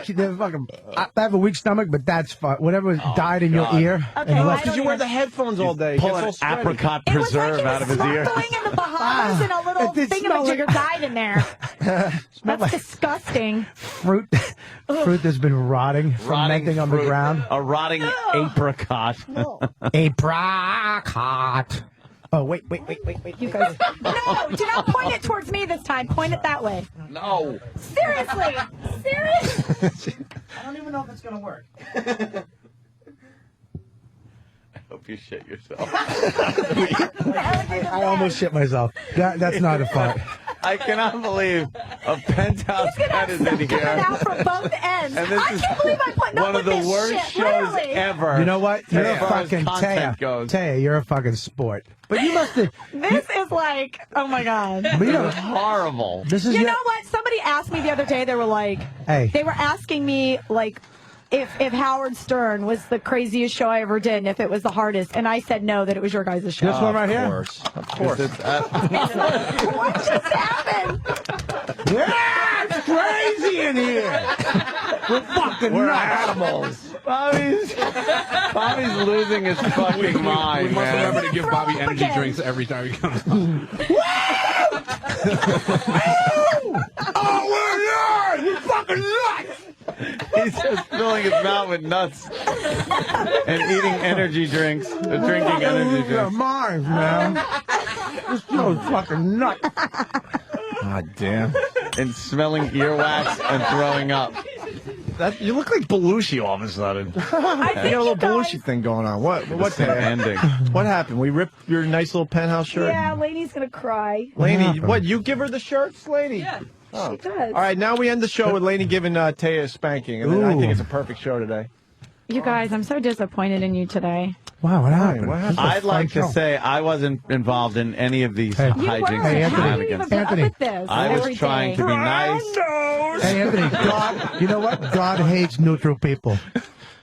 have a weak stomach, but that's fine. Whatever died in your ear. Okay, Because you wear the headphones all day. Pull an apricot preserve out of his ear. Snorkeling in the Bahamas and a little thingamajigger died in there. That's disgusting. Fruit that's been rotting, fermenting on the ground. A rotting apricot. Apricot. Oh, wait. You guys. No, do not point it towards me this time. Point it that way. No. Seriously. I don't even know if it's going to work. I hope you shit yourself. I almost shit myself. That's not a fart. I cannot believe a penthouse cat is in here. Out from both ends. And this I can't believe I put one of the worst shows ever. You know what? You're as a far as fucking content goes. Taya, you're a fucking sport. But you must have. This is like, oh my God. But you know, horrible. This is You know what? Somebody asked me the other day, they were like, they were asking me, like, if Howard Stern was the craziest show I ever did and if it was the hardest. And I said no, that it was your guys' show. This one right here? Of course. What just happened? Yeah, it's crazy in here. We're animals. Bobby's losing his fucking mind, We must man. remember to give Bobby energy drinks every time he comes on. Oh, we're here! You fucking nuts! He's just filling his mouth with nuts and eating energy drinks, drinking energy drinks. Mine, man. This show's fucking nuts. God damn. And smelling earwax and throwing up. You look like Belushi all of a sudden. You got a little Belushi thing going on. What's the ending? What happened? We ripped your nice little penthouse shirt? Yeah, Lainey's going to cry. Lainey, what, you give her the shirts, Lainey? Yeah. Oh. She does. All right, now we end the show with Lainey giving Taya a spanking, and then I think it's a perfect show today. You guys, I'm so disappointed in you today. Wow, what happened? I'd like to say I wasn't involved in any of these hijinks Hey, and Anthony. shenanigans. Anthony. I was trying to be nice. Hey, Anthony, God, you know what? God hates neutral people.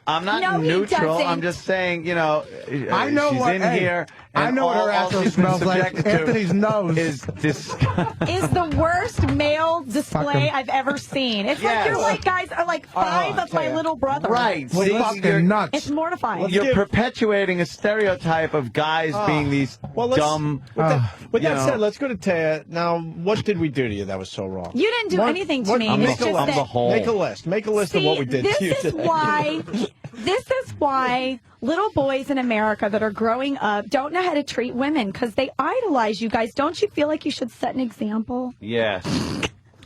I'm not No, he neutral. doesn't. I'm just saying, you know, I know she's what, in hey, here. I And know what her all asshole she's been smells like. subjected to Anthony's nose is disgusting. Is the worst male display Fucking- I've ever seen. It's Yes. like you're like guys are like five of my little brothers. Right. Well, See, fucking you're, nuts. It's mortifying. you're perpetuating a stereotype of guys being these dumb. With you that know. said, let's go to Taya. Now, what did we do to you that was so wrong? You didn't do anything to me. I'm It's the just that- whole. Make a list. Make a list of what we did this to you is today. why. This is why little boys in America that are growing up don't know how to treat women because they idolize you guys. Don't you feel like you should set an example? Yes.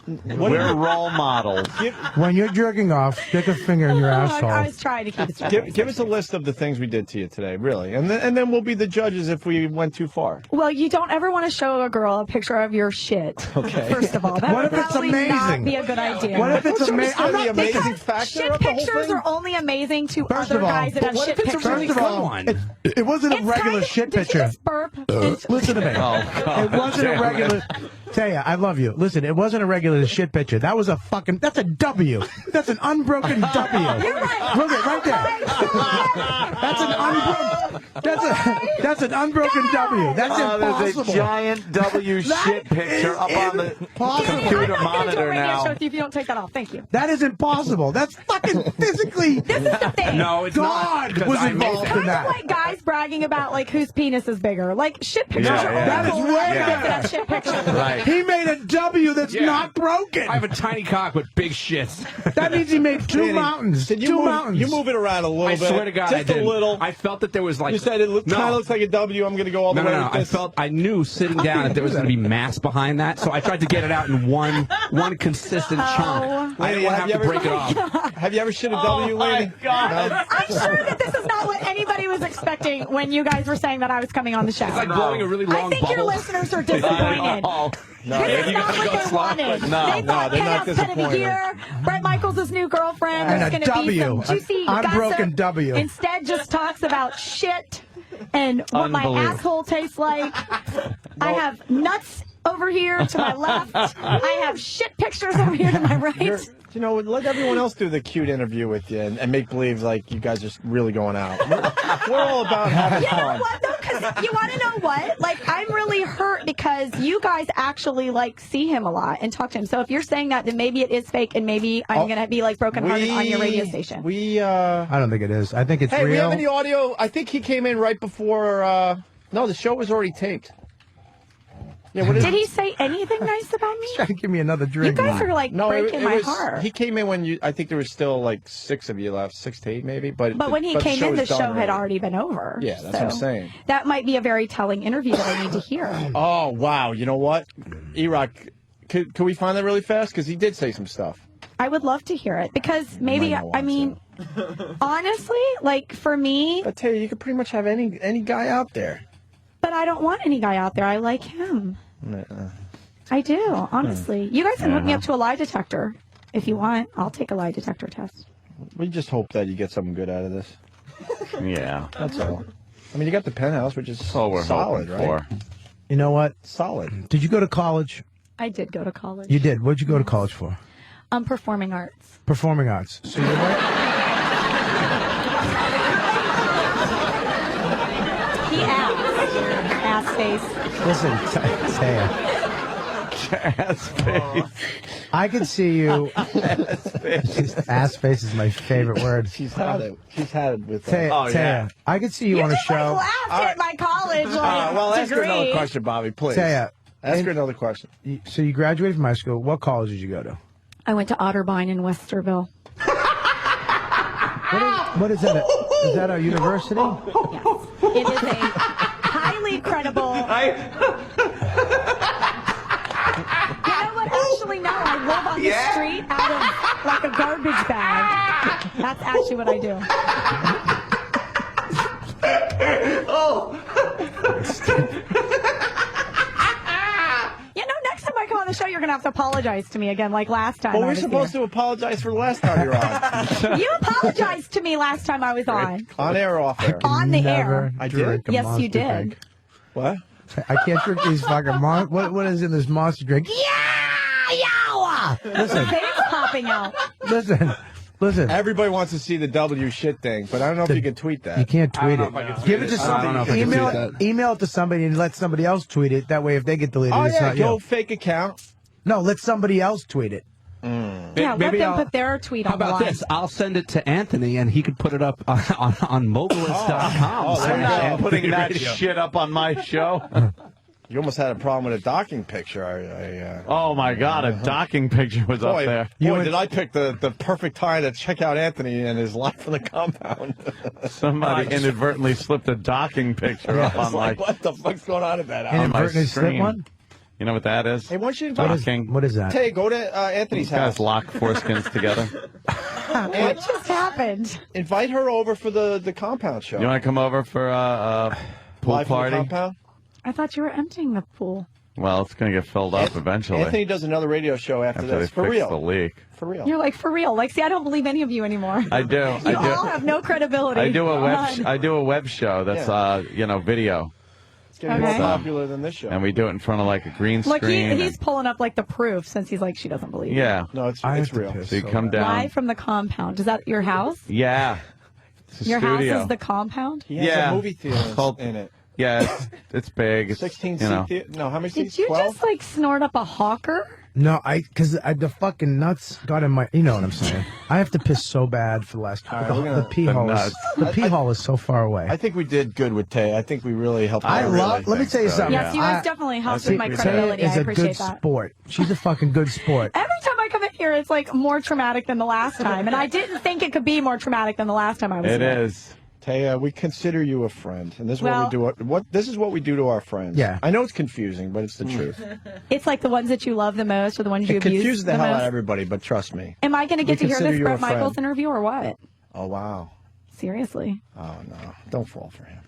We're role models. When you're jerking off, stick a finger in your asshole. I was trying to keep it straight. Give us a list of the things we did to you today, really, and then we'll be the judges if we went too far. Well, you don't ever want to show a girl a picture of your shit. Okay. First of all, that What would if it's probably not amazing? be a good idea. What if it's amazing? I'm not I'm the not amazing factor Shit of the whole pictures thing. are only amazing to First other of all, guys that but have what shit if it's a pictures. really First of good all, one? it wasn't a It's regular kind of, shit did you picture. just burp? Listen to me. Oh, God. It wasn't a damn regular. it. Taya, I love you. Listen, it wasn't a regular shit picture. That was a fucking. That's a W. That's an unbroken W. You're right. Look at right there. That's an unbroken. That's an unbroken W. That's There's impossible. a giant W shit picture up on the impossible. computer I'm not gonna do a monitor radio now. show with you if you don't take that off. Thank you. That is impossible. That's fucking physically. This is the thing. No, it's not. God because was I made involved that. in that. Like guys bragging about like whose penis is bigger. Like shit pictures Yeah, are yeah. That is only way cool better. that shit picture. Right. He made a W that's Yeah. not broken. I have a tiny cock with big shits. That means he made two Danny, mountains. Can you Two move, mountains. You move it around a little I bit. swear to God, just I did. a little. I felt that there was like. You said it kind of looks like a W. I'm going to go all the way. No. with I this. felt, I knew sitting down that there was going to be mass behind that, so I tried to get it out in one consistent chunk. I didn't want to have to break it off. Have you ever shit a Oh, W, lady? my God. I'm sure that this is not what anybody was expecting when you guys were saying that I was coming on the show. It's like blowing a really I long think your bubble. listeners are disappointed. This is not what they wanted. They thought they're not Chaos Pet of the disappointed. Year, Brett Michaels' new girlfriend. And There's a going to be W, some juicy an unbroken gossip. W. Instead, just talks about shit and what my Unbelievable. asshole tastes like. I have nuts over here to my left. I have shit pictures over here to my right. You know, let everyone else do the cute interview with you and make believe like you guys are really going out. We're all about having You know fun. what, though? Because you want to know what? Like, I'm really hurt because you guys actually, like, see him a lot and talk to him. So if you're saying that, then maybe it is fake and maybe I'm going to be, like, brokenhearted on your radio station. I don't think it is. I think it's Hey, real. we have any audio? I think he came in right before. No, the show was already taped. Yeah, what is Did he say anything nice about me? Trying to give me another drink. You guys are, like, breaking my heart. He came in when I think there was still like 6 of you left, 6 to 8 maybe. But when he came in, the show had already been over. Yeah, that's what I'm saying. That might be a very telling interview that I need to hear. Oh, wow. You know what? E-Rock, could we find that really fast? Because he did say some stuff. I would love to hear it because maybe, I mean, honestly, like, for me. But Tay, you could pretty much have any guy out there. But I don't want any guy out there. I like him. I do, honestly. You guys can hook me up to a lie detector if you want. I'll take a lie detector test. We just hope that you get something good out of this. Yeah. That's all. I mean, you got the penthouse, which is all we're solid, hoping right? for. You know what? Solid. Did you go to college? I did go to college. You did. What did you go to college for? Performing arts. Performing arts. So you're He ass face. Listen, Taya. Ass face. I can see you. Ass face is my favorite word. She's had it. She's had it with Taya, I can see you on a show. Laughed at my college well, ask her degree. another question, Bobby, please. Taya, ask her another question. So you graduated from high school. What college did you go to? I went to Otterbein in Westerville. What is that? Is that a university? It is a highly credible. You know what? Actually, no. I live on the street out of like a garbage bag. That's actually what I do. You know, next time I come on the show, you're going to have to apologize to me again, like last time. Well, I we're was supposed here. to apologize for the last time you were on. You apologized to me last time I was on. On air or off air? On the air. I did? Yes, you did. What? I can't drink these fucking what is in this monster drink? Listen. Face popping out. Listen. Everybody wants to see the W shit thing, but I don't know if you can tweet that. You can't tweet it. Give it to somebody. somebody. Email it to somebody and let somebody else tweet it. That way, if they get deleted, Oh, it's yeah, not go you. fake account. No, let somebody else tweet it. Yeah, let them put their tweet How on the about line. this? I'll send it to Anthony, and he could put it up on mogulist.com. I'm not putting that shit up on my show. You almost had a problem with a docking picture. Oh, my God, a docking picture was up there. Boy, did I pick the perfect time to check out Anthony and his life on the compound. Somebody inadvertently slipped a docking picture up on like, what the fuck's going on at that house? on my Inadvertently slip screen. one? You know what that is? Hey, why don't you Docking. What is that? Hey, go to Anthony's These guys house. lock foreskins together. What just happened? Invite her over for the compound show. You want to come over for a pool Live from the party? compound? I thought you were emptying the pool. Well, it's going to get filled up eventually. Anthony does another radio show after After this. they For fix real. the leak. For real. You're like, for real. Like, see, I don't believe any of you anymore. I do. You all have no credibility. I do a web. None. I do a web show that's video, It's getting more Okay. popular than this show. and we do it in front of like a green Look, screen. he's pulling up like the proof since he's like, she doesn't believe. Yeah. No, it's real. So you come down. Live from the compound. Is that your house? Yeah. It's a Your studio. house is the compound? He has Yeah. a movie theater Called- in it. Yeah, it's big. It's, 16 you know. seat theater. No, how many Did seats? you 12? just like snort up a hawker? No, because the fucking nuts got in my. You know what I'm saying? I have to piss so bad for the last. All right, the, we're gonna- the pee The hole is nuts. the pee hole is so far away. I think we did good with Tay. I think we really helped. I out. love. Let me tell you something. Yes, you guys definitely helped See, with my Taya credibility. is I a appreciate good that. sport. She's a fucking good sport. Every time I come in here, it's like more traumatic than the last time. And I didn't think it could be more traumatic than the last time I was It here. is. Taya, we consider you a friend, and this is Well- what we do. This is what we do to our friends. Yeah. I know it's confusing, but it's the truth. It's like the ones that you love the most or the ones you It abuse confuses the the hell out most. of everybody, but trust me. Am I going to get to We hear consider this you a Brett Michaels friend. interview or what? Oh wow. Seriously. Oh no! Don't fall for him.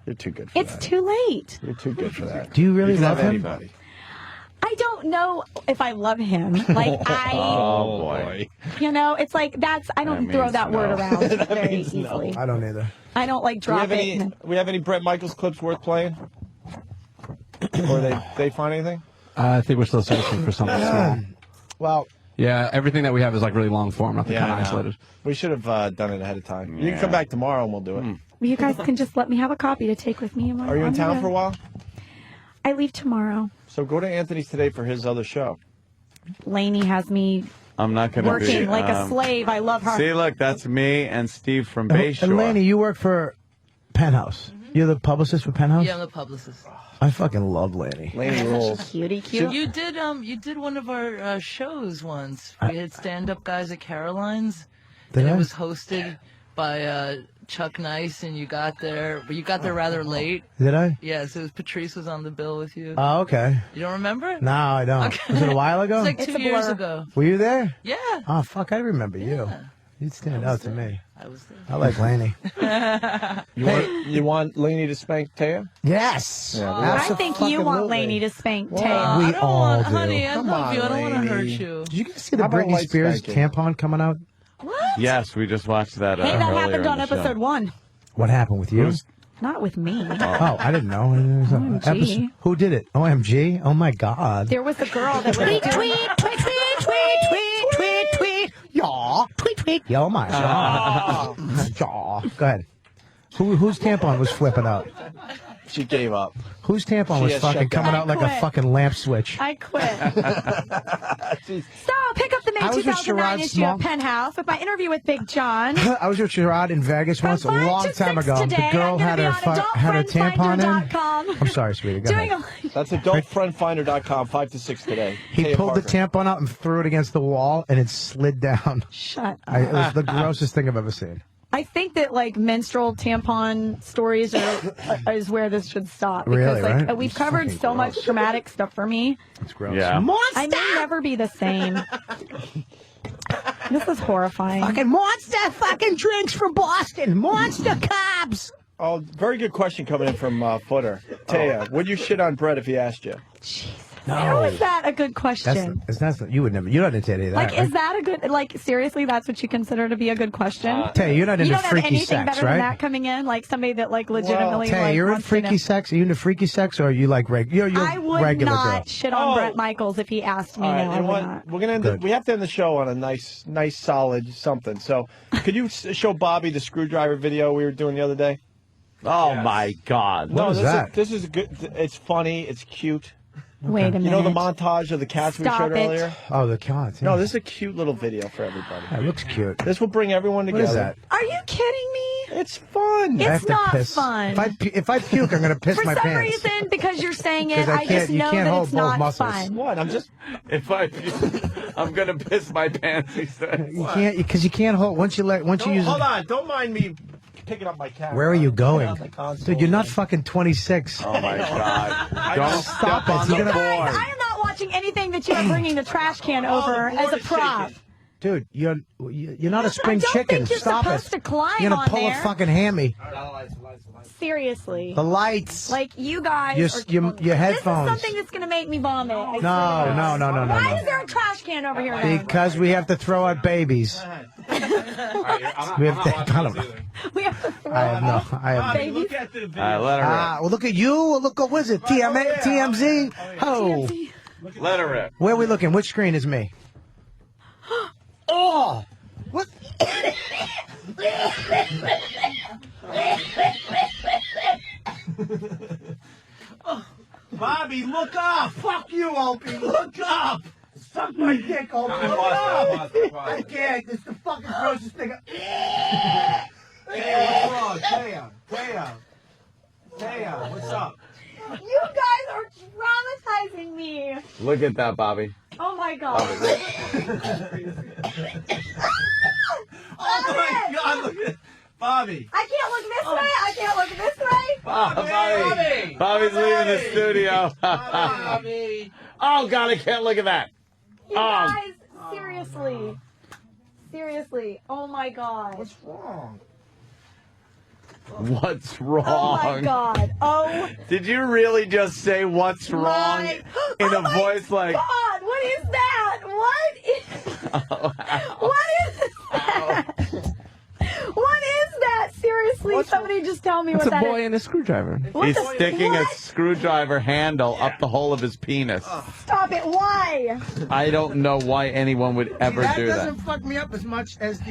You're too good for It's that. too late. You're too good for that. Do you really can love have him? anybody. I don't know if I love him. Like, Oh boy. you know, it's like I don't That throw means that no. word around That very means no. easily. I don't either. I don't like Do we drop have it. we have any Brett Michaels clips worth playing? Or they find anything? I think we're still searching for something small. Well, Yeah, everything that we have is like really long form, nothing kind of I know. isolated. We should have done it ahead of time. You can come back tomorrow and we'll do it. You guys can just let me have a copy to take with me. Are you in town for a while? I leave tomorrow. So go to Anthony's today for his other show. Lainey has me I'm not going to be working like a slave. I love her. See, look, that's me and Steve from Bayshore. And Laney, you work for Penthouse. You're the publicist for Penthouse? Yeah, I'm a publicist. I fucking love Laney. Laney rules. Cutie cute. You did one of our shows once. We had stand-up guys at Caroline's, and it was hosted by Chuck Nice, and you got there, but you got there rather late. Did I? Yes, it was Patrice was on the bill with you. Oh, okay. You don't remember? No, I don't. Okay. Was it a while ago? It's like 2 years ago. Were you there? Yeah. Oh, fuck, I remember you. You'd stand out to me. I was there. I like Laney. You want Laney to spank Taya? Yes. I think you want Laney to spank Taya. We all do. Honey, I love you. I don't want to hurt you. Did you guys see the How about Britney light Spears spanking? tampon coming out? Yes, we just watched that. Hey, that earlier happened in on the show. episode 1. What happened with you? Not with me. Oh, I didn't know. OMG. Who did it? OMG? Oh my God. There was a girl that was Tweet, doing... tweet. Yaw. Tweet. Yo, my. Yaw. Go ahead. Whose tampon was flipping out? She gave up. Whose tampon She was has fucking shut down. coming out like a quit. fucking lamp switch? I quit. So, pick up the May I was with 2009 Sherrod issue Small. of Penthouse with my interview with Big John. I was with Sherrod in Vegas once a 5 long to time 6 ago. today. The girl I'm had gonna her be on had her tampon in. adultfriendfinder.com. I'm sorry, sweetie. Go Doing ahead. That's adultfriendfinder.com, 5 to 6 today. He Taya pulled the Parker. tampon out and threw it against the wall, and it slid down. Shut up. It was the grossest thing I've ever seen. I think that like menstrual tampon stories is where this should stop because Really, like right? we've It's covered fucking so much gross. traumatic stuff for me. It's gross. Yeah. I may never be the same. This is horrifying. Fucking monster fucking drinks from Boston. Monster Cobs. Oh, very good question coming in from Footer. Taya, would you shit on Brett if he asked you? How is that a good question? That's you would never. You don't say any of that. Like, right? is that a good, like, seriously, that's what you consider to be a good question? Taya, you're not You into don't have freaky anything sex, better right? than that coming in? Like, somebody that, like, legitimately, Taya, like, you're in wants to freaky know. sex? Are you into freaky sex, or are you like you're I would regular not girl? shit on Brett Michaels if he asked me. All right, No, I you know would what? not. We're gonna end we have to end the show on a nice, solid something. So, could you show Bobby the screwdriver video we were doing the other day? Oh my God! No, What was that? This is good. It's funny. It's cute. Wait a minute. You know the montage of the cats we Stop showed it. earlier? Oh, the cats. No, this is a cute little video for everybody. It looks cute. This will bring everyone What together. is that? Are you kidding me? It's fun. I have It's to not piss. fun. If I puke, I'm gonna piss For my some pants. reason, because you're saying it, 'Cause I I just can't- you know can't that hold it's both not muscles. fun. What? I'm just. If I'm gonna piss my pants. He said. You can't because you can't hold once you use. Hold on. Don't mind me picking up my camera. Where are you going, On the console. dude? You're not fucking 26. Oh my God! Don't Stop step it. on You're the gonna- Guys, board. I am not watching anything that you are bringing the trash can over the as board a is prop. shaking. Dude, you're not a spring I don't chicken. think you're Stop supposed it. to climb You're gonna on pull there. a fucking hammy. Seriously. The lights. Like, you guys Your This headphones. is something that's going to make me vomit. I No, swear. no. Why is there a trash can over here now? Because we have to throw out babies. We have to. We have to throw I have babies. Look at the video. All right, let her rip. Well, look at you. Look, what was it? TMZ. Oh, Let her rip. where are we looking? Which screen is me? Oh, what? Bobby, look up! Fuck you, Opie! Look up! Suck my dick, Opie! Look up! I can't. It's the fucking grossest thing. Taya, what's wrong? Taya, what's up? You guys are traumatizing me. Look at that, Bobby. Oh my god. Oh my God! Look at Bobby. I can't look this way. I can't look this way. Bobby. Bobby's leaving the studio. Bobby. Oh God, I can't look at that. You guys, seriously. Seriously. Oh my god. What's wrong? What's wrong? Oh my god. Oh. Did you really just say what's wrong in a voice like? God, what is that? What is? What is that? What is that? Seriously. Seriously, somebody just tell me It's what a that boy is. and a screwdriver. He's sticking a screwdriver handle up the hole of his penis. Stop it! Why? I don't know why anyone would ever that do doesn't that. fuck me up as much as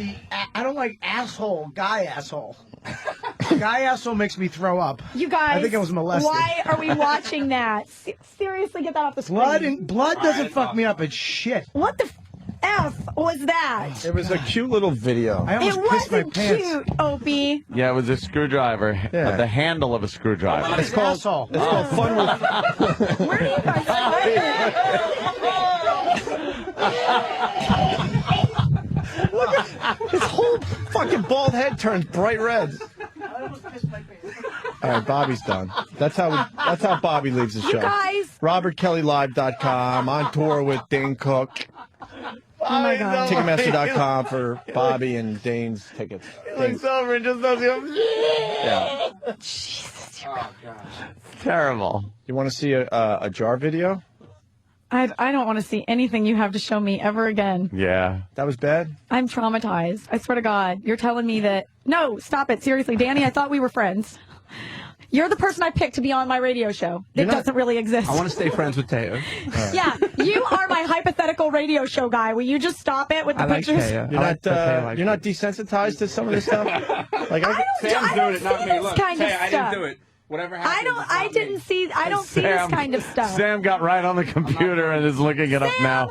I don't like guy asshole. Guy asshole makes me throw up. You guys, I think I was molested. Why are we watching that? Seriously, get that off the screen. Blood doesn't fuck me up. It's shit. What the F was that? It was a cute little video. I almost It pissed my wasn't pants. cute, Opie. Yeah, it was a screwdriver. Yeah. The handle of a screwdriver. It's called Fun with. Where are you guys Look at his whole fucking bald head turns bright red. All right, Bobby's done. That's how Bobby leaves the show. You guys. RobertKellyLive.com, on tour with Dane Cook. Oh my God. Ticketmaster.com for Bobby and Dane's tickets. He looks over and just does him. Yeah. Jesus, Oh gosh. It's terrible. You want to see a jar video? I don't want to see anything you have to show me ever again. Yeah. That was bad? I'm traumatized. I swear to God. You're telling me that. No, stop it. Seriously, Danny, I thought we were friends. You're the person I picked to be on my radio show. It doesn't really exist. I want to stay friends with Teo. Yeah, you are my hypothetical radio show guy. Will you just stop it with the I like pictures? Teo. You're not desensitized to some of this stuff? Like Sam's doing it, not me. this Look, kind of Tay, I stuff. didn't do it. Whatever happened. I didn't see this kind of stuff. Sam got right on the computer and is looking it up now.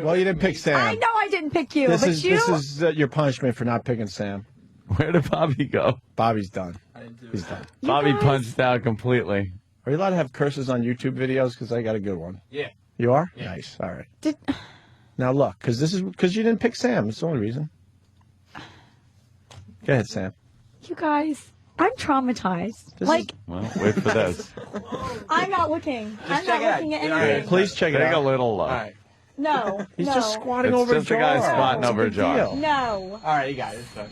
Well, you didn't pick Sam. I know I didn't pick you, This but is you. this is your punishment for not picking Sam. Where did Bobby go? Bobby's done. He's done. Bobby punched out completely. Are you allowed to have curses on YouTube videos? Because I got a good one. Yeah. You are? Yeah. Nice. All right. Now look, because you didn't pick Sam. It's the only reason. Go ahead, Sam. You guys, I'm traumatized. Well, wait for this. I'm not looking. I'm check not it out. looking at All anything. right. Please check it Take a out. little look. All right. No. He's no. just squatting It's over just a a jar. guy squatting It's over a big jar. deal. No. All right, you got it. It's done.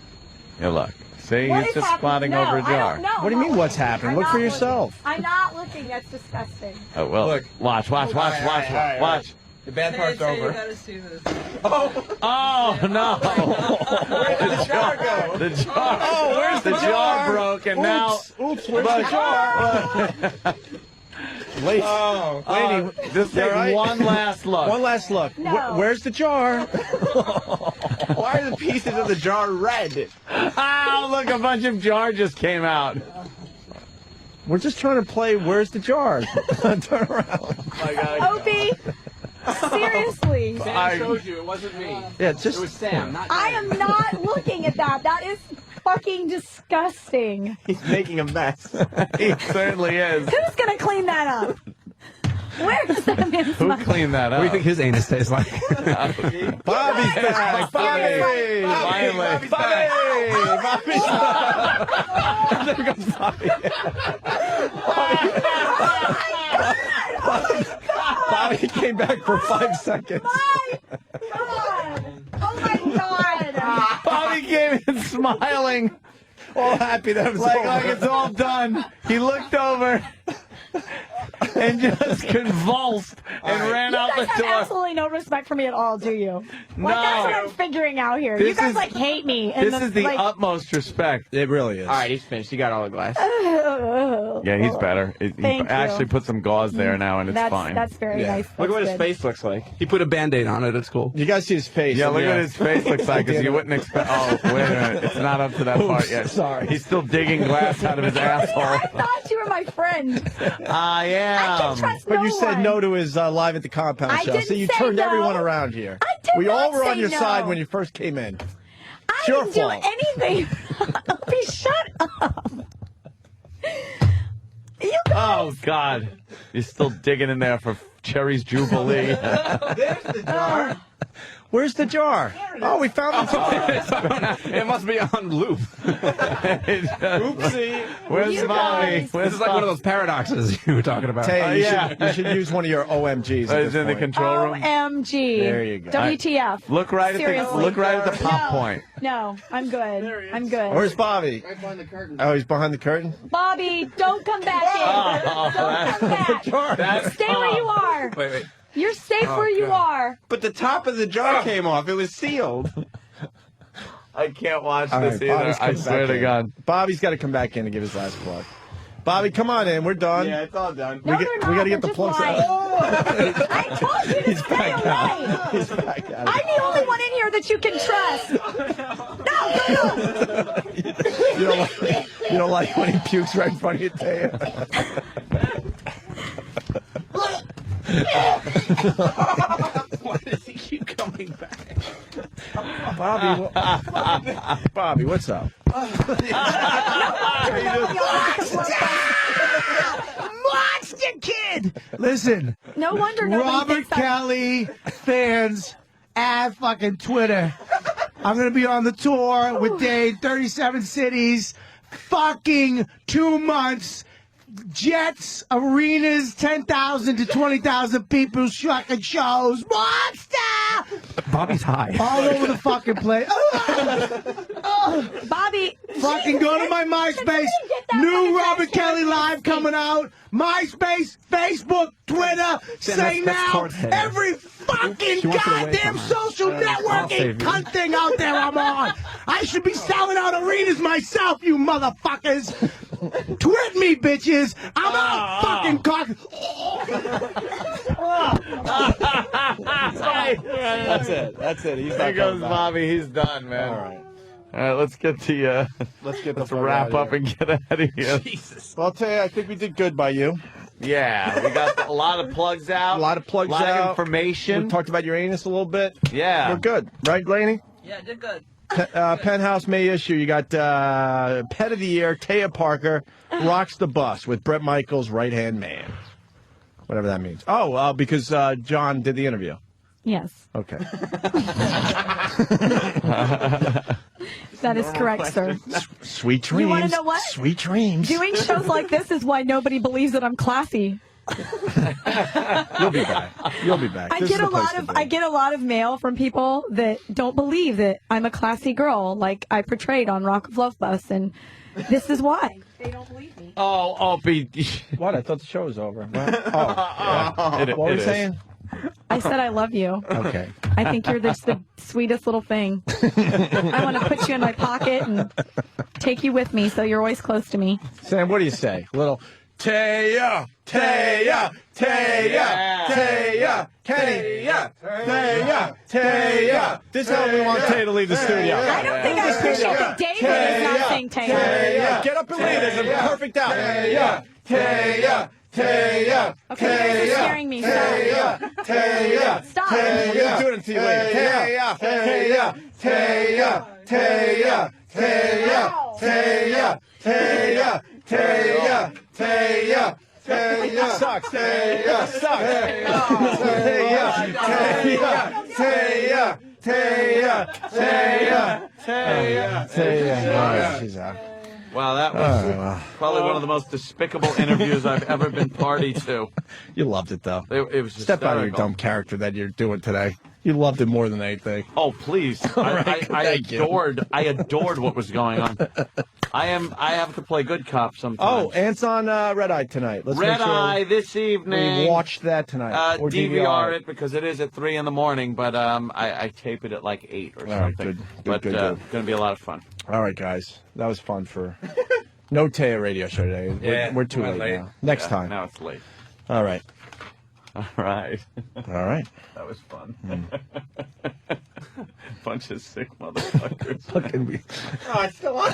Yeah, look. See, What he's is just happening? squatting No, over a I jar. don't know. What do you mean, what's happening? I'm Look not for looking. yourself. I'm not looking. That's disgusting. Oh, well, Look. watch. All right. Watch. The bad part's You over. gotta see this. Oh, no. Where did the jar go? The jar. Oh, where's the jar? broke, and Oops, where's the jar? Lady, Just You take all right? one last look. One last look. No. Where's the jar? Why are the pieces of the jar red? Oh, look, a bunch of jar just came out. We're just trying to play Where's the Jar? Turn around. Opie, seriously. Sam showed you. It wasn't me. Yeah, It was Sam, not I am not looking at that. That is fucking disgusting. He's making a mess. He certainly is. Who's gonna clean that up? Where is that man's Who mouth? cleaned that up? What do you think his anus tastes like? Bobby's back. Bobby. Finally. Bobby's back. There goes Bobby. Bobby came back for 5 seconds. My God! Oh my God! Bobby came in smiling, All happy that it was like over. it's all done. He looked over and just convulsed and ran You out guys the have door. absolutely no respect for me at all, do you? No. Like, that's what I'm figuring out here. You This guys is- like hate me. And This is the like, utmost respect. It really is. All right, he's finished. You got all the glass. Yeah, he's better. He Thank you. actually put some gauze there now, and it's fine. That's very Yeah. nice. Look at what That's his good. face looks like. He put a Band-Aid on it. It's cool. You guys see his face. Yeah, and look what his face looks like, because you wouldn't expect. Oh, wait a minute. It's not up to that part yet. sorry. He's still digging glass out of his asshole. I thought you were my friend. I I am. can trust But no you said one. no to his live at the compound I show. didn't So you say turned no. everyone around here. I did We not all were on say your no. side when you first came in. I your didn't fault. do anything. Opie, shut up. You guys. Oh, God. You're still digging in there for Cherry's Jubilee. There's the jar. Where's the jar? Oh, we found the jar. It must be on loop. Oopsie. Where's You Bobby? guys. Where's This is like one of those paradoxes you were talking about. Tay, yeah. you should use one of your OMGs. at He's this in the point. control room. OMG. There you go. WTF. Look right at Seriously. the pop No. point. No, I'm good. I'm good. Where's Bobby? Right behind the curtain. Oh, he's behind the curtain? Bobby, don't come back in. Don't come back. Stay where you are. Wait. You're safe where you are. But the top of the jar came off. It was sealed. I can't watch All this right, either. Bobby's I coming swear back to in. God. Bobby's got to come back in and give his last plug. Bobby, come on in. We're done. Yeah, it's all done. We got to get the plugs out. I told you to stay away. He's back out. I'm the only one in here that you can trust. No. You don't like when he pukes right in front of you, Taya? Why does he keep coming back? Bobby, what's up? Monster Kid! Listen. No wonder nobody Robert thinks that- Kelly fans at fucking Twitter. I'm going to be on the tour with Dave, 37 cities, fucking 2 months. Jets, arenas, 10,000 to 20,000 people, fucking shows. Monster! Bobby's high. All over the fucking place. Bobby, fucking go to my MySpace. New Robert Kelly Live coming out. MySpace, Facebook, Twitter. Say now. Every fucking goddamn social networking cunt thing out there I'm on. I should be selling out arenas myself, you motherfuckers. Twit me, bitches. I'm out fucking cock. That's it. That's it. He's There not goes coming back. Bobby. He's done, man. All right. All right, let's get the Let's let's fuck wrap outta up here. and get out of here. Jesus. Well, I'll tell you, I think we did good by you. Yeah, we got a lot of plugs out. A lot of plugs a lot out. of information. We talked about your anus a little bit. Yeah. We're good. Right, Glaney? Yeah, did good. Penthouse May issue. You got Pet of the Year, Taya Parker, rocks the bus with Bret Michaels' right-hand man. Whatever that means. Oh, because John did the interview. Yes. Okay. That is correct, sir. Sweet dreams. You want to know what? Sweet dreams. Doing shows like this is why nobody believes that I'm classy. You'll be back. You'll be back. I This get is a the place lot to of be. I get a lot of mail from people that don't believe that I'm a classy girl like I portrayed on Rock of Love Bus, and this is why. They don't believe me. Oh, Opie. What? I thought the show was over. What? Oh, yeah. It- What were it you is. saying? I said I love you. Okay. I think you're just the sweetest little thing. I want to put you in my pocket and take you with me so you're always close to me. Sam, what do you say? Little Taya, Taya, Taya, Taya, Taya, Taya, Taya. This is how we want Taya to leave the studio. I don't think I appreciate that David is not saying Taya. Get up and leave. There's a perfect out. Taya, Taya, Taya. Okay, you guys are scaring me. Stop. Taya, Stop. We're gonna do it until you leave. Taya, Taya, Taya, Taya, Taya, Taya, Taya, Taya, Taya. Taya sucks. Taya sucks. Taya, Taya, Taya, Taya, Taya, Taya. All right, she's out. Wow, that was probably one of the most despicable interviews I've ever been party to. You loved it, though. It was Step out of your hysterical. dumb character that you're doing today. You loved it more than anything. Oh, please. right, I thank you. adored what was going on. I have to play good cop sometimes. Oh, Ant's on Red Eye tonight. Let's Red make sure Eye this evening. we watch that tonight. Or DVR it because it is at 3 in the morning, but I tape it at like 8 or All right, something. good, but good. going to be a lot of fun. All right, guys. That was fun for no Taya radio show today. We're too went late now. Next Yeah, time. Now it's late. All right. All right. All right. That was fun. Bunch of sick motherfuckers. Fucking Oh, it's still on.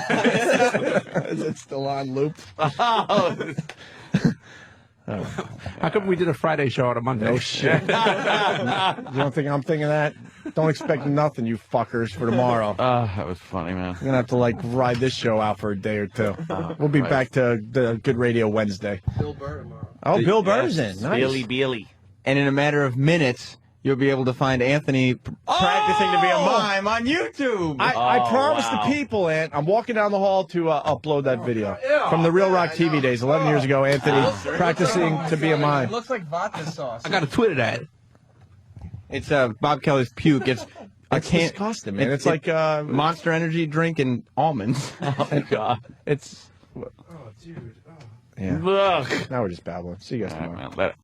Is it still on loop? How come we did a Friday show on a Monday? No shit. You don't think I'm thinking that? Don't expect nothing, you fuckers, for tomorrow. That was funny, man. You're gonna have to ride this show out for a day or two. We'll be right. back to the Good Radio Wednesday. Bill Burr tomorrow. Oh, Bill Burr's in. Nice. Billy. And in a matter of minutes, you'll be able to find Anthony practicing to be a mime on YouTube. I promised the people, Ant. I'm walking down the hall to upload that video from the Real Rock TV days, 11 years ago. Anthony practicing to be a It mime. looks like vodka sauce. I got to tweet that. It's Bob Kelly's puke. It's I It's can't. disgusting, man. It's like Monster Energy drink and almonds. Oh, God. it's. Oh, dude. Oh. Yeah. Ugh. Now we're just babbling. See you guys All right, tomorrow. man. Let it.